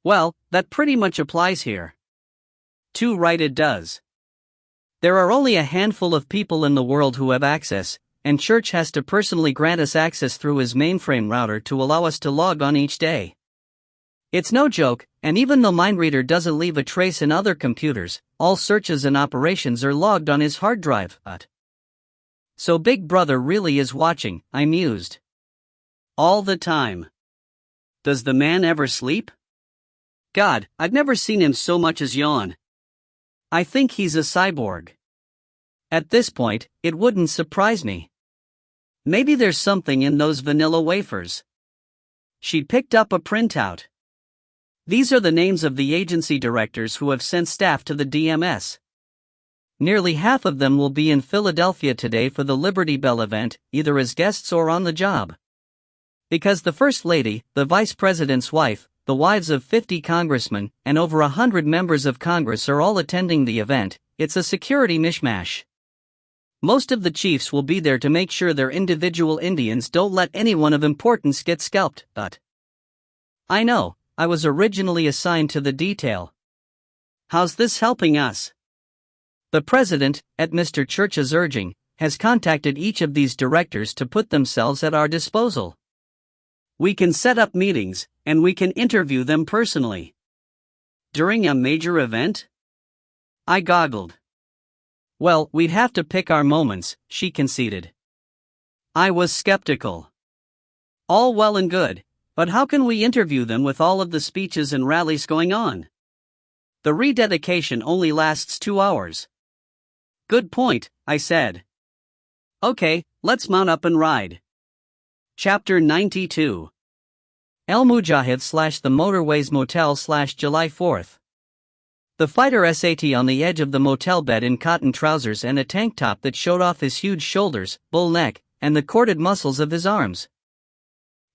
Well, that pretty much applies here. Too right it does. There are only a handful of people in the world who have access, and Church has to personally grant us access through his mainframe router to allow us to log on each day. It's no joke, and even though MindReader doesn't leave a trace in other computers, all searches and operations are logged on his hard drive. So Big Brother really is watching, I mused. All the time. Does the man ever sleep? God, I've never seen him so much as yawn. I think he's a cyborg. At this point, it wouldn't surprise me. Maybe there's something in those vanilla wafers. She picked up a printout. These are the names of the agency directors who have sent staff to the DMS. Nearly half of them will be in Philadelphia today for the Liberty Bell event, either as guests or on the job. Because the First Lady, the Vice President's wife, the wives of 50 congressmen, and over 100 members of Congress are all attending the event, it's a security mishmash. Most of the chiefs will be there to make sure their individual Indians don't let anyone of importance get scalped. I know, I was originally assigned to the detail. How's this helping us? The president, at Mr. Church's urging, has contacted each of these directors to put themselves at our disposal. We can set up meetings, and we can interview them personally. During a major event? I goggled. Well, we'd have to pick our moments, she conceded. I was skeptical. All well and good, but how can we interview them with all of the speeches and rallies going on? The rededication only lasts 2 hours. Good point, I said. Okay, let's mount up and ride. Chapter 92. El Mujahid / the Motorways Motel / July 4th. The fighter sat on the edge of the motel bed in cotton trousers and a tank top that showed off his huge shoulders, bull neck, and the corded muscles of his arms.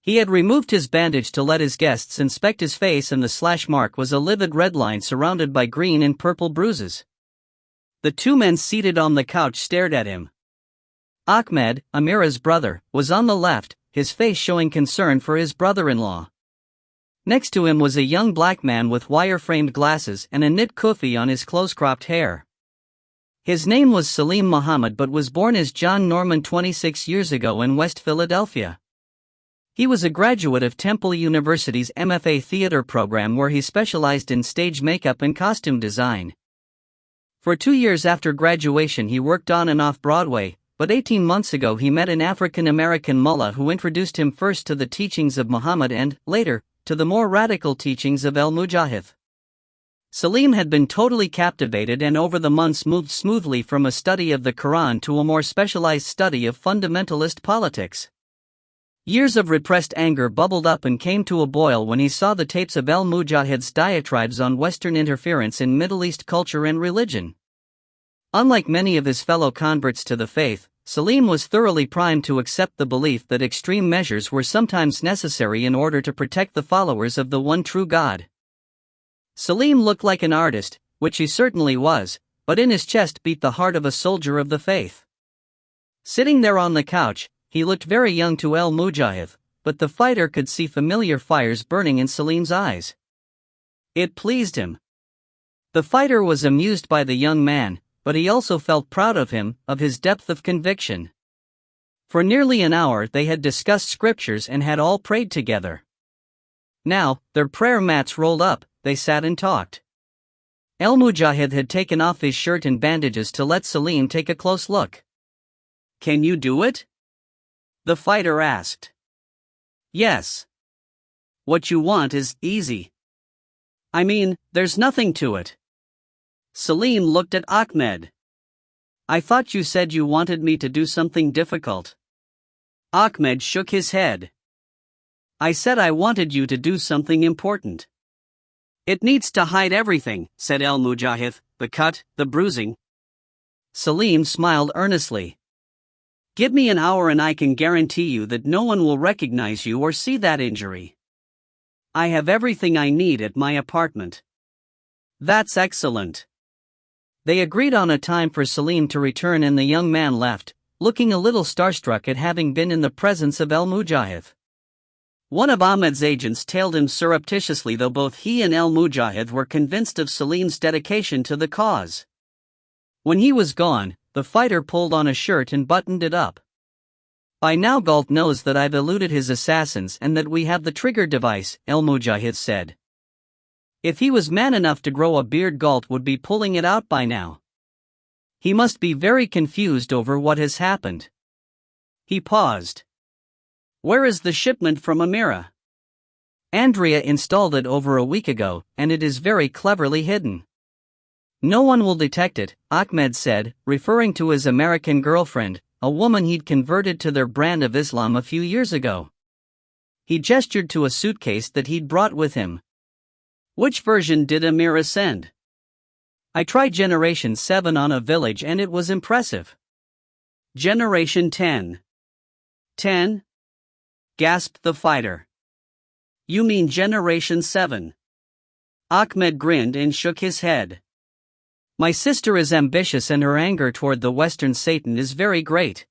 He had removed his bandage to let his guests inspect his face, and the slash mark was a livid red line surrounded by green and purple bruises. The two men seated on the couch stared at him. Ahmed, Amira's brother, was on the left, his face showing concern for his brother-in-law. Next to him was a young black man with wire-framed glasses and a knit kufi on his close-cropped hair. His name was Salim Muhammad but was born as John Norman 26 years ago in West Philadelphia. He was a graduate of Temple University's MFA theater program where he specialized in stage makeup and costume design. For 2 years after graduation he worked on and off Broadway, but 18 months ago he met an African-American mullah who introduced him first to the teachings of Muhammad and, later, to the more radical teachings of al-Mujahid. Salim had been totally captivated and over the months moved smoothly from a study of the Quran to a more specialized study of fundamentalist politics. Years of repressed anger bubbled up and came to a boil when he saw the tapes of al-Mujahid's diatribes on Western interference in Middle East culture and religion. Unlike many of his fellow converts to the faith, Salim was thoroughly primed to accept the belief that extreme measures were sometimes necessary in order to protect the followers of the one true God. Salim looked like an artist, which he certainly was, but in his chest beat the heart of a soldier of the faith. Sitting there on the couch, he looked very young to al-Mujahid, but the fighter could see familiar fires burning in Salim's eyes. It pleased him. The fighter was amused by the young man, but he also felt proud of him, of his depth of conviction. For nearly an hour they had discussed scriptures and had all prayed together. Now, their prayer mats rolled up, they sat and talked. Al-Mujahid had taken off his shirt and bandages to let Salim take a close look. "Can you do it?" the fighter asked. "Yes. What you want is easy. I mean, there's nothing to it." Salim looked at Ahmed. "I thought you said you wanted me to do something difficult." Ahmed shook his head. "I said I wanted you to do something important." "It needs to hide everything," said al-Mujahid, "the cut, the bruising." Salim smiled earnestly. "Give me an hour and I can guarantee you that no one will recognize you or see that injury. I have everything I need at my apartment." "That's excellent." They agreed on a time for Salim to return and the young man left, looking a little starstruck at having been in the presence of al-Mujahid. One of Ahmed's agents tailed him surreptitiously, though both he and al-Mujahid were convinced of Salim's dedication to the cause. When he was gone, the fighter pulled on a shirt and buttoned it up. "By now Galt knows that I've eluded his assassins and that we have the trigger device," al-Mujahid said. "If he was man enough to grow a beard, Galt would be pulling it out by now. He must be very confused over what has happened." He paused. "Where is the shipment from Amira?" "Andrea installed it over a week ago, and it is very cleverly hidden. No one will detect it," Ahmed said, referring to his American girlfriend, a woman he'd converted to their brand of Islam a few years ago. He gestured to a suitcase that he'd brought with him. "Which version did Amira send?" "I tried Generation 7 on a village and it was impressive." "Generation 10. 10? Gasped the fighter. "You mean Generation 7? Ahmed grinned and shook his head. "My sister is ambitious and her anger toward the Western Satan is very great."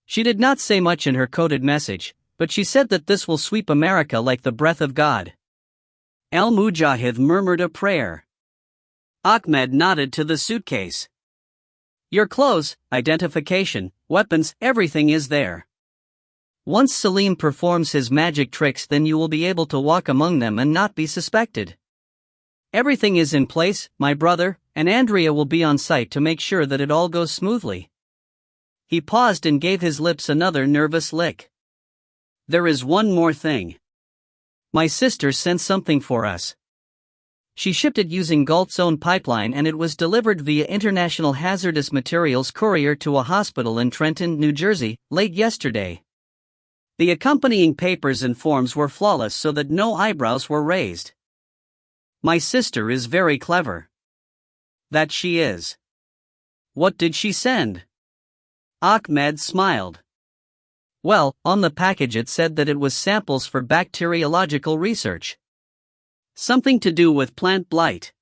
She did not say much in her coded message, but she said that this will sweep America like the breath of God. Al-Mujahid murmured a prayer. Ahmed nodded to the suitcase. "Your clothes, identification, weapons, everything is there. Once Salim performs his magic tricks, then you will be able to walk among them and not be suspected. Everything is in place, my brother, and Andrea will be on site to make sure that it all goes smoothly." He paused and gave his lips another nervous lick. "There is one more thing. My sister sent something for us. She shipped it using Galt's own pipeline and it was delivered via International Hazardous Materials Courier to a hospital in Trenton, New Jersey, late yesterday. The accompanying papers and forms were flawless so that no eyebrows were raised. My sister is very clever." "That she is. What did she send?" Ahmed smiled. "Well, on the package it said that it was samples for bacteriological research. Something to do with plant blight.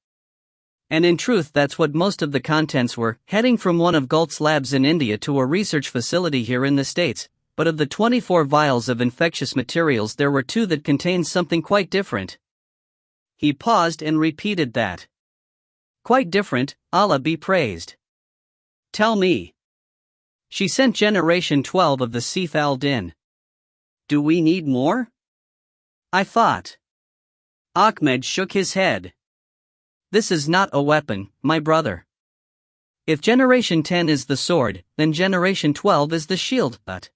And in truth that's what most of the contents were, heading from one of Galt's labs in India to a research facility here in the States, but of the 24 vials of infectious materials there were 2 that contained something quite different." He paused and repeated that. "Quite different, Allah be praised." Tell me. She sent Generation 12 of the Sif al-Din. Do we need more? I thought. Ahmed shook his head. This is not a weapon, my brother. If Generation 10 is the sword, then Generation 12 is the shield, but.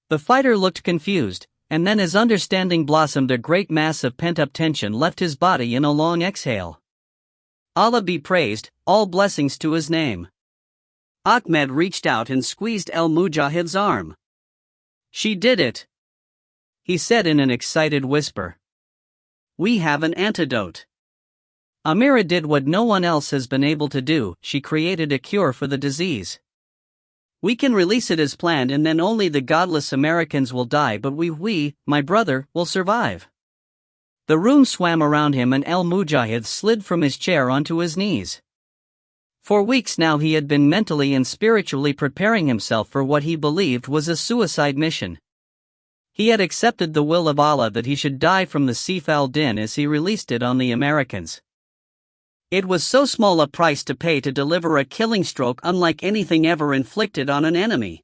The fighter looked confused, and then his understanding blossomed. A great mass of pent-up tension left his body in a long exhale. Allah be praised, all blessings to his name. Ahmed reached out and squeezed El-Mujahid's arm. She did it, he said in an excited whisper. We have an antidote. Amira did what no one else has been able to do. She created a cure for the disease. We can release it as planned, and then only the godless Americans will die, but we, my brother, will survive. The room swam around him and El-Mujahid slid from his chair onto his knees. For weeks now he had been mentally and spiritually preparing himself for what he believed was a suicide mission. He had accepted the will of Allah that he should die from the Sif al-Din as he released it on the Americans. It was so small a price to pay to deliver a killing stroke unlike anything ever inflicted on an enemy.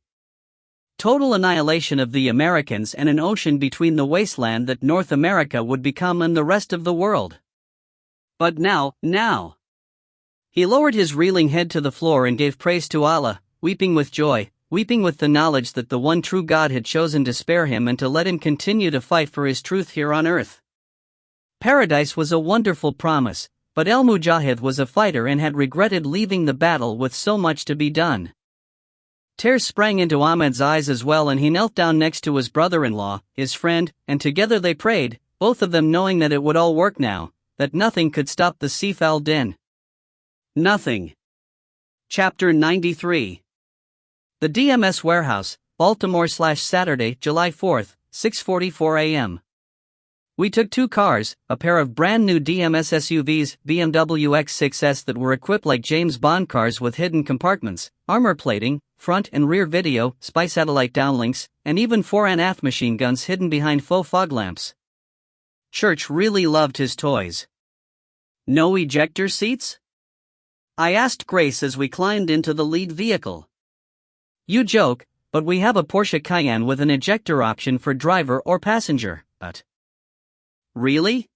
Total annihilation of the Americans and an ocean between the wasteland that North America would become and the rest of the world. But now. He lowered his reeling head to the floor and gave praise to Allah, weeping with joy, weeping with the knowledge that the one true God had chosen to spare him and to let him continue to fight for his truth here on earth. Paradise was a wonderful promise, but El-Mujahid was a fighter and had regretted leaving the battle with so much to be done. Tears sprang into Ahmed's eyes as well, and he knelt down next to his brother-in-law, his friend, and together they prayed, both of them knowing that it would all work now, that nothing could stop the Sif al-Din. Nothing. Chapter 93. The DMS Warehouse, Baltimore/Saturday, July 4, 6:44 a.m. We took 2 cars, a pair of brand new DMS SUVs, BMW X6s that were equipped like James Bond cars with hidden compartments, armor plating, front and rear video, spy satellite downlinks, and even fore and aft machine guns hidden behind faux fog lamps. Church really loved his toys. No ejector seats? I asked Grace as we climbed into the lead vehicle. You joke, but we have a Porsche Cayenne with an ejector option for driver or passenger, but... Really?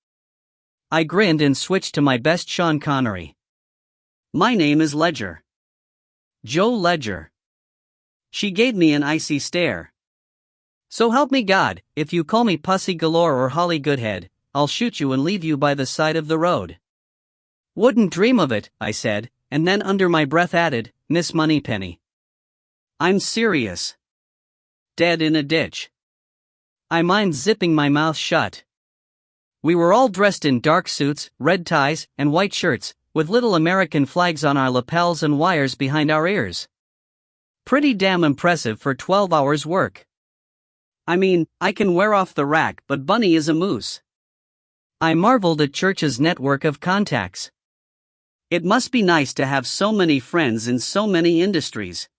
I grinned and switched to my best Sean Connery. My name is Ledger. Joe Ledger. She gave me an icy stare. So help me God, if you call me Pussy Galore or Holly Goodhead, I'll shoot you and leave you by the side of the road. Wouldn't dream of it, I said, and then under my breath added, Miss Moneypenny. I'm serious. Dead in a ditch. I mind zipping my mouth shut. We were all dressed in dark suits, red ties, and white shirts, with little American flags on our lapels and wires behind our ears. Pretty damn impressive for 12 hours work. I mean, I can wear off the rack, but Bunny is a moose. I marveled at Church's network of contacts. It must be nice to have so many friends in so many industries.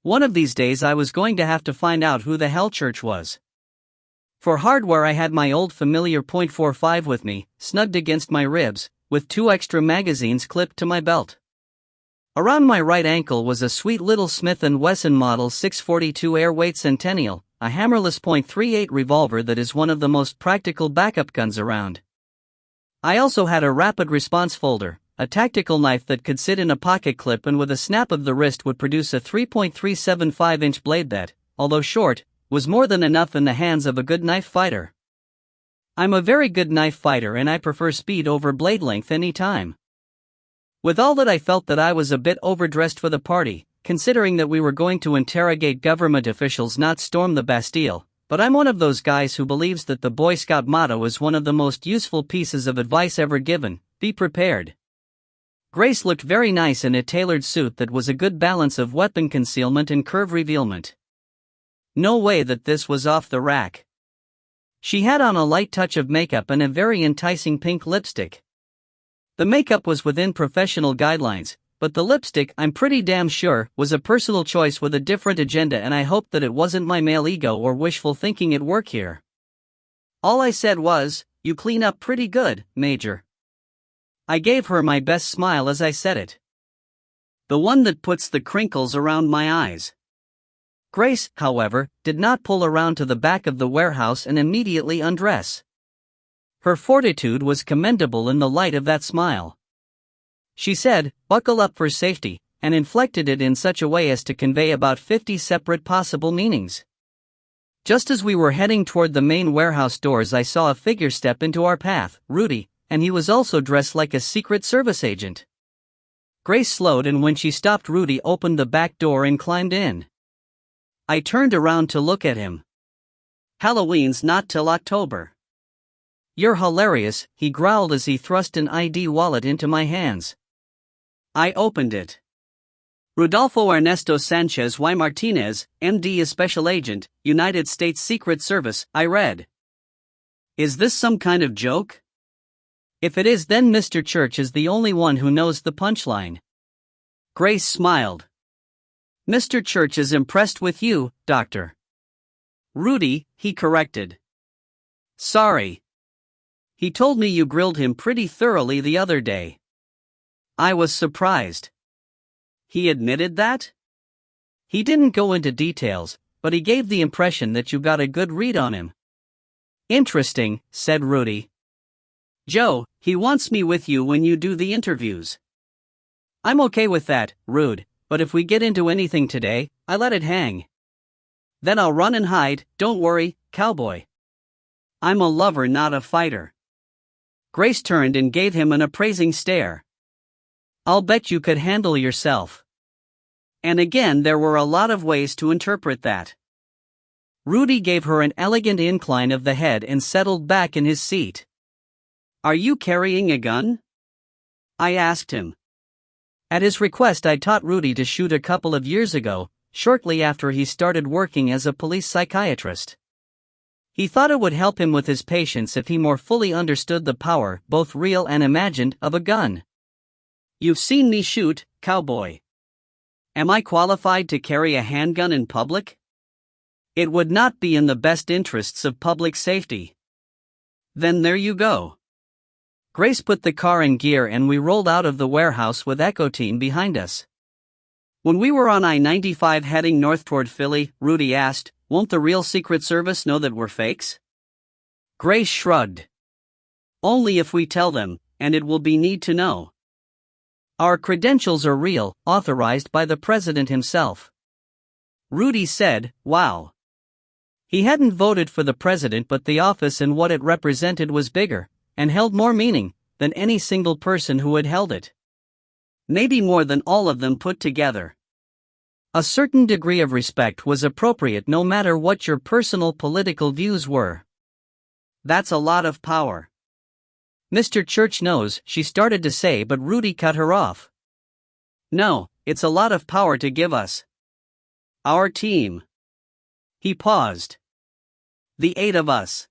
One of these days I was going to have to find out who the hell Church was. For hardware I had my old familiar .45 with me, snugged against my ribs, with 2 extra magazines clipped to my belt. Around my right ankle was a sweet little Smith & Wesson Model 642 Airweight Centennial, a hammerless .38 revolver that is one of the most practical backup guns around. I also had a rapid response folder, a tactical knife that could sit in a pocket clip and with a snap of the wrist would produce a 3.375-inch blade that, although short, was more than enough in the hands of a good knife fighter. I'm a very good knife fighter and I prefer speed over blade length any time. With all that, I felt that I was a bit overdressed for the party, considering that we were going to interrogate government officials, not storm the Bastille, but I'm one of those guys who believes that the Boy Scout motto is one of the most useful pieces of advice ever given: be prepared. Grace looked very nice in a tailored suit that was a good balance of weapon concealment and curve revealment. No way that this was off the rack. She had on a light touch of makeup and a very enticing pink lipstick. The makeup was within professional guidelines, but the lipstick, I'm pretty damn sure, was a personal choice with a different agenda, and I hoped that it wasn't my male ego or wishful thinking at work here. All I said was, "You clean up pretty good, Major." I gave her my best smile as I said it. The one that puts the crinkles around my eyes. Grace, however, did not pull around to the back of the warehouse and immediately undress. Her fortitude was commendable in the light of that smile. She said, "Buckle up for safety," and inflected it in such a way as to convey about 50 separate possible meanings. Just as we were heading toward the main warehouse doors, I saw a figure step into our path, Rudy, and he was also dressed like a Secret Service agent. Grace slowed, and when she stopped, Rudy opened the back door and climbed in. I turned around to look at him. "Halloween's not till October." "You're hilarious," he growled as he thrust an ID wallet into my hands. I opened it. "Rodolfo Ernesto Sanchez y Martinez, MD, a Special Agent, United States Secret Service," I read. Is this some kind of joke? If it is, then Mr. Church is the only one who knows the punchline. Grace smiled. "Mr. Church is impressed with you, Doctor." "Rudy," he corrected. "Sorry. He told me you grilled him pretty thoroughly the other day." I was surprised. He admitted that? He didn't go into details, but he gave the impression that you got a good read on him. "Interesting," said Rudy. "Joe, he wants me with you when you do the interviews." "I'm okay with that, Rude, but if we get into anything today, I let it hang. Then I'll run and hide, don't worry, cowboy. I'm a lover, not a fighter." Grace turned and gave him an appraising stare. "I'll bet you could handle yourself." And again, there were a lot of ways to interpret that. Rudy gave her an elegant incline of the head and settled back in his seat. "Are you carrying a gun?" I asked him. At his request, I taught Rudy to shoot a couple of years ago, shortly after he started working as a police psychiatrist. He thought it would help him with his patients if he more fully understood the power, both real and imagined, of a gun. "You've seen me shoot, cowboy. Am I qualified to carry a handgun in public? It would not be in the best interests of public safety." "Then there you go." Grace put the car in gear and we rolled out of the warehouse with Echo Team behind us. When we were on I-95 heading north toward Philly, Rudy asked, "Won't the real Secret Service know that we're fakes?" Grace shrugged. "Only if we tell them, and it will be need to know. Our credentials are real, authorized by the president himself." Rudy said, "Wow." He hadn't voted for the president, but the office and what it represented was bigger, and held more meaning, than any single person who had held it. Maybe more than all of them put together. A certain degree of respect was appropriate no matter what your personal political views were. "That's a lot of power." "Mr. Church knows," she started to say, but Rudy cut her off. "No, it's a lot of power to give us. Our team." He paused. "The 8 of us."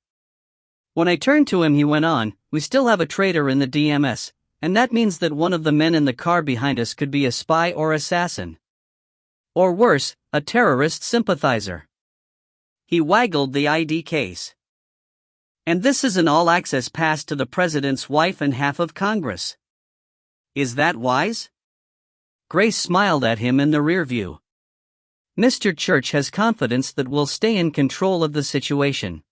When I turned to him, he went on, "We still have a traitor in the DMS, and that means that one of the men in the car behind us could be a spy or assassin. Or worse, a terrorist sympathizer." He waggled the ID case. "And this is an all-access pass to the president's wife and half of Congress. Is that wise?" Grace smiled at him in the rear view. "Mr. Church has confidence that we'll stay in control of the situation."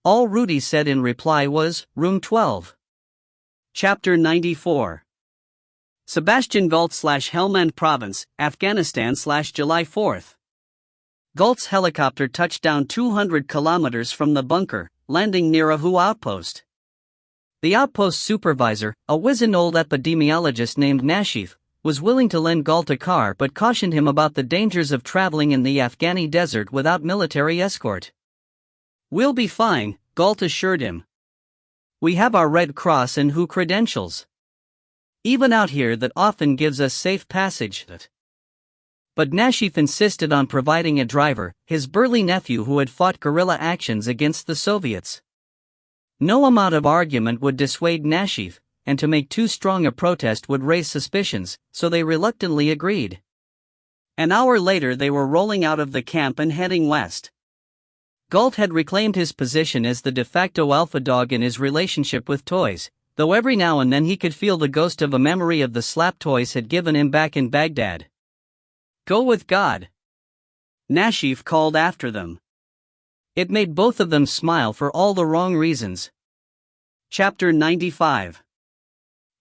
All Rudy said in reply was, "Room 12. Chapter 94. Sebastian Galt / Helmand Province, Afghanistan / July 4th. Galt's helicopter touched down 200 kilometers from the bunker, landing near a WHO outpost. The outpost supervisor, a wizened old epidemiologist named Nashif, was willing to lend Galt a car but cautioned him about the dangers of traveling in the Afghani desert without military escort. "We'll be fine," Galt assured him. "We have our Red Cross and WHO credentials. Even out here, that often gives us safe passage." But Nashif insisted on providing a driver, his burly nephew who had fought guerrilla actions against the Soviets. No amount of argument would dissuade Nashif, and to make too strong a protest would raise suspicions, so they reluctantly agreed. An hour later they were rolling out of the camp and heading west. Galt had reclaimed his position as the de facto alpha dog in his relationship with toys, though every now and then he could feel the ghost of a memory of the slap toys had given him back in Baghdad. "Go with God," Nashif called after them. It made both of them smile for all the wrong reasons. Chapter 95.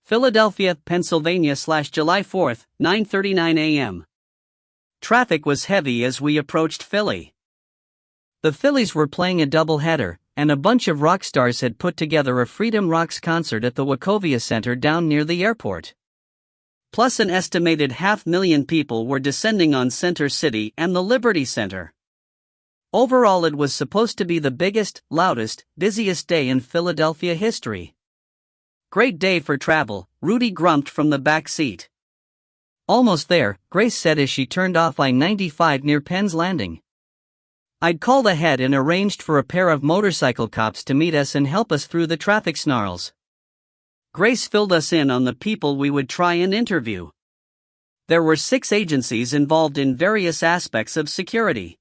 Philadelphia, Pennsylvania /July 4, 9:39 a.m. Traffic was heavy as we approached Philly. The Phillies were playing a doubleheader, and a bunch of rock stars had put together a Freedom Rocks concert at the Wachovia Center down near the airport. Plus an estimated 500,000 people were descending on Center City and the Liberty Center. Overall, it was supposed to be the biggest, loudest, busiest day in Philadelphia history. "Great day for travel," Rudy grumped from the back seat. "Almost there," Grace said as she turned off I-95 near Penn's Landing. "I'd called ahead and arranged for a pair of motorcycle cops to meet us and help us through the traffic snarls." Grace filled us in on the people we would try and interview. There were 6 agencies involved in various aspects of security.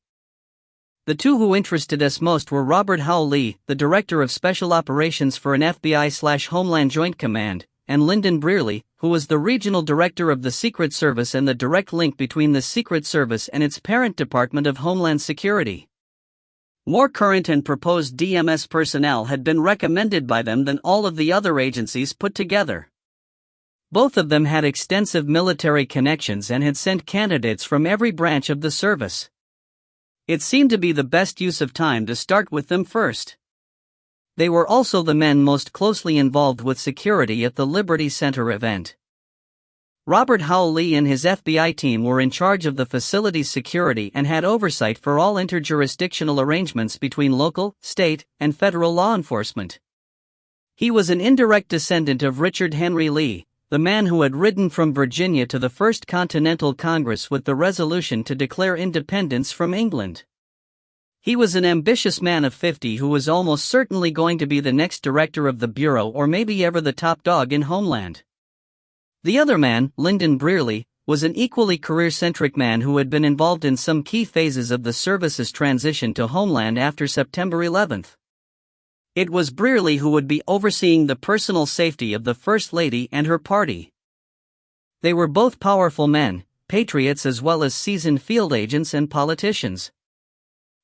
The 2 who interested us most were Robert Howell Lee, the Director of Special Operations for an FBI/Homeland Joint Command, and Lyndon Brearley, who was the Regional Director of the Secret Service and the direct link between the Secret Service and its parent Department of Homeland Security. More current and proposed DMS personnel had been recommended by them than all of the other agencies put together. Both of them had extensive military connections and had sent candidates from every branch of the service. It seemed to be the best use of time to start with them first. They were also the men most closely involved with security at the Liberty Center event. Robert Howell Lee and his FBI team were in charge of the facility's security and had oversight for all interjurisdictional arrangements between local, state, and federal law enforcement. He was an indirect descendant of Richard Henry Lee, the man who had ridden from Virginia to the First Continental Congress with the resolution to declare independence from England. He was an ambitious man of 50 who was almost certainly going to be the next director of the Bureau or maybe ever the top dog in Homeland. The other man, Lyndon Brearley, was an equally career-centric man who had been involved in some key phases of the service's transition to Homeland after September 11th. It was Brearley who would be overseeing the personal safety of the First Lady and her party. They were both powerful men, patriots as well as seasoned field agents and politicians.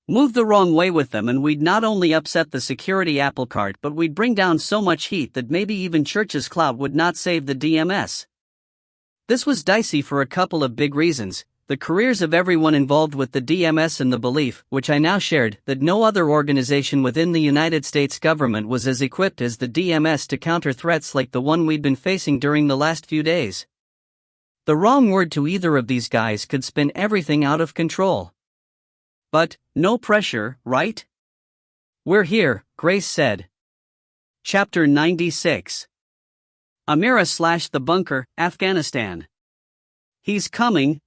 Move the wrong way with them and we'd not only upset the security apple cart but we'd bring down so much heat that maybe even Church's clout would not save the DMS. This was dicey for a couple of big reasons: the careers of everyone involved with the DMS and the belief, which I now shared, that no other organization within the United States government was as equipped as the DMS to counter threats like the one we'd been facing during the last few days. The wrong word to either of these guys could spin everything out of control. But, no pressure, right? "We're here," Grace said. Chapter 96. Amira/the Bunker, Afghanistan. "He's coming,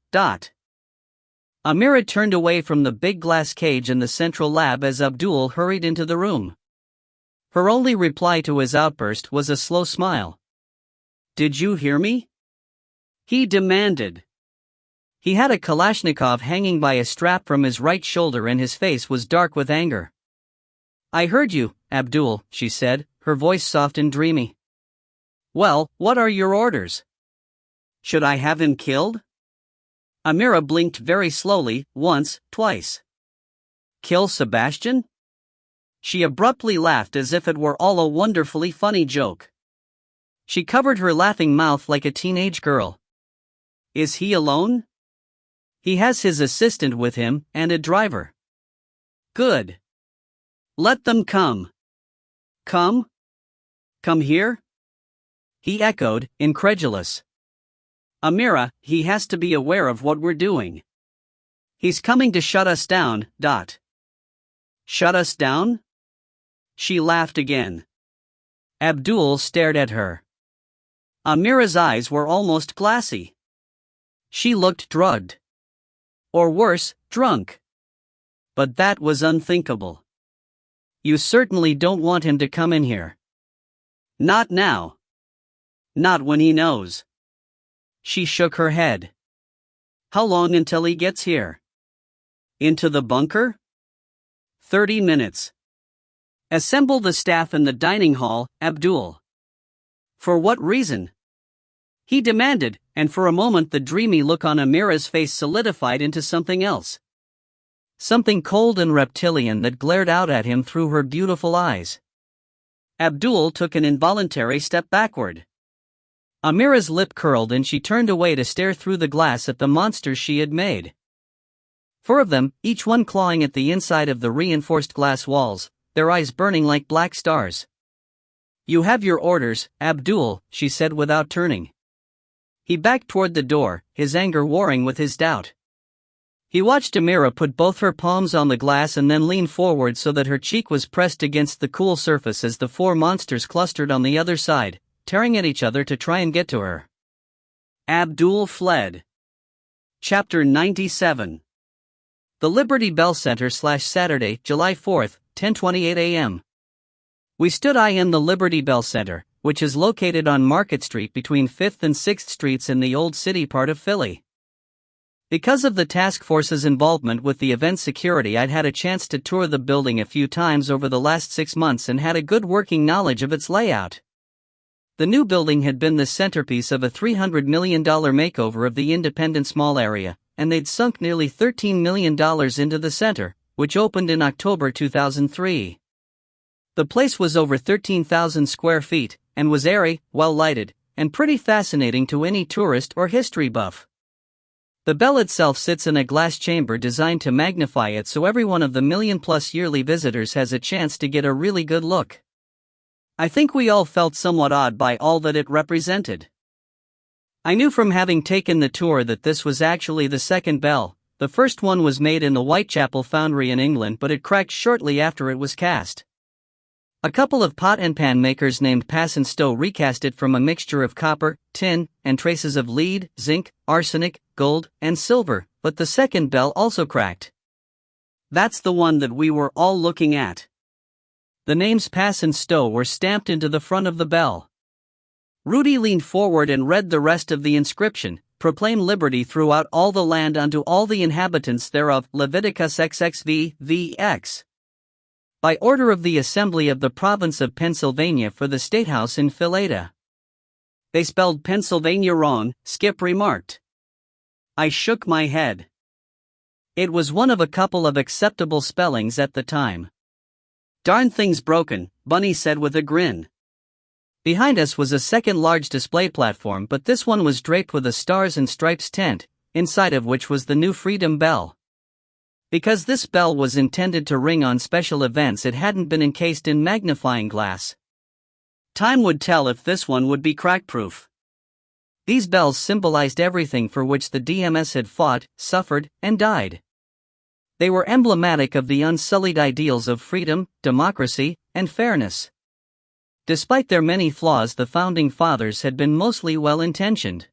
Amira turned away from the big glass cage in the central lab as Abdul hurried into the room. Her only reply to his outburst was a slow smile. "Did you hear me?" he demanded. He had a Kalashnikov hanging by a strap from his right shoulder and his face was dark with anger. "I heard you, Abdul," she said, her voice soft and dreamy. "Well, what are your orders? Should I have him killed?" Amira blinked very slowly, once, twice. "Kill Sebastian?" She abruptly laughed as if it were all a wonderfully funny joke. She covered her laughing mouth like a teenage girl. "Is he alone?" "He has his assistant with him, and a driver." "Good. Let them come." "Come? Come here?" he echoed, incredulous. "Amira, he has to be aware of what we're doing. He's coming to shut us down, Shut us down?" She laughed again. Abdul stared at her. Amira's eyes were almost glassy. She looked drugged. Or worse, drunk. But that was unthinkable. "You certainly don't want him to come in here." "Not now. Not when he knows." She shook her head. "How long until he gets here?" "Into the bunker?" 30 minutes. "Assemble the staff in the dining hall, Abdul." For what reason? He demanded, and for a moment the dreamy look on Amira's face solidified into something else. Something cold and reptilian that glared out at him through her beautiful eyes. Abdul took an involuntary step backward. Amira's lip curled and she turned away to stare through the glass at the monsters she had made. 4 of them, each one clawing at the inside of the reinforced glass walls, their eyes burning like black stars. "You have your orders, Abdul," she said without turning. He backed toward the door, his anger warring with his doubt. He watched Amira put both her palms on the glass and then lean forward so that her cheek was pressed against the cool surface as the 4 monsters clustered on the other side, tearing at each other to try and get to her. Abdul fled. Chapter 97. The Liberty Bell Center / Saturday, July 4th, 10:28 a.m. We stood in the Liberty Bell Center, which is located on Market Street between 5th and 6th Streets in the Old City part of Philly. Because of the task force's involvement with the event security, I'd had a chance to tour the building a few times over the last 6 months and had a good working knowledge of its layout. The new building had been the centerpiece of a $300 million makeover of the Independence Mall area, and they'd sunk nearly $13 million into the center, which opened in October 2003. The place was over 13,000 square feet, and was airy, well-lighted, and pretty fascinating to any tourist or history buff. The bell itself sits in a glass chamber designed to magnify it so every one of the million-plus yearly visitors has a chance to get a really good look. I think we all felt somewhat awed by all that it represented. I knew from having taken the tour that this was actually the second bell. The first one was made in the Whitechapel Foundry in England, but it cracked shortly after it was cast. A couple of pot and pan makers named Pass and Stowe recast it from a mixture of copper, tin, and traces of lead, zinc, arsenic, gold, and silver, but the second bell also cracked. That's the one that we were all looking at. The names Pass and Stowe were stamped into the front of the bell. Rudy leaned forward and read the rest of the inscription: "Proclaim liberty throughout all the land unto all the inhabitants thereof, Leviticus XXVVX. By order of the Assembly of the Province of Pennsylvania for the State House in Philada." "They spelled Pennsylvania wrong," Skip remarked. I shook my head. It was one of a couple of acceptable spellings at the time. "Darn thing's broken," Bunny said with a grin. Behind us was a second large display platform, but this one was draped with a Stars and Stripes tent, inside of which was the new Freedom Bell. Because this bell was intended to ring on special events, it hadn't been encased in magnifying glass. Time would tell if this one would be crack-proof. These bells symbolized everything for which the DMS had fought, suffered, and died. They were emblematic of the unsullied ideals of freedom, democracy, and fairness. Despite their many flaws, the Founding Fathers had been mostly well-intentioned.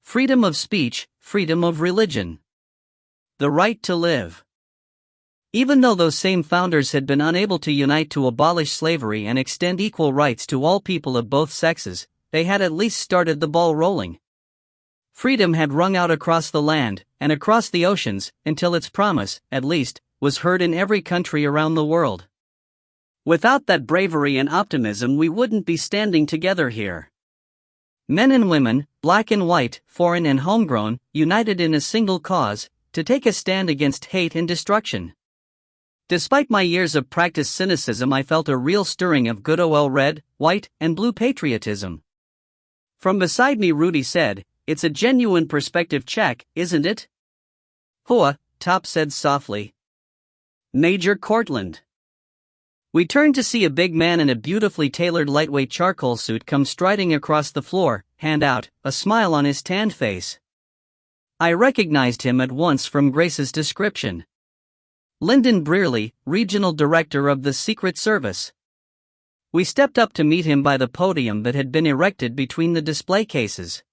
Freedom of speech, freedom of religion. The right to live. Even though those same founders had been unable to unite to abolish slavery and extend equal rights to all people of both sexes, they had at least started the ball rolling. Freedom had rung out across the land, and across the oceans, until its promise, at least, was heard in every country around the world. Without that bravery and optimism, we wouldn't be standing together here. Men and women, black and white, foreign and homegrown, united in a single cause, to take a stand against hate and destruction. Despite my years of practiced cynicism, I felt a real stirring of good old red, white, and blue patriotism. From beside me, Rudy said, "It's a genuine perspective check, isn't it?" "Hoa," Top said softly. "Major Cortland." We turned to see a big man in a beautifully tailored lightweight charcoal suit come striding across the floor, hand out, a smile on his tanned face. I recognized him at once from Grace's description. Lyndon Brearley, Regional Director of the Secret Service. We stepped up to meet him by the podium that had been erected between the display cases.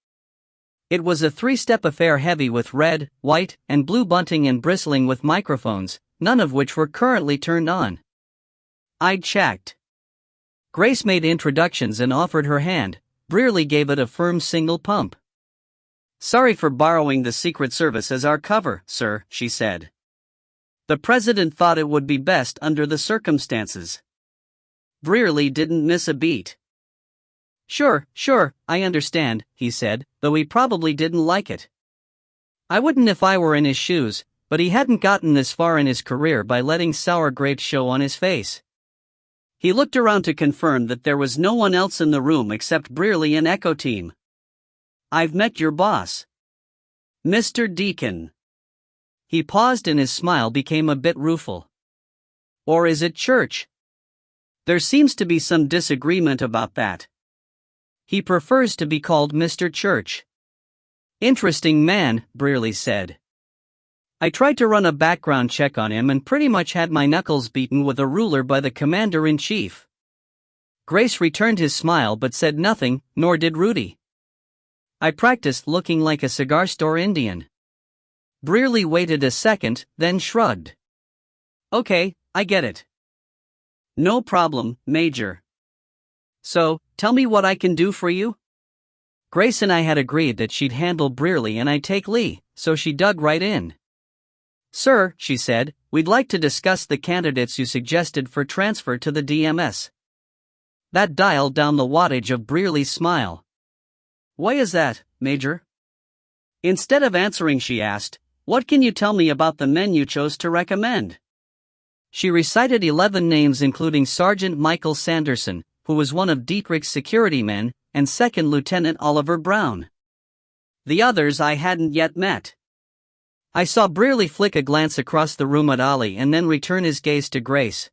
It was a 3-step affair heavy with red, white, and blue bunting and bristling with microphones, none of which were currently turned on. I checked. Grace made introductions and offered her hand. Brearley gave it a firm single pump. "Sorry for borrowing the Secret Service as our cover, sir," she said. "The president thought it would be best under the circumstances." Brearley didn't miss a beat. Sure, I understand, he said, though he probably didn't like it. I wouldn't if I were in his shoes, but he hadn't gotten this far in his career by letting sour grapes show on his face. He looked around to confirm that there was no one else in the room except Brearley and Echo Team. I've met your boss, Mr. Deacon. He paused and his smile became a bit rueful. Or is it Church? There seems to be some disagreement about that. He prefers to be called Mr. Church. Interesting man, Brearley said. I tried to run a background check on him and pretty much had my knuckles beaten with a ruler by the commander-in-chief. Grace returned his smile but said nothing, nor did Rudy. I practiced looking like a cigar store Indian. Brearley waited a second, then shrugged. Okay, I get it. No problem, Major. So, tell me what I can do for you? Grace and I had agreed that she'd handle Brearley and I'd take Lee, so she dug right in. Sir, she said, we'd like to discuss the candidates you suggested for transfer to the DMS. That dialed down the wattage of Brearley's smile. Why is that, Major? Instead of answering, she asked, what can you tell me about the men you chose to recommend? She recited 11 names including Sergeant Michael Sanderson, who was one of Dietrich's security men, and Second Lieutenant Oliver Brown. The others I hadn't yet met. I saw Brearley flick a glance across the room at Ollie and then return his gaze to Grace.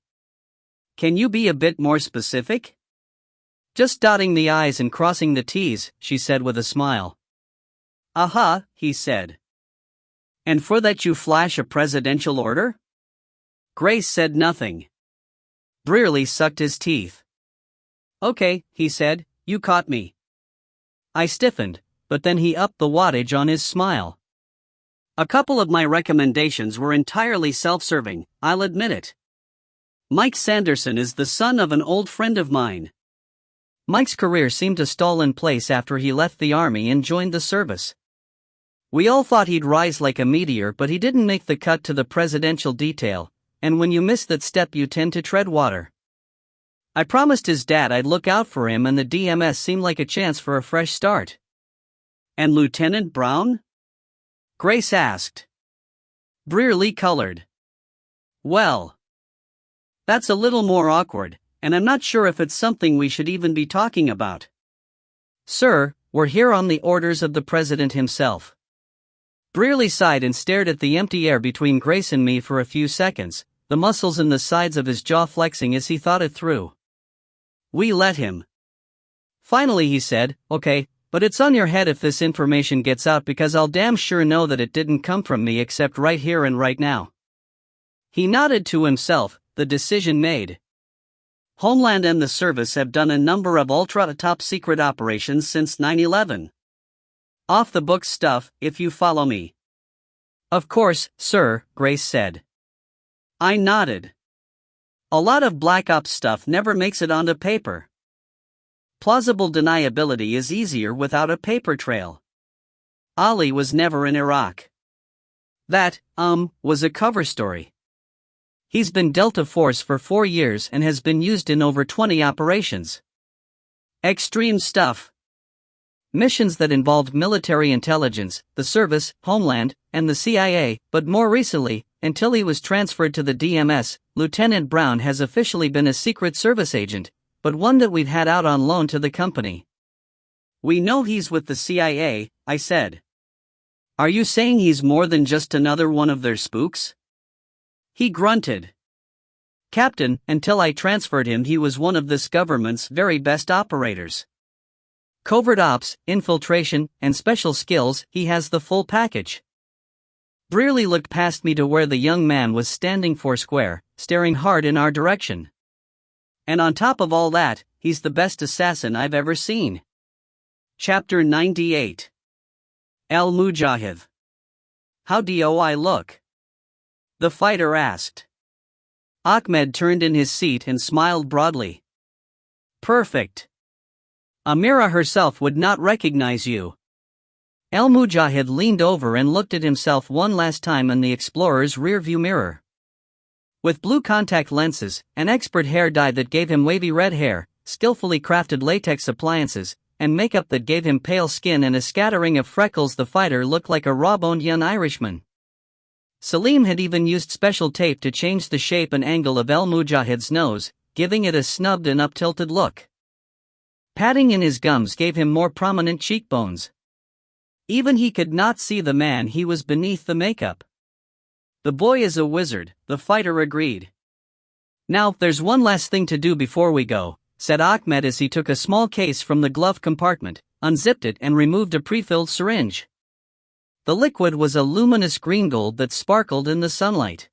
Can you be a bit more specific? Just dotting the I's and crossing the T's, she said with a smile. Aha, he said. And for that you flash a presidential order? Grace said nothing. Brearley sucked his teeth. Okay, he said, you caught me. I stiffened, but then he upped the wattage on his smile. A couple of my recommendations were entirely self-serving, I'll admit it. Mike Sanderson is the son of an old friend of mine. Mike's career seemed to stall in place after he left the army and joined the service. We all thought he'd rise like a meteor, but he didn't make the cut to the presidential detail, and when you miss that step you tend to tread water. I promised his dad I'd look out for him and the DMS seemed like a chance for a fresh start. And Lieutenant Brown? Grace asked. Brearley colored. Well, that's a little more awkward, and I'm not sure if it's something we should even be talking about. Sir, we're here on the orders of the President himself. Brearley sighed and stared at the empty air between Grace and me for a few seconds, the muscles in the sides of his jaw flexing as he thought it through. We let him. Finally he said, okay, but it's on your head if this information gets out because I'll damn sure know that it didn't come from me except right here and right now. He nodded to himself, the decision made. Homeland and the service have done a number of ultra-top-secret operations since 9/11. Off-the-books stuff, if you follow me. Of course, sir, Grace said. I nodded. A lot of Black Ops stuff never makes it onto paper. Plausible deniability is easier without a paper trail. Ali was never in Iraq. That, was a cover story. He's been Delta Force for 4 years and has been used in over 20 operations. Extreme stuff. Missions that involved military intelligence, the service, Homeland, and the CIA, but more recently, until he was transferred to the DMS, Lieutenant Brown has officially been a Secret Service agent, but one that we've had out on loan to the company. We know he's with the CIA, I said. Are you saying he's more than just another one of their spooks? He grunted. Captain, until I transferred him he was one of this government's very best operators. Covert ops, infiltration, and special skills, he has the full package. Brearley looked past me to where the young man was standing foursquare, staring hard in our direction. And on top of all that, he's the best assassin I've ever seen. Chapter 98. El Mujahid. How do I look? The fighter asked. Ahmed turned in his seat and smiled broadly. Perfect. Amira herself would not recognize you. El Mujahid leaned over and looked at himself one last time in the Explorer's rearview mirror. With blue contact lenses, an expert hair dye that gave him wavy red hair, skillfully crafted latex appliances, and makeup that gave him pale skin and a scattering of freckles, the fighter looked like a raw-boned young Irishman. Salim had even used special tape to change the shape and angle of El Mujahid's nose, giving it a snubbed and up-tilted look. Padding in his gums gave him more prominent cheekbones. Even he could not see the man he was beneath the makeup. "The boy is a wizard," the fighter agreed. "Now, there's one last thing to do before we go," said Ahmed as he took a small case from the glove compartment, unzipped it and removed a pre-filled syringe. The liquid was a luminous green gold that sparkled in the sunlight.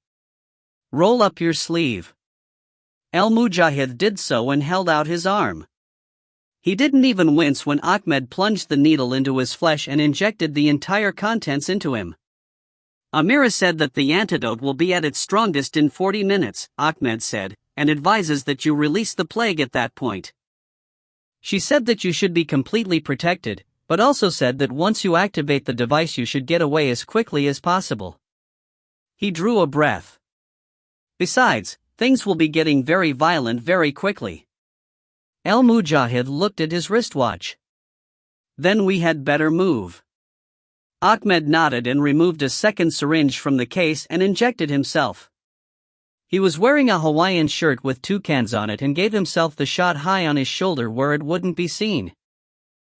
"Roll up your sleeve." El Mujahid did so and held out his arm. He didn't even wince when Ahmed plunged the needle into his flesh and injected the entire contents into him. "Amira said that the antidote will be at its strongest in 40 minutes, Ahmed said, and advises that you release the plague at that point. She said that you should be completely protected, but also said that once you activate the device you should get away as quickly as possible." He drew a breath. "Besides, things will be getting very violent very quickly." El Mujahid looked at his wristwatch. "Then we had better move." Ahmed nodded and removed a second syringe from the case and injected himself. He was wearing a Hawaiian shirt with toucans on it and gave himself the shot high on his shoulder where it wouldn't be seen.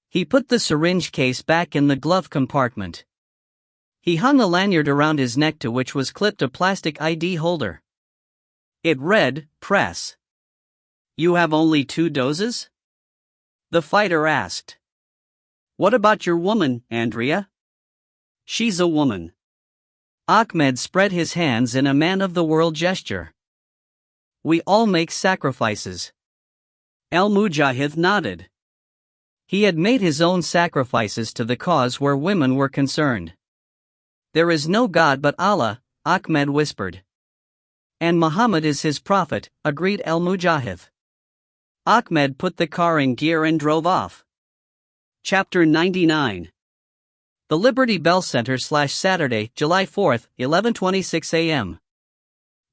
He put the syringe case back in the glove compartment. He hung a lanyard around his neck to which was clipped a plastic ID holder. It read, "Press." "You have only 2 doses?" the fighter asked. "What about your woman, Andrea?" "She's a woman." Ahmed spread his hands in a man-of-the-world gesture. "We all make sacrifices." El Mujahid nodded. He had made his own sacrifices to the cause where women were concerned. "There is no God but Allah," Ahmed whispered. "And Muhammad is his prophet," agreed El Mujahid. Ahmed put the car in gear and drove off. Chapter 99. The Liberty Bell Center /Saturday, July 4, 11:26 a.m.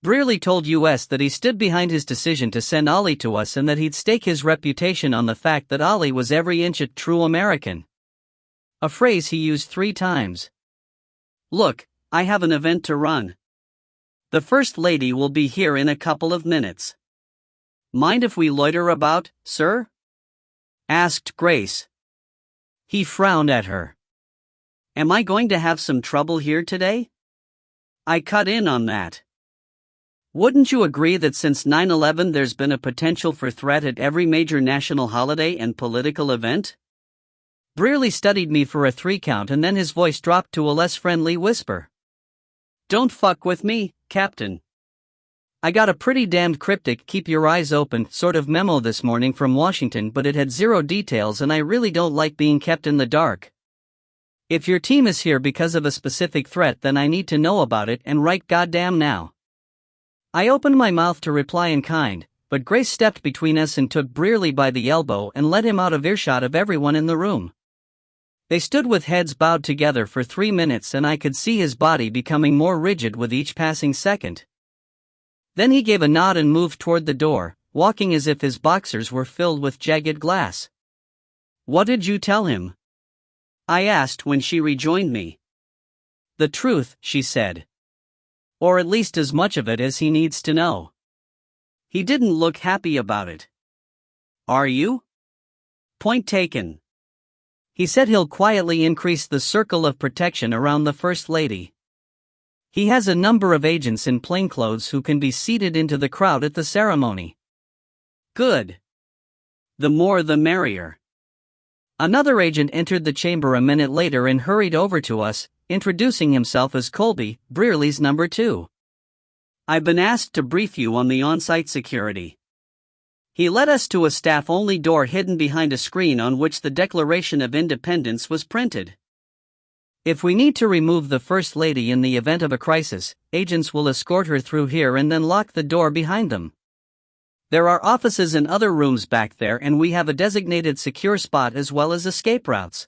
Brearley told US that he stood behind his decision to send Ollie to us and that he'd stake his reputation on the fact that Ollie was every inch a true American. A phrase he used 3 times. "Look, I have an event to run. The First Lady will be here in a couple of minutes. Mind if we loiter about, sir?" asked Grace. He frowned at her. "Am I going to have some trouble here today?" I cut in on that. "Wouldn't you agree that since 9/11 there's been a potential for threat at every major national holiday and political event?" Brearley studied me for a 3 count and then his voice dropped to a less friendly whisper. "Don't fuck with me, Captain. I got a pretty damned cryptic keep your eyes open sort of memo this morning from Washington, but it had 0 details and I really don't like being kept in the dark. If your team is here because of a specific threat, then I need to know about it and right goddamn now." I opened my mouth to reply in kind, but Grace stepped between us and took Brearley by the elbow and led him out of earshot of everyone in the room. They stood with heads bowed together for 3 minutes and I could see his body becoming more rigid with each passing second. Then he gave a nod and moved toward the door, walking as if his boxers were filled with jagged glass. "What did you tell him?" I asked when she rejoined me. "The truth," she said. "Or at least as much of it as he needs to know." He didn't look happy about it. "Are you?" "Point taken. He said he'll quietly increase the circle of protection around the First Lady. He has a number of agents in plainclothes who can be seated into the crowd at the ceremony." "Good. The more the merrier." Another agent entered the chamber a minute later and hurried over to us, introducing himself as Colby, Brearley's number 2. "I've been asked to brief you on the on-site security." He led us to a staff-only door hidden behind a screen on which the Declaration of Independence was printed. "If we need to remove the First Lady in the event of a crisis, agents will escort her through here and then lock the door behind them. There are offices and other rooms back there and we have a designated secure spot as well as escape routes."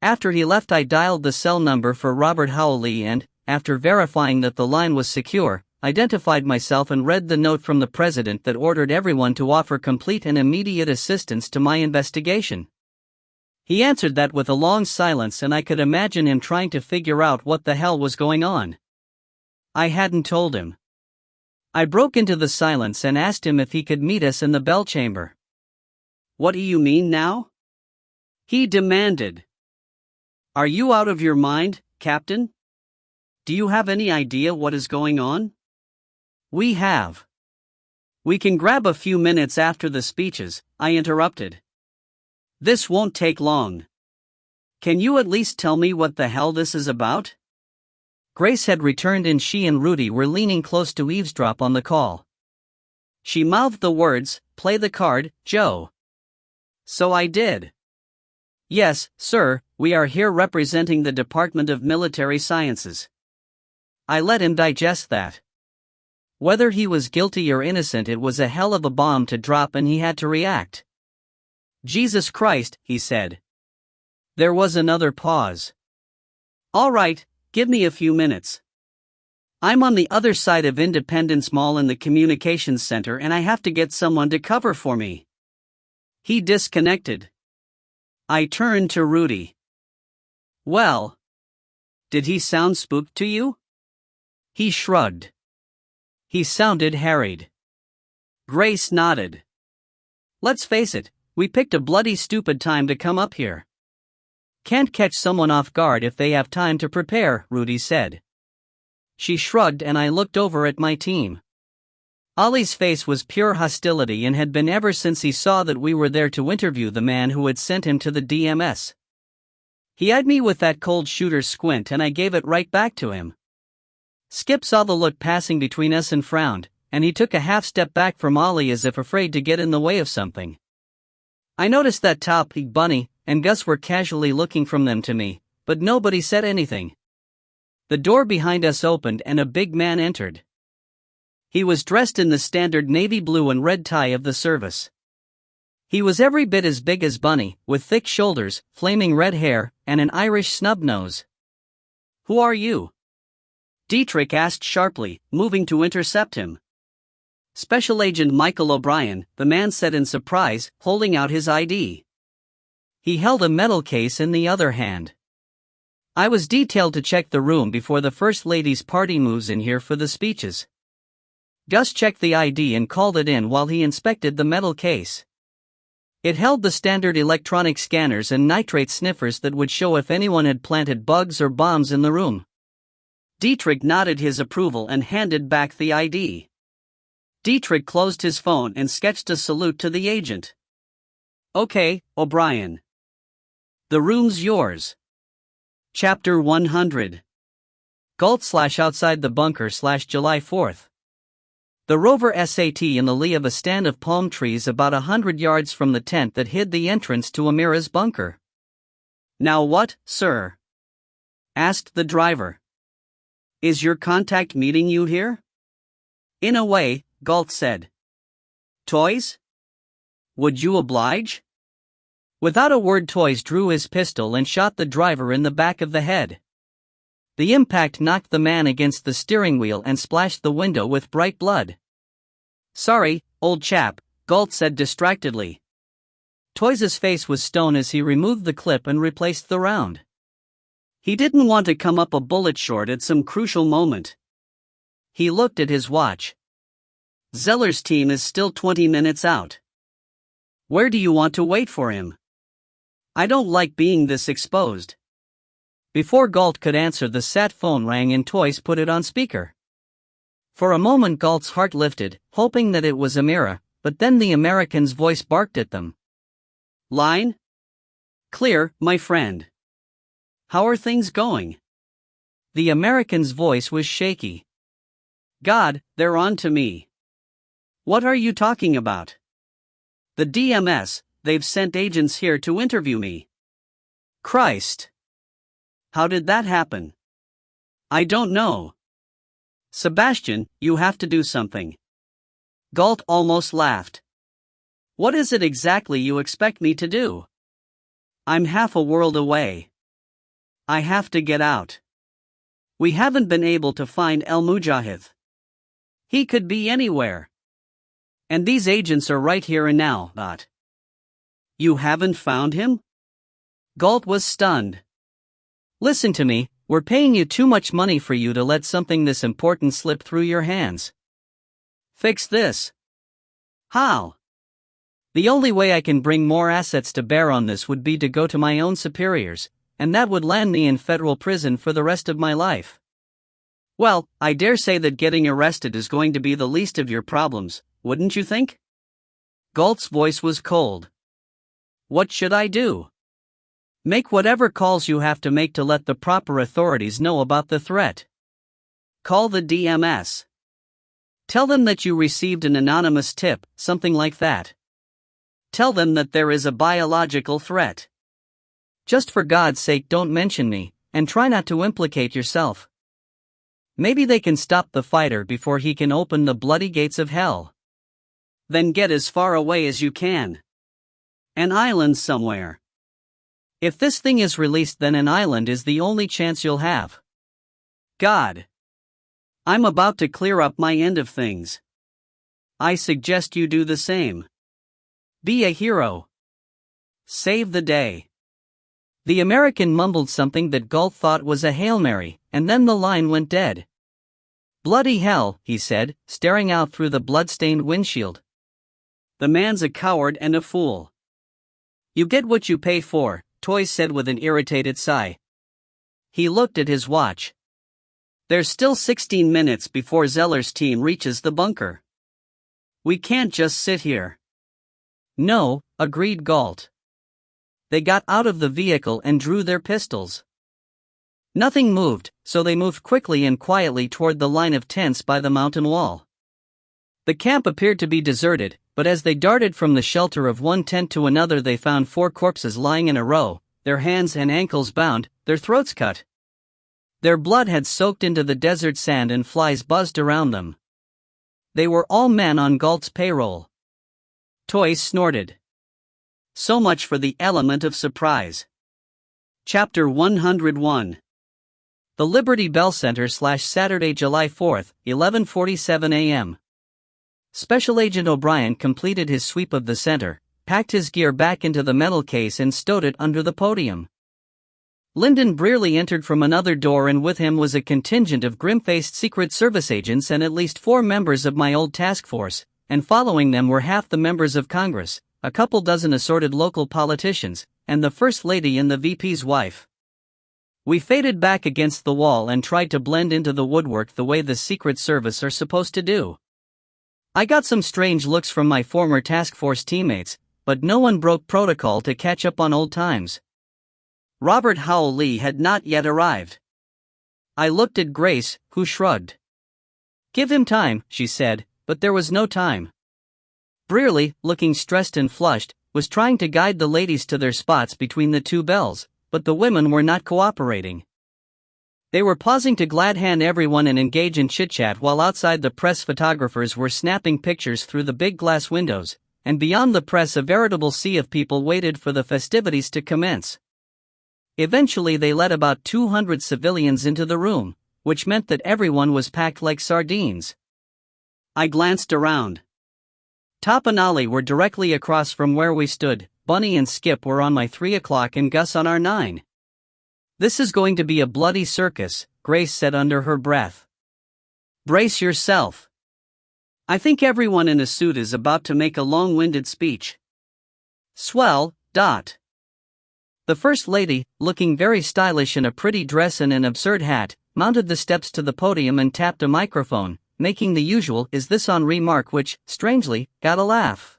After he left I dialed the cell number for Robert Howley and, after verifying that the line was secure, identified myself and read the note from the president that ordered everyone to offer complete and immediate assistance to my investigation. He answered that with a long silence, and I could imagine him trying to figure out what the hell was going on. I hadn't told him. I broke into the silence and asked him if he could meet us in the bell chamber. "What do you mean now?" he demanded. "Are you out of your mind, Captain? Do you have any idea what is going on?" "We have." "We can grab a few minutes after the speeches," I interrupted. "This won't take long. Can you at least tell me what the hell this is about?" Grace had returned and she and Rudy were leaning close to eavesdrop on the call. She mouthed the words, "Play the card, Joe." So I did. "Yes, sir, we are here representing the Department of Military Sciences." I let him digest that. Whether he was guilty or innocent, it was a hell of a bomb to drop and he had to react. "Jesus Christ," he said. There was another pause. "All right, give me a few minutes. I'm on the other side of Independence Mall in the communications center and I have to get someone to cover for me." He disconnected. I turned to Rudy. "Well, did he sound spooked to you?" He shrugged. "He sounded harried." Grace nodded. "Let's face it, we picked a bloody stupid time to come up here." "Can't catch someone off guard if they have time to prepare," Rudy said. She shrugged and I looked over at my team. Ollie's face was pure hostility and had been ever since he saw that we were there to interview the man who had sent him to the DMS. He eyed me with that cold shooter squint and I gave it right back to him. Skip saw the look passing between us and frowned, and he took a half step back from Ollie as if afraid to get in the way of something. I noticed that Top, Bunny, and Gus were casually looking from them to me, but nobody said anything. The door behind us opened and a big man entered. He was dressed in the standard navy blue and red tie of the service. He was every bit as big as Bunny, with thick shoulders, flaming red hair, and an Irish snub nose. "Who are you?" Dietrich asked sharply, moving to intercept him. "Special Agent Michael O'Brien," the man said in surprise, holding out his ID. He held a metal case in the other hand. "I was detailed to check the room before the First Lady's party moves in here for the speeches." Gus checked the ID and called it in while he inspected the metal case. It held the standard electronic scanners and nitrate sniffers that would show if anyone had planted bugs or bombs in the room. Dietrich nodded his approval and handed back the ID. Dietrich closed his phone and sketched a salute to the agent. "Okay, O'Brien. The room's yours." Chapter 100. Outside the bunker July 4th. The rover sat in the lee of a stand of palm trees about 100 yards from the tent that hid the entrance to Amira's bunker. "Now what, sir?" asked the driver. "Is your contact meeting you here?" "In a way," Galt said. "Toys? Would you oblige?" Without a word, Toys drew his pistol and shot the driver in the back of the head. The impact knocked the man against the steering wheel and splashed the window with bright blood. "Sorry, old chap," Galt said distractedly. Toys's face was stone as he removed the clip and replaced the round. He didn't want to come up a bullet short at some crucial moment. He looked at his watch. "Zeller's team is still 20 minutes out. Where do you want to wait for him? I don't like being this exposed." Before Galt could answer, the sat phone rang and Toys put it on speaker. For a moment Galt's heart lifted, hoping that it was Amira, but then the American's voice barked at them. "Line? Clear, my friend. How are things going?" The American's voice was shaky. "God, they're on to me." "What are you talking about?" "The DMS, they've sent agents here to interview me." "Christ. How did that happen?" "I don't know." "Sebastian, you have to do something." Galt almost laughed. "What is it exactly you expect me to do?" "I'm half a world away. I have to get out. We haven't been able to find El Mujahid." He could be anywhere. And these agents are right here and now, but. You haven't found him? Galt was stunned. Listen to me, we're paying you too much money for you to let something this important slip through your hands. Fix this. How? The only way I can bring more assets to bear on this would be to go to my own superiors, and that would land me in federal prison for the rest of my life. Well, I dare say that getting arrested is going to be the least of your problems, wouldn't you think? Galt's voice was cold. What should I do? Make whatever calls you have to make to let the proper authorities know about the threat. Call the DMS. Tell them that you received an anonymous tip, something like that. Tell them that there is a biological threat. Just for God's sake, don't mention me, and try not to implicate yourself. Maybe they can stop the fighter before he can open the bloody gates of hell. Then get as far away as you can. An island somewhere. If this thing is released, then an island is the only chance you'll have. God. I'm about to clear up my end of things. I suggest you do the same. Be a hero. Save the day. The American mumbled something that Galt thought was a Hail Mary, and then the line went dead. Bloody hell, he said, staring out through the blood-stained windshield. The man's a coward and a fool. You get what you pay for, Toy said with an irritated sigh. He looked at his watch. There's still 16 minutes before Zeller's team reaches the bunker. We can't just sit here. No, agreed Galt. They got out of the vehicle and drew their pistols. Nothing moved, so they moved quickly and quietly toward the line of tents by the mountain wall. The camp appeared to be deserted, but as they darted from the shelter of one tent to another, they found 4 corpses lying in a row, their hands and ankles bound, their throats cut. Their blood had soaked into the desert sand and flies buzzed around them. They were all men on Galt's payroll. Toy snorted. So much for the element of surprise. Chapter 101. The Liberty Bell Center / Saturday, July 4th, 11:47 a.m. Special Agent O'Brien completed his sweep of the center, packed his gear back into the metal case and stowed it under the podium. Lyndon Brearley entered from another door, and with him was a contingent of grim-faced Secret Service agents and at least 4 members of my old task force, and following them were half the members of Congress, a couple dozen assorted local politicians, and the First Lady and the VP's wife. We faded back against the wall and tried to blend into the woodwork the way the Secret Service are supposed to do. I got some strange looks from my former task force teammates, but no one broke protocol to catch up on old times. Robert Howell Lee had not yet arrived. I looked at Grace, who shrugged. Give him time, she said, but there was no time. Brearley, looking stressed and flushed, was trying to guide the ladies to their spots between the 2 bells, but the women were not cooperating. They were pausing to glad hand everyone and engage in chit-chat, while outside the press photographers were snapping pictures through the big glass windows, and beyond the press a veritable sea of people waited for the festivities to commence. Eventually they let about 200 civilians into the room, which meant that everyone was packed like sardines. I glanced around. Top and Ollie were directly across from where we stood, Bunny and Skip were on my 3 o'clock and Gus on our 9. This is going to be a bloody circus, Grace said under her breath. Brace yourself. I think everyone in a suit is about to make a long-winded speech. Swell, Dot. The First Lady, looking very stylish in a pretty dress and an absurd hat, mounted the steps to the podium and tapped a microphone, making the usual "is this on" remark which, strangely, got a laugh.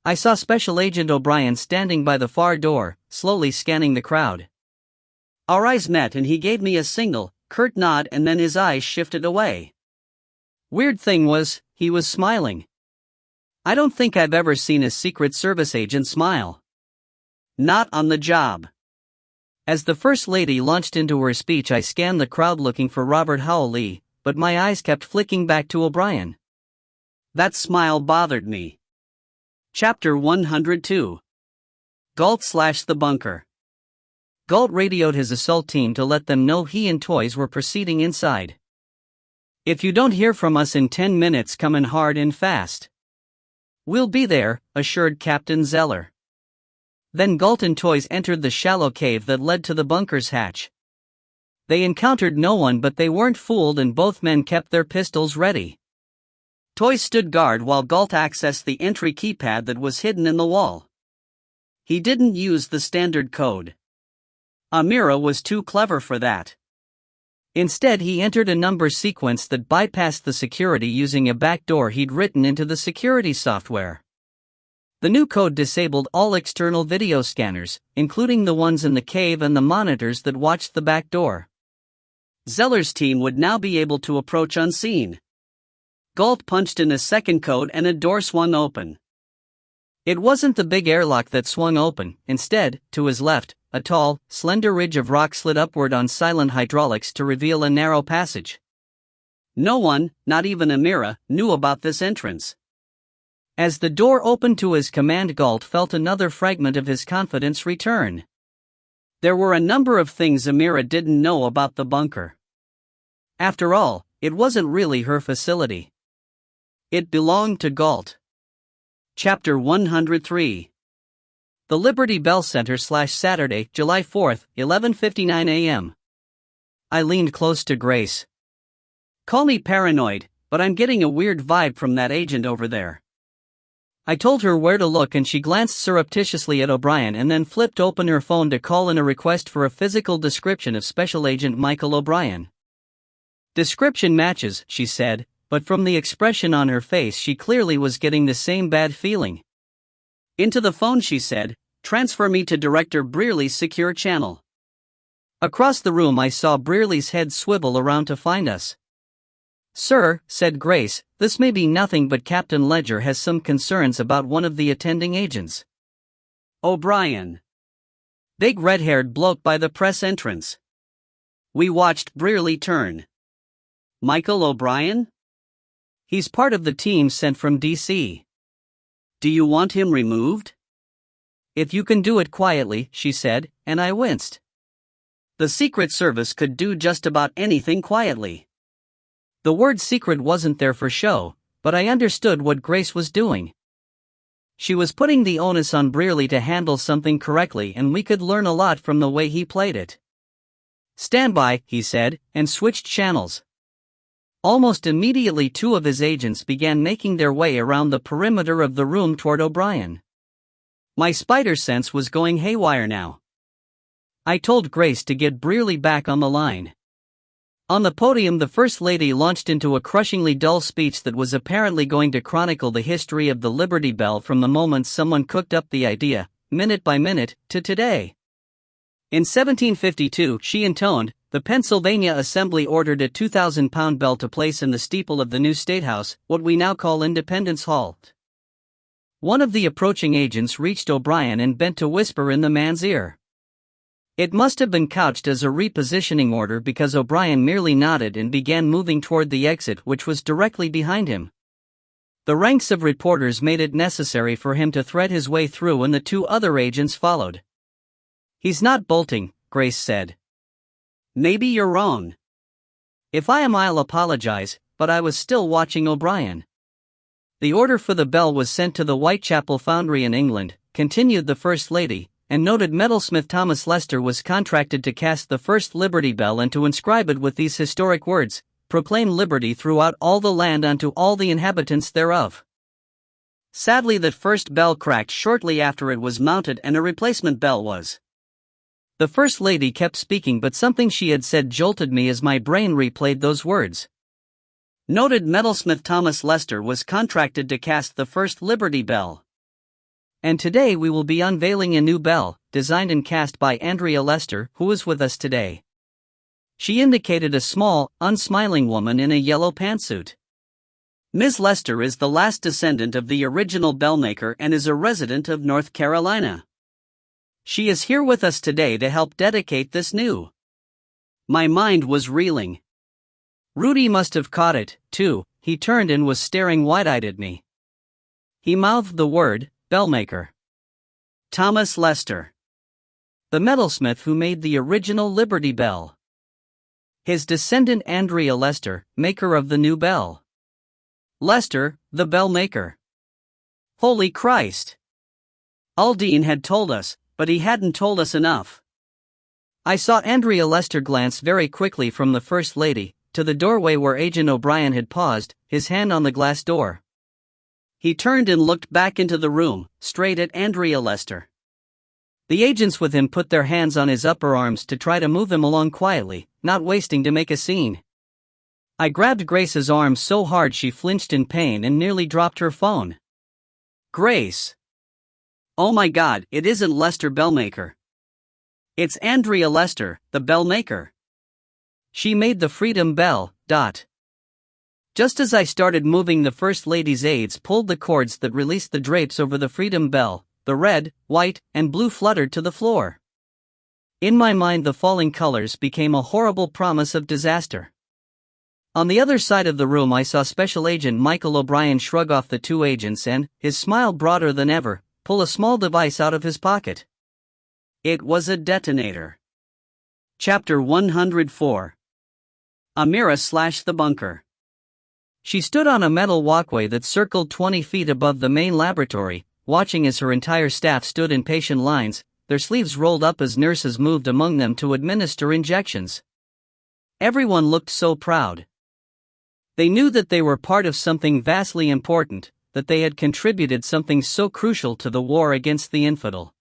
I saw Special Agent O'Brien standing by the far door, slowly scanning the crowd. Our eyes met and he gave me a single, curt nod, and then his eyes shifted away. Weird thing was, he was smiling. I don't think I've ever seen a Secret Service agent smile. Not on the job. As the First Lady launched into her speech, I scanned the crowd looking for Robert Howell Lee, but my eyes kept flicking back to O'Brien. That smile bothered me. Chapter 102. Galt / the bunker. Galt radioed his assault team to let them know he and Toys were proceeding inside. If you don't hear from us in 10 minutes, come in hard and fast. We'll be there, assured Captain Zeller. Then Galt and Toys entered the shallow cave that led to the bunker's hatch. They encountered no one, but they weren't fooled, and both men kept their pistols ready. Toys stood guard while Galt accessed the entry keypad that was hidden in the wall. He didn't use the standard code. Amira was too clever for that. Instead, he entered a number sequence that bypassed the security using a backdoor he'd written into the security software. The new code disabled all external video scanners, including the ones in the cave and the monitors that watched the back door. Zeller's team would now be able to approach unseen. Galt punched in a second code and a door swung open. It wasn't the big airlock that swung open. Instead, to his left, a tall, slender ridge of rock slid upward on silent hydraulics to reveal a narrow passage. No one, not even Amira, knew about this entrance. As the door opened to his command, Galt felt another fragment of his confidence return. There were a number of things Amira didn't know about the bunker. After all, it wasn't really her facility. It belonged to Galt. Chapter 103. The Liberty Bell Center / Saturday, July 4th, 11:59 a.m. I leaned close to Grace. Call me paranoid, but I'm getting a weird vibe from that agent over there. I told her where to look, and she glanced surreptitiously at O'Brien and then flipped open her phone to call in a request for a physical description of Special Agent Michael O'Brien. Description matches, she said, but from the expression on her face she clearly was getting the same bad feeling. Into the phone she said, "Transfer me to Director Brearley's secure channel." Across the room I saw Brearley's head swivel around to find us. "Sir," said Grace, "this may be nothing, but Captain Ledger has some concerns about one of the attending agents." O'Brien. Big red-haired bloke by the press entrance. We watched Brearley turn. Michael O'Brien? He's part of the team sent from D.C. Do you want him removed? If you can do it quietly, she said, and I winced. The Secret Service could do just about anything quietly. The word secret wasn't there for show, but I understood what Grace was doing. She was putting the onus on Brearley to handle something correctly, and we could learn a lot from the way he played it. "Stand by," he said, and switched channels. Almost immediately 2 of his agents began making their way around the perimeter of the room toward O'Brien. My spider sense was going haywire now. I told Grace to get Brearley back on the line. On the podium, the First Lady launched into a crushingly dull speech that was apparently going to chronicle the history of the Liberty Bell from the moment someone cooked up the idea, minute by minute, to today. In 1752, she intoned, the Pennsylvania Assembly ordered a 2,000-pound bell to place in the steeple of the new Statehouse, what we now call Independence Hall. One of the approaching agents reached O'Brien and bent to whisper in the man's ear. It must have been couched as a repositioning order, because O'Brien merely nodded and began moving toward the exit, which was directly behind him. The ranks of reporters made it necessary for him to thread his way through, and the 2 other agents followed. "He's not bolting," Grace said. "Maybe you're wrong. If I am, I'll apologize, but I was still watching O'Brien." "The order for the bell was sent to the Whitechapel Foundry in England," continued the First Lady, "and noted metalsmith Thomas Lester was contracted to cast the first Liberty Bell and to inscribe it with these historic words, 'Proclaim liberty throughout all the land unto all the inhabitants thereof.'" Sadly, that first bell cracked shortly after it was mounted, and a replacement bell was. The First Lady kept speaking, but something she had said jolted me as my brain replayed those words. Noted metalsmith Thomas Lester was contracted to cast the first Liberty Bell. And today we will be unveiling a new bell, designed and cast by Andrea Lester, who is with us today. She indicated a small, unsmiling woman in a yellow pantsuit. Ms. Lester is the last descendant of the original bellmaker and is a resident of North Carolina. She is here with us today to help dedicate this new. My mind was reeling. Rudy must have caught it, too. He turned and was staring wide-eyed at me. He mouthed the word, bellmaker. Thomas Lester. The metalsmith who made the original Liberty Bell. His descendant Andrea Lester, maker of the new bell. Lester, the bell maker. Holy Christ! Aldine had told us, but he hadn't told us enough. I saw Andrea Lester glance very quickly from the First Lady to the doorway where Agent O'Brien had paused, his hand on the glass door. He turned and looked back into the room, straight at Andrea Lester. The agents with him put their hands on his upper arms to try to move him along quietly, not wasting to make a scene. I grabbed Grace's arm so hard she flinched in pain and nearly dropped her phone. Grace! Oh my God, it isn't Lester Bellmaker. It's Andrea Lester, the bell maker. She made the Freedom Bell. Just as I started moving, the First Lady's aides pulled the cords that released the drapes over the Freedom Bell. The red, white, and blue fluttered to the floor. In my mind, the falling colors became a horrible promise of disaster. On the other side of the room, I saw Special Agent Michael O'Brien shrug off the two agents and, his smile broader than ever, pull a small device out of his pocket. It was a detonator. Chapter 104. Amira / the bunker. She stood on a metal walkway that circled 20 feet above the main laboratory, watching as her entire staff stood in patient lines, their sleeves rolled up as nurses moved among them to administer injections. Everyone looked so proud. They knew that they were part of something vastly important, that they had contributed something so crucial to the war against the infidel.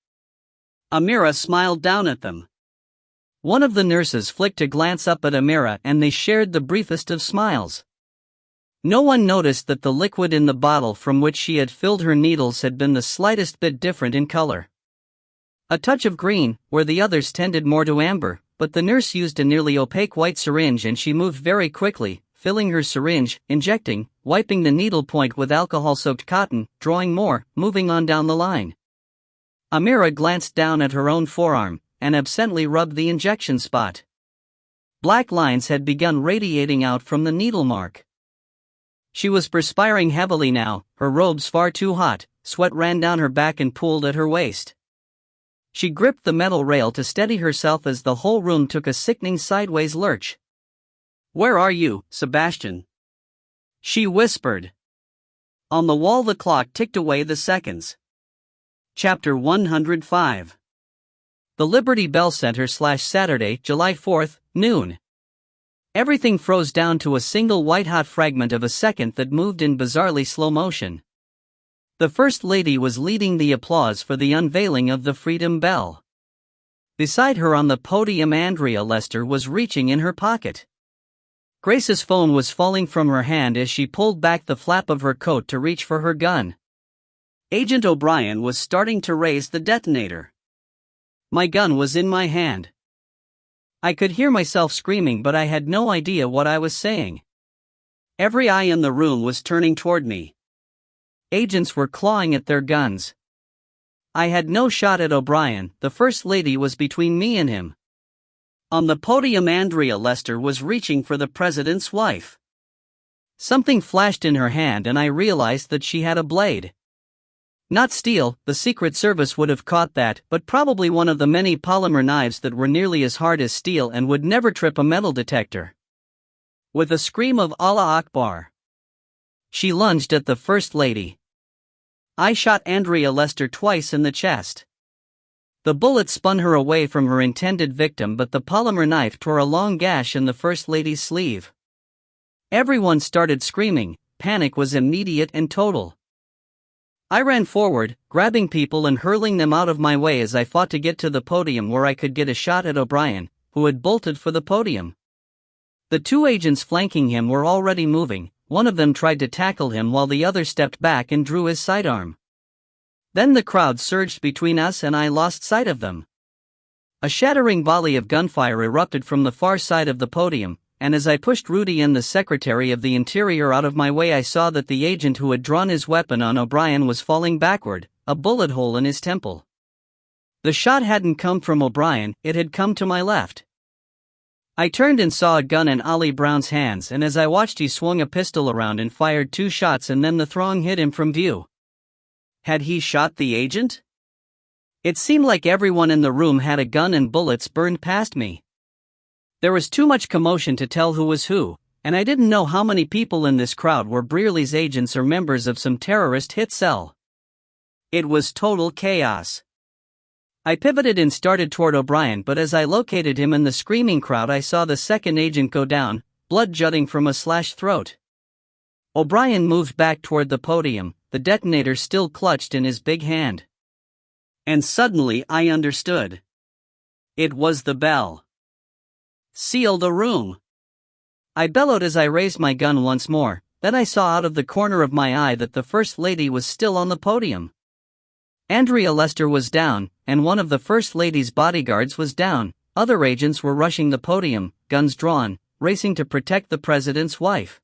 Amira smiled down at them. One of the nurses flicked a glance up at Amira and they shared the briefest of smiles. No one noticed that the liquid in the bottle from which she had filled her needles had been the slightest bit different in color. A touch of green, where the others tended more to amber, but the nurse used a nearly opaque white syringe and she moved very quickly, filling her syringe, injecting, wiping the needle point with alcohol-soaked cotton, drawing more, moving on down the line. Amira glanced down at her own forearm, and absently rubbed the injection spot. Black lines had begun radiating out from the needle mark. She was perspiring heavily now, her robes far too hot, sweat ran down her back and pooled at her waist. She gripped the metal rail to steady herself as the whole room took a sickening sideways lurch. "Where are you, Sebastian?" she whispered. On the wall the clock ticked away the seconds. Chapter 105. The Liberty Bell Center / Saturday, July 4th, noon. Everything froze down to a single white-hot fragment of a second that moved in bizarrely slow motion. The First Lady was leading the applause for the unveiling of the Freedom Bell. Beside her on the podium, Andrea Lester was reaching in her pocket. Grace's phone was falling from her hand as she pulled back the flap of her coat to reach for her gun. Agent O'Brien was starting to raise the detonator. My gun was in my hand. I could hear myself screaming, but I had no idea what I was saying. Every eye in the room was turning toward me. Agents were clawing at their guns. I had no shot at O'Brien, the First Lady was between me and him. On the podium, Andrea Lester was reaching for the President's wife. Something flashed in her hand and I realized that she had a blade. Not steel, the Secret Service would have caught that, but probably one of the many polymer knives that were nearly as hard as steel and would never trip a metal detector. With a scream of Allah Akbar, she lunged at the First Lady. I shot Andrea Lester twice in the chest. The bullet spun her away from her intended victim, but the polymer knife tore a long gash in the First Lady's sleeve. Everyone started screaming. Panic was immediate and total. I ran forward, grabbing people and hurling them out of my way as I fought to get to the podium where I could get a shot at O'Brien, who had bolted for the podium. The two agents flanking him were already moving. One of them tried to tackle him while the other stepped back and drew his sidearm. Then the crowd surged between us and I lost sight of them. A shattering volley of gunfire erupted from the far side of the podium, and as I pushed Rudy and the Secretary of the Interior out of my way, I saw that the agent who had drawn his weapon on O'Brien was falling backward, a bullet hole in his temple. The shot hadn't come from O'Brien, it had come to my left. I turned and saw a gun in Ollie Brown's hands, and as I watched he swung a pistol around and fired 2 shots, and then the throng hid him from view. Had he shot the agent? It seemed like everyone in the room had a gun and bullets burned past me. There was too much commotion to tell who was who, and I didn't know how many people in this crowd were Brearley's agents or members of some terrorist hit cell. It was total chaos. I pivoted and started toward O'Brien, but as I located him in the screaming crowd, I saw the second agent go down, blood jutting from a slashed throat. O'Brien moved back toward the podium, the detonator still clutched in his big hand. And suddenly I understood. It was the bell. Seal the room. I bellowed as I raised my gun once more. Then I saw out of the corner of my eye that the First Lady was still on the podium. Andrea Lester was down, and one of the First Lady's bodyguards was down. Other agents were rushing the podium, guns drawn, racing to protect the president's wife.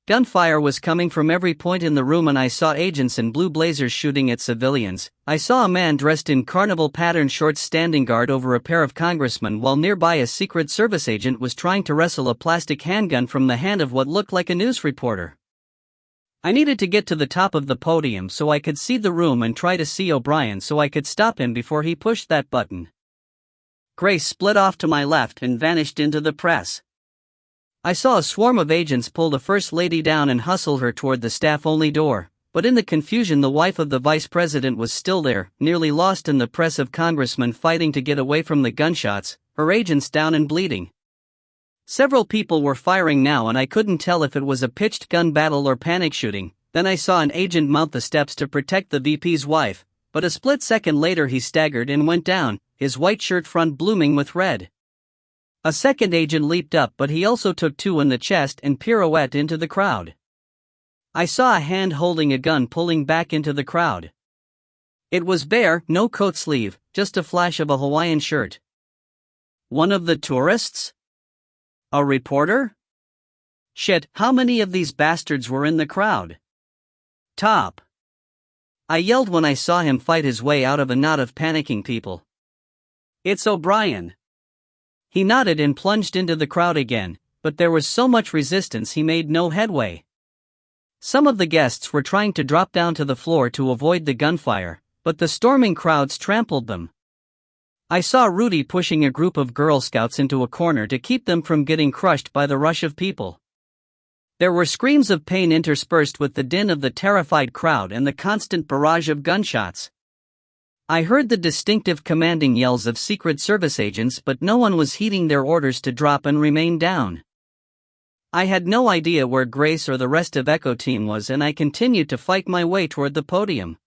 Gunfire was coming from every point in the room, and I saw agents in blue blazers shooting at civilians. I saw a man dressed in carnival pattern shorts standing guard over a pair of congressmen, while nearby a Secret Service agent was trying to wrestle a plastic handgun from the hand of what looked like a news reporter. I needed to get to the top of the podium so I could see the room and try to see O'Brien so I could stop him before he pushed that button. Grace split off to my left and vanished into the press. I saw a swarm of agents pull the First Lady down and hustle her toward the staff-only door, but in the confusion the wife of the vice president was still there, nearly lost in the press of congressmen fighting to get away from the gunshots, her agents down and bleeding. Several people were firing now, and I couldn't tell if it was a pitched gun battle or panic shooting. Then I saw an agent mount the steps to protect the VP's wife, but a split second later he staggered and went down, his white shirt front blooming with red. A second agent leaped up, but he also took two in the chest and pirouetted into the crowd. I saw a hand holding a gun pulling back into the crowd. It was bare, no coat sleeve, just a flash of a Hawaiian shirt. One of the tourists? A reporter? Shit, how many of these bastards were in the crowd? Top. I yelled when I saw him fight his way out of a knot of panicking people. It's O'Brien. He nodded and plunged into the crowd again, but there was so much resistance he made no headway. Some of the guests were trying to drop down to the floor to avoid the gunfire, but the storming crowds trampled them. I saw Rudy pushing a group of Girl Scouts into a corner to keep them from getting crushed by the rush of people. There were screams of pain interspersed with the din of the terrified crowd and the constant barrage of gunshots. I heard the distinctive commanding yells of Secret Service agents, but no one was heeding their orders to drop and remain down. I had no idea where Grace or the rest of Echo Team was, and I continued to fight my way toward the podium.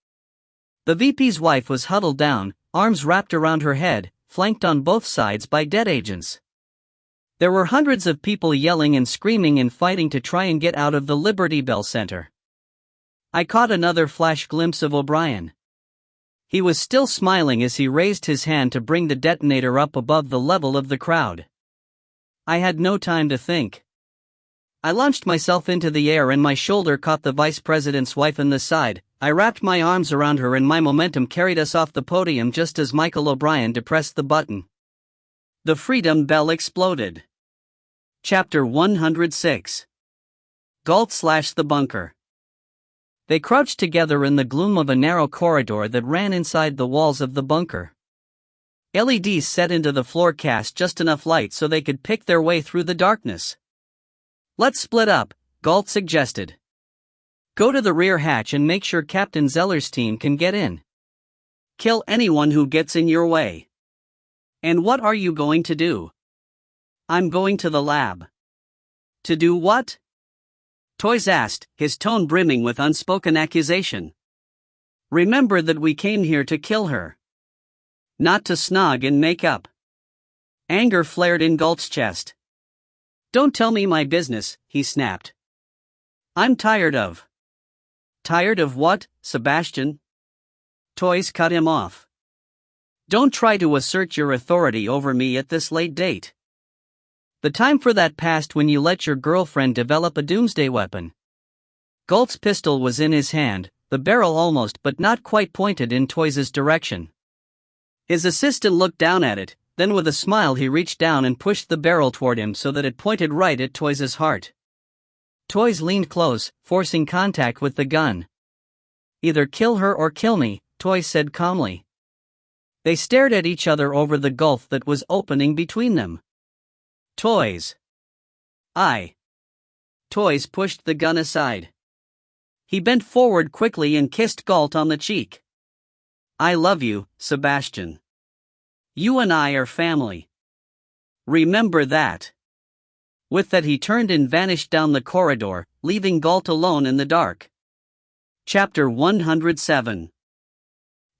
The VP's wife was huddled down, arms wrapped around her head, flanked on both sides by dead agents. There were hundreds of people yelling and screaming and fighting to try and get out of the Liberty Bell Center. I caught another flash glimpse of O'Brien. He was still smiling as he raised his hand to bring the detonator up above the level of the crowd. I had no time to think. I launched myself into the air and my shoulder caught the vice president's wife in the side. I wrapped my arms around her and my momentum carried us off the podium just as Michael O'Brien depressed the button. The freedom bell exploded. Chapter 106. Galt/the bunker. They crouched together in the gloom of a narrow corridor that ran inside the walls of the bunker. LEDs set into the floor cast just enough light so they could pick their way through the darkness. Let's split up, Galt suggested. Go to the rear hatch and make sure Captain Zeller's team can get in. Kill anyone who gets in your way. And what are you going to do? I'm going to the lab. To do what? Toys asked, his tone brimming with unspoken accusation. Remember that we came here to kill her. Not to snog and make up. Anger flared in Galt's chest. Don't tell me my business, he snapped. I'm tired of. Tired of what, Sebastian? Toys cut him off. Don't try to assert your authority over me at this late date. The time for that passed when you let your girlfriend develop a doomsday weapon. Galt's pistol was in his hand, the barrel almost but not quite pointed in Toys' direction. His assistant looked down at it, then with a smile he reached down and pushed the barrel toward him so that it pointed right at Toys' heart. Toys leaned close, forcing contact with the gun. Either kill her or kill me, Toys said calmly. They stared at each other over the gulf that was opening between them. Toys. Toys pushed the gun aside. He bent forward quickly and kissed Galt on the cheek. I love you, Sebastian. You and I are family. Remember that. With that he turned and vanished down the corridor, leaving Galt alone in the dark. Chapter 107.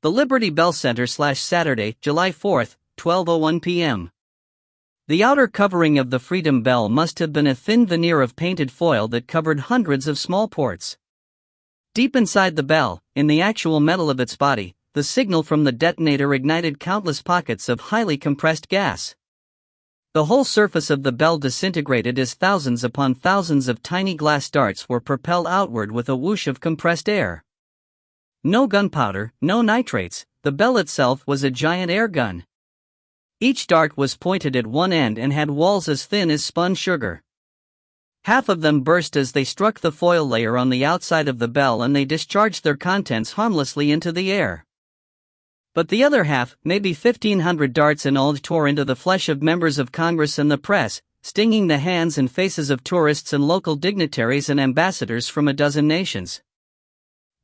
The Liberty Bell Center / Saturday, July 4th, 12:01 p.m. The outer covering of the Freedom Bell must have been a thin veneer of painted foil that covered hundreds of small ports. Deep inside the bell, in the actual metal of its body, the signal from the detonator ignited countless pockets of highly compressed gas. The whole surface of the bell disintegrated as thousands upon thousands of tiny glass darts were propelled outward with a whoosh of compressed air. No gunpowder, no nitrates, the bell itself was a giant air gun. Each dart was pointed at one end and had walls as thin as spun sugar. Half of them burst as they struck the foil layer on the outside of the bell and they discharged their contents harmlessly into the air. But the other half, maybe 1,500 darts in all, tore into the flesh of members of Congress and the press, stinging the hands and faces of tourists and local dignitaries and ambassadors from a dozen nations.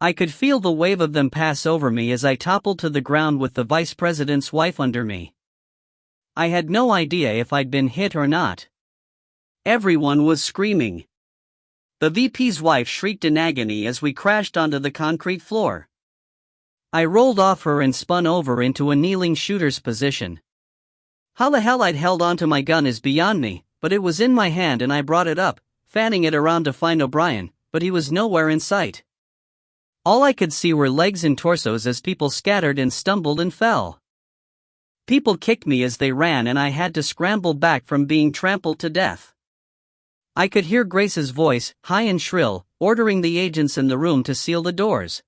I could feel the wave of them pass over me as I toppled to the ground with the vice president's wife under me. I had no idea if I'd been hit or not. Everyone was screaming. The VP's wife shrieked in agony as we crashed onto the concrete floor. I rolled off her and spun over into a kneeling shooter's position. How the hell I'd held onto my gun is beyond me, but it was in my hand and I brought it up, fanning it around to find O'Brien, but he was nowhere in sight. All I could see were legs and torsos as people scattered and stumbled and fell. People kicked me as they ran and I had to scramble back from being trampled to death. I could hear Grace's voice, high and shrill, ordering the agents in the room to seal the doors.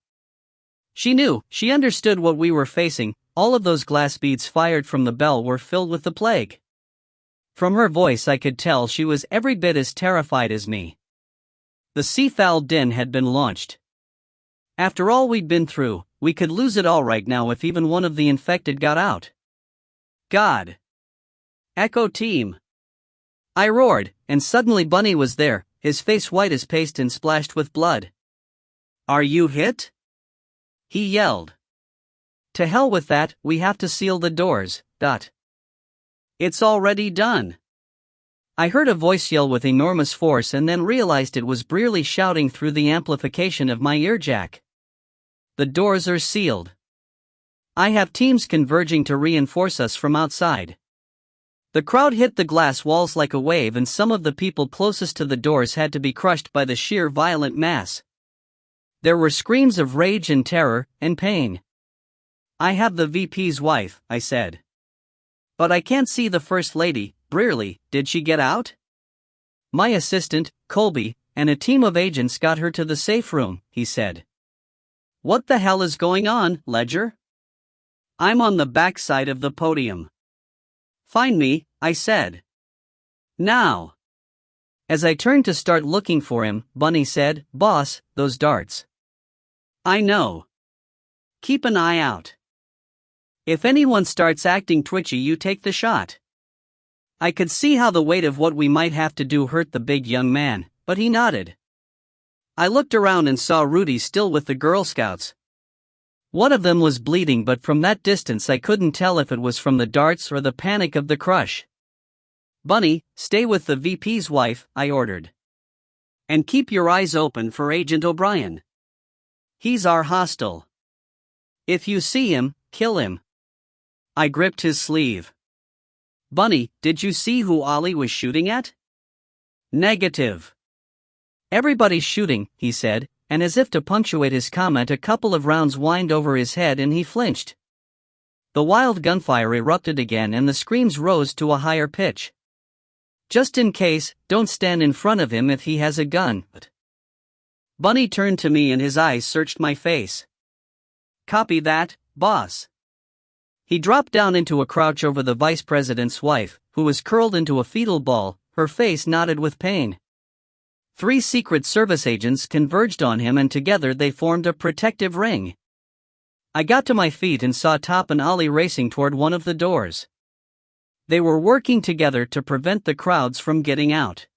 She understood what we were facing. All of those glass beads fired from the bell were filled with the plague. From her voice I could tell she was every bit as terrified as me. The seafowl din had been launched. After all we'd been through, we could lose it all right now if even one of the infected got out. God! Echo team! I roared, and suddenly Bunny was there, his face white as paste and splashed with blood. Are you hit? He yelled. To hell with that, we have to seal the doors. It's already done. I heard a voice yell with enormous force and then realized it was Brearley shouting through the amplification of my earjack. The doors are sealed. I have teams converging to reinforce us from outside. The crowd hit the glass walls like a wave and some of the people closest to the doors had to be crushed by the sheer violent mass. There were screams of rage and terror and pain. I have the VP's wife, I said. But I can't see the First Lady. Brearley, did she get out? My assistant, Colby, and a team of agents got her to the safe room, he said. What the hell is going on, Ledger? I'm on the backside of the podium. Find me, I said. Now. As I turned to start looking for him, Bunny said, Boss, those darts. I know. Keep an eye out. If anyone starts acting twitchy, you take the shot. I could see how the weight of what we might have to do hurt the big young man, but he nodded. I looked around and saw Rudy still with the Girl Scouts. One of them was bleeding, but from that distance I couldn't tell if it was from the darts or the panic of the crush. Bunny, stay with the VP's wife, I ordered. And keep your eyes open for Agent O'Brien. He's our hostile. If you see him, kill him. I gripped his sleeve. Bunny, did you see who Ollie was shooting at? Negative. Everybody's shooting, he said, and as if to punctuate his comment, a couple of rounds whined over his head and he flinched. The wild gunfire erupted again and the screams rose to a higher pitch. Just in case, don't stand in front of him if he has a gun. Bunny turned to me and his eyes searched my face. Copy that, boss. He dropped down into a crouch over the vice president's wife, who was curled into a fetal ball, her face knotted with pain. 3 Secret Service agents converged on him and together they formed a protective ring. I got to my feet and saw Top and Ollie racing toward one of the doors. They were working together to prevent the crowds from getting out.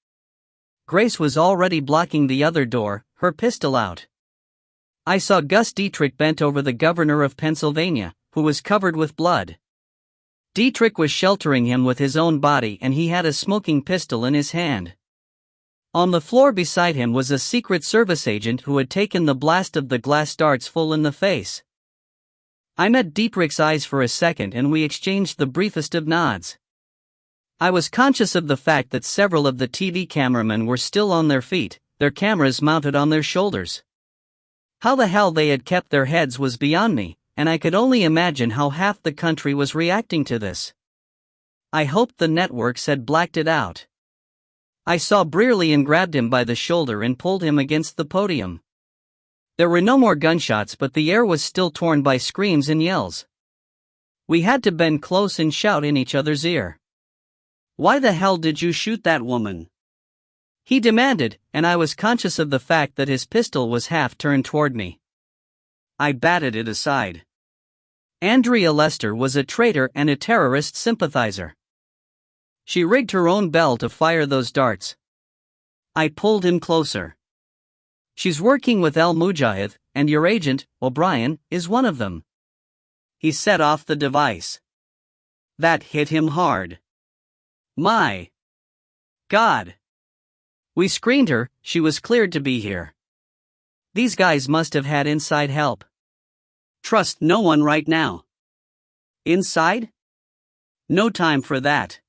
Grace was already blocking the other door, her pistol out. I saw Gus Dietrich bent over the governor of Pennsylvania, who was covered with blood. Dietrich was sheltering him with his own body and he had a smoking pistol in his hand. On the floor beside him was a Secret Service agent who had taken the blast of the glass darts full in the face. I met Dietrich's eyes for a second and we exchanged the briefest of nods. I was conscious of the fact that several of the TV cameramen were still on their feet, their cameras mounted on their shoulders. How the hell they had kept their heads was beyond me, and I could only imagine how half the country was reacting to this. I hoped the networks had blacked it out. I saw Brearley and grabbed him by the shoulder and pulled him against the podium. There were no more gunshots, but the air was still torn by screams and yells. We had to bend close and shout in each other's ear. "Why the hell did you shoot that woman?" he demanded, and I was conscious of the fact that his pistol was half turned toward me. I batted it aside. Andrea Lester was a traitor and a terrorist sympathizer. She rigged her own bell to fire those darts. I pulled him closer. "She's working with El Mujahid, and your agent, O'Brien, is one of them." He set off the device. That hit him hard. My God! We screened her, she was cleared to be here. These guys must have had inside help. Trust no one right now. Inside? No time for that.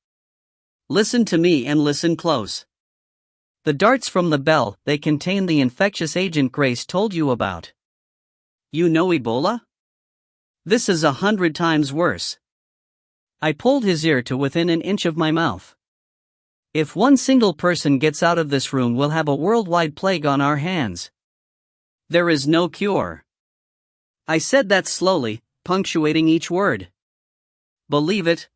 Listen to me and listen close. The darts from the bell, they contain the infectious agent Grace told you about. You know Ebola? This is 100 times worse. I pulled his ear to within an inch of my mouth. If one single person gets out of this room, we'll have a worldwide plague on our hands. There is no cure. I said that slowly, punctuating each word. Believe it.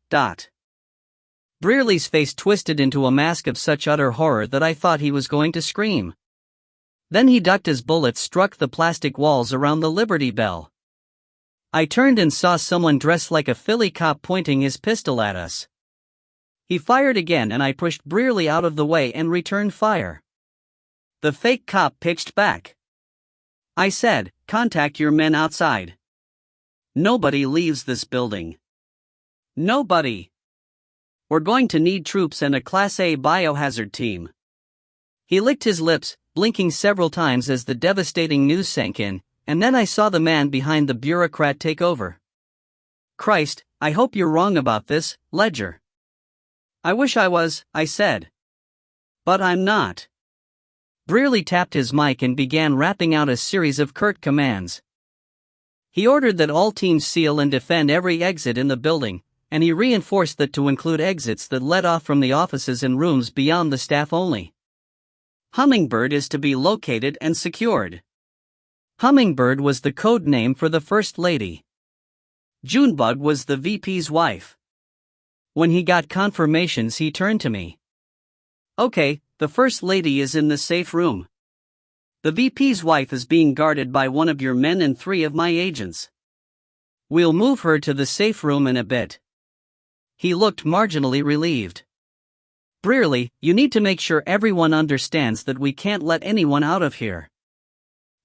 Brearley's face twisted into a mask of such utter horror that I thought he was going to scream. Then he ducked as bullets struck the plastic walls around the Liberty Bell. I turned and saw someone dressed like a Philly cop pointing his pistol at us. He fired again and I pushed Brearley out of the way and returned fire. The fake cop pitched back. I said, "Contact your men outside. Nobody leaves this building. Nobody. We're going to need troops and a Class A biohazard team." He licked his lips, blinking several times as the devastating news sank in, and then I saw the man behind the bureaucrat take over. "Christ, I hope you're wrong about this, Ledger." "I wish I was," I said. "But I'm not." Brearley tapped his mic and began rapping out a series of curt commands. He ordered that all teams seal and defend every exit in the building, and he reinforced that to include exits that led off from the offices and rooms beyond the staff only. Hummingbird is to be located and secured. Hummingbird was the code name for the First Lady. Junebug was the VP's wife. When he got confirmations, he turned to me. "Okay, the First Lady is in the safe room. The VP's wife is being guarded by one of your men and 3 of my agents. We'll move her to the safe room in a bit." He looked marginally relieved. "Brearley, you need to make sure everyone understands that we can't let anyone out of here.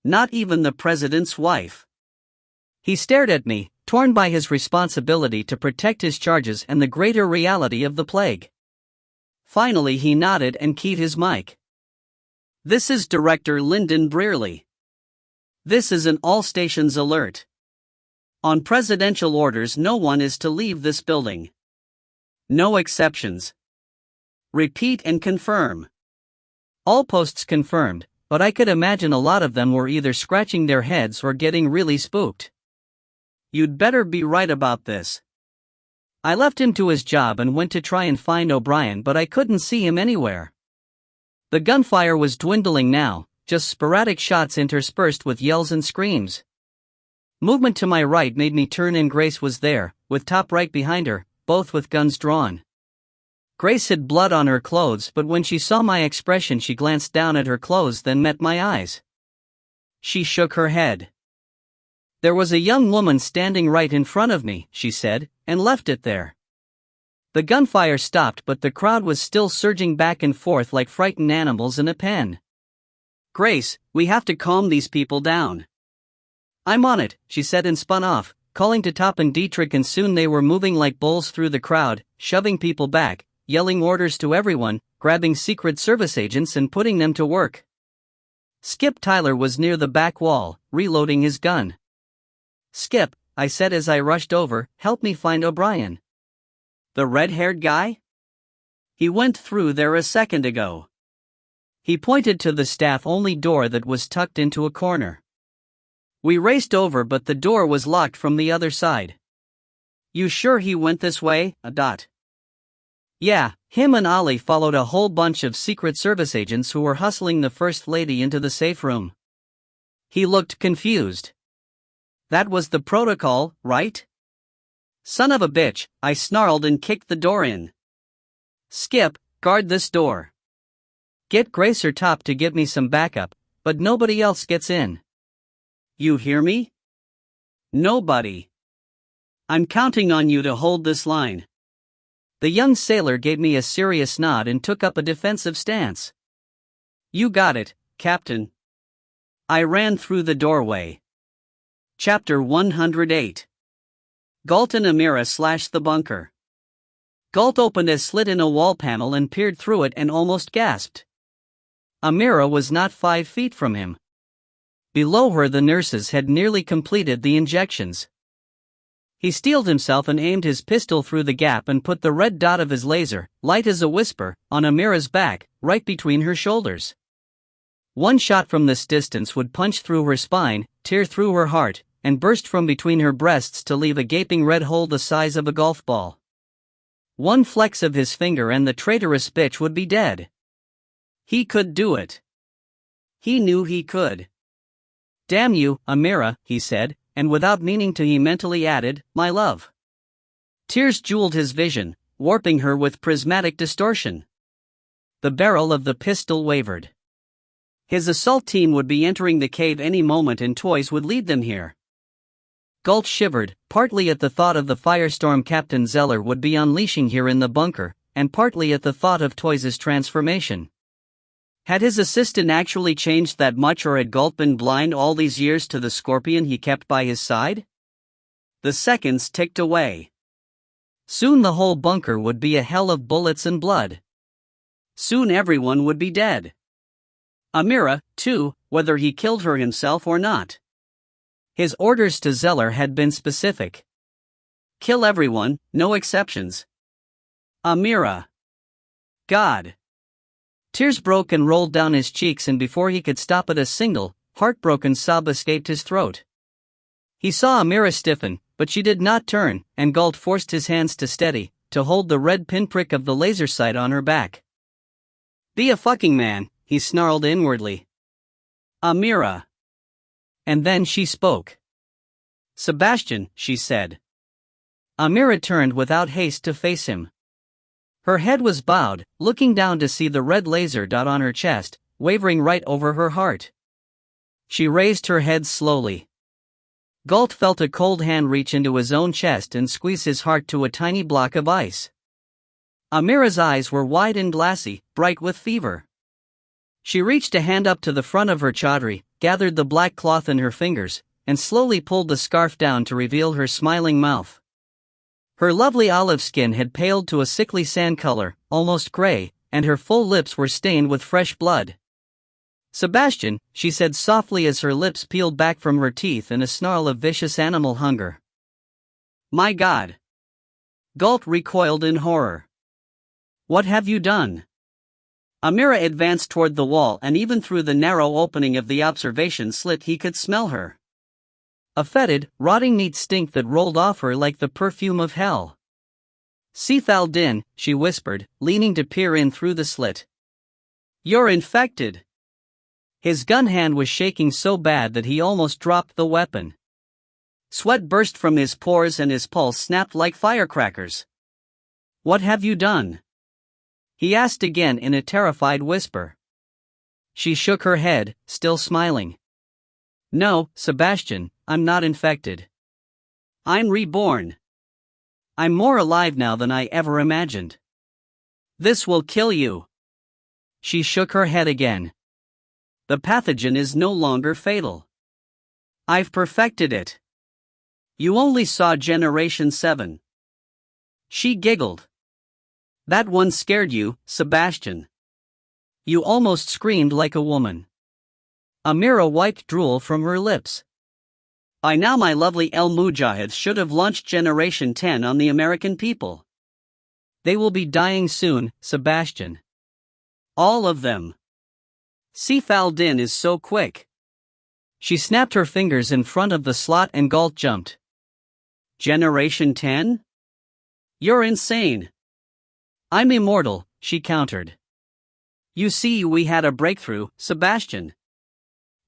Not even the president's wife." He stared at me, torn by his responsibility to protect his charges and the greater reality of the plague. Finally he nodded and keyed his mic. "This is Director Lyndon Brearley. This is an all-stations alert. On presidential orders, no one is to leave this building. No exceptions. Repeat and confirm." All posts confirmed, but I could imagine a lot of them were either scratching their heads or getting really spooked. "You'd better be right about this." I left him to his job and went to try and find O'Brien, but I couldn't see him anywhere. The gunfire was dwindling now, just sporadic shots interspersed with yells and screams. Movement to my right made me turn and Grace was there, with Top right behind her, both with guns drawn. Grace had blood on her clothes, but when she saw my expression she glanced down at her clothes, then met my eyes. She shook her head. "There was a young woman standing right in front of me," she said, and left it there. The gunfire stopped, but the crowd was still surging back and forth like frightened animals in a pen. "Grace, we have to calm these people down." "I'm on it," she said and spun off, calling to Top and Dietrich, and soon they were moving like bulls through the crowd, shoving people back, yelling orders to everyone, grabbing Secret Service agents and putting them to work. Skip Tyler was near the back wall, reloading his gun. "Skip," I said as I rushed over, "help me find O'Brien." "The red-haired guy? He went through there a second ago." He pointed to the staff-only door that was tucked into a corner. We raced over, but the door was locked from the other side. "You sure he went this way, Dot?" "Yeah, him and Ollie followed a whole bunch of Secret Service agents who were hustling the First Lady into the safe room." He looked confused. "That was the protocol, right?" "Son of a bitch," I snarled and kicked the door in. "Skip, guard this door. Get Grace or Top to give me some backup, but nobody else gets in. You hear me? Nobody. I'm counting on you to hold this line." The young sailor gave me a serious nod and took up a defensive stance. "You got it, Captain." I ran through the doorway. Chapter 108. Galt and Amira slash the bunker. Galt opened a slit in a wall panel and peered through it and almost gasped. Amira was not 5 feet from him. Below her, the nurses had nearly completed the injections. He steeled himself and aimed his pistol through the gap and put the red dot of his laser, light as a whisper, on Amira's back, right between her shoulders. One shot from this distance would punch through her spine, tear through her heart, and burst from between her breasts to leave a gaping red hole the size of a golf ball. One flex of his finger and the traitorous bitch would be dead. He could do it. He knew he could. "Damn you, Amira," he said, and without meaning to he mentally added, "my love." Tears jeweled his vision, warping her with prismatic distortion. The barrel of the pistol wavered. His assault team would be entering the cave any moment and Toys would lead them here. Galt shivered, partly at the thought of the firestorm Captain Zeller would be unleashing here in the bunker, and partly at the thought of Toys' transformation. Had his assistant actually changed that much, or had Galt been blind all these years to the scorpion he kept by his side? The seconds ticked away. Soon the whole bunker would be a hell of bullets and blood. Soon everyone would be dead. Amira, too, whether he killed her himself or not. His orders to Zeller had been specific. Kill everyone, no exceptions. Amira. God. Tears broke and rolled down his cheeks, and before he could stop it, a single, heartbroken sob escaped his throat. He saw Amira stiffen, but she did not turn, and Galt forced his hands to steady, to hold the red pinprick of the laser sight on her back. "Be a fucking man," he snarled inwardly. "Amira." And then she spoke. "Sebastian," she said. Amira turned without haste to face him. Her head was bowed, looking down to see the red laser dot on her chest, wavering right over her heart. She raised her head slowly. Galt felt a cold hand reach into his own chest and squeeze his heart to a tiny block of ice. Amira's eyes were wide and glassy, bright with fever. She reached a hand up to the front of her chaudhry, gathered the black cloth in her fingers, and slowly pulled the scarf down to reveal her smiling mouth. Her lovely olive skin had paled to a sickly sand color, almost gray, and her full lips were stained with fresh blood. "Sebastian," she said softly as her lips peeled back from her teeth in a snarl of vicious animal hunger. "My God!" Galt recoiled in horror. "What have you done?" Amira advanced toward the wall, and even through the narrow opening of the observation slit he could smell her. A fetid, rotting meat stink that rolled off her like the perfume of hell. "Seth al-Din," she whispered, leaning to peer in through the slit. "You're infected." His gun hand was shaking so bad that he almost dropped the weapon. Sweat burst from his pores and his pulse snapped like firecrackers. "What have you done?" he asked again in a terrified whisper. She shook her head, still smiling. "No, Sebastian, I'm not infected. I'm reborn." I'm more alive now than I ever imagined. This will kill you. She shook her head again. The pathogen is no longer fatal. I've perfected it. You only saw Generation 7. She giggled. That one scared you, Sebastian. You almost screamed like a woman. Amira wiped drool from her lips. By now my lovely El Mujahid should have launched Generation 10 on the American people. They will be dying soon, Sebastian. All of them. Sif al-Din is so quick. She snapped her fingers in front of the slot and Galt jumped. Generation 10? You're insane. I'm immortal, she countered. You see, we had a breakthrough, Sebastian.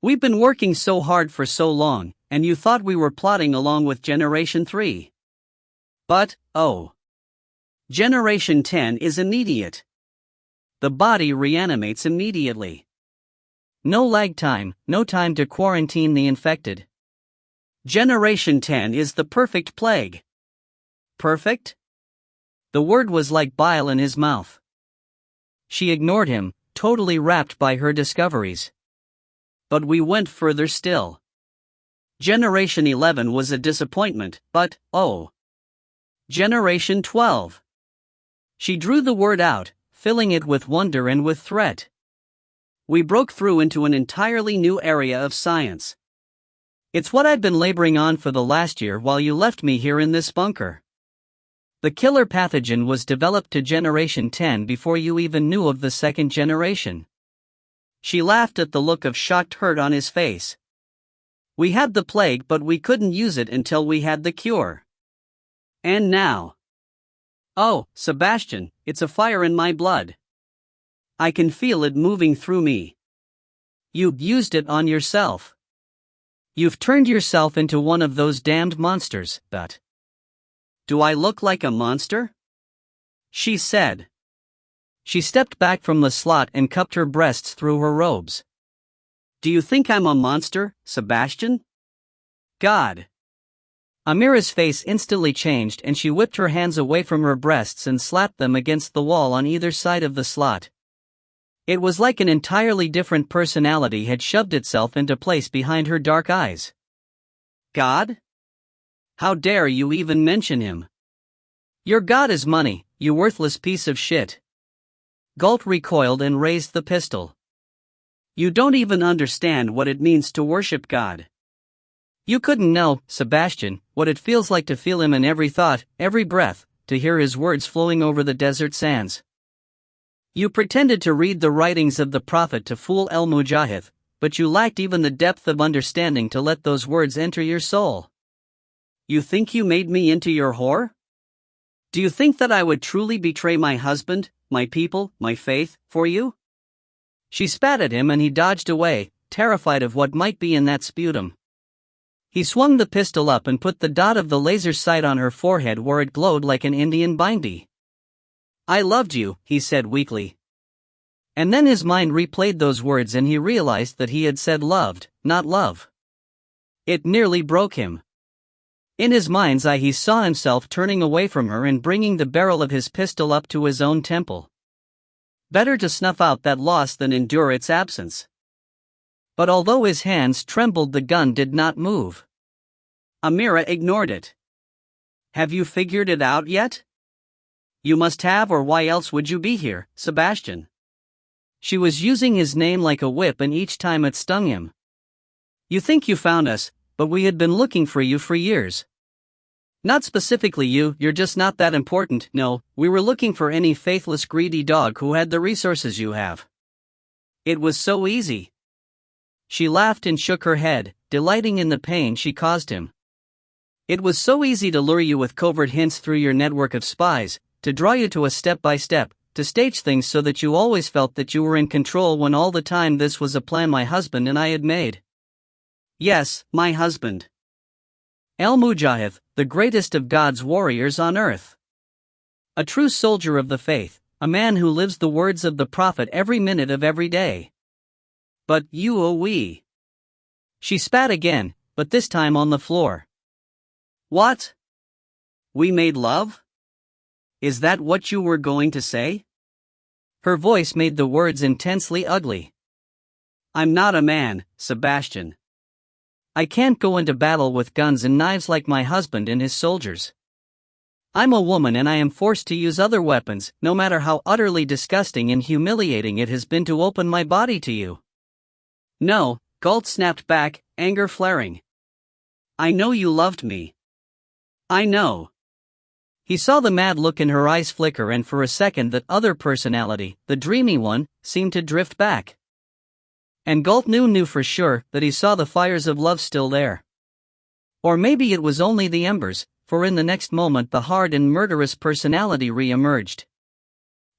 We've been working so hard for so long, and you thought we were plotting along with Generation 3. But, oh. Generation 10 is immediate. The body reanimates immediately. No lag time, no time to quarantine the infected. Generation 10 is the perfect plague. Perfect? The word was like bile in his mouth. She ignored him, totally rapt by her discoveries. But we went further still. Generation 11 was a disappointment, but, oh. Generation 12. She drew the word out, filling it with wonder and with threat. We broke through into an entirely new area of science. It's what I've been laboring on for the last year while you left me here in this bunker. The killer pathogen was developed to Generation 10 before you even knew of the second generation. She laughed at the look of shocked hurt on his face. We had the plague, but we couldn't use it until we had the cure. And now. Oh, Sebastian, it's a fire in my blood. I can feel it moving through me. You've used it on yourself. You've turned yourself into one of those damned monsters, but. Do I look like a monster? She said. She stepped back from the slot and cupped her breasts through her robes. Do you think I'm a monster, Sebastian? God. Amira's face instantly changed and she whipped her hands away from her breasts and slapped them against the wall on either side of the slot. It was like an entirely different personality had shoved itself into place behind her dark eyes. God? How dare you even mention him? Your God is money, you worthless piece of shit. Galt recoiled and raised the pistol. You don't even understand what it means to worship God. You couldn't know, Sebastian, what it feels like to feel him in every thought, every breath, to hear his words flowing over the desert sands. You pretended to read the writings of the prophet to fool El Mujahid, but you lacked even the depth of understanding to let those words enter your soul. You think you made me into your whore? Do you think that I would truly betray my husband, my people, my faith, for you? She spat at him and he dodged away, terrified of what might be in that sputum. He swung the pistol up and put the dot of the laser sight on her forehead where it glowed like an Indian bindi. I loved you, he said weakly. And then his mind replayed those words and he realized that he had said loved, not love. It nearly broke him. In his mind's eye he saw himself turning away from her and bringing the barrel of his pistol up to his own temple. Better to snuff out that loss than endure its absence. But although his hands trembled, the gun did not move. Amira ignored it. Have you figured it out yet? You must have, or why else would you be here, Sebastian? She was using his name like a whip and each time it stung him. You think you found us, but we had been looking for you for years. Not specifically you, you're just not that important, no, we were looking for any faithless greedy dog who had the resources you have. It was so easy. She laughed and shook her head, delighting in the pain she caused him. It was so easy to lure you with covert hints through your network of spies, to draw you to a step-by-step, to stage things so that you always felt that you were in control when all the time this was a plan my husband and I had made. Yes, my husband. El Mujahid, the greatest of God's warriors on earth. A true soldier of the faith, a man who lives the words of the prophet every minute of every day. But you, oh we. She spat again, but this time on the floor. What? We made love? Is that what you were going to say? Her voice made the words intensely ugly. I'm not a man, Sebastian. I can't go into battle with guns and knives like my husband and his soldiers. I'm a woman and I am forced to use other weapons, no matter how utterly disgusting and humiliating it has been to open my body to you. No, Galt snapped back, anger flaring. I know you loved me. I know. He saw the mad look in her eyes flicker, and for a second that other personality, the dreamy one, seemed to drift back. And Galt knew for sure that he saw the fires of love still there. Or maybe it was only the embers, for in the next moment the hard and murderous personality re-emerged.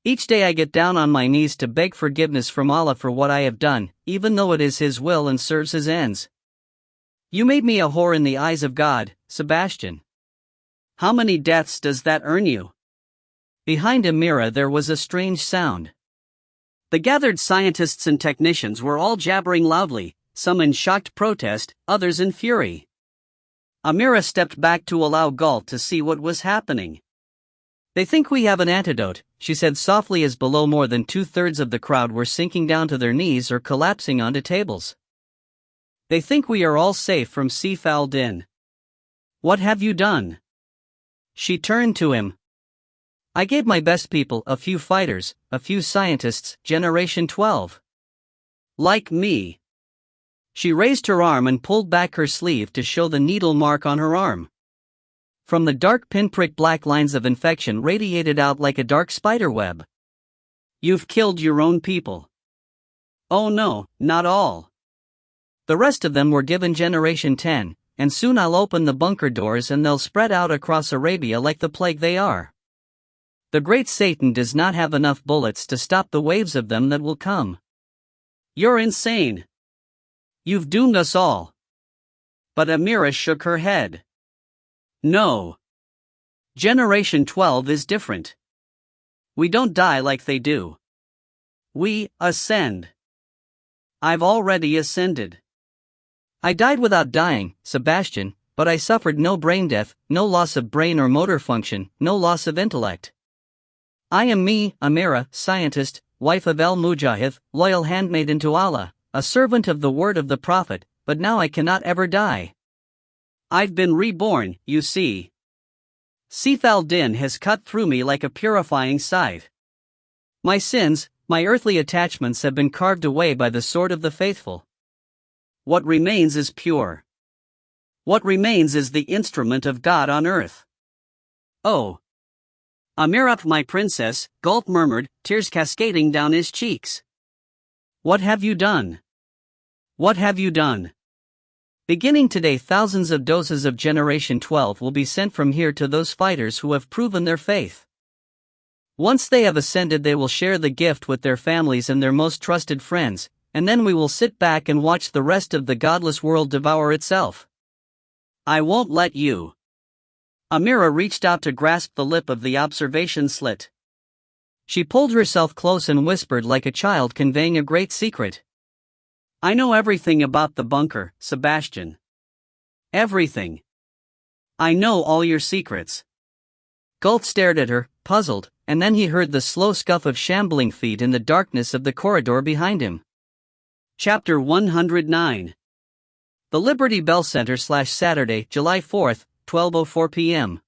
Each day I get down on my knees to beg forgiveness from Allah for what I have done, even though it is His will and serves His ends. You made me a whore in the eyes of God, Sebastian. How many deaths does that earn you? Behind Amira there was a strange sound. The gathered scientists and technicians were all jabbering loudly, some in shocked protest, others in fury. Amira stepped back to allow Galt to see what was happening. They think we have an antidote, she said softly as below more than 2/3 of the crowd were sinking down to their knees or collapsing onto tables. They think we are all safe from Sif al-Din. What have you done? She turned to him. I gave my best people, a few fighters, a few scientists, Generation 12. Like me. She raised her arm and pulled back her sleeve to show the needle mark on her arm. From the dark pinprick black lines of infection radiated out like a dark spider web. You've killed your own people. Oh no, not all. The rest of them were given Generation 10, and soon I'll open the bunker doors and they'll spread out across Arabia like the plague they are. The great Satan does not have enough bullets to stop the waves of them that will come. You're insane. You've doomed us all. But Amira shook her head. No. Generation 12 is different. We don't die like they do. We ascend. I've already ascended. I died without dying, Sebastian, but I suffered no brain death, no loss of brain or motor function, no loss of intellect. I am me, Amira, scientist, wife of El-Mujahid, loyal handmaiden to Allah, a servant of the word of the Prophet, but now I cannot ever die. I've been reborn, you see. Sif al-Din has cut through me like a purifying scythe. My sins, my earthly attachments have been carved away by the sword of the faithful. What remains is pure. What remains is the instrument of God on earth. Oh. Amira, my princess, Galt murmured, tears cascading down his cheeks. What have you done? What have you done? Beginning today, thousands of doses of Generation 12 will be sent from here to those fighters who have proven their faith. Once they have ascended, they will share the gift with their families and their most trusted friends, and then we will sit back and watch the rest of the godless world devour itself. I won't let you. Amira reached out to grasp the lip of the observation slit. She pulled herself close and whispered like a child conveying a great secret. I know everything about the bunker, Sebastian. Everything. I know all your secrets. Galt stared at her, puzzled, and then he heard the slow scuff of shambling feet in the darkness of the corridor behind him. Chapter 109. The Liberty Bell Center /Saturday, July 4th, 12:04 p.m.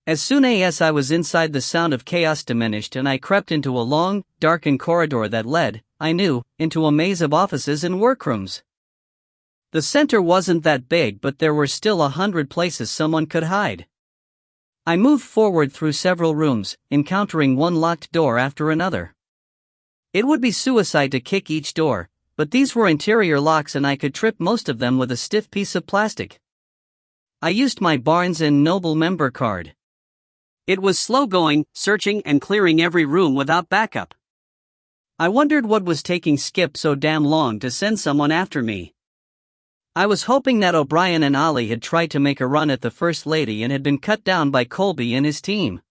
As soon as I was inside, the sound of chaos diminished and I crept into a long, darkened corridor that led, I knew, into a maze of offices and workrooms. The center wasn't that big, but there were still 100 places someone could hide. I moved forward through several rooms, encountering one locked door after another. It would be suicide to kick each door, but these were interior locks and I could trip most of them with a stiff piece of plastic. I used my Barnes & Noble member card. It was slow going, searching and clearing every room without backup. I wondered what was taking Skip so damn long to send someone after me. I was hoping that O'Brien and Ollie had tried to make a run at the First Lady and had been cut down by Colby and his team.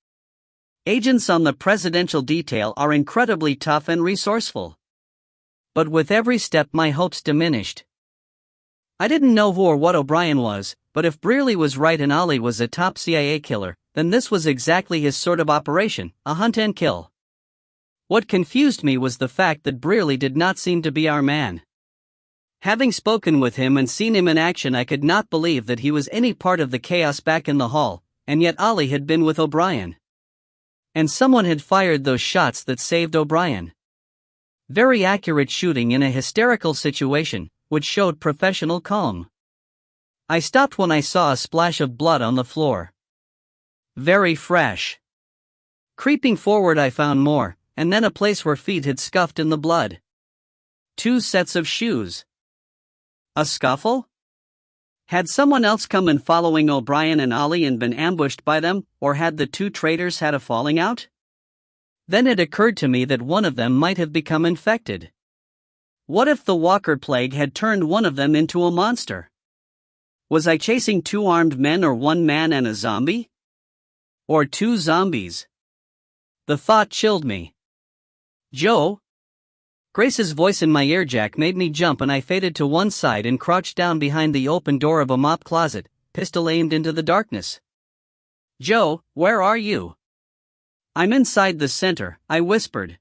Agents on the presidential detail are incredibly tough and resourceful. But with every step my hopes diminished. I didn't know who or what O'Brien was, but if Brearley was right and Ollie was a top CIA killer, then this was exactly his sort of operation, a hunt and kill. What confused me was the fact that Brearley did not seem to be our man. Having spoken with him and seen him in action, I could not believe that he was any part of the chaos back in the hall, and yet Ollie had been with O'Brien. And someone had fired those shots that saved O'Brien. Very accurate shooting in a hysterical situation, which showed professional calm. I stopped when I saw a splash of blood on the floor. Very fresh. Creeping forward, I found more, and then a place where feet had scuffed in the blood. 2 sets of shoes. A scuffle? Had someone else come in following O'Brien and Ollie and been ambushed by them, or had the 2 traitors had a falling out? Then it occurred to me that one of them might have become infected. What if the Walker plague had turned one of them into a monster? Was I chasing 2 armed men, or 1 man and a zombie? Or 2 zombies? The thought chilled me. Joe? Grace's voice in my earjack made me jump, and I faded to one side and crouched down behind the open door of a mop closet, pistol aimed into the darkness. Joe, where are you? I'm inside the center, I whispered.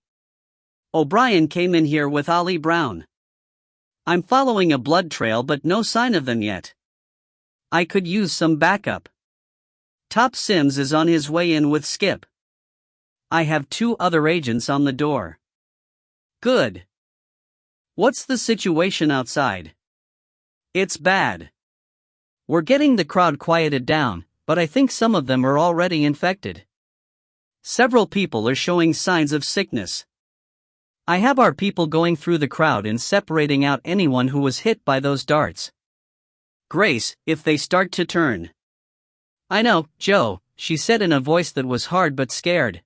O'Brien came in here with Ollie Brown. I'm following a blood trail, but no sign of them yet. I could use some backup. Top Sims is on his way in with Skip. I have 2 other agents on the door. Good. What's the situation outside? It's bad. We're getting the crowd quieted down, but I think some of them are already infected. Several people are showing signs of sickness. I have our people going through the crowd and separating out anyone who was hit by those darts. Grace, if they start to turn. I know, Joe, she said in a voice that was hard but scared.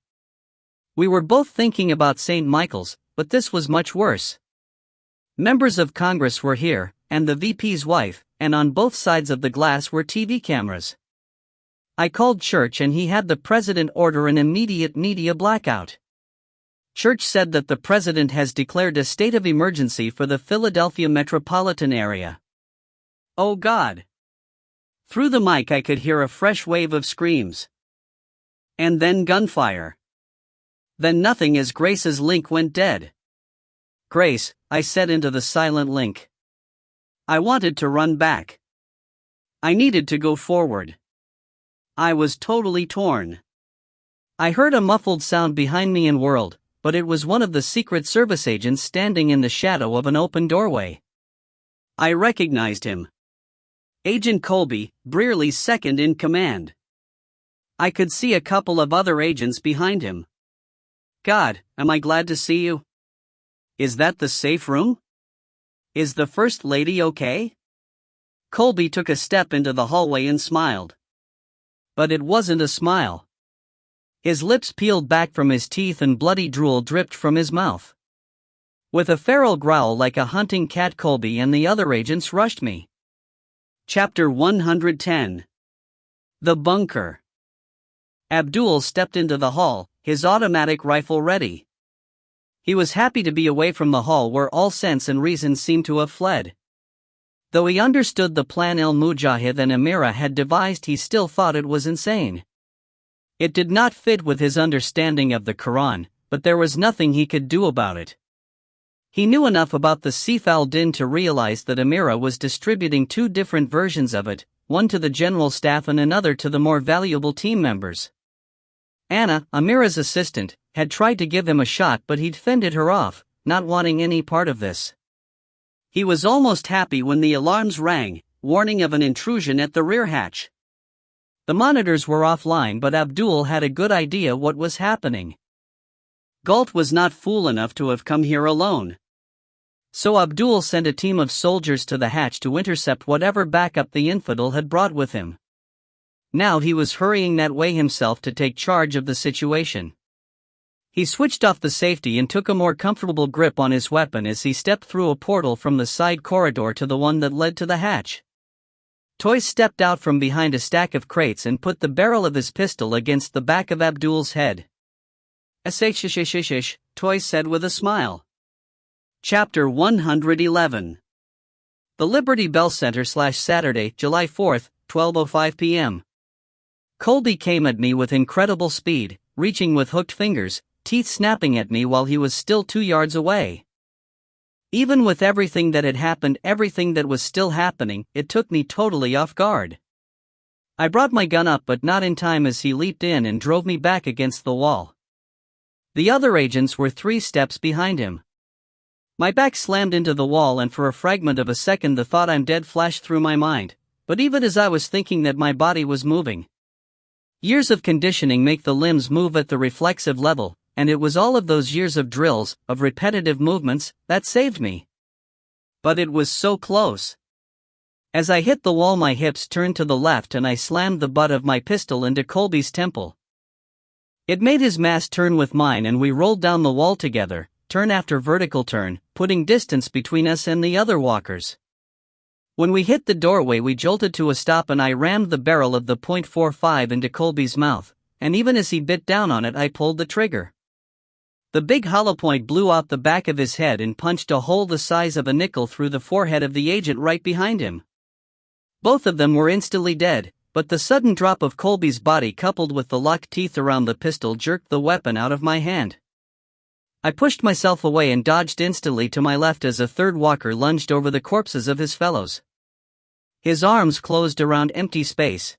We were both thinking about St. Michael's, but this was much worse. Members of Congress were here, and the VP's wife, and on both sides of the glass were TV cameras. I called Church and he had the president order an immediate media blackout. Church said that the president has declared a state of emergency for the Philadelphia metropolitan area. Oh God! Through the mic I could hear a fresh wave of screams. And then gunfire. Then nothing as Grace's link went dead. Grace, I said into the silent link. I wanted to run back. I needed to go forward. I was totally torn. I heard a muffled sound behind me and whirled, but it was one of the Secret Service agents standing in the shadow of an open doorway. I recognized him. Agent Colby, Brearley's second in command. I could see a couple of other agents behind him. God, am I glad to see you? Is that the safe room? Is the First Lady okay? Colby took a step into the hallway and smiled. But it wasn't a smile. His lips peeled back from his teeth and bloody drool dripped from his mouth. With a feral growl like a hunting cat, Colby and the other agents rushed me. Chapter 110. The Bunker. Abdul stepped into the hall, his automatic rifle ready. He was happy to be away from the hall where all sense and reason seemed to have fled. Though he understood the plan Mujahid and Amira had devised, he still thought it was insane. It did not fit with his understanding of the Quran, but there was nothing he could do about it. He knew enough about the Sif al-Din to realize that Amira was distributing 2 different versions of it, one to the general staff and another to the more valuable team members. Anna, Amira's assistant, had tried to give him a shot, but he'd fended her off, not wanting any part of this. He was almost happy when the alarms rang, warning of an intrusion at the rear hatch. The monitors were offline, but Abdul had a good idea what was happening. Galt was not fool enough to have come here alone. So Abdul sent a team of soldiers to the hatch to intercept whatever backup the infidel had brought with him. Now he was hurrying that way himself to take charge of the situation. He switched off the safety and took a more comfortable grip on his weapon as he stepped through a portal from the side corridor to the one that led to the hatch. Toy stepped out from behind a stack of crates and put the barrel of his pistol against the back of Abdul's head. "Ashish," Toy said with a smile. Chapter 111. The Liberty Bell Center / Saturday, July 4th, 12:05 p.m. Colby came at me with incredible speed, reaching with hooked fingers, teeth snapping at me while he was still 2 yards away. Even with everything that had happened, everything that was still happening, it took me totally off guard. I brought my gun up but not in time as he leaped in and drove me back against the wall. The other agents were 3 steps behind him. My back slammed into the wall and for a fragment of a second the thought "I'm dead" flashed through my mind, but even as I was thinking that, my body was moving. Years of conditioning make the limbs move at the reflexive level, and it was all of those years of drills, of repetitive movements, that saved me. But it was so close. As I hit the wall, my hips turned to the left and I slammed the butt of my pistol into Colby's temple. It made his mass turn with mine and we rolled down the wall together, turn after vertical turn, putting distance between us and the other walkers. When we hit the doorway, we jolted to a stop and I rammed the barrel of the .45 into Colby's mouth, and even as he bit down on it I pulled the trigger. The big hollow point blew out the back of his head and punched a hole the size of a nickel through the forehead of the agent right behind him. Both of them were instantly dead, but the sudden drop of Colby's body coupled with the locked teeth around the pistol jerked the weapon out of my hand. I pushed myself away and dodged instantly to my left as a third walker lunged over the corpses of his fellows. His arms closed around empty space.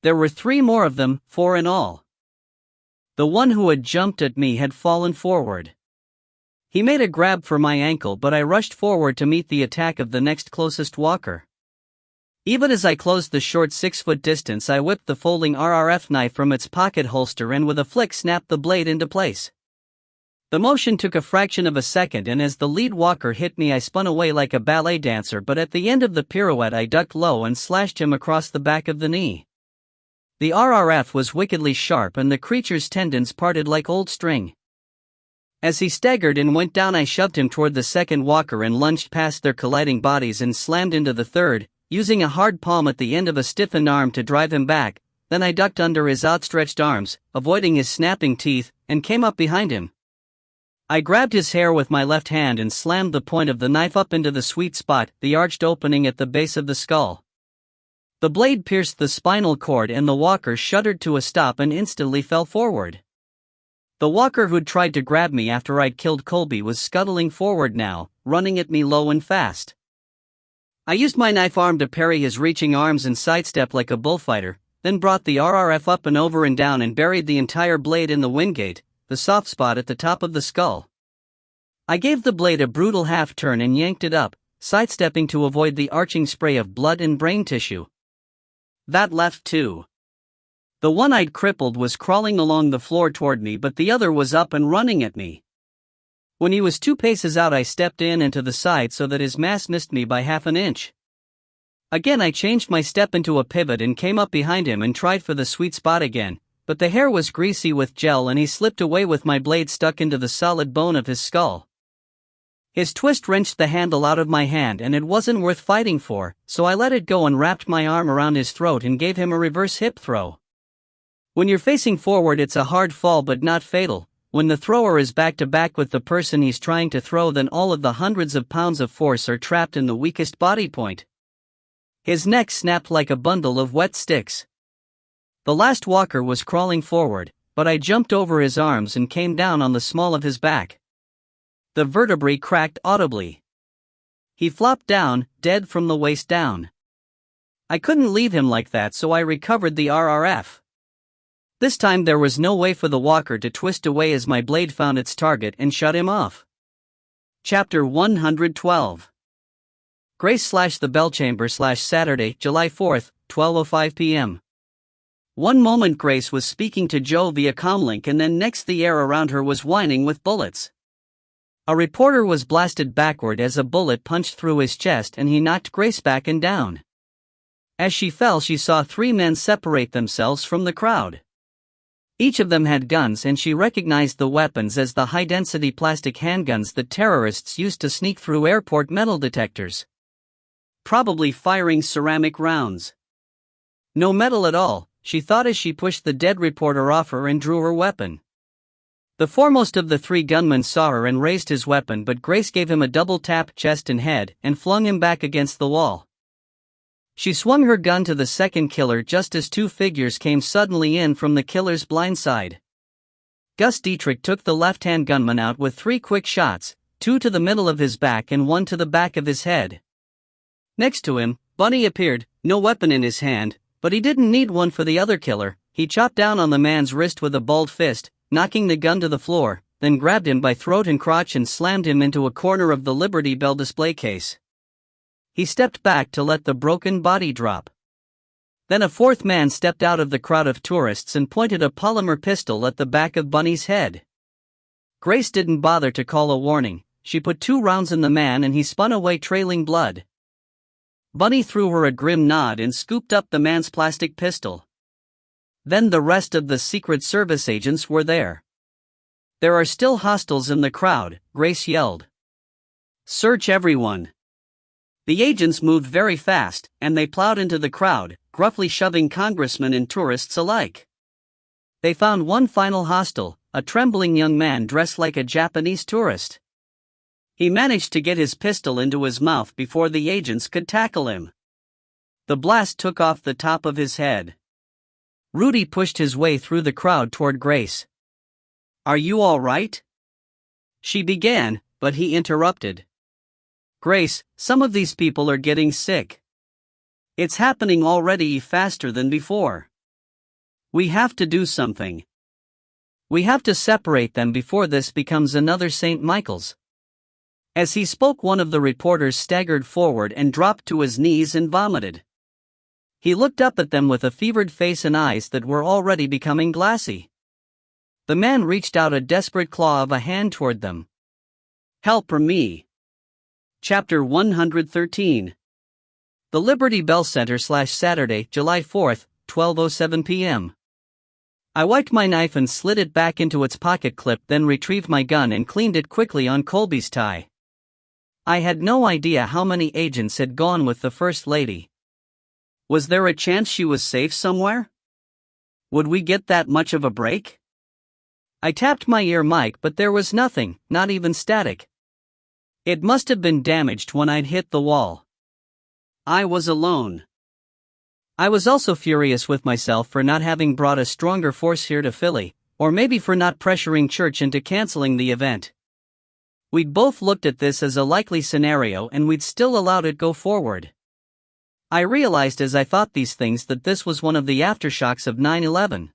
There were 3 more of them, 4 in all. The one who had jumped at me had fallen forward. He made a grab for my ankle, but I rushed forward to meet the attack of the next closest walker. Even as I closed the short 6-foot distance, I whipped the folding RRF knife from its pocket holster and with a flick snapped the blade into place. The motion took a fraction of a second, and as the lead walker hit me I spun away like a ballet dancer, but at the end of the pirouette I ducked low and slashed him across the back of the knee. The RRF was wickedly sharp and the creature's tendons parted like old string. As he staggered and went down, I shoved him toward the second walker and lunged past their colliding bodies and slammed into the third, using a hard palm at the end of a stiffened arm to drive him back. Then I ducked under his outstretched arms, avoiding his snapping teeth, and came up behind him. I grabbed his hair with my left hand and slammed the point of the knife up into the sweet spot, the arched opening at the base of the skull. The blade pierced the spinal cord and the walker shuddered to a stop and instantly fell forward. The walker who'd tried to grab me after I'd killed Colby was scuttling forward now, running at me low and fast. I used my knife arm to parry his reaching arms and sidestep like a bullfighter, then brought the RRF up and over and down and buried the entire blade in the wingate, the soft spot at the top of the skull. I gave the blade a brutal half turn and yanked it up, sidestepping to avoid the arching spray of blood and brain tissue. That left 2. The one I'd crippled was crawling along the floor toward me, but the other was up and running at me. When he was 2 paces out, I stepped in and to the side so that his mass missed me by half an inch. Again I changed my step into a pivot and came up behind him and tried for the sweet spot again, but the hair was greasy with gel and he slipped away with my blade stuck into the solid bone of his skull. His twist wrenched the handle out of my hand and it wasn't worth fighting for, so I let it go and wrapped my arm around his throat and gave him a reverse hip throw. When you're facing forward, it's a hard fall but not fatal. When the thrower is back to back with the person he's trying to throw, then all of the hundreds of pounds of force are trapped in the weakest body point. His neck snapped like a bundle of wet sticks. The last walker was crawling forward, but I jumped over his arms and came down on the small of his back. The vertebrae cracked audibly. He flopped down, dead from the waist down. I couldn't leave him like that, so I recovered the RRF. This time there was no way for the walker to twist away as my blade found its target and shut him off. Chapter 112. Grace / the Bellchamber / Saturday, July 4th, 12:05 p.m. One moment Grace was speaking to Joe via comlink and then next the air around her was whining with bullets. A reporter was blasted backward as a bullet punched through his chest and he knocked Grace back and down. As she fell, she saw 3 men separate themselves from the crowd. Each of them had guns and she recognized the weapons as the high-density plastic handguns that terrorists used to sneak through airport metal detectors. Probably firing ceramic rounds. No metal at all, she thought as she pushed the dead reporter off her and drew her weapon. The foremost of the 3 gunmen saw her and raised his weapon, but Grace gave him a double tap chest and head and flung him back against the wall. She swung her gun to the second killer just as two figures came suddenly in from the killer's blind side. Gus Dietrich took the left-hand gunman out with 3 quick shots, 2 to the middle of his back and 1 to the back of his head. Next to him, Bunny appeared, no weapon in his hand, but he didn't need one for the other killer. He chopped down on the man's wrist with a balled fist, knocking the gun to the floor, then grabbed him by throat and crotch and slammed him into a corner of the Liberty Bell display case. He stepped back to let the broken body drop. Then a fourth man stepped out of the crowd of tourists and pointed a polymer pistol at the back of Bunny's head. Grace didn't bother to call a warning. She put 2 rounds in the man and he spun away trailing blood. Bunny threw her a grim nod and scooped up the man's plastic pistol. Then the rest of the Secret Service agents were there. "There are still hostiles in the crowd," Grace yelled. "Search everyone." The agents moved very fast, and they plowed into the crowd, gruffly shoving congressmen and tourists alike. They found one final hostile, a trembling young man dressed like a Japanese tourist. He managed to get his pistol into his mouth before the agents could tackle him. The blast took off the top of his head. Rudy pushed his way through the crowd toward Grace. "Are you all right?" she began, but he interrupted. "Grace, some of these people are getting sick. It's happening already faster than before. We have to do something. We have to separate them before this becomes another St. Michael's." As he spoke, one of the reporters staggered forward and dropped to his knees and vomited. He looked up at them with a fevered face and eyes that were already becoming glassy. The man reached out a desperate claw of a hand toward them. "Help or me." Chapter 113. The Liberty Bell Center /Saturday, July 4th, 12:07 p.m. I wiped my knife and slid it back into its pocket clip, then retrieved my gun and cleaned it quickly on Colby's tie. I had no idea how many agents had gone with the First Lady. Was there a chance she was safe somewhere? Would we get that much of a break? I tapped my ear mic, but there was nothing, not even static. It must have been damaged when I'd hit the wall. I was alone. I was also furious with myself for not having brought a stronger force here to Philly, or maybe for not pressuring Church into canceling the event. We'd both looked at this as a likely scenario and we'd still allowed it go forward. I realized as I thought these things that this was one of the aftershocks of 9/11.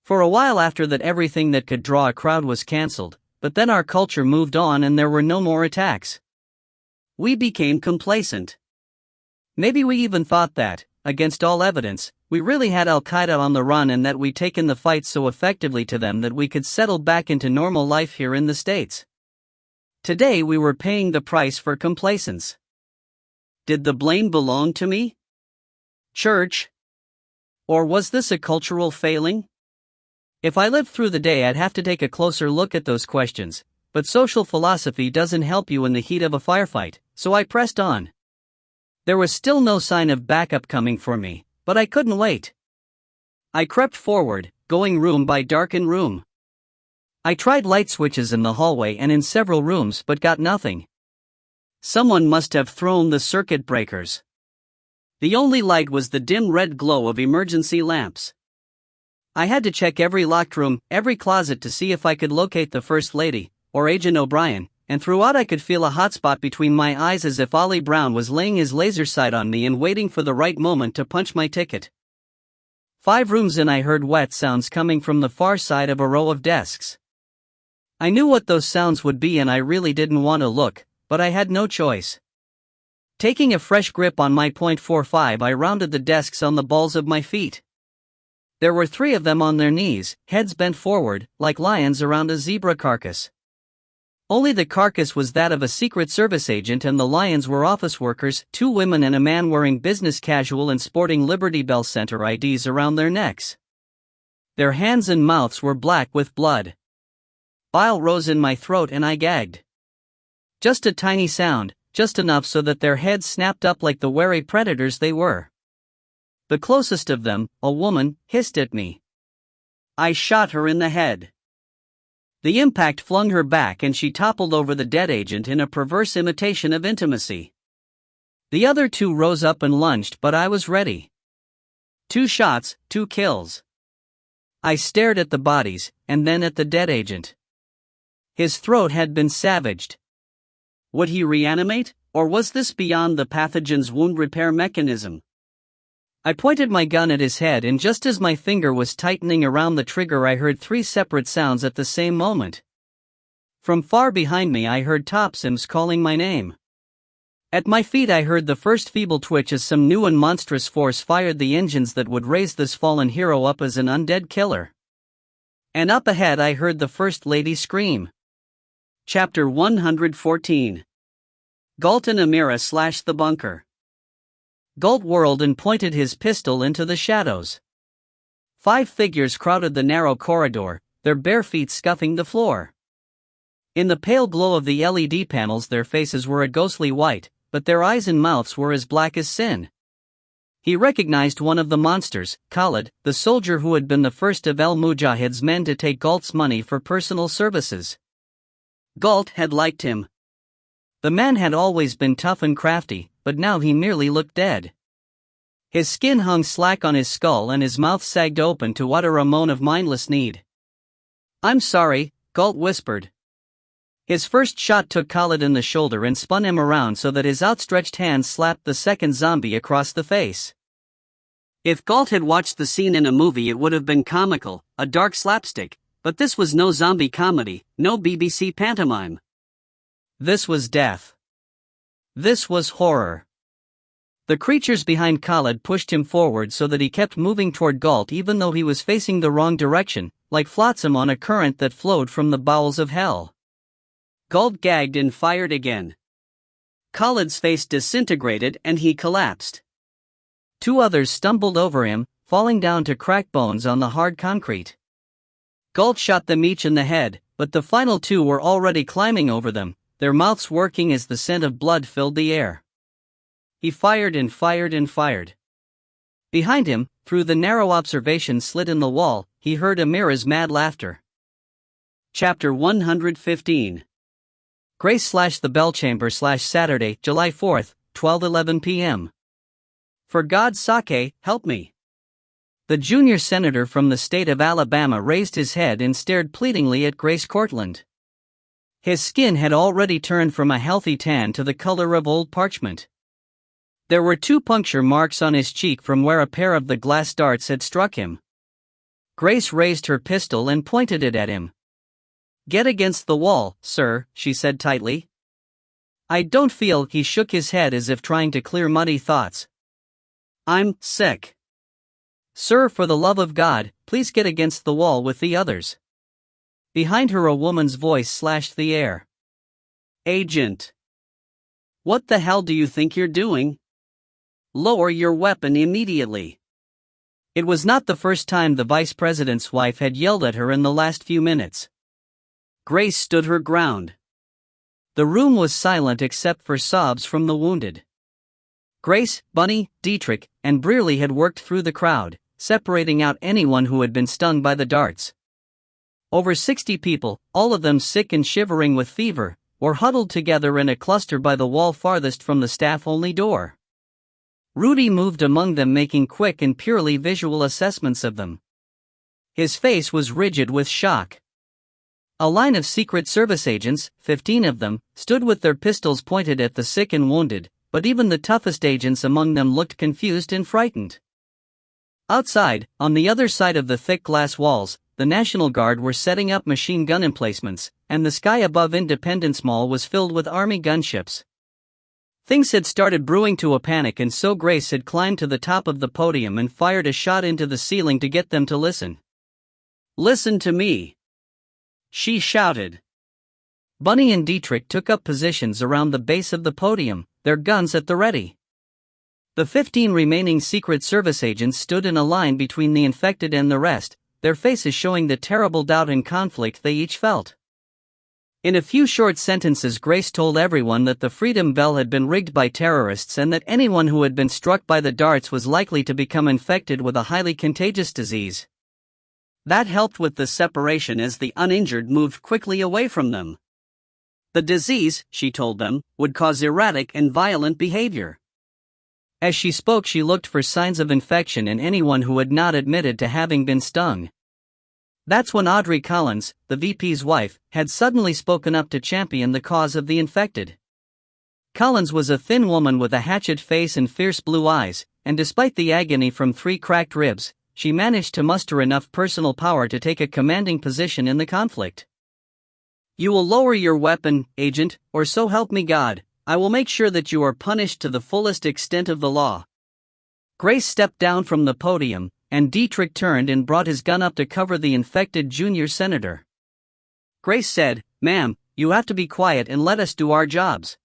For a while after that, everything that could draw a crowd was canceled, but then our culture moved on and there were no more attacks. We became complacent. Maybe we even thought that, against all evidence, we really had Al-Qaeda on the run and that we'd taken the fight so effectively to them that we could settle back into normal life here in the States. Today we were paying the price for complacence. Did the blame belong to me? Church? Or was this a cultural failing? If I lived through the day, I'd have to take a closer look at those questions, but social philosophy doesn't help you in the heat of a firefight, so I pressed on. There was still no sign of backup coming for me, but I couldn't wait. I crept forward, going room by darkened room. I tried light switches in the hallway and in several rooms but got nothing. Someone must have thrown the circuit breakers. The only light was the dim red glow of emergency lamps. I had to check every locked room, every closet to see if I could locate the First Lady, or Agent O'Brien, and throughout I could feel a hot spot between my eyes as if Ollie Brown was laying his laser sight on me and waiting for the right moment to punch my ticket. 5 rooms in, I heard wet sounds coming from the far side of a row of desks. I knew what those sounds would be and I really didn't want to look, but I had no choice. Taking a fresh grip on my .45, I rounded the desks on the balls of my feet. There were 3 of them on their knees, heads bent forward, like lions around a zebra carcass. Only the carcass was that of a Secret Service agent and the lions were office workers, 2 women and a man wearing business casual and sporting Liberty Bell Center IDs around their necks. Their hands and mouths were black with blood. Bile rose in my throat and I gagged. Just a tiny sound, just enough so that their heads snapped up like the wary predators they were. The closest of them, a woman, hissed at me. I shot her in the head. The impact flung her back and she toppled over the dead agent in a perverse imitation of intimacy. The other two rose up and lunged, but I was ready. 2 shots, 2 kills. I stared at the bodies, and then at the dead agent. His throat had been savaged. Would he reanimate, or was this beyond the pathogen's wound repair mechanism? I pointed my gun at his head, and just as my finger was tightening around the trigger, I heard 3 separate sounds at the same moment. From far behind me, I heard Topsims calling my name. At my feet, I heard the first feeble twitch as some new and monstrous force fired the engines that would raise this fallen hero up as an undead killer. And up ahead, I heard the First Lady scream. Chapter 114. Galt and Amira slash the bunker. Galt whirled and pointed his pistol into the shadows. 5 figures crowded the narrow corridor, their bare feet scuffing the floor. In the pale glow of the LED panels, their faces were a ghostly white, but their eyes and mouths were as black as sin. He recognized one of the monsters, Khalid, the soldier who had been the first of El Mujahid's men to take Galt's money for personal services. Galt had liked him. The man had always been tough and crafty, but now he merely looked dead. His skin hung slack on his skull and his mouth sagged open to utter a moan of mindless need. "I'm sorry," Galt whispered. His first shot took Khalid in the shoulder and spun him around so that his outstretched hand slapped the second zombie across the face. If Galt had watched the scene in a movie, it would have been comical, a dark slapstick, but this was no zombie comedy, no BBC pantomime. This was death. This was horror. The creatures behind Khalid pushed him forward so that he kept moving toward Galt even though he was facing the wrong direction, like flotsam on a current that flowed from the bowels of hell. Galt gagged and fired again. Khalid's face disintegrated and he collapsed. 2 others stumbled over him, falling down to crack bones on the hard concrete. Galt shot them each in the head, but the final 2 were already climbing over them, their mouths working as the scent of blood filled the air. He fired and fired and fired. Behind him, through the narrow observation slit in the wall, he heard Amira's mad laughter. Chapter 115. Grace slash the Bell Chamber slash Saturday, July 4th, 12:11 p.m. For God's sake, help me. The junior senator from the state of Alabama raised his head and stared pleadingly at Grace Cortland. His skin had already turned from a healthy tan to the color of old parchment. There were 2 puncture marks on his cheek from where a pair of the glass darts had struck him. Grace raised her pistol and pointed it at him. "Get against the wall, sir," she said tightly. "I don't feel," he shook his head as if trying to clear muddy thoughts. "I'm sick." "Sir, for the love of God, please get against the wall with the others." Behind her a woman's voice slashed the air. "Agent. What the hell do you think you're doing? Lower your weapon immediately." It was not the first time the vice president's wife had yelled at her in the last few minutes. Grace stood her ground. The room was silent except for sobs from the wounded. Grace, Bunny, Dietrich, and Brearley had worked through the crowd, separating out anyone who had been stung by the darts. Over 60 people, all of them sick and shivering with fever, were huddled together in a cluster by the wall farthest from the staff-only door. Rudy moved among them, making quick and purely visual assessments of them. His face was rigid with shock. A line of Secret Service agents, 15 of them, stood with their pistols pointed at the sick and wounded, but even the toughest agents among them looked confused and frightened. Outside, on the other side of the thick glass walls, the National Guard were setting up machine gun emplacements, and the sky above Independence Mall was filled with Army gunships. Things had started brewing to a panic, and so Grace had climbed to the top of the podium and fired a shot into the ceiling to get them to listen. "Listen to me," she shouted. Bunny and Dietrich took up positions around the base of the podium, their guns at the ready. The 15 remaining Secret Service agents stood in a line between the infected and the rest, their faces showing the terrible doubt and conflict they each felt. In a few short sentences, Grace told everyone that the Freedom Bell had been rigged by terrorists and that anyone who had been struck by the darts was likely to become infected with a highly contagious disease. That helped with the separation as the uninjured moved quickly away from them. The disease, she told them, would cause erratic and violent behavior. As she spoke, she looked for signs of infection in anyone who had not admitted to having been stung. That's when Audrey Collins, the VP's wife, had suddenly spoken up to champion the cause of the infected. Collins was a thin woman with a hatchet face and fierce blue eyes, and despite the agony from 3 cracked ribs, she managed to muster enough personal power to take a commanding position in the conflict. "You will lower your weapon, Agent, or so help me God, I will make sure that you are punished to the fullest extent of the law." Grace stepped down from the podium, and Dietrich turned and brought his gun up to cover the infected junior senator. Grace said, "Ma'am, you have to be quiet and let us do our jobs."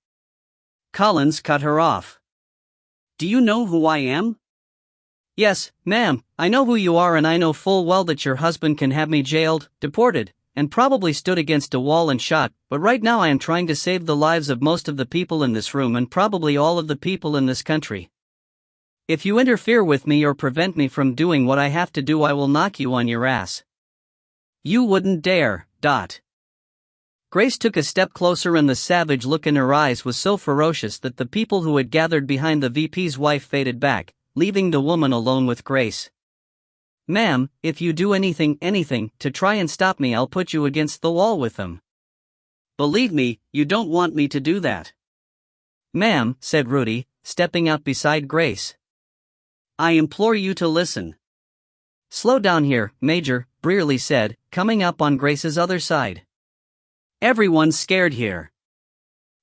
Collins cut her off. "Do you know who I am?" "Yes, ma'am, I know who you are, and I know full well that your husband can have me jailed, deported, and probably stood against a wall and shot, but right now I am trying to save the lives of most of the people in this room and probably all of the people in this country. If you interfere with me or prevent me from doing what I have to do, I will knock you on your ass. You wouldn't dare, . Grace took a step closer, and the savage look in her eyes was so ferocious that the people who had gathered behind the VP's wife faded back, leaving the woman alone with Grace. "Ma'am, if you do anything to try and stop me, I'll put you against the wall with them." "Believe me, you don't want me to do that." "Ma'am," said Rudy, stepping up beside Grace. "I implore you to listen." "Slow down here, Major," Brearley said, coming up on Grace's other side. "Everyone's scared here."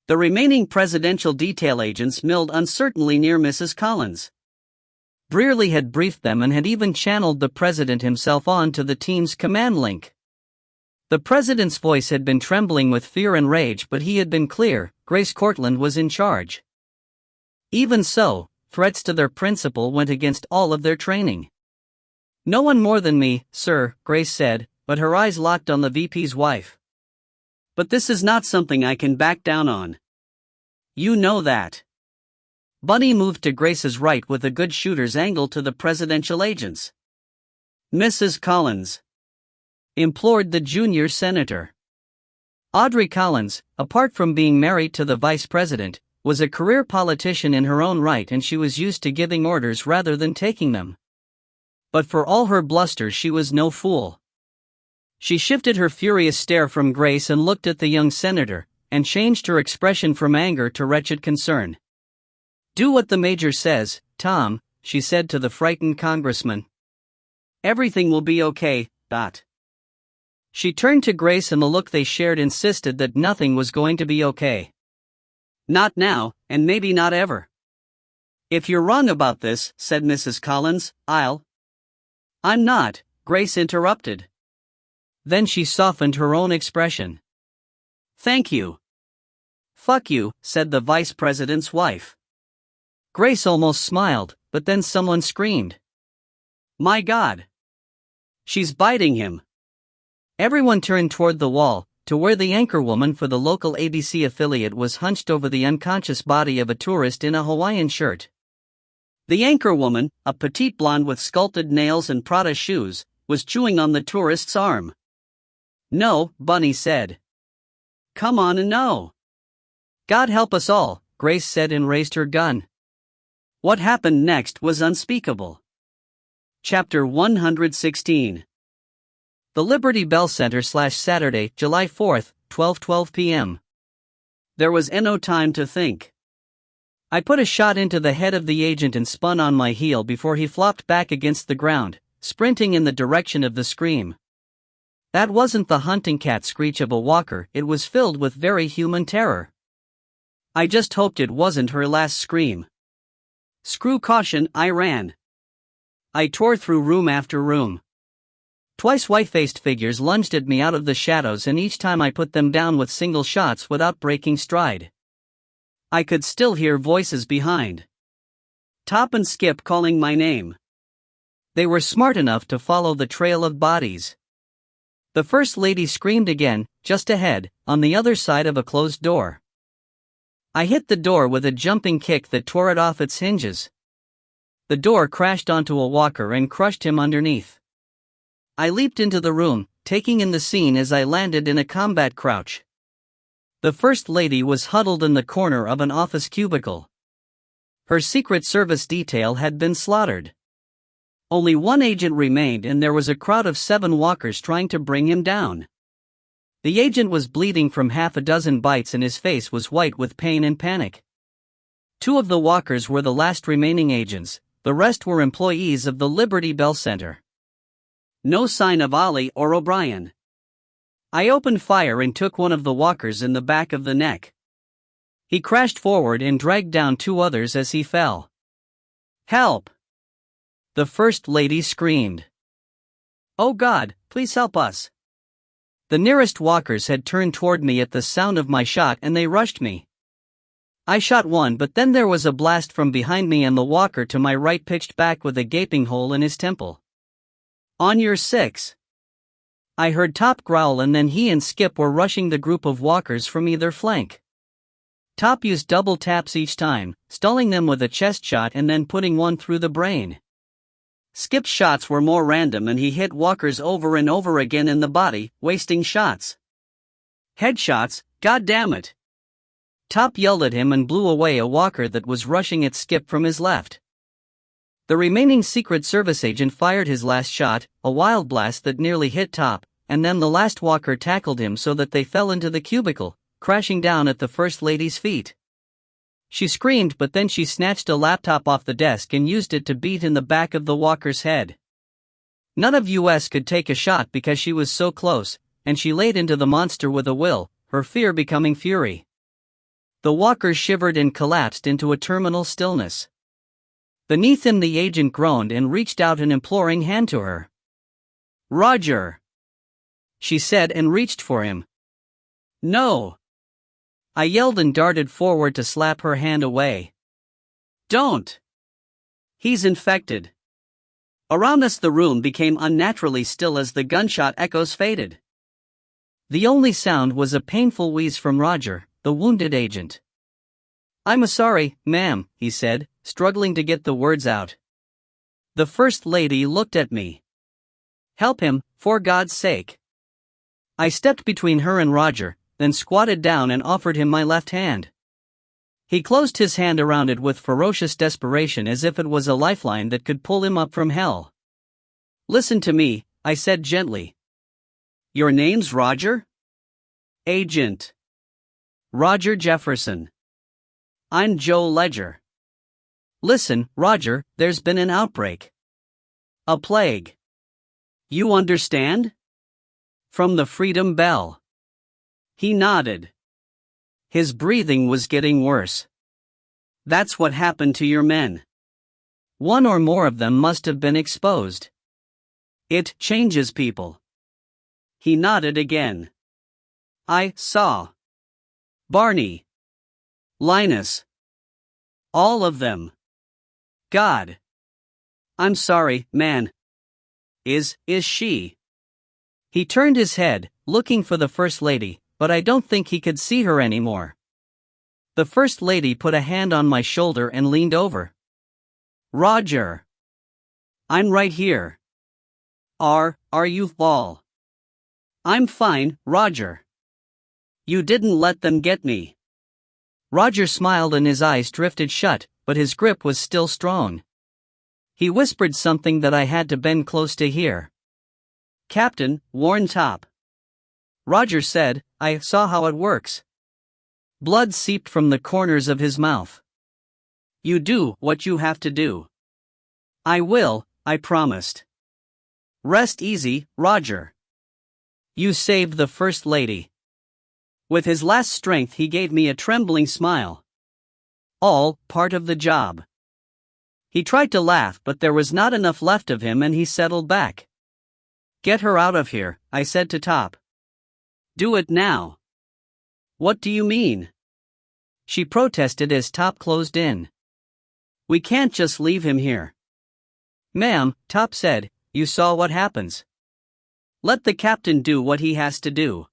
The remaining presidential detail agents milled uncertainly near Mrs. Collins. Brearley had briefed them and had even channeled the president himself on to the team's command link. The president's voice had been trembling with fear and rage, but he had been clear: Grace Cortland was in charge. Even so, threats to their principal went against all of their training. "No one more than me, sir," Grace said, but her eyes locked on the VP's wife. "But this is not something I can back down on. You know that." Bunny moved to Grace's right with a good shooter's angle to the presidential agents. "Mrs. Collins," implored the junior senator. Audrey Collins, apart from being married to the vice president, was a career politician in her own right, and she was used to giving orders rather than taking them. But for all her bluster, she was no fool. She shifted her furious stare from Grace and looked at the young senator, and changed her expression from anger to wretched concern. "Do what the major says, Tom," she said to the frightened congressman. "Everything will be okay, . She turned to Grace, and the look they shared insisted that nothing was going to be okay. "Not now, and maybe not ever." "If you're wrong about this," said Mrs. Collins, "I'm not," Grace interrupted. Then she softened her own expression. "Thank you." "Fuck you," said the vice president's wife. Grace almost smiled, but then someone screamed. "My God! She's biting him." Everyone turned toward the wall, to where the anchorwoman for the local ABC affiliate was hunched over the unconscious body of a tourist in a Hawaiian shirt. The anchorwoman, a petite blonde with sculpted nails and Prada shoes, was chewing on the tourist's arm. "No," Bunny said. "Come on and no." "God help us all," Grace said and raised her gun. What happened next was unspeakable. Chapter 116. The Liberty Bell Center /Saturday, July 4th, 12:12 p.m. There was no time to think. I put a shot into the head of the agent and spun on my heel before he flopped back against the ground, sprinting in the direction of the scream. That wasn't the hunting cat screech of a walker, it was filled with very human terror. I just hoped it wasn't her last scream. Screw caution, I ran. I tore through room after room. Twice white-faced figures lunged at me out of the shadows, and each time I put them down with single shots without breaking stride. I could still hear voices behind. Top and Skip calling my name. They were smart enough to follow the trail of bodies. The First Lady screamed again, just ahead, on the other side of a closed door. I hit the door with a jumping kick that tore it off its hinges. The door crashed onto a walker and crushed him underneath. I leaped into the room, taking in the scene as I landed in a combat crouch. The First Lady was huddled in the corner of an office cubicle. Her Secret Service detail had been slaughtered. Only one agent remained, and there was a crowd of 7 walkers trying to bring him down. The agent was bleeding from half a dozen bites and his face was white with pain and panic. 2 of the walkers were the last remaining agents, the rest were employees of the Liberty Bell Center. No sign of Ollie or O'Brien. I opened fire and took one of the walkers in the back of the neck. He crashed forward and dragged down 2 others as he fell. "Help!" the First Lady screamed. "Oh God, please help us." The nearest walkers had turned toward me at the sound of my shot and they rushed me. I shot one, but then there was a blast from behind me and the walker to my right pitched back with a gaping hole in his temple. "On your 6." I heard Top growl, and then he and Skip were rushing the group of walkers from either flank. Top used double taps each time, stalling them with a chest shot and then putting one through the brain. Skip's shots were more random and he hit walkers over and over again in the body, wasting shots. "Headshots, goddammit!" Top yelled at him and blew away a walker that was rushing at Skip from his left. The remaining Secret Service agent fired his last shot, a wild blast that nearly hit Top, and then the last walker tackled him so that they fell into the cubicle, crashing down at the First Lady's feet. She screamed, but then she snatched a laptop off the desk and used it to beat in the back of the walker's head. None of us could take a shot because she was so close, and she laid into the monster with a will, her fear becoming fury. The walker shivered and collapsed into a terminal stillness. Beneath him the agent groaned and reached out an imploring hand to her. "Roger," she said and reached for him. "No." I yelled and darted forward to slap her hand away. "Don't. He's infected." Around us the room became unnaturally still as the gunshot echoes faded. The only sound was a painful wheeze from Roger, the wounded agent. "I'm sorry, ma'am," he said, struggling to get the words out. The First Lady looked at me. "Help him, for God's sake." I stepped between her and Roger, then squatted down and offered him my left hand. He closed his hand around it with ferocious desperation as if it was a lifeline that could pull him up from hell. "Listen to me," I said gently. "Your name's Roger?" "Agent Roger Jefferson." "I'm Joe Ledger." "Listen, Roger, there's been an outbreak. A plague. You understand? From the Freedom Bell." He nodded. His breathing was getting worse. "That's what happened to your men. One or more of them must have been exposed. It changes people." He nodded again. "I saw Barney, Linus, all of them. God. I'm sorry, man. Is she?" He turned his head, looking for the First Lady, but I don't think he could see her anymore. The First Lady put a hand on my shoulder and leaned over. "Roger. I'm right here. Are you all?" "I'm fine, Roger. You didn't let them get me." Roger smiled and his eyes drifted shut, but his grip was still strong. He whispered something that I had to bend close to hear. "Captain, warn Top." Roger said, "I saw how it works." Blood seeped from the corners of his mouth. "You do what you have to do." "I will," I promised. "Rest easy, Roger. You saved the First Lady." With his last strength he gave me a trembling smile. "All part of the job." He tried to laugh, but there was not enough left of him and he settled back. "Get her out of here," I said to Top. "Do it now." "What do you mean?" she protested as Top closed in. "We can't just leave him here." "Ma'am," Top said, "you saw what happens. Let the captain do what he has to do.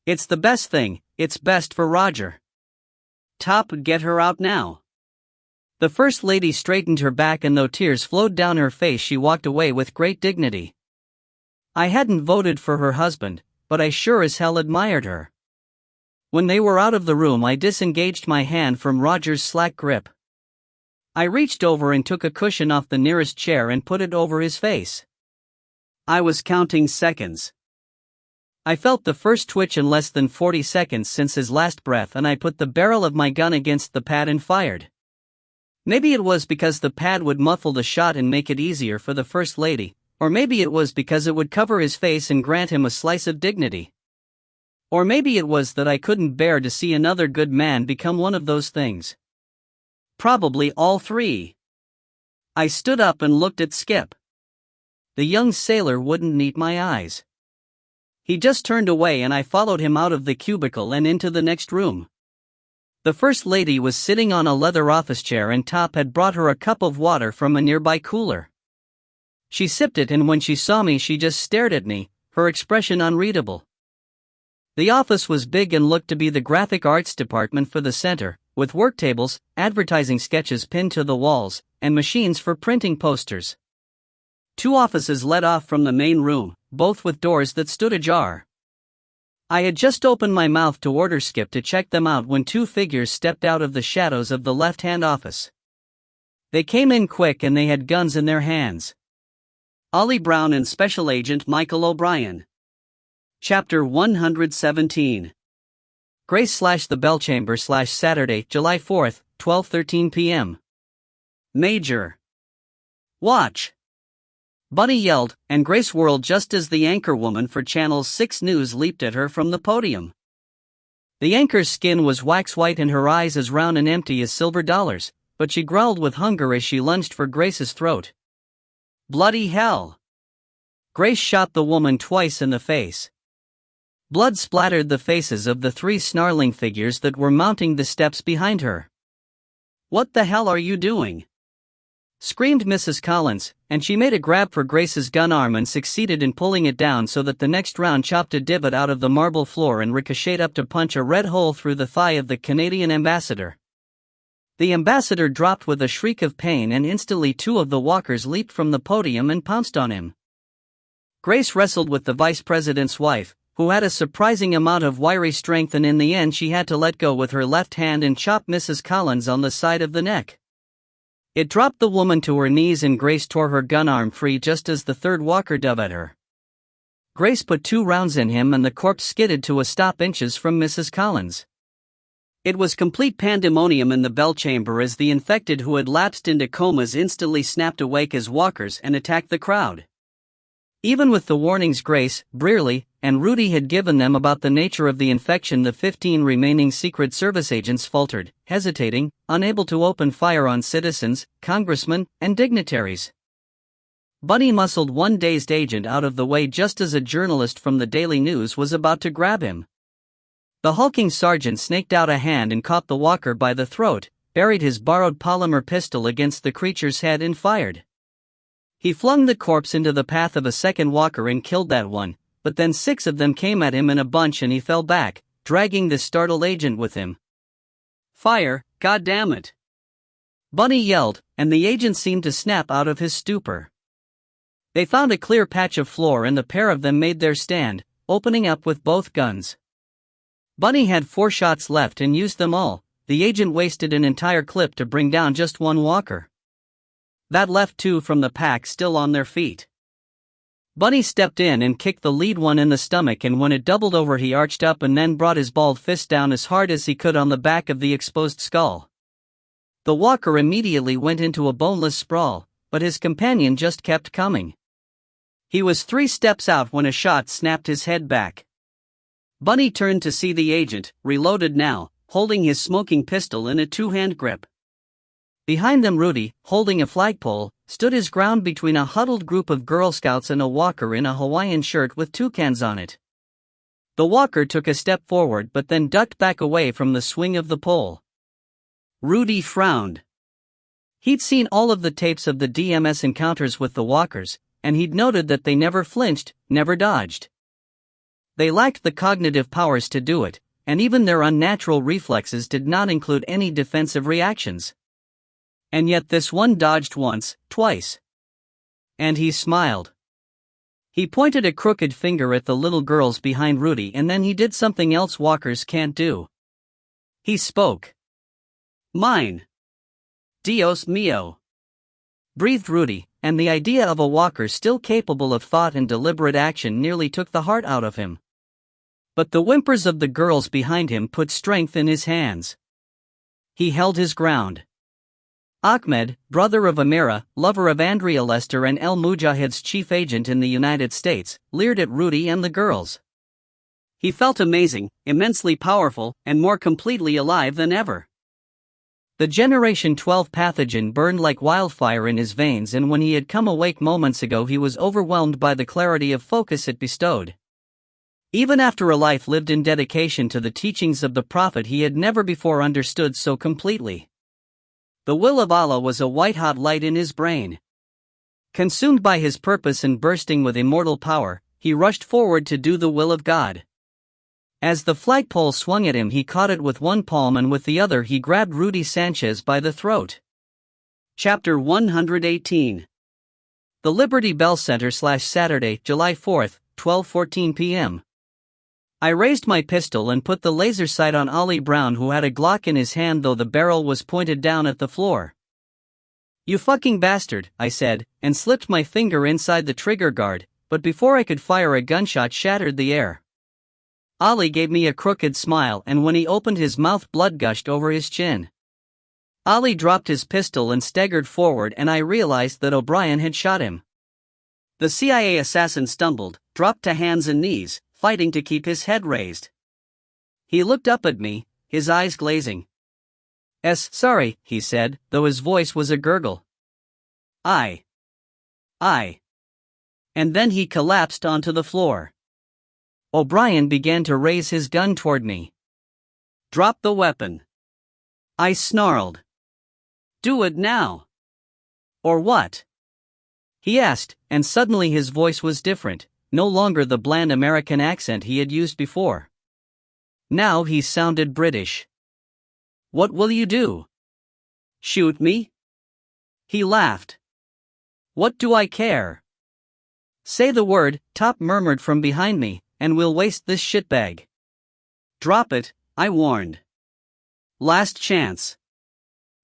It's the best thing, it's best for Roger." "Top, get her out now." The First Lady straightened her back and though tears flowed down her face she walked away with great dignity. I hadn't voted for her husband, but I sure as hell admired her. When they were out of the room I disengaged my hand from Roger's slack grip. I reached over and took a cushion off the nearest chair and put it over his face. I was counting seconds. I felt the first twitch in less than 40 seconds since his last breath, and I put the barrel of my gun against the pad and fired. Maybe it was because the pad would muffle the shot and make it easier for the First Lady, or maybe it was because it would cover his face and grant him a slice of dignity. Or maybe it was that I couldn't bear to see another good man become one of those things. Probably all three. I stood up and looked at Skip. The young sailor wouldn't meet my eyes. He just turned away, and I followed him out of the cubicle and into the next room. The First Lady was sitting on a leather office chair, and Top had brought her a cup of water from a nearby cooler. She sipped it, and when she saw me she just stared at me, her expression unreadable. The office was big and looked to be the graphic arts department for the center, with work tables, advertising sketches pinned to the walls, and machines for printing posters. 2 offices led off from the main room, both with doors that stood ajar. I had just opened my mouth to order Skip to check them out when 2 figures stepped out of the shadows of the left-hand office. They came in quick and they had guns in their hands. Ollie Brown and Special Agent Michael O'Brien. Chapter 117. Grace / the Bellchamber / Saturday, July 4th, 12:13 p.m. Major. Watch! Bunny yelled, and Grace whirled just as the anchorwoman for Channel 6 News leaped at her from the podium. The anchor's skin was wax white and her eyes as round and empty as silver dollars, but she growled with hunger as she lunged for Grace's throat. Bloody hell! Grace shot the woman twice in the face. Blood splattered the faces of the 3 snarling figures that were mounting the steps behind her. What the hell are you doing? Screamed Mrs. Collins, and she made a grab for Grace's gun arm and succeeded in pulling it down so that the next round chopped a divot out of the marble floor and ricocheted up to punch a red hole through the thigh of the Canadian ambassador. The ambassador dropped with a shriek of pain, and instantly 2 of the walkers leaped from the podium and pounced on him. Grace wrestled with the vice president's wife, who had a surprising amount of wiry strength, and in the end she had to let go with her left hand and chop Mrs. Collins on the side of the neck. It dropped the woman to her knees, and Grace tore her gun arm free just as the 3rd walker dove at her. Grace put 2 rounds in him and the corpse skidded to a stop inches from Mrs. Collins. It was complete pandemonium in the Bellchamber as the infected who had lapsed into comas instantly snapped awake as walkers and attacked the crowd. Even with the warnings Grace, Brearley, and Rudy had given them about the nature of the infection, the 15 remaining Secret Service agents faltered, hesitating, unable to open fire on citizens, congressmen, and dignitaries. Bunny muscled one dazed agent out of the way just as a journalist from the Daily News was about to grab him. The hulking sergeant snaked out a hand and caught the walker by the throat, buried his borrowed polymer pistol against the creature's head and fired. He flung the corpse into the path of a second walker and killed that one, but then 6 of them came at him in a bunch and he fell back, dragging the startled agent with him. Fire, goddammit! Bunny yelled, and the agent seemed to snap out of his stupor. They found a clear patch of floor and the pair of them made their stand, opening up with both guns. Bunny had 4 shots left and used them all. The agent wasted an entire clip to bring down just 1 walker. That left 2 from the pack still on their feet. Bunny stepped in and kicked the lead one in the stomach, and when it doubled over he arched up and then brought his balled fist down as hard as he could on the back of the exposed skull. The walker immediately went into a boneless sprawl, but his companion just kept coming. He was 3 steps out when a shot snapped his head back. Bunny turned to see the agent, reloaded now, holding his smoking pistol in a 2-hand grip. Behind them Rudy, holding a flagpole, stood his ground between a huddled group of Girl Scouts and a walker in a Hawaiian shirt with toucans on it. The walker took a step forward but then ducked back away from the swing of the pole. Rudy frowned. He'd seen all of the tapes of the DMS encounters with the walkers, and he'd noted that they never flinched, never dodged. They lacked the cognitive powers to do it, and even their unnatural reflexes did not include any defensive reactions. And yet this one dodged once, twice. And he smiled. He pointed a crooked finger at the little girls behind Rudy, and then he did something else walkers can't do. He spoke. Mine. Dios mío! Breathed Rudy, and the idea of a walker still capable of thought and deliberate action nearly took the heart out of him. But the whimpers of the girls behind him put strength in his hands. He held his ground. Ahmed, brother of Amira, lover of Andrea Lester and El Mujahid's chief agent in the United States, leered at Rudy and the girls. He felt amazing, immensely powerful, and more completely alive than ever. The Generation 12 pathogen burned like wildfire in his veins, and when he had come awake moments ago he was overwhelmed by the clarity of focus it bestowed. Even after a life lived in dedication to the teachings of the Prophet, he had never before understood so completely. The will of Allah was a white-hot light in his brain. Consumed by his purpose and bursting with immortal power, he rushed forward to do the will of God. As the flagpole swung at him, he caught it with one palm and with the other he grabbed Rudy Sanchez by the throat. Chapter 118. The Liberty Bell Center /Saturday, July 4, 12:14 p.m. I raised my pistol and put the laser sight on Ollie Brown, who had a Glock in his hand though the barrel was pointed down at the floor. "You fucking bastard," I said, and slipped my finger inside the trigger guard, but before I could fire a gunshot shattered the air. Ollie gave me a crooked smile, and when he opened his mouth blood gushed over his chin. Ollie dropped his pistol and staggered forward, and I realized that O'Brien had shot him. The CIA assassin stumbled, dropped to hands and knees, fighting to keep his head raised. He looked up at me, his eyes glazing. Sorry," he said, though his voice was a gurgle. I. And then he collapsed onto the floor. O'Brien began to raise his gun toward me. "Drop the weapon," I snarled. "Do it now." "Or what?" he asked, and suddenly his voice was different, no longer the bland American accent he had used before. Now he sounded British. "What will you do? Shoot me?" He laughed. "What do I care?" "Say the word," Top murmured from behind me, "and we'll waste this shitbag." "Drop it," I warned. "Last chance."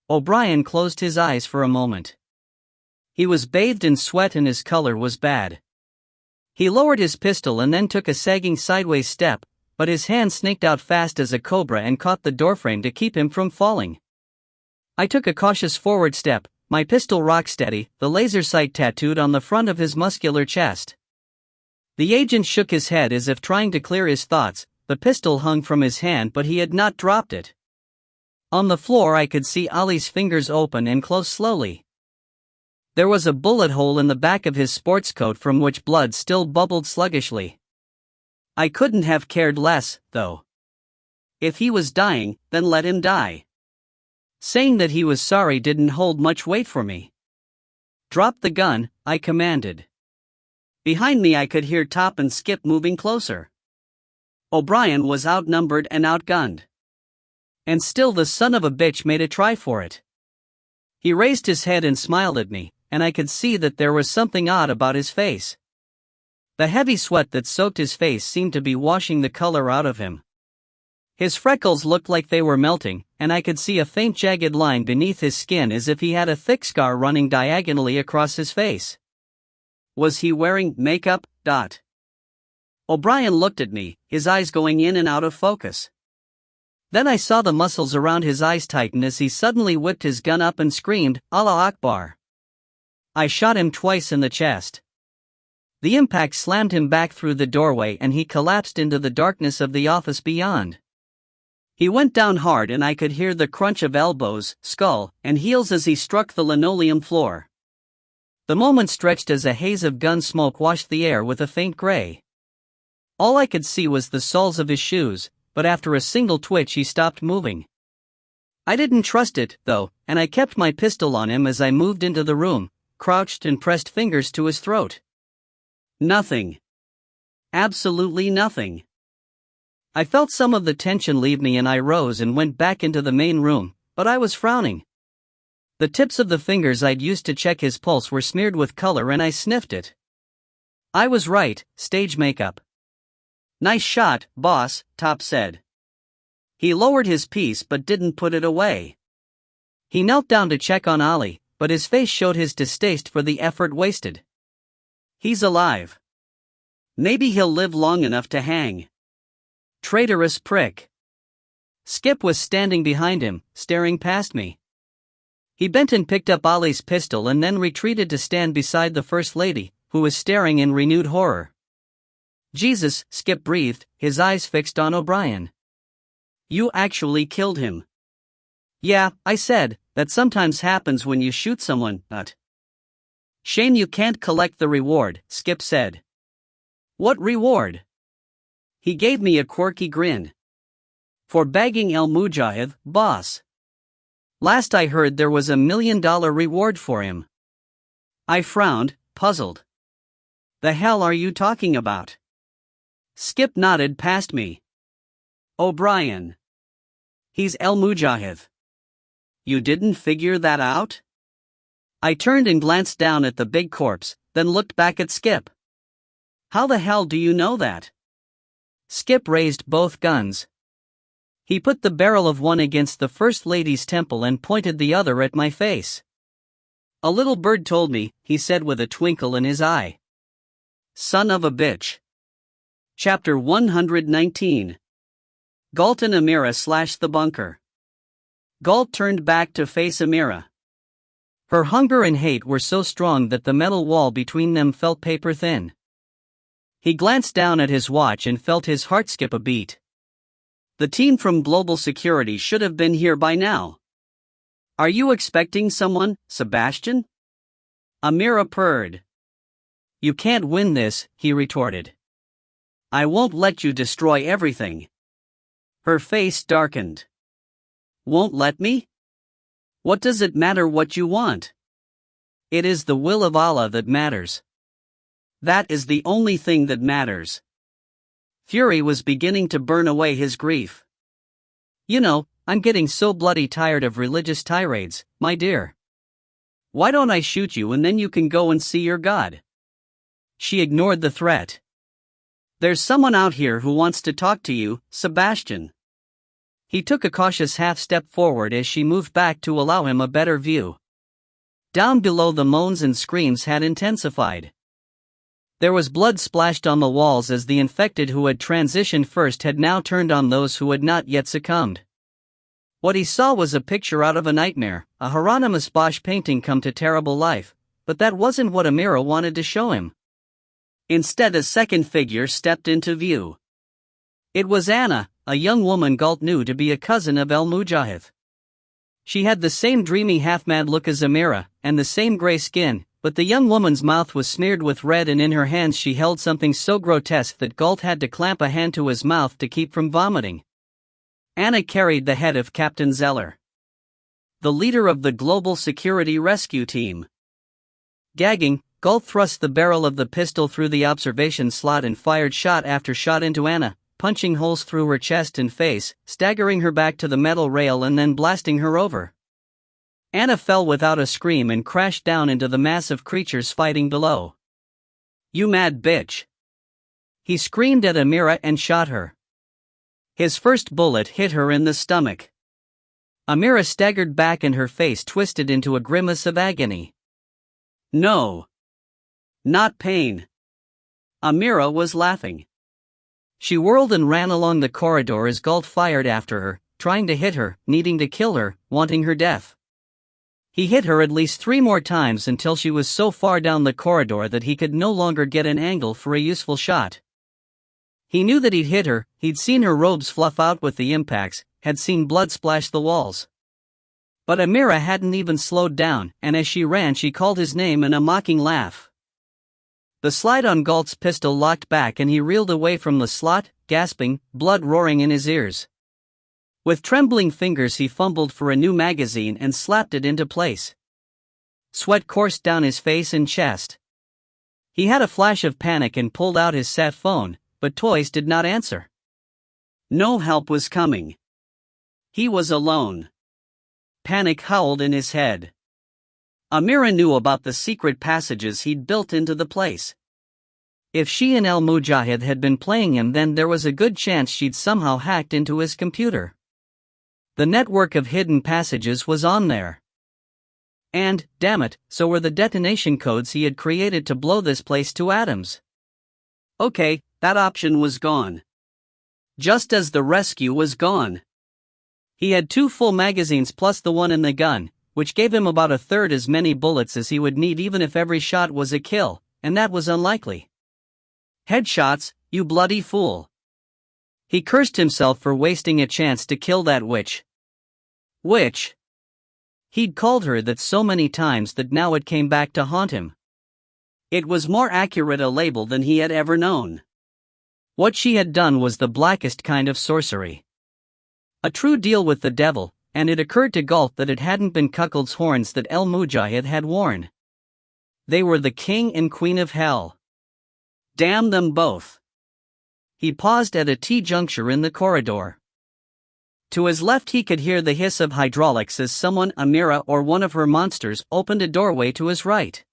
O'Brien closed his eyes for a moment. He was bathed in sweat and his color was bad. He lowered his pistol and then took a sagging sideways step, but his hand snaked out fast as a cobra and caught the doorframe to keep him from falling. I took a cautious forward step, my pistol rock steady, the laser sight tattooed on the front of his muscular chest. The agent shook his head as if trying to clear his thoughts. The pistol hung from his hand, but he had not dropped it. On the floor I could see Ollie's fingers open and close slowly. There was a bullet hole in the back of his sports coat from which blood still bubbled sluggishly. I couldn't have cared less, though. If he was dying, then let him die. Saying that he was sorry didn't hold much weight for me. "Drop the gun," I commanded. Behind me I could hear Top and Skip moving closer. O'Brien was outnumbered and outgunned. And still the son of a bitch made a try for it. He raised his head and smiled at me, and I could see that there was something odd about his face. The heavy sweat that soaked his face seemed to be washing the color out of him. His freckles looked like they were melting, and I could see a faint jagged line beneath his skin as if he had a thick scar running diagonally across his face. Was he wearing makeup? O'Brien looked at me, his eyes going in and out of focus. Then I saw the muscles around his eyes tighten as he suddenly whipped his gun up and screamed, "Allah Akbar." I shot him twice in the chest. The impact slammed him back through the doorway and he collapsed into the darkness of the office beyond. He went down hard and I could hear the crunch of elbows, skull, and heels as he struck the linoleum floor. The moment stretched as a haze of gun smoke washed the air with a faint gray. All I could see was the soles of his shoes, but after a single twitch he stopped moving. I didn't trust it, though, and I kept my pistol on him as I moved into the room, crouched and pressed fingers to his throat. Nothing. Absolutely nothing. I felt some of the tension leave me and I rose and went back into the main room, but I was frowning. The tips of the fingers I'd used to check his pulse were smeared with color and I sniffed it. I was right, stage makeup. "Nice shot, boss," Top said. He lowered his piece but didn't put it away. He knelt down to check on Ali, but his face showed his distaste for the effort wasted. He's alive. Maybe he'll live long enough to hang. Traitorous prick. Skip was standing behind him, staring past me. He bent and picked up Ali's pistol and then retreated to stand beside the First Lady, who was staring in renewed horror. Jesus, Skip breathed, his eyes fixed on O'Brien. You actually killed him. Yeah, I said, that sometimes happens when you shoot someone, but. Shame you can't collect the reward, Skip said. What reward? He gave me a quirky grin. For bagging El Mujahid, boss. Last I heard there was $1 million reward for him. I frowned, puzzled. The hell are you talking about? Skip nodded past me. O'Brien. He's El Mujahid. You didn't figure that out? I turned and glanced down at the big corpse, then looked back at Skip. How the hell do you know that? Skip raised both guns. He put the barrel of one against the First Lady's temple and pointed the other at my face. A little bird told me, he said with a twinkle in his eye. Son of a bitch. Chapter 119. Galt and Amira slash the bunker. Galt turned back to face Amira. Her hunger and hate were so strong that the metal wall between them felt paper thin. He glanced down at his watch and felt his heart skip a beat. The team from Global Security should have been here by now. Are you expecting someone, Sebastian? Amira purred. You can't win this, he retorted. I won't let you destroy everything. Her face darkened. Won't let me? What does it matter what you want? It is the will of Allah that matters. That is the only thing that matters. Fury was beginning to burn away his grief. You know, I'm getting so bloody tired of religious tirades, my dear. Why don't I shoot you and then you can go and see your God? She ignored the threat. There's someone out here who wants to talk to you, Sebastian. He took a cautious half-step forward as she moved back to allow him a better view. Down below, the moans and screams had intensified. There was blood splashed on the walls as the infected who had transitioned first had now turned on those who had not yet succumbed. What he saw was a picture out of a nightmare, a Hieronymus Bosch painting come to terrible life, but that wasn't what Amira wanted to show him. Instead, a second figure stepped into view. It was Anna, a young woman Galt knew to be a cousin of El Mujahid. She had the same dreamy half-mad look as Amira, and the same gray skin, but the young woman's mouth was smeared with red and in her hands she held something so grotesque that Galt had to clamp a hand to his mouth to keep from vomiting. Anna carried the head of Captain Zeller, the leader of the Global Security Rescue Team. Gagging, Galt thrust the barrel of the pistol through the observation slot and fired shot after shot into Anna, punching holes through her chest and face, staggering her back to the metal rail and then blasting her over. Anna fell without a scream and crashed down into the mass of creatures fighting below. You mad bitch! He screamed at Amira and shot her. His first bullet hit her in the stomach. Amira staggered back and her face twisted into a grimace of agony. No. Not pain. Amira was laughing. She whirled and ran along the corridor as Galt fired after her, trying to hit her, needing to kill her, wanting her death. He hit her at least 3 more times until she was so far down the corridor that he could no longer get an angle for a useful shot. He knew that he'd hit her, he'd seen her robes fluff out with the impacts, had seen blood splash the walls. But Amira hadn't even slowed down, and as she ran she called his name in a mocking laugh. The slide on Galt's pistol locked back and he reeled away from the slot, gasping, blood roaring in his ears. With trembling fingers he fumbled for a new magazine and slapped it into place. Sweat coursed down his face and chest. He had a flash of panic and pulled out his sat phone, but Toys did not answer. No help was coming. He was alone. Panic howled in his head. Amira knew about the secret passages he'd built into the place. If she and El Mujahid had been playing him, then there was a good chance she'd somehow hacked into his computer. The network of hidden passages was on there. And, damn it, so were the detonation codes he had created to blow this place to atoms. Okay, that option was gone. Just as the rescue was gone. He had 2 full magazines plus the one in the gun, which gave him about a third as many bullets as he would need even if every shot was a kill, and that was unlikely. Headshots, you bloody fool. He cursed himself for wasting a chance to kill that witch. Witch? He'd called her that so many times that now it came back to haunt him. It was more accurate a label than he had ever known. What she had done was the blackest kind of sorcery. A true deal with the devil, and it occurred to Galt that it hadn't been Cuckold's horns that El Mujahid had worn. They were the king and queen of hell. Damn them both. He paused at a T-juncture in the corridor. To his left he could hear the hiss of hydraulics as someone, Amira or one of her monsters, opened a doorway to his right.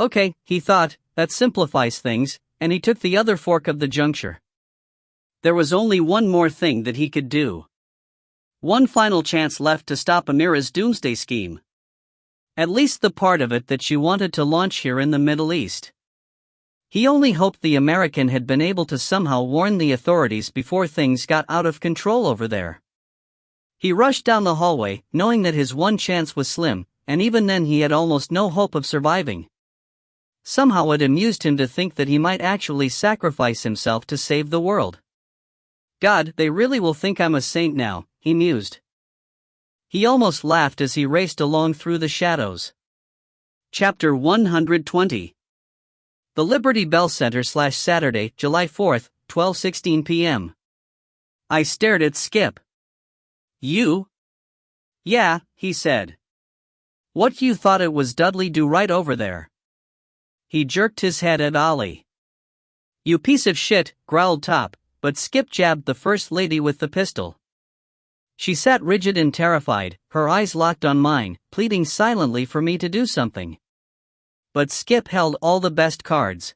Okay, he thought, that simplifies things, and he took the other fork of the juncture. There was only one more thing that he could do. One final chance left to stop Amira's doomsday scheme. At least the part of it that she wanted to launch here in the Middle East. He only hoped the American had been able to somehow warn the authorities before things got out of control over there. He rushed down the hallway, knowing that his one chance was slim, and even then he had almost no hope of surviving. Somehow it amused him to think that he might actually sacrifice himself to save the world. God, they really will think I'm a saint now, he mused. He almost laughed as he raced along through the shadows. Chapter 120. The Liberty Bell Center /Saturday, July 4th, 12:16 p.m. I stared at Skip. You? Yeah, he said. What you thought it was Dudley do right over there? He jerked his head at Ollie. You piece of shit, growled Top, but Skip jabbed the First Lady with the pistol. She sat rigid and terrified, her eyes locked on mine, pleading silently for me to do something. But Skip held all the best cards.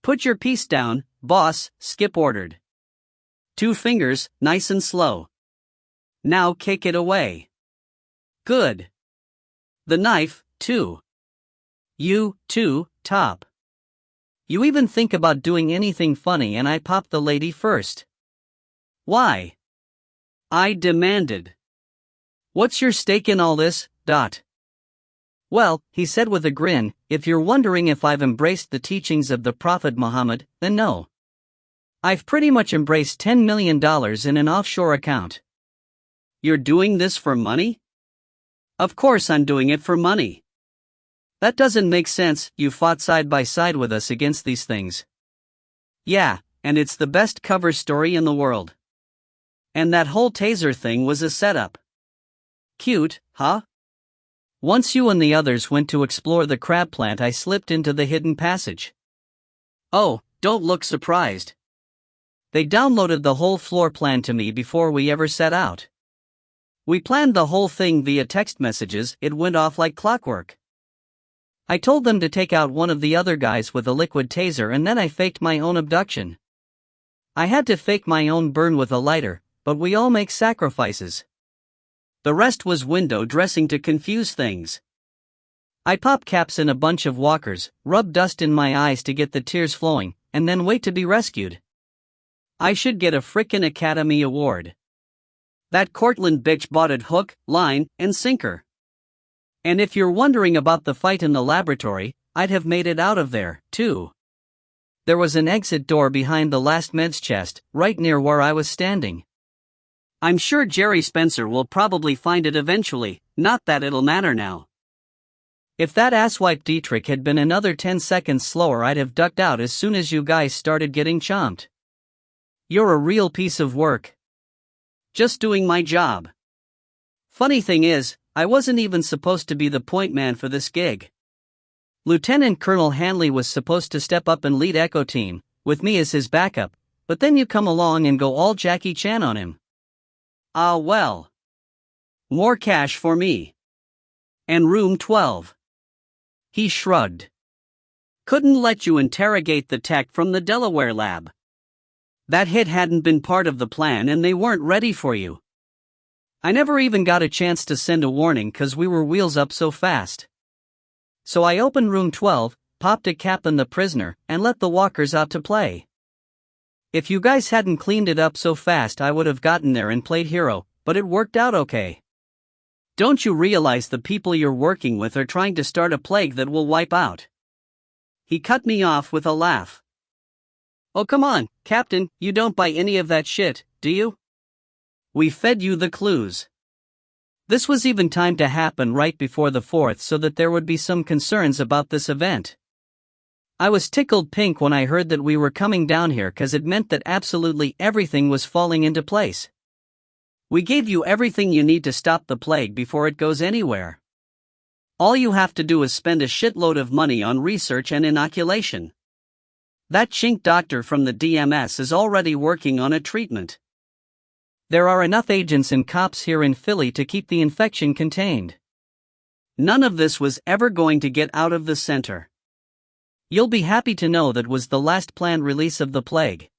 Put your piece down, boss, Skip ordered. 2 fingers, nice and slow. Now kick it away. Good. The knife, too. You, too, Top. You even think about doing anything funny and I pop the lady first. Why? I demanded. What's your stake in all this, Dot? Well, he said with a grin, if you're wondering if I've embraced the teachings of the Prophet Muhammad, then no. I've pretty much embraced $10 million in an offshore account. You're doing this for money? Of course I'm doing it for money. That doesn't make sense, you fought side by side with us against these things. Yeah, and it's the best cover story in the world. And that whole taser thing was a setup. Cute, huh? Once you and the others went to explore the crab plant, I slipped into the hidden passage. Oh, don't look surprised. They downloaded the whole floor plan to me before we ever set out. We planned the whole thing via text messages, it went off like clockwork. I told them to take out one of the other guys with a liquid taser and then I faked my own abduction. I had to fake my own burn with a lighter, but we all make sacrifices. The rest was window dressing to confuse things. I pop caps in a bunch of walkers, rub dust in my eyes to get the tears flowing, and then wait to be rescued. I should get a frickin' Academy Award. That Cortland bitch bought it hook, line, and sinker. And if you're wondering about the fight in the laboratory, I'd have made it out of there, too. There was an exit door behind the last meds chest, right near where I was standing. I'm sure Jerry Spencer will probably find it eventually, not that it'll matter now. If that asswipe Dietrich had been another 10 seconds slower, I'd have ducked out as soon as you guys started getting chomped. You're a real piece of work. Just doing my job. Funny thing is, I wasn't even supposed to be the point man for this gig. Lieutenant Colonel Hanley was supposed to step up and lead Echo Team, with me as his backup, but then you come along and go all Jackie Chan on him. Ah well. More cash for me. And room 12. He shrugged. Couldn't let you interrogate the tech from the Delaware lab. That hit hadn't been part of the plan and they weren't ready for you. I never even got a chance to send a warning 'cause we were wheels up so fast. So I opened room 12, popped a cap in the prisoner, and let the walkers out to play. If you guys hadn't cleaned it up so fast I would have gotten there and played hero, but it worked out okay. Don't you realize the people you're working with are trying to start a plague that will wipe out? He cut me off with a laugh. Oh come on, Captain, you don't buy any of that shit, do you? We fed you the clues. This was even timed to happen right before the 4th so that there would be some concerns about this event. I was tickled pink when I heard that we were coming down here 'cause it meant that absolutely everything was falling into place. We gave you everything you need to stop the plague before it goes anywhere. All you have to do is spend a shitload of money on research and inoculation. That chink doctor from the DMS is already working on a treatment. There are enough agents and cops here in Philly to keep the infection contained. None of this was ever going to get out of the center. You'll be happy to know that was the last planned release of the plague.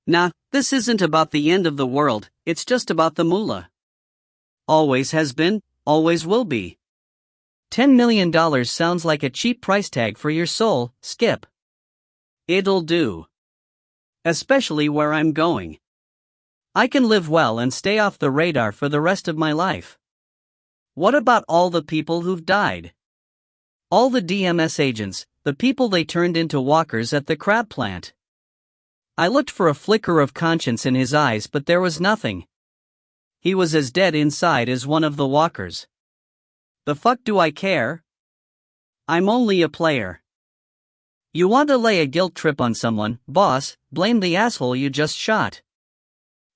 Nah, this isn't about the end of the world, it's just about the moolah. Always has been, always will be. $10 million sounds like a cheap price tag for your soul, Skip. It'll do. Especially where I'm going. I can live well and stay off the radar for the rest of my life. What about all the people who've died? All the DMS agents, the people they turned into walkers at the crab plant. I looked for a flicker of conscience in his eyes, but there was nothing. He was as dead inside as one of the walkers. The fuck do I care? I'm only a player. You want to lay a guilt trip on someone, boss, blame the asshole you just shot.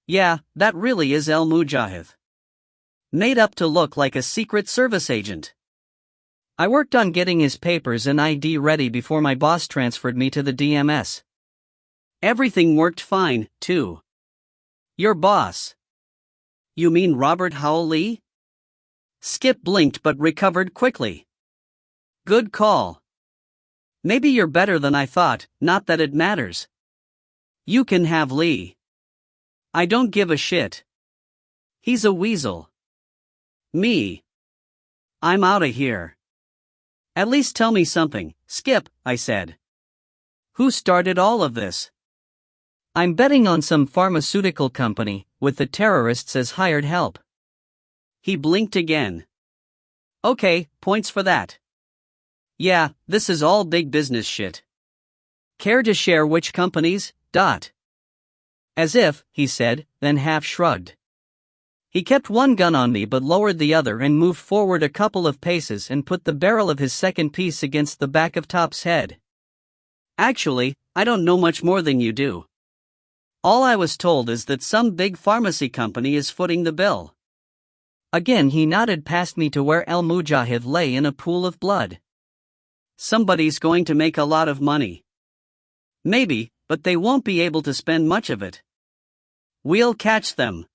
Yeah, that really is El Mujahid. Made up to look like a Secret Service agent. I worked on getting his papers and ID ready before my boss transferred me to the DMS. Everything worked fine, too. Your boss? You mean Robert Howell Lee? Skip blinked but recovered quickly. Good call. Maybe you're better than I thought, not that it matters. You can have Lee. I don't give a shit. He's a weasel. Me. I'm outta here. At least tell me something, Skip, I said. Who started all of this? I'm betting on some pharmaceutical company, with the terrorists as hired help. He blinked again. Okay, points for that. Yeah, this is all big business shit. Care to share which companies? As if, he said, then half shrugged. He kept one gun on me but lowered the other and moved forward a couple of paces and put the barrel of his second piece against the back of Top's head. Actually, I don't know much more than you do. All I was told is that some big pharmacy company is footing the bill. Again he nodded past me to where El Mujahid lay in a pool of blood. Somebody's going to make a lot of money. Maybe, but they won't be able to spend much of it. We'll catch them.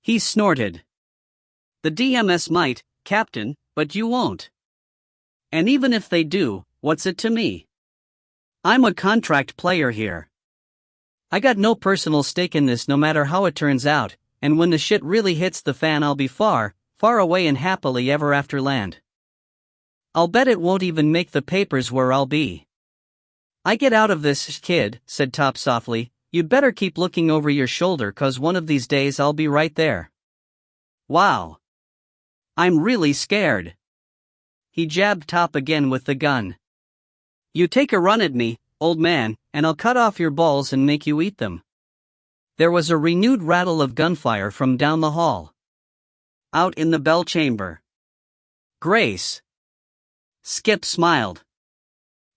He snorted. The DMS might, Captain, but you won't. And even if they do, what's it to me? I'm a contract player here. I got no personal stake in this no matter how it turns out, and when the shit really hits the fan I'll be far, far away and happily ever after land. I'll bet it won't even make the papers where I'll be. I get out of this, kid, said Top softly, you'd better keep looking over your shoulder 'cause one of these days I'll be right there. Wow. I'm really scared. He jabbed Top again with the gun. You take a run at me, old man, and I'll cut off your balls and make you eat them. There was a renewed rattle of gunfire from down the hall. Out in the bell chamber. Grace. Skip smiled.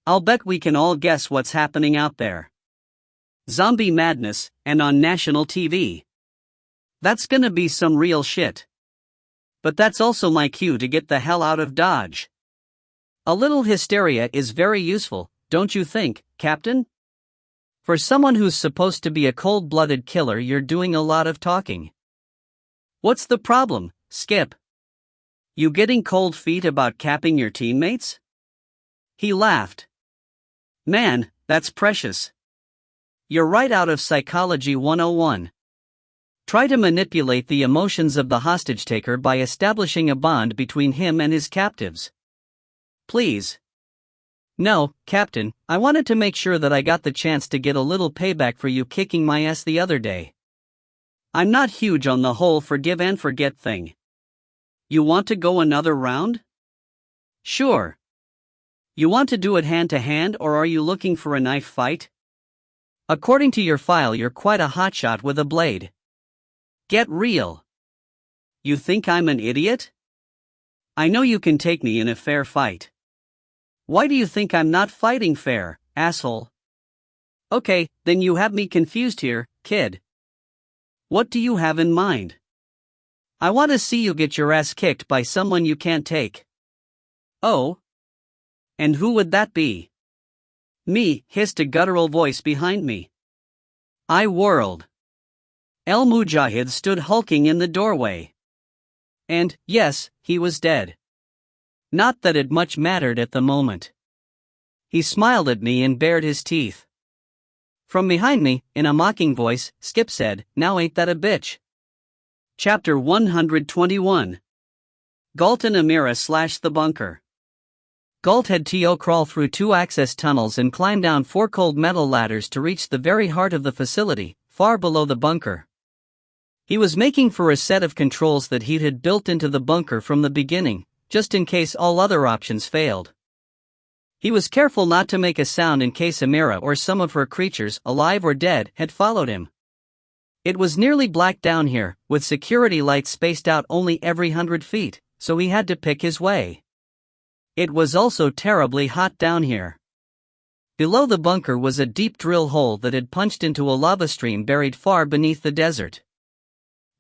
I'll bet we can all guess what's happening out there. Zombie madness, and on national TV. That's gonna be some real shit. But that's also my cue to get the hell out of Dodge. A little hysteria is very useful, don't you think, Captain? For someone who's supposed to be a cold-blooded killer, you're doing a lot of talking. What's the problem, Skip? You getting cold feet about capping your teammates? He laughed. Man, that's precious. You're right out of Psychology 101. Try to manipulate the emotions of the hostage-taker by establishing a bond between him and his captives. Please. No, Captain, I wanted to make sure that I got the chance to get a little payback for you kicking my ass the other day. I'm not huge on the whole forgive and forget thing. You want to go another round? Sure. You want to do it hand to hand or are you looking for a knife fight? According to your file, you're quite a hotshot with a blade. Get real. You think I'm an idiot? I know you can take me in a fair fight. Why do you think I'm not fighting fair, asshole? Okay, then you have me confused here, kid. What do you have in mind? I want to see you get your ass kicked by someone you can't take. Oh? And who would that be? Me, hissed a guttural voice behind me. I whirled. El Mujahid stood hulking in the doorway. And, yes, he was dead. Not that it much mattered at the moment. He smiled at me and bared his teeth. From behind me, in a mocking voice, Skip said, "Now ain't that a bitch?" Chapter 121. Galt and Amira slash the bunker. Galt had T.O. crawl through 2 access tunnels and climb down 4 cold metal ladders to reach the very heart of the facility, far below the bunker. He was making for a set of controls that he had built into the bunker from the beginning, just in case all other options failed. He was careful not to make a sound in case Amira or some of her creatures, alive or dead, had followed him. It was nearly black down here, with security lights spaced out only every 100 feet, so he had to pick his way. It was also terribly hot down here. Below the bunker was a deep drill hole that had punched into a lava stream buried far beneath the desert.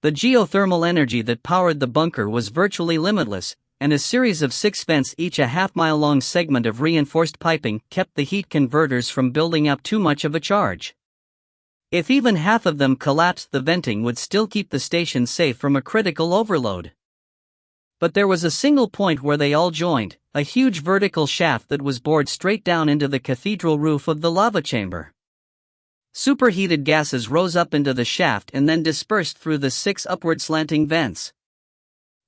The geothermal energy that powered the bunker was virtually limitless, and a series of 6 vents, each a half-mile-long segment of reinforced piping, kept the heat converters from building up too much of a charge. If even half of them collapsed, the venting would still keep the station safe from a critical overload. But there was a single point where they all joined, a huge vertical shaft that was bored straight down into the cathedral roof of the lava chamber. Superheated gases rose up into the shaft and then dispersed through the 6 upward slanting vents.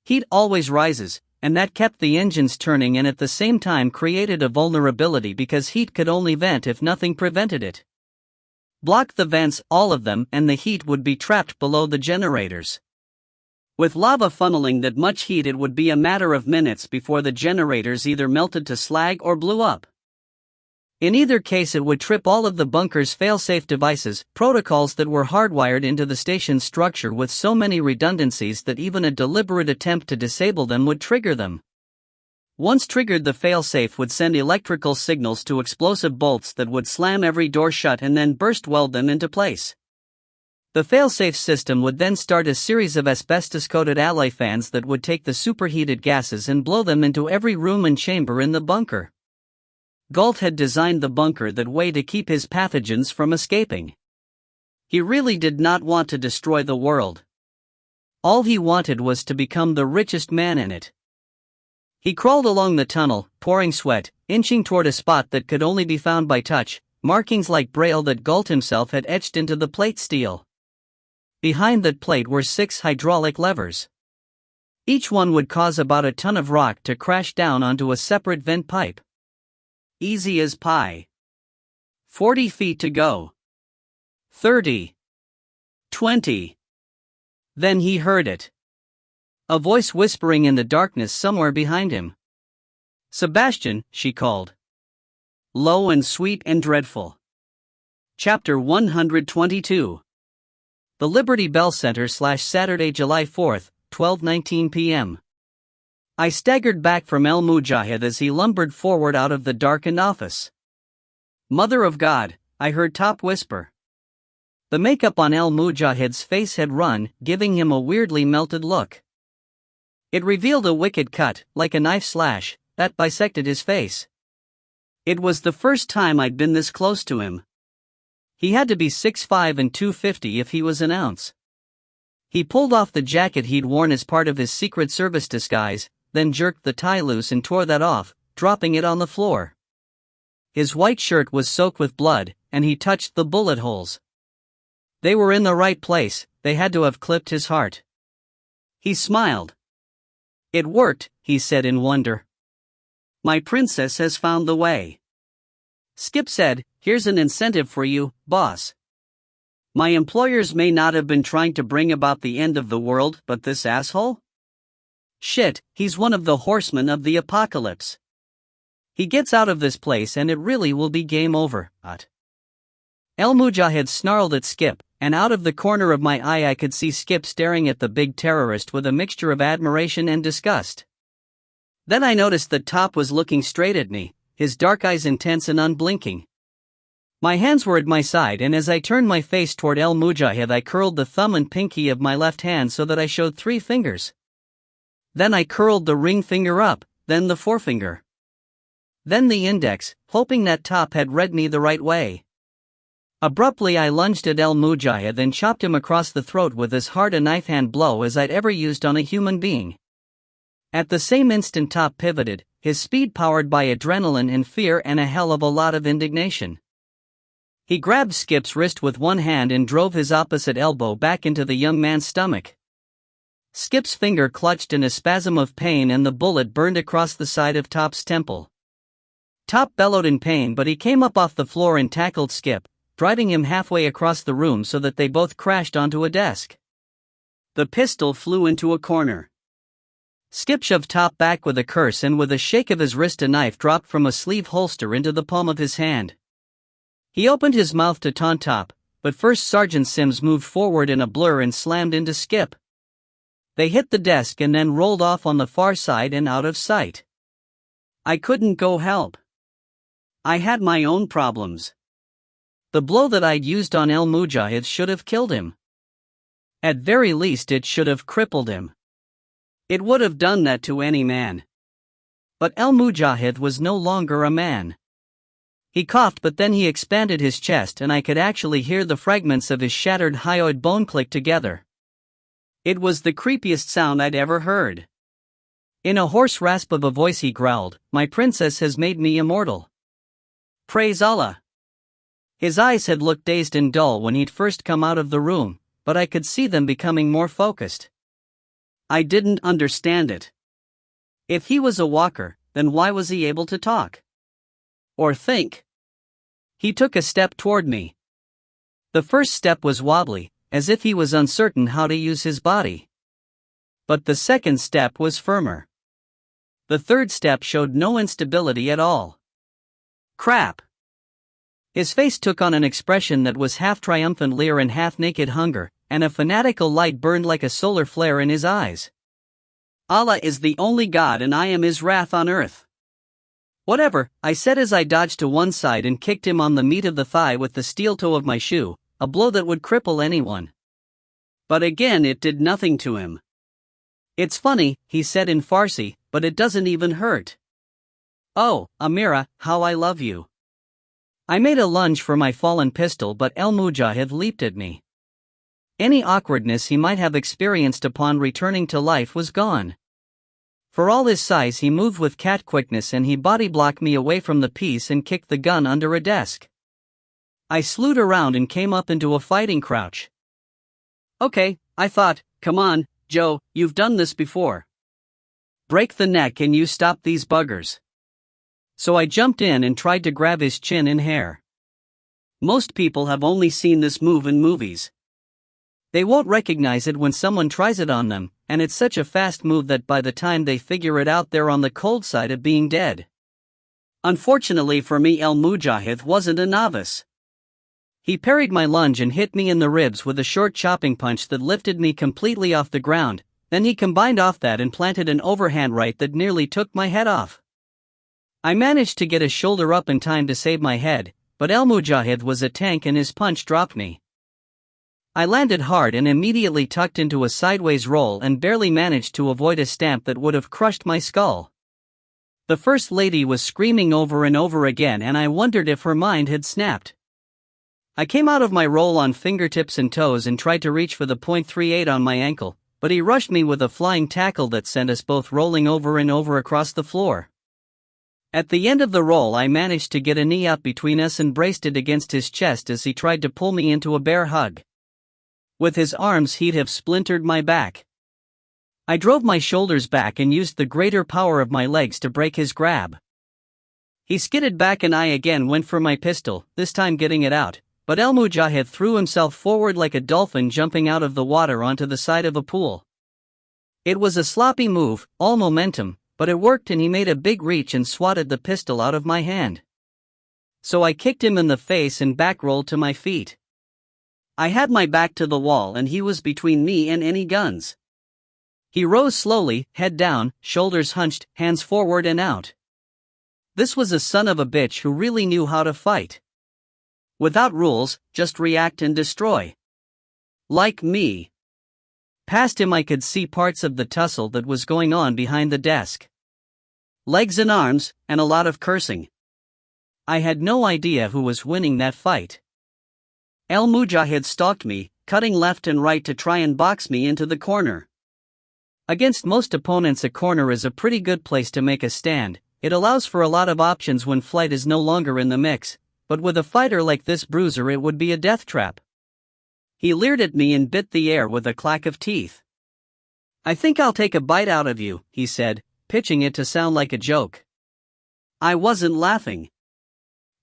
Heat always rises, and that kept the engines turning and at the same time created a vulnerability because heat could only vent if nothing prevented it. Block the vents, all of them, and the heat would be trapped below the generators. With lava funneling that much heat, it would be a matter of minutes before the generators either melted to slag or blew up. In either case, it would trip all of the bunker's fail-safe devices, protocols that were hardwired into the station's structure with so many redundancies that even a deliberate attempt to disable them would trigger them. Once triggered, the fail-safe would send electrical signals to explosive bolts that would slam every door shut and then weld them into place. The fail-safe system would then start a series of asbestos-coated alloy fans that would take the superheated gases and blow them into every room and chamber in the bunker. Galt had designed the bunker that way to keep his pathogens from escaping. He really did not want to destroy the world. All he wanted was to become the richest man in it. He crawled along the tunnel, pouring sweat, inching toward a spot that could only be found by touch, markings like braille that Galt himself had etched into the plate steel. Behind that plate were 6 hydraulic levers. Each one would cause about a ton of rock to crash down onto a separate vent pipe. Easy as pie. 40 feet to go. 30. 20. Then he heard it. A voice whispering in the darkness somewhere behind him. "Sebastian," she called. Low and sweet and dreadful. Chapter 122. The Liberty Bell Center / Saturday, July 4th, 12:19 p.m. I staggered back from El Mujahid as he lumbered forward out of the darkened office. "Mother of God," I heard Top whisper. The makeup on El Mujahid's face had run, giving him a weirdly melted look. It revealed a wicked cut, like a knife slash, that bisected his face. It was the first time I'd been this close to him. He had to be 6'5" and 250 if he was an ounce. He pulled off the jacket he'd worn as part of his Secret Service disguise, then jerked the tie loose and tore that off, dropping it on the floor. His white shirt was soaked with blood, and he touched the bullet holes. They were in the right place, they had to have clipped his heart. He smiled. "It worked," he said in wonder. "My princess has found the way." Skip said, "Here's an incentive for you, boss. My employers may not have been trying to bring about the end of the world, but this asshole? Shit, he's one of the horsemen of the apocalypse. He gets out of this place and it really will be game over." El Mujahid snarled at Skip, and out of the corner of my eye I could see Skip staring at the big terrorist with a mixture of admiration and disgust. Then I noticed that Top was looking straight at me, his dark eyes intense and unblinking. My hands were at my side, and as I turned my face toward El Mujahid I curled the thumb and pinky of my left hand so that I showed 3 fingers. Then I curled the ring finger up, then the forefinger. Then the index, hoping that Top had read me the right way. Abruptly I lunged at El Mujahid and chopped him across the throat with as hard a knife hand blow as I'd ever used on a human being. At the same instant Top pivoted, his speed powered by adrenaline and fear and a hell of a lot of indignation. He grabbed Skip's wrist with one hand and drove his opposite elbow back into the young man's stomach. Skip's finger clutched in a spasm of pain and the bullet burned across the side of Top's temple. Top bellowed in pain, but he came up off the floor and tackled Skip, driving him halfway across the room so that they both crashed onto a desk. The pistol flew into a corner. Skip shoved Top back with a curse, and with a shake of his wrist a knife dropped from a sleeve holster into the palm of his hand. He opened his mouth to taunt Top, but first Sergeant Sims moved forward in a blur and slammed into Skip. They hit the desk and then rolled off on the far side and out of sight. I couldn't go help. I had my own problems. The blow that I'd used on El Mujahid should have killed him. At very least it should have crippled him. It would have done that to any man. But El Mujahid was no longer a man. He coughed, but then he expanded his chest and I could actually hear the fragments of his shattered hyoid bone click together. It was the creepiest sound I'd ever heard. In a hoarse rasp of a voice he growled, "My princess has made me immortal. Praise Allah." His eyes had looked dazed and dull when he'd first come out of the room, but I could see them becoming more focused. I didn't understand it. If he was a walker, then why was he able to talk? Or think? He took a step toward me. The first step was wobbly, as if he was uncertain how to use his body. But the second step was firmer. The third step showed no instability at all. Crap! His face took on an expression that was half triumphant leer and half naked hunger, and a fanatical light burned like a solar flare in his eyes. Allah is the only God and I am his wrath on earth. Whatever, I said as I dodged to one side and kicked him on the meat of the thigh with the steel toe of my shoe, a blow that would cripple anyone. But again it did nothing to him. "It's funny," he said in Farsi, "but it doesn't even hurt. Oh, Amira, how I love you." I made a lunge for my fallen pistol, but El Mujahid leaped at me. Any awkwardness he might have experienced upon returning to life was gone. For all his size he moved with cat quickness and he body-blocked me away from the piece and kicked the gun under a desk. I slewed around and came up into a fighting crouch. Okay, I thought, come on, Joe, you've done this before. Break the neck and you stop these buggers. So I jumped in and tried to grab his chin and hair. Most people have only seen this move in movies. They won't recognize it when someone tries it on them, and it's such a fast move that by the time they figure it out they're on the cold side of being dead. Unfortunately for me, El Mujahid wasn't a novice. He parried my lunge and hit me in the ribs with a short chopping punch that lifted me completely off the ground, then he combined off that and planted an overhand right that nearly took my head off. I managed to get a shoulder up in time to save my head, but El Mujahid was a tank and his punch dropped me. I landed hard and immediately tucked into a sideways roll and barely managed to avoid a stamp that would have crushed my skull. The First Lady was screaming over and over again and I wondered if her mind had snapped. I came out of my roll on fingertips and toes and tried to reach for the .38 on my ankle, but he rushed me with a flying tackle that sent us both rolling over and over across the floor. At the end of the roll I managed to get a knee up between us and braced it against his chest as he tried to pull me into a bear hug. With his arms he'd have splintered my back. I drove my shoulders back and used the greater power of my legs to break his grab. He skidded back and I again went for my pistol, this time getting it out, but El Mujahid threw himself forward like a dolphin jumping out of the water onto the side of a pool. It was a sloppy move, all momentum, but it worked and he made a big reach and swatted the pistol out of my hand. So I kicked him in the face and back-rolled to my feet. I had my back to the wall and he was between me and any guns. He rose slowly, head down, shoulders hunched, hands forward and out. This was a son of a bitch who really knew how to fight. Without rules, just react and destroy. Like me. Past him I could see parts of the tussle that was going on behind the desk. Legs and arms, and a lot of cursing. I had no idea who was winning that fight. El Mujahid stalked me, cutting left and right to try and box me into the corner. Against most opponents, a corner is a pretty good place to make a stand. It allows for a lot of options when flight is no longer in the mix, but with a fighter like this bruiser it would be a death trap. He leered at me and bit the air with a clack of teeth. "I think I'll take a bite out of you," he said, pitching it to sound like a joke. I wasn't laughing.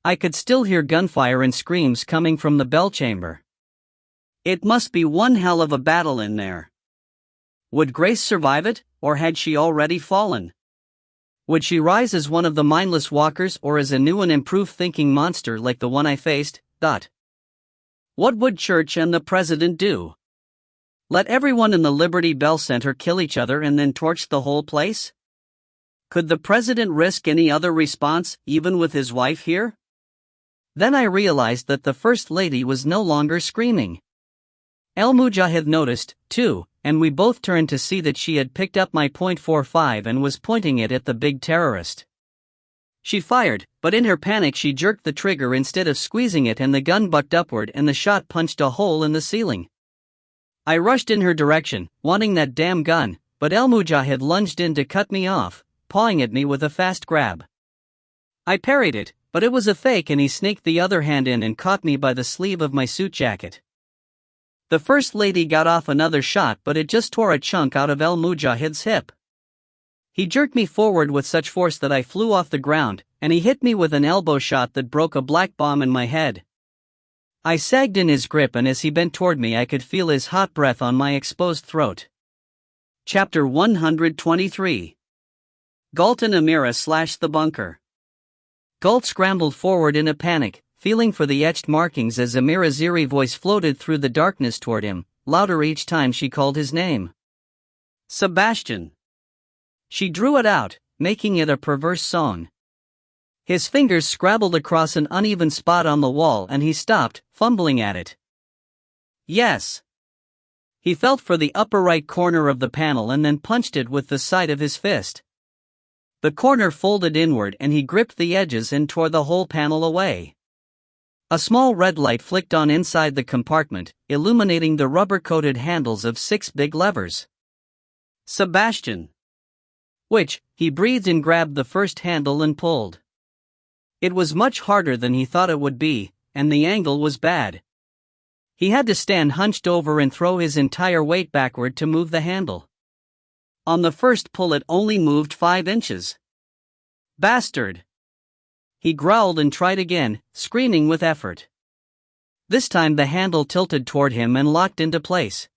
I could still hear gunfire and screams coming from the bell chamber. It must be one hell of a battle in there. Would Grace survive it, or had she already fallen? Would she rise as one of the mindless walkers or as a new and improved thinking monster like the one I faced? What would Church and the President do? Let everyone in the Liberty Bell Center kill each other and then torch the whole place? Could the President risk any other response, even with his wife here? Then I realized that the First Lady was no longer screaming. El Mujahid noticed, too, and we both turned to see that she had picked up my .45 and was pointing it at the big terrorist. She fired, but in her panic she jerked the trigger instead of squeezing it and the gun bucked upward and the shot punched a hole in the ceiling. I rushed in her direction, wanting that damn gun, but El Mujahid lunged in to cut me off, pawing at me with a fast grab. I parried it, but it was a fake and he snaked the other hand in and caught me by the sleeve of my suit jacket. The First Lady got off another shot but it just tore a chunk out of El Mujahid's hip. He jerked me forward with such force that I flew off the ground, and he hit me with an elbow shot that broke a black bomb in my head. I sagged in his grip and as he bent toward me I could feel his hot breath on my exposed throat. Chapter 123. Galt and Amira slash the bunker. Galt scrambled forward in a panic, feeling for the etched markings as Amira's eerie voice floated through the darkness toward him, louder each time she called his name. Sebastian. She drew it out, making it a perverse song. His fingers scrabbled across an uneven spot on the wall and he stopped, fumbling at it. Yes. He felt for the upper right corner of the panel and then punched it with the side of his fist. The corner folded inward and he gripped the edges and tore the whole panel away. A small red light flicked on inside the compartment, illuminating the rubber-coated handles of 6 big levers. Sebastian. Which, he breathed and grabbed the first handle and pulled. It was much harder than he thought it would be, and the angle was bad. He had to stand hunched over and throw his entire weight backward to move the handle. On the first pull it only moved 5 inches. Bastard! He growled and tried again, screaming with effort. This time the handle tilted toward him and locked into place.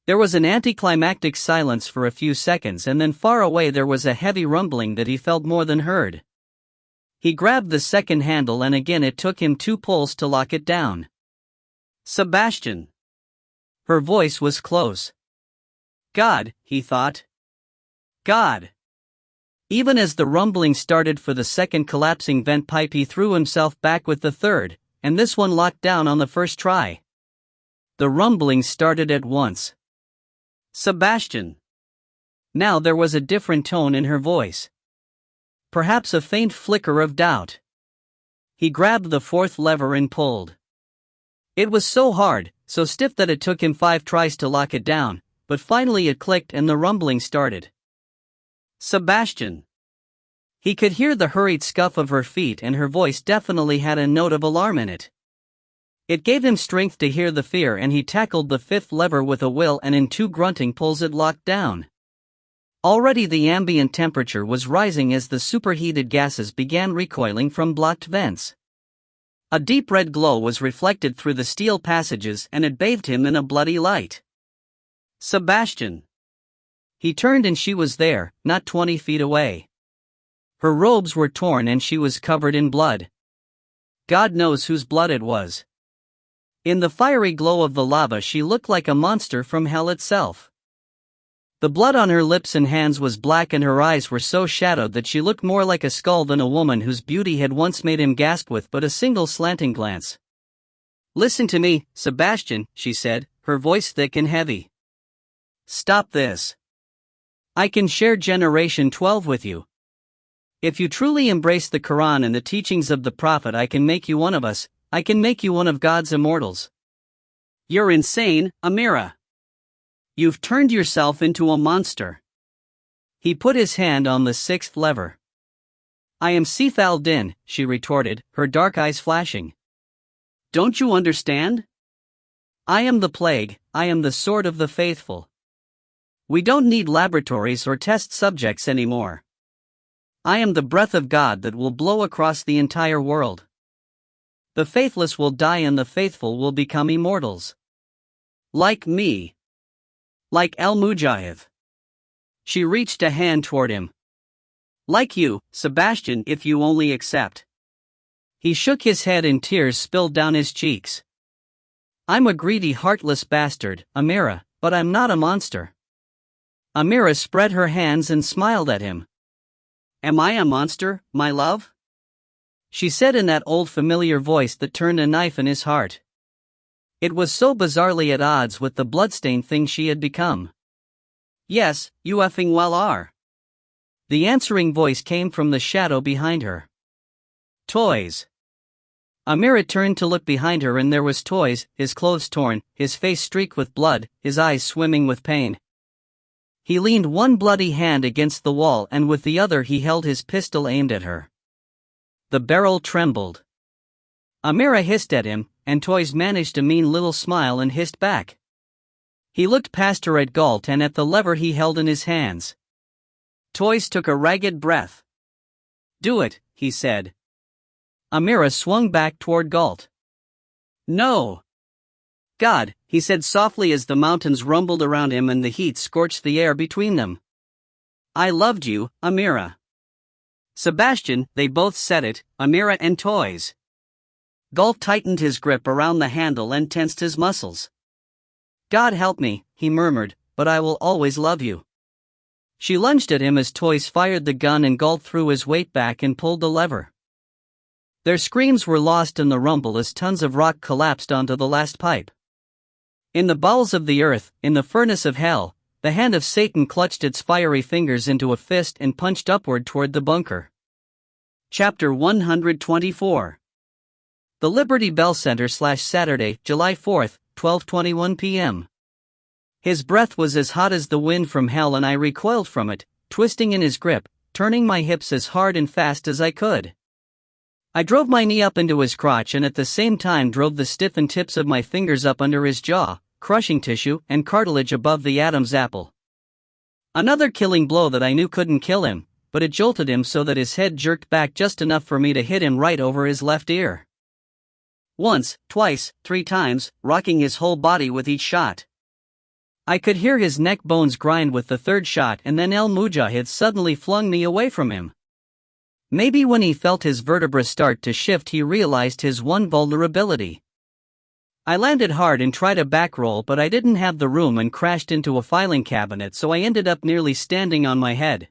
There was an anticlimactic silence for a few seconds and then far away there was a heavy rumbling that he felt more than heard. He grabbed the second handle and again it took him 2 pulls to lock it down. Sebastian. Her voice was close. God, he thought. God. Even as the rumbling started for the second collapsing vent pipe he threw himself back with the third, and this one locked down on the first try. The rumbling started at once. Sebastian. Now there was a different tone in her voice. Perhaps a faint flicker of doubt. He grabbed the 4th lever and pulled. It was so hard, so stiff that it took him 5 tries to lock it down, but finally it clicked and the rumbling started. Sebastian. He could hear the hurried scuff of her feet and her voice definitely had a note of alarm in it. It gave him strength to hear the fear, and he tackled the fifth lever with a will, and in 2 grunting pulls it locked down. Already the ambient temperature was rising as the superheated gases began recoiling from blocked vents. A deep red glow was reflected through the steel passages, and it bathed him in a bloody light. Sebastian! He turned, and she was there, not 20 feet away. Her robes were torn and she was covered in blood. God knows whose blood it was. In the fiery glow of the lava she looked like a monster from hell itself. The blood on her lips and hands was black, and her eyes were so shadowed that she looked more like a skull than a woman whose beauty had once made him gasp with but a single slanting glance. "Listen to me, Sebastian," she said, her voice thick and heavy. "Stop this. I can share Generation 12 with you. If you truly embrace the Quran and the teachings of the Prophet, I can make you one of us. I can make you one of God's immortals." "You're insane, Amira. You've turned yourself into a monster." He put his hand on the 6th lever. "I am Sif al-Din," she retorted, her dark eyes flashing. "Don't you understand? I am the plague, I am the sword of the faithful. We don't need laboratories or test subjects anymore. I am the breath of God that will blow across the entire world. The faithless will die and the faithful will become immortals. Like me. Like al-Mujahid." She reached a hand toward him. "Like you, Sebastian, if you only accept." He shook his head and tears spilled down his cheeks. "I'm a greedy, heartless bastard, Amira, but I'm not a monster." Amira spread her hands and smiled at him. "Am I a monster, my love?" she said in that old familiar voice that turned a knife in his heart. It was so bizarrely at odds with the bloodstained thing she had become. "Yes, you effing well are." The answering voice came from the shadow behind her. "Toys." Amira turned to look behind her, and there was Toys, his clothes torn, his face streaked with blood, his eyes swimming with pain. He leaned one bloody hand against the wall, and with the other he held his pistol aimed at her. The barrel trembled. Amira hissed at him, and Toys managed a mean little smile and hissed back. He looked past her at Galt and at the lever he held in his hands. Toys took a ragged breath. "Do it," he said. Amira swung back toward Galt. "No." "God," he said softly as the mountains rumbled around him and the heat scorched the air between them. "I loved you, Amira." Sebastian, they both said it, Amira and Toys. Galt tightened his grip around the handle and tensed his muscles. "God help me," he murmured, "but I will always love you." She lunged at him as Toys fired the gun, and Galt threw his weight back and pulled the lever. Their screams were lost in the rumble as tons of rock collapsed onto the last pipe. In the bowels of the earth, in the furnace of hell, the hand of Satan clutched its fiery fingers into a fist and punched upward toward the bunker. Chapter 124. The Liberty Bell Center / Saturday, July 4, 12:21 p.m. His breath was as hot as the wind from hell, and I recoiled from it, twisting in his grip, turning my hips as hard and fast as I could. I drove my knee up into his crotch and at the same time drove the stiffened tips of my fingers up under his jaw, crushing tissue and cartilage above the Adam's apple. Another killing blow that I knew couldn't kill him, but it jolted him so that his head jerked back just enough for me to hit him right over his left ear. Once, twice, 3 times, rocking his whole body with each shot. I could hear his neck bones grind with the 3rd shot, and then El Mujahid suddenly flung me away from him. Maybe when he felt his vertebrae start to shift he realized his one vulnerability. I landed hard and tried a back roll, but I didn't have the room and crashed into a filing cabinet, so I ended up nearly standing on my head.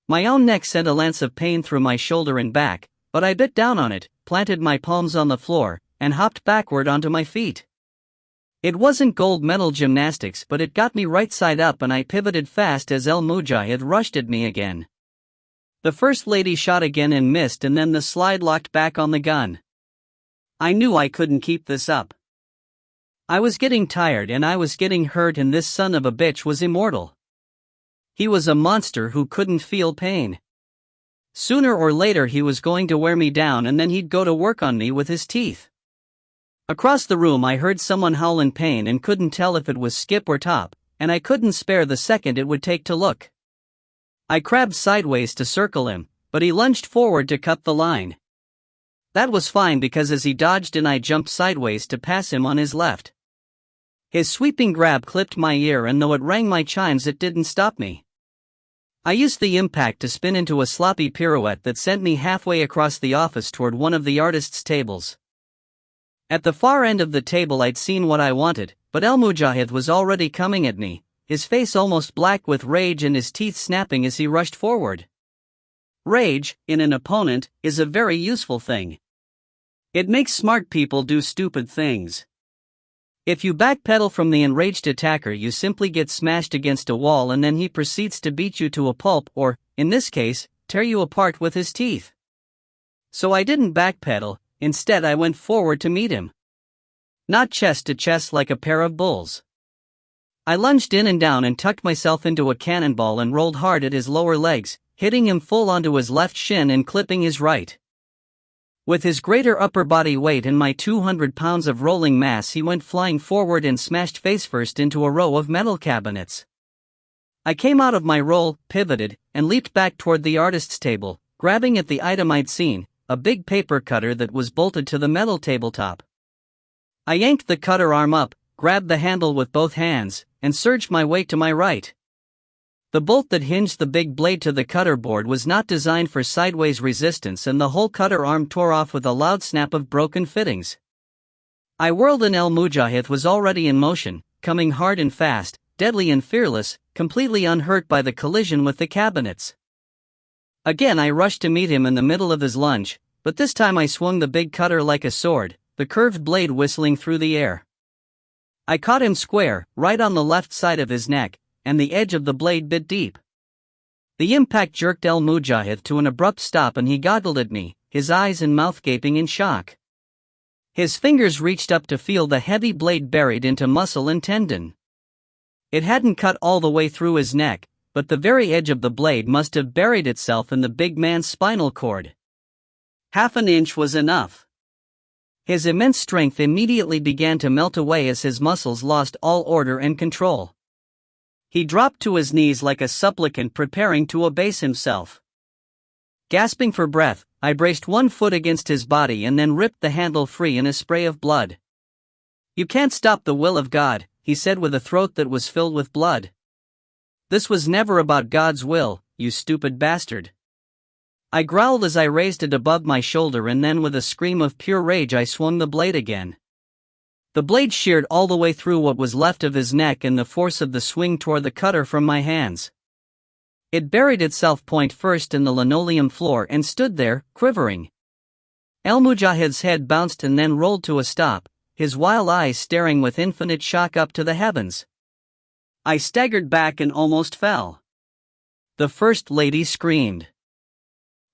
My own neck sent a lance of pain through my shoulder and back, but I bit down on it, planted my palms on the floor, and hopped backward onto my feet. It wasn't gold medal gymnastics, but it got me right side up, and I pivoted fast as El Mujahid rushed at me again. The First Lady shot again and missed, and then the slide locked back on the gun. I knew I couldn't keep this up. I was getting tired and I was getting hurt, and this son of a bitch was immortal. He was a monster who couldn't feel pain. Sooner or later he was going to wear me down, and then he'd go to work on me with his teeth. Across the room I heard someone howl in pain and couldn't tell if it was Skip or Top, and I couldn't spare the second it would take to look. I crabbed sideways to circle him, but he lunged forward to cut the line. That was fine because as he dodged and I jumped sideways to pass him on his left. His sweeping grab clipped my ear, and though it rang my chimes it didn't stop me. I used the impact to spin into a sloppy pirouette that sent me halfway across the office toward one of the artists' tables. At the far end of the table I'd seen what I wanted, but El Mujahid was already coming at me, his face almost black with rage and his teeth snapping as he rushed forward. Rage, in an opponent, is a very useful thing. It makes smart people do stupid things. If you backpedal from the enraged attacker, you simply get smashed against a wall and then he proceeds to beat you to a pulp or, in this case, tear you apart with his teeth. So I didn't backpedal, instead I went forward to meet him. Not chest to chest like a pair of bulls. I lunged in and down and tucked myself into a cannonball and rolled hard at his lower legs, hitting him full onto his left shin and clipping his right. With his greater upper body weight and my 200 pounds of rolling mass, he went flying forward and smashed face-first into a row of metal cabinets. I came out of my roll, pivoted, and leaped back toward the artist's table, grabbing at the item I'd seen, a big paper cutter that was bolted to the metal tabletop. I yanked the cutter arm up, grabbed the handle with both hands, and surged my weight to my right. The bolt that hinged the big blade to the cutter board was not designed for sideways resistance, and the whole cutter arm tore off with a loud snap of broken fittings. I whirled and El Mujahid was already in motion, coming hard and fast, deadly and fearless, completely unhurt by the collision with the cabinets. Again I rushed to meet him in the middle of his lunge, but this time I swung the big cutter like a sword, the curved blade whistling through the air. I caught him square, right on the left side of his neck, and the edge of the blade bit deep. The impact jerked El Mujahid to an abrupt stop and he goggled at me, his eyes and mouth gaping in shock. His fingers reached up to feel the heavy blade buried into muscle and tendon. It hadn't cut all the way through his neck, but the very edge of the blade must have buried itself in the big man's spinal cord. Half an inch was enough. His immense strength immediately began to melt away as his muscles lost all order and control. He dropped to his knees like a supplicant preparing to abase himself. Gasping for breath, I braced one foot against his body and then ripped the handle free in a spray of blood. "You can't stop the will of God," he said with a throat that was filled with blood. "This was never about God's will, you stupid bastard." I growled as I raised it above my shoulder, and then with a scream of pure rage I swung the blade again. The blade sheared all the way through what was left of his neck, and the force of the swing tore the cutter from my hands. It buried itself point first in the linoleum floor and stood there, quivering. El Mujahid's head bounced and then rolled to a stop, his wild eyes staring with infinite shock up to the heavens. I staggered back and almost fell. The First Lady screamed.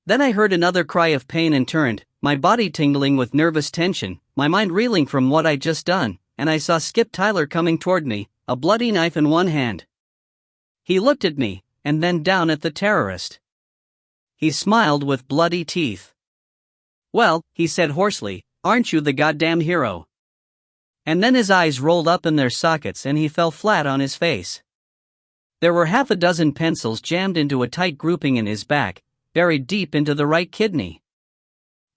Then I heard another cry of pain and turned, my body tingling with nervous tension, my mind reeling from what I'd just done, and I saw Skip Tyler coming toward me, a bloody knife in one hand. He looked at me, and then down at the terrorist. He smiled with bloody teeth. "Well," he said hoarsely, "aren't you the goddamn hero?" And then his eyes rolled up in their sockets and he fell flat on his face. There were half a dozen pencils jammed into a tight grouping in his back, buried deep into the right kidney.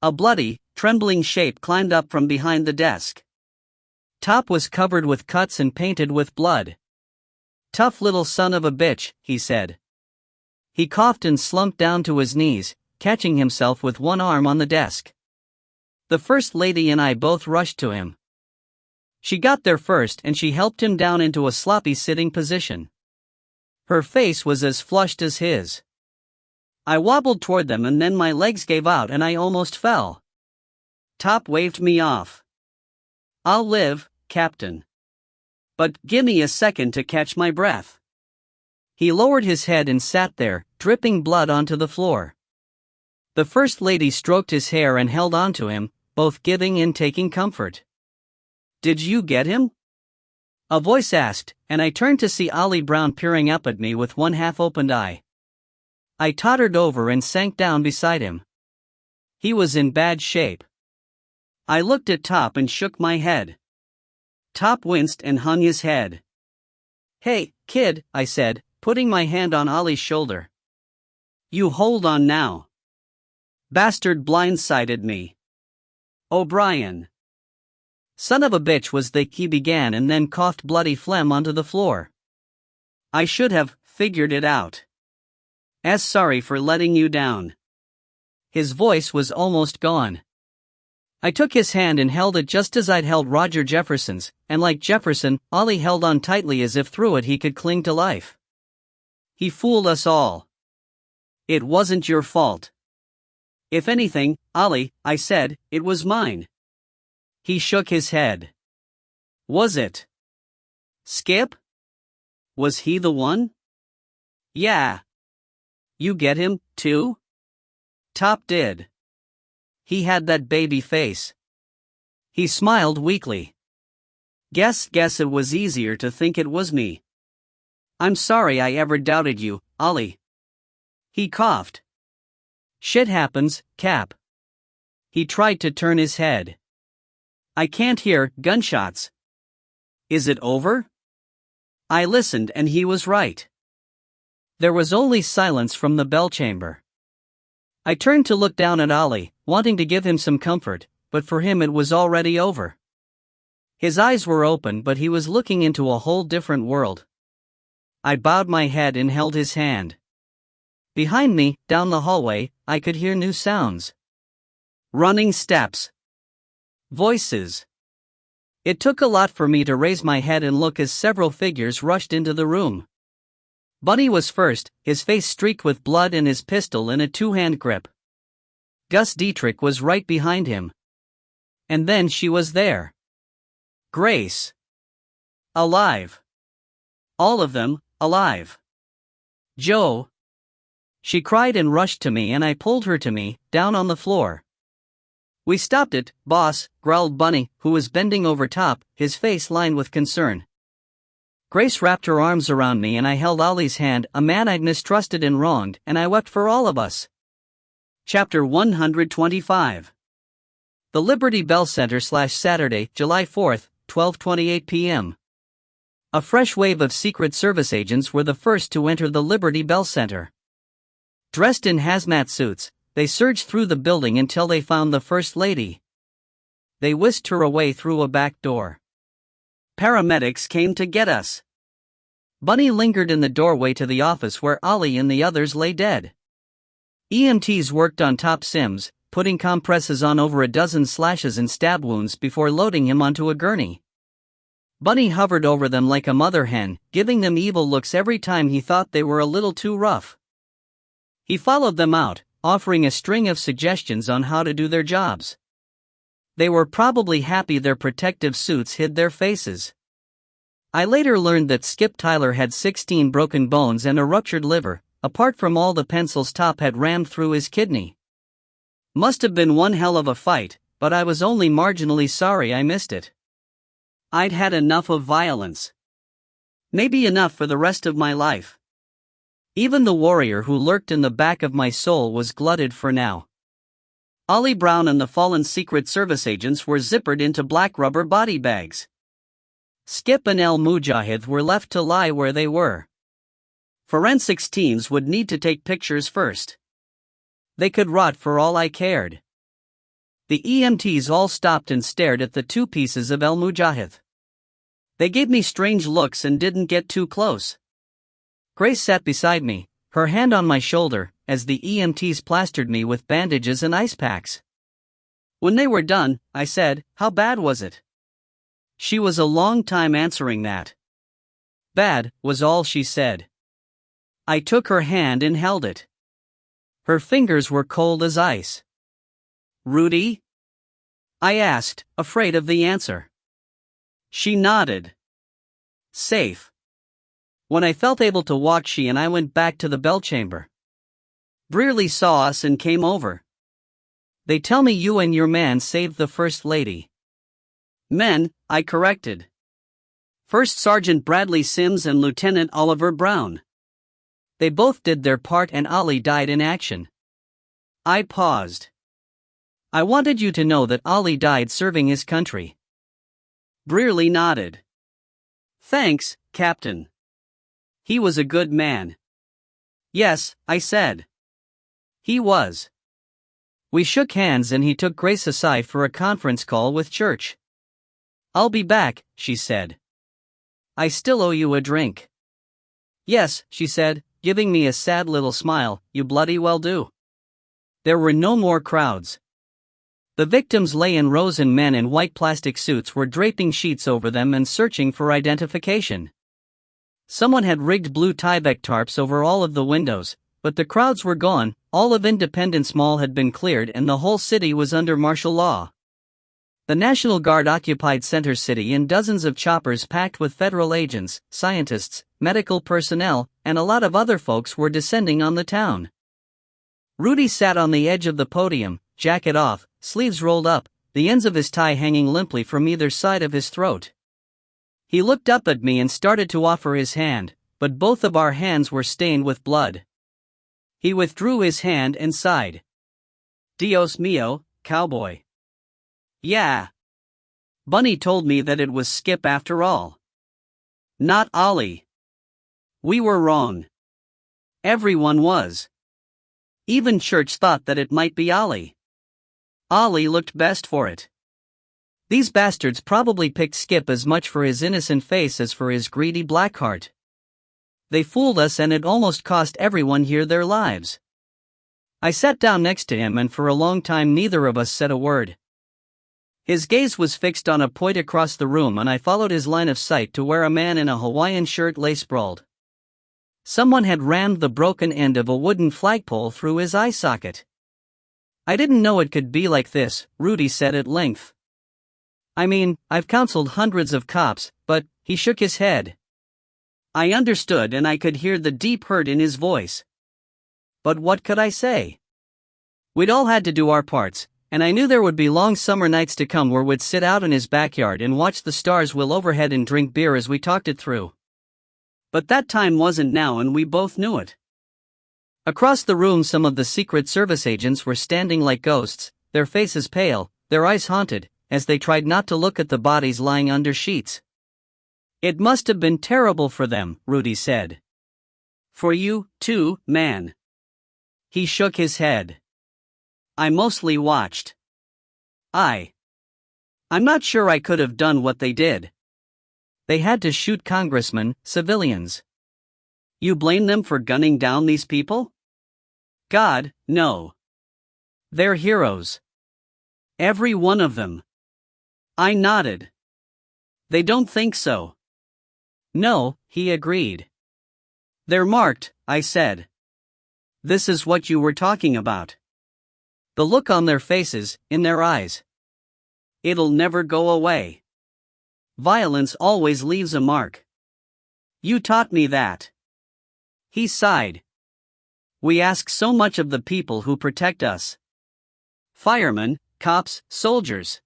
A bloody, trembling shape climbed up from behind the desk. Top was covered with cuts and painted with blood. "Tough little son of a bitch," he said. He coughed and slumped down to his knees, catching himself with one arm on the desk. The First Lady and I both rushed to him. She got there first and she helped him down into a sloppy sitting position. Her face was as flushed as his. I wobbled toward them and then my legs gave out and I almost fell. Top waved me off. "I'll live, Captain. But gimme a second to catch my breath." He lowered his head and sat there, dripping blood onto the floor. The First Lady stroked his hair and held on to him, both giving and taking comfort. "Did you get him?" a voice asked, and I turned to see Ollie Brown peering up at me with one half-opened eye. I tottered over and sank down beside him. He was in bad shape. I looked at Top and shook my head. Top winced and hung his head. "Hey, kid," I said, putting my hand on Ollie's shoulder. "You hold on now. Bastard blindsided me. O'Brien. Son of a bitch was he began and then coughed bloody phlegm onto the floor. I should have figured it out. Sorry for letting you down." His voice was almost gone. I took his hand and held it just as I'd held Roger Jefferson's, and like Jefferson, Ollie held on tightly as if through it he could cling to life. "He fooled us all. It wasn't your fault." "If anything, Ollie," I said, "it was mine." He shook his head. "Was it? Skip? Was he the one?" "Yeah. You get him, too?" Top did. He had that baby face. He smiled weakly. Guess it was easier to think it was me. "I'm sorry I ever doubted you, Ollie." He coughed. "Shit happens, Cap." He tried to turn his head. "I can't hear gunshots. Is it over?" I listened and he was right. There was only silence from the bell chamber. I turned to look down at Ollie, wanting to give him some comfort, but for him it was already over. His eyes were open, but he was looking into a whole different world. I bowed my head and held his hand. Behind me, down the hallway, I could hear new sounds. Running steps. Voices. It took a lot for me to raise my head and look as several figures rushed into the room. Bunny was first, his face streaked with blood and his pistol in a two-hand grip. Gus Dietrich was right behind him. And then she was there. Grace. Alive. All of them, alive. "Joe." She cried and rushed to me and I pulled her to me, down on the floor. "We stopped it, boss," growled Bunny, who was bending over Top, his face lined with concern. Grace wrapped her arms around me and I held Ollie's hand, a man I'd mistrusted and wronged, and I wept for all of us. Chapter 125. The Liberty Bell Center /Saturday, July 4th, 12:28 p.m. A fresh wave of Secret Service agents were the first to enter the Liberty Bell Center. Dressed in hazmat suits, they surged through the building until they found the First Lady. They whisked her away through a back door. Paramedics came to get us. Bunny lingered in the doorway to the office where Ollie and the others lay dead. EMTs worked on Top Sims, putting compresses on over a dozen slashes and stab wounds before loading him onto a gurney. Bunny hovered over them like a mother hen, giving them evil looks every time he thought they were a little too rough. He followed them out, offering a string of suggestions on how to do their jobs. They were probably happy their protective suits hid their faces. I later learned that Skip Tyler had 16 broken bones and a ruptured liver, apart from all the pencils Top had rammed through his kidney. Must have been one hell of a fight, but I was only marginally sorry I missed it. I'd had enough of violence. Maybe enough for the rest of my life. Even the warrior who lurked in the back of my soul was glutted for now. Ollie Brown and the fallen Secret Service agents were zippered into black rubber body bags. Skip and El Mujahid were left to lie where they were. Forensics teams would need to take pictures first. They could rot for all I cared. The EMTs all stopped and stared at the two pieces of El Mujahid. They gave me strange looks and didn't get too close. Grace sat beside me, her hand on my shoulder, as the EMTs plastered me with bandages and ice packs. When they were done, I said, "How bad was it?" She was a long time answering that. "Bad," was all she said. I took her hand and held it. Her fingers were cold as ice. "Rudy?" I asked, afraid of the answer. She nodded. "Safe." When I felt able to walk, she and I went back to the bell chamber. Brearley saw us and came over. "They tell me you and your man saved the First Lady." "Men," I corrected. "First Sergeant Bradley Sims and Lieutenant Oliver Brown. They both did their part and Ollie died in action." I paused. I wanted you to know that Ollie died serving his country. Brearley nodded. Thanks, Captain. He was a good man. Yes, I said. He was. We shook hands and he took Grace aside for a conference call with church. I'll be back, she said. I still owe you a drink. Yes, she said, giving me a sad little smile, you bloody well do. There were no more crowds. The victims lay in rows and men in white plastic suits were draping sheets over them and searching for identification. Someone had rigged blue Tyvek tarps over all of the windows, but the crowds were gone, all of Independence Mall had been cleared and the whole city was under martial law. The National Guard occupied Center City and dozens of choppers packed with federal agents, scientists, medical personnel, and a lot of other folks were descending on the town. Rudy sat on the edge of the podium, jacket off, sleeves rolled up, the ends of his tie hanging limply from either side of his throat. He looked up at me and started to offer his hand, but both of our hands were stained with blood. He withdrew his hand and sighed. Dios mio, cowboy. Yeah. Bunny told me that it was Skip after all. Not Ollie. We were wrong. Everyone was. Even church thought that it might be Ollie. Ollie looked best for it. These bastards probably picked Skip as much for his innocent face as for his greedy black heart. They fooled us and it almost cost everyone here their lives. I sat down next to him and for a long time neither of us said a word. His gaze was fixed on a point across the room and I followed his line of sight to where a man in a Hawaiian shirt lay sprawled. Someone had rammed the broken end of a wooden flagpole through his eye socket. I didn't know it could be like this, Rudy said at length. I mean, I've counseled hundreds of cops, but, he shook his head. I understood and I could hear the deep hurt in his voice. But what could I say? We'd all had to do our parts, and I knew there would be long summer nights to come where we'd sit out in his backyard and watch the stars wheel overhead and drink beer as we talked it through. But that time wasn't now and we both knew it. Across the room some of the Secret Service agents were standing like ghosts, their faces pale, their eyes haunted, as they tried not to look at the bodies lying under sheets. It must have been terrible for them, Rudy said. For you, too, man. He shook his head. I mostly watched. I'm not sure I could have done what they did. They had to shoot congressmen, civilians. You blame them for gunning down these people? God, no. They're heroes. Every one of them. I nodded. They don't think so. No, he agreed. They're marked, I said. This is what you were talking about. The look on their faces, in their eyes. It'll never go away. Violence always leaves a mark. You taught me that. He sighed. We ask so much of the people who protect us. Firemen, cops, soldiers.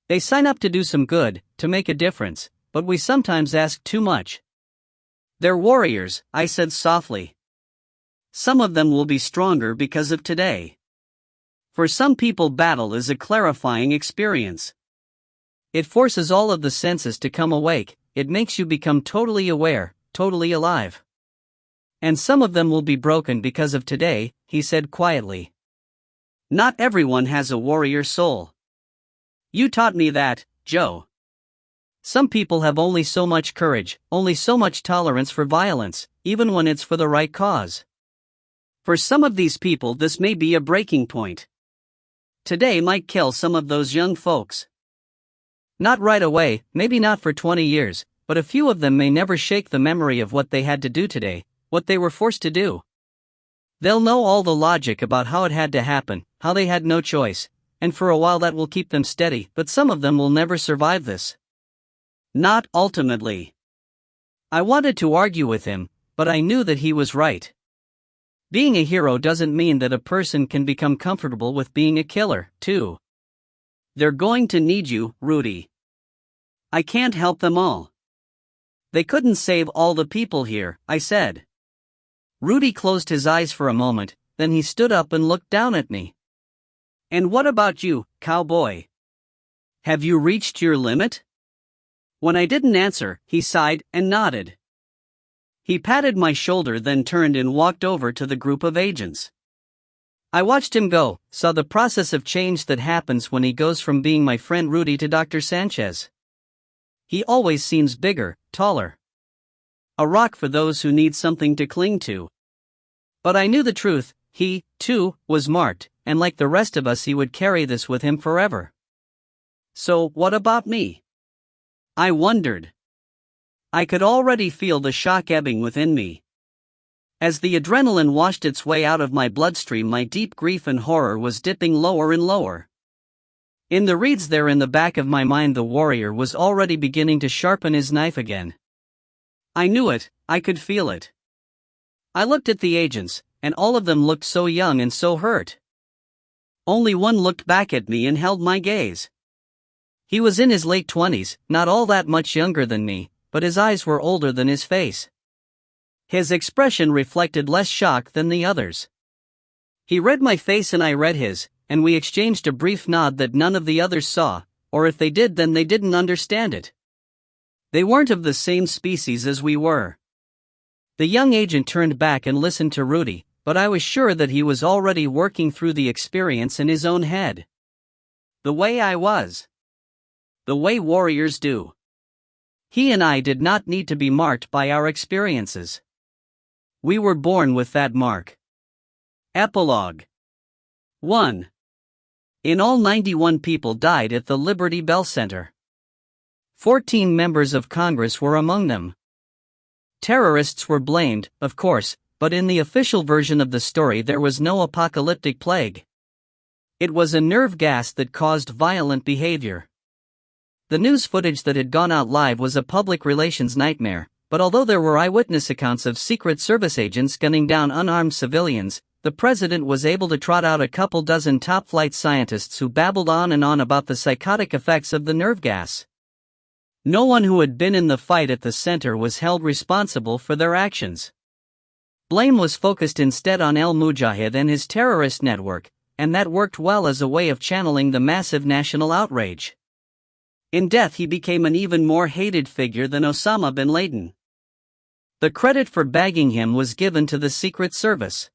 They sign up to do some good, to make a difference, but we sometimes ask too much. They're warriors, I said softly. Some of them will be stronger because of today. For some people battle is a clarifying experience. It forces all of the senses to come awake, it makes you become totally aware, totally alive. And some of them will be broken because of today, he said quietly. Not everyone has a warrior soul. You taught me that, Joe. Some people have only so much courage, only so much tolerance for violence, even when it's for the right cause. For some of these people this may be a breaking point. Today might kill some of those young folks. Not right away, maybe not for 20 years, but a few of them may never shake the memory of what they had to do today, what they were forced to do. They'll know all the logic about how it had to happen, how they had no choice, and for a while that will keep them steady, but some of them will never survive this. Not ultimately. I wanted to argue with him, but I knew that he was right. Being a hero doesn't mean that a person can become comfortable with being a killer, too. They're going to need you, Rudy. I can't help them all. They couldn't save all the people here, I said. Rudy closed his eyes for a moment, then he stood up and looked down at me. And what about you, cowboy? Have you reached your limit? When I didn't answer, he sighed and nodded. He patted my shoulder, then turned and walked over to the group of agents. I watched him go, saw the process of change that happens when he goes from being my friend Rudy to Dr. Sanchez. He always seems bigger, taller. A rock for those who need something to cling to. But I knew the truth. He, too, was marked, and like the rest of us he would carry this with him forever. So, what about me? I wondered. I could already feel the shock ebbing within me. As the adrenaline washed its way out of my bloodstream, my deep grief and horror was dipping lower and lower. In the reeds there in the back of my mind, the warrior was already beginning to sharpen his knife again. I knew it, I could feel it. I looked at the agents, and all of them looked so young and so hurt. Only one looked back at me and held my gaze. He was in his late 20s, not all that much younger than me, but his eyes were older than his face. His expression reflected less shock than the others. He read my face and I read his, and we exchanged a brief nod that none of the others saw, or if they did then they didn't understand it. They weren't of the same species as we were. The young agent turned back and listened to Rudy, but I was sure that he was already working through the experience in his own head. The way I was. The way warriors do. He and I did not need to be marked by our experiences. We were born with that mark. Epilogue 1. In all, 91 people died at the Liberty Bell Center. 14 members of Congress were among them. Terrorists were blamed, of course, but in the official version of the story there was no apocalyptic plague. It was a nerve gas that caused violent behavior. The news footage that had gone out live was a public relations nightmare, but although there were eyewitness accounts of Secret Service agents gunning down unarmed civilians, the president was able to trot out a couple dozen top-flight scientists who babbled on and on about the psychotic effects of the nerve gas. No one who had been in the fight at the center was held responsible for their actions. Blame was focused instead on al-Mujahid and his terrorist network, and that worked well as a way of channeling the massive national outrage. In death he became an even more hated figure than Osama bin Laden. The credit for bagging him was given to the Secret Service.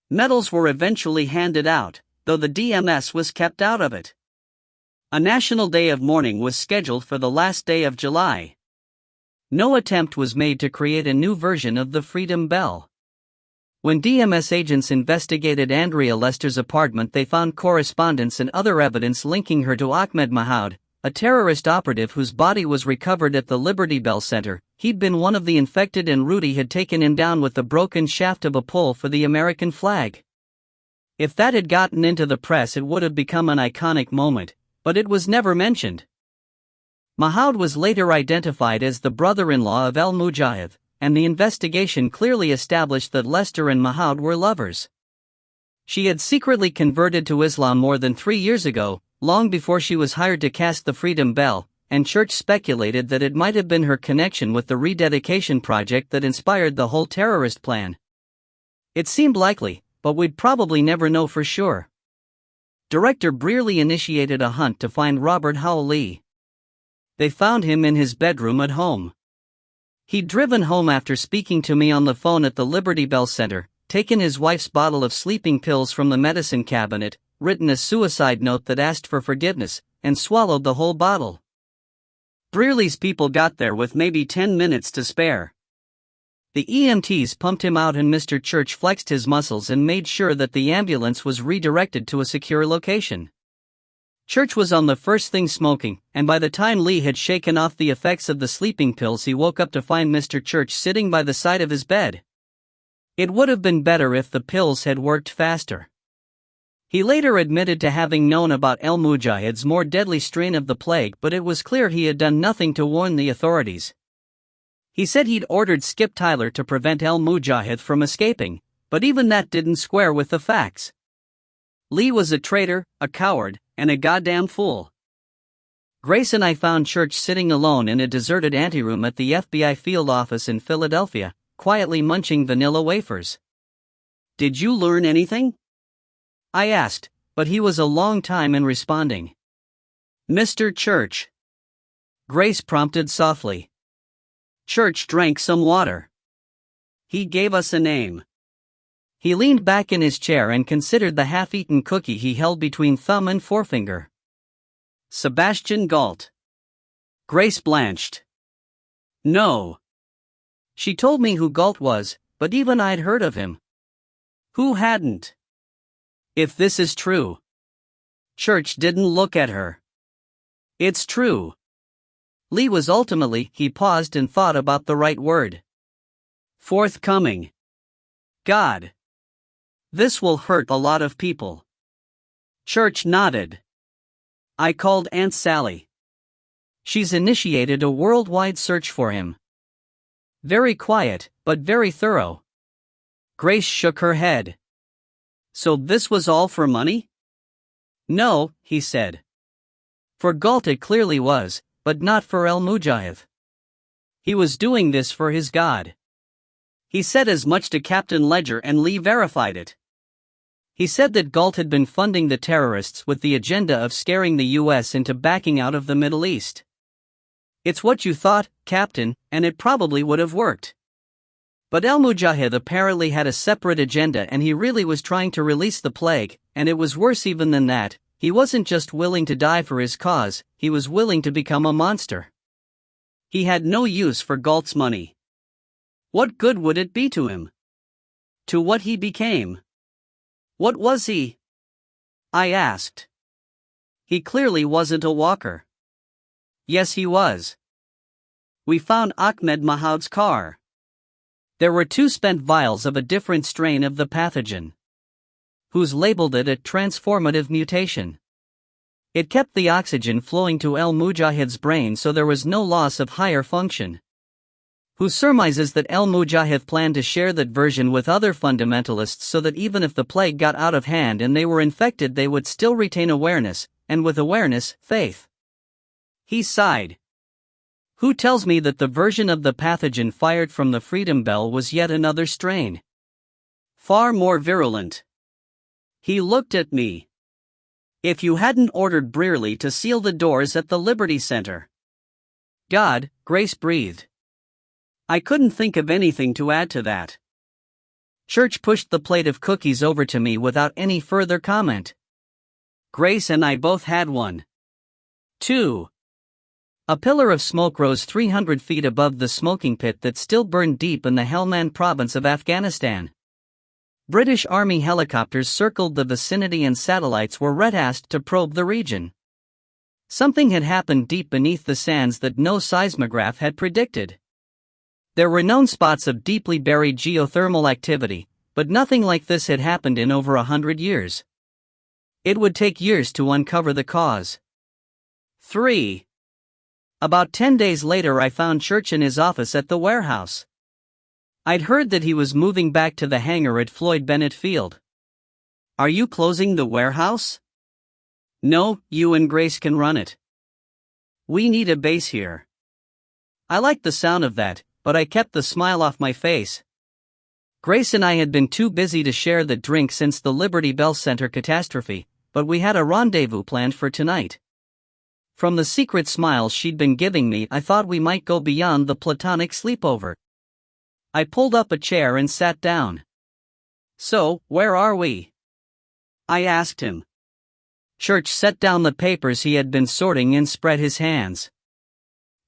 Medals were eventually handed out, though the DMS was kept out of it. A national day of mourning was scheduled for the last day of July. No attempt was made to create a new version of the Freedom Bell. When DMS agents investigated Andrea Lester's apartment, they found correspondence and other evidence linking her to Ahmed Mahoud, a terrorist operative whose body was recovered at the Liberty Bell Center. He'd been one of the infected and Rudy had taken him down with the broken shaft of a pole for the American flag. If that had gotten into the press it would have become an iconic moment, but it was never mentioned. Mahoud was later identified as the brother-in-law of al-Mujahid, and the investigation clearly established that Lester and Mahoud were lovers. She had secretly converted to Islam more than 3 years ago, long before she was hired to cast the Freedom Bell, and Church speculated that it might have been her connection with the rededication project that inspired the whole terrorist plan. It seemed likely, but we'd probably never know for sure. Director Brearley initiated a hunt to find Robert Howell Lee. They found him in his bedroom at home. He'd driven home after speaking to me on the phone at the Liberty Bell Center, taken his wife's bottle of sleeping pills from the medicine cabinet, written a suicide note that asked for forgiveness, and swallowed the whole bottle. Brearley's people got there with maybe 10 minutes to spare. The EMTs pumped him out and Mr. Church flexed his muscles and made sure that the ambulance was redirected to a secure location. Church was on the first thing smoking, and by the time Lee had shaken off the effects of the sleeping pills he woke up to find Mr. Church sitting by the side of his bed. It would have been better if the pills had worked faster. He later admitted to having known about al-Mujahid's more deadly strain of the plague, but it was clear he had done nothing to warn the authorities. He said he'd ordered Skip Tyler to prevent al-Mujahid from escaping, but even that didn't square with the facts. Lee was a traitor, a coward, and a goddamn fool. Grace and I found Church sitting alone in a deserted anteroom at the FBI field office in Philadelphia, quietly munching vanilla wafers. "Did you learn anything?" I asked, but he was a long time in responding. "Mr. Church." Grace prompted softly. Church drank some water. He gave us a name. He leaned back in his chair and considered the half-eaten cookie he held between thumb and forefinger. Sebastian Galt. Grace blanched. No. She told me who Galt was, but even I'd heard of him. Who hadn't? If this is true. Church didn't look at her. It's true. Lee was ultimately, he paused and thought about the right word. Forthcoming. God. This will hurt a lot of people. Church nodded. I called Aunt Sally. She's initiated a worldwide search for him. Very quiet, but very thorough. Grace shook her head. So this was all for money? No, he said. For Galt it clearly was, but not for El Mujahid. He was doing this for his God. He said as much to Captain Ledger, and Lee verified it. He said that Galt had been funding the terrorists with the agenda of scaring the US into backing out of the Middle East. It's what you thought, Captain, and it probably would have worked. But El Mujahid apparently had a separate agenda, and he really was trying to release the plague, and it was worse even than that. He wasn't just willing to die for his cause, he was willing to become a monster. He had no use for Galt's money. What good would it be to him? To what he became? What was he? I asked. He clearly wasn't a walker. Yes, he was. We found Ahmed Mahoud's car. There were 2 spent vials of a different strain of the pathogen. Who's labeled it a transformative mutation. It kept the oxygen flowing to El Mujahid's brain, so there was no loss of higher function. Who surmises that El Mujahid planned to share that version with other fundamentalists so that even if the plague got out of hand and they were infected, they would still retain awareness, and with awareness, faith. He sighed. Who tells me that the version of the pathogen fired from the Freedom Bell was yet another strain? Far more virulent. He looked at me. If you hadn't ordered Brearley to seal the doors at the Liberty Center. God, Grace breathed. I couldn't think of anything to add to that. Church pushed the plate of cookies over to me without any further comment. Grace and I both had one. 2. A pillar of smoke rose 300 feet above the smoking pit that still burned deep in the Helmand province of Afghanistan. British Army helicopters circled the vicinity and satellites were red-assed to probe the region. Something had happened deep beneath the sands that no seismograph had predicted. There were known spots of deeply buried geothermal activity, but nothing like this had happened in over 100 years. It would take years to uncover the cause. 3. About 10 days later I found Church in his office at the warehouse. I'd heard that he was moving back to the hangar at Floyd Bennett Field. Are you closing the warehouse? No, you and Grace can run it. We need a base here. I liked the sound of that, but I kept the smile off my face. Grace and I had been too busy to share the drink since the Liberty Bell Center catastrophe, but we had a rendezvous planned for tonight. From the secret smiles she'd been giving me, I thought we might go beyond the platonic sleepover. I pulled up a chair and sat down. So, where are we? I asked him. Church set down the papers he had been sorting and spread his hands.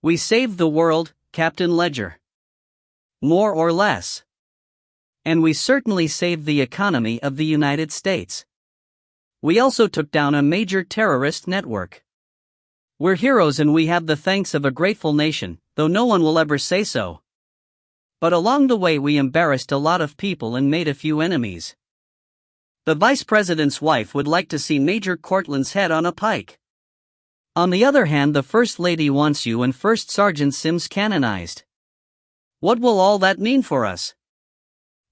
We saved the world, Captain Ledger. More or less. And we certainly saved the economy of the United States. We also took down a major terrorist network. We're heroes and we have the thanks of a grateful nation, though no one will ever say so. But along the way we embarrassed a lot of people and made a few enemies. The vice president's wife would like to see Major Cortland's head on a pike. On the other hand, the First Lady wants you and First Sergeant Sims canonized. What will all that mean for us?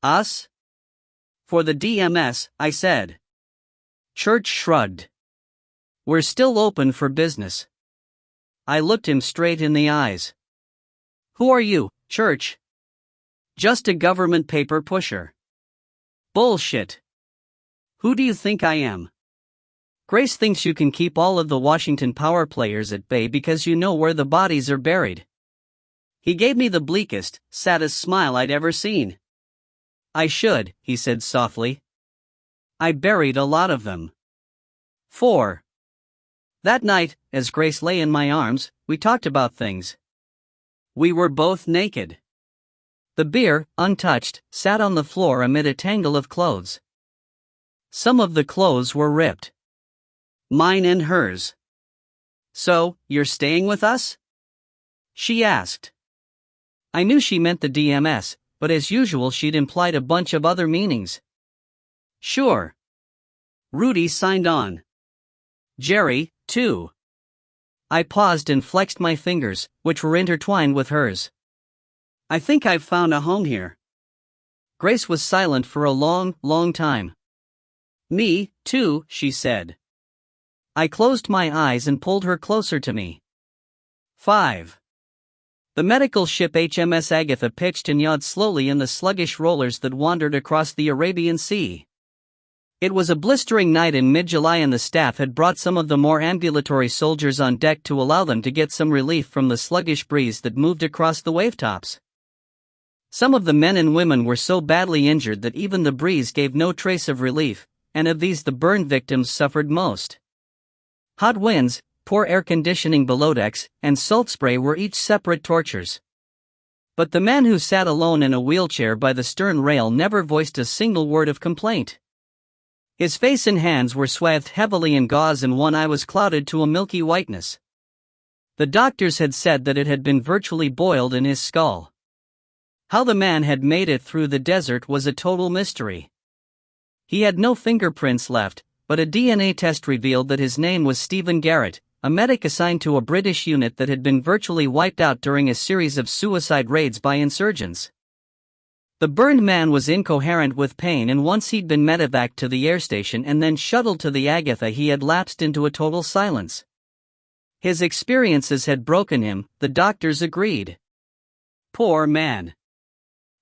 Us? For the DMS, I said. Church shrugged. We're still open for business. I looked him straight in the eyes. Who are you, Church? Just a government paper pusher. Bullshit. Who do you think I am? Grace thinks you can keep all of the Washington power players at bay because you know where the bodies are buried. He gave me the bleakest, saddest smile I'd ever seen. I should, he said softly. I buried a lot of them. 4. That night, as Grace lay in my arms, we talked about things. We were both naked. The beer, untouched, sat on the floor amid a tangle of clothes. Some of the clothes were ripped. Mine and hers. So, you're staying with us? She asked. I knew she meant the DMS, but as usual she'd implied a bunch of other meanings. Sure. Rudy signed on. Jerry, too. I paused and flexed my fingers, which were intertwined with hers. I think I've found a home here. Grace was silent for a long, long time. Me, too, she said. I closed my eyes and pulled her closer to me. 5. The medical ship HMS Agatha pitched and yawed slowly in the sluggish rollers that wandered across the Arabian Sea. It was a blistering night in mid-July and the staff had brought some of the more ambulatory soldiers on deck to allow them to get some relief from the sluggish breeze that moved across the wavetops. Some of the men and women were so badly injured that even the breeze gave no trace of relief, and of these the burn victims suffered most. Hot winds, poor air conditioning below decks, and salt spray were each separate tortures. But the man who sat alone in a wheelchair by the stern rail never voiced a single word of complaint. His face and hands were swathed heavily in gauze and one eye was clouded to a milky whiteness. The doctors had said that it had been virtually boiled in his skull. How the man had made it through the desert was a total mystery. He had no fingerprints left, but a DNA test revealed that his name was Stephen Garrett, a medic assigned to a British unit that had been virtually wiped out during a series of suicide raids by insurgents. The burned man was incoherent with pain, and once he'd been medevaced to the air station and then shuttled to the Agatha, he had lapsed into a total silence. His experiences had broken him, the doctors agreed. Poor man.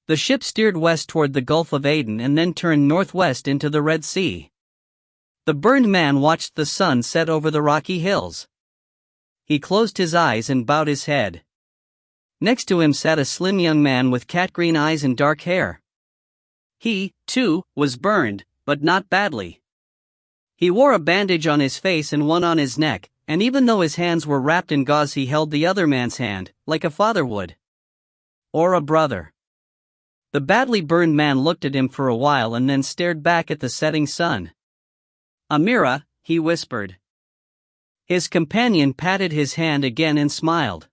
The ship steered west toward the Gulf of Aden and then turned northwest into the Red Sea. The burned man watched the sun set over the rocky hills. He closed his eyes and bowed his head. Next to him sat a slim young man with cat-green eyes and dark hair. He, too, was burned, but not badly. He wore a bandage on his face and one on his neck, and even though his hands were wrapped in gauze he held the other man's hand, like a father would. Or a brother. The badly burned man looked at him for a while and then stared back at the setting sun. Amira, he whispered. His companion patted his hand again and smiled.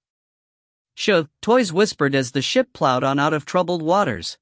Shh, Toys whispered as the ship plowed on out of troubled waters.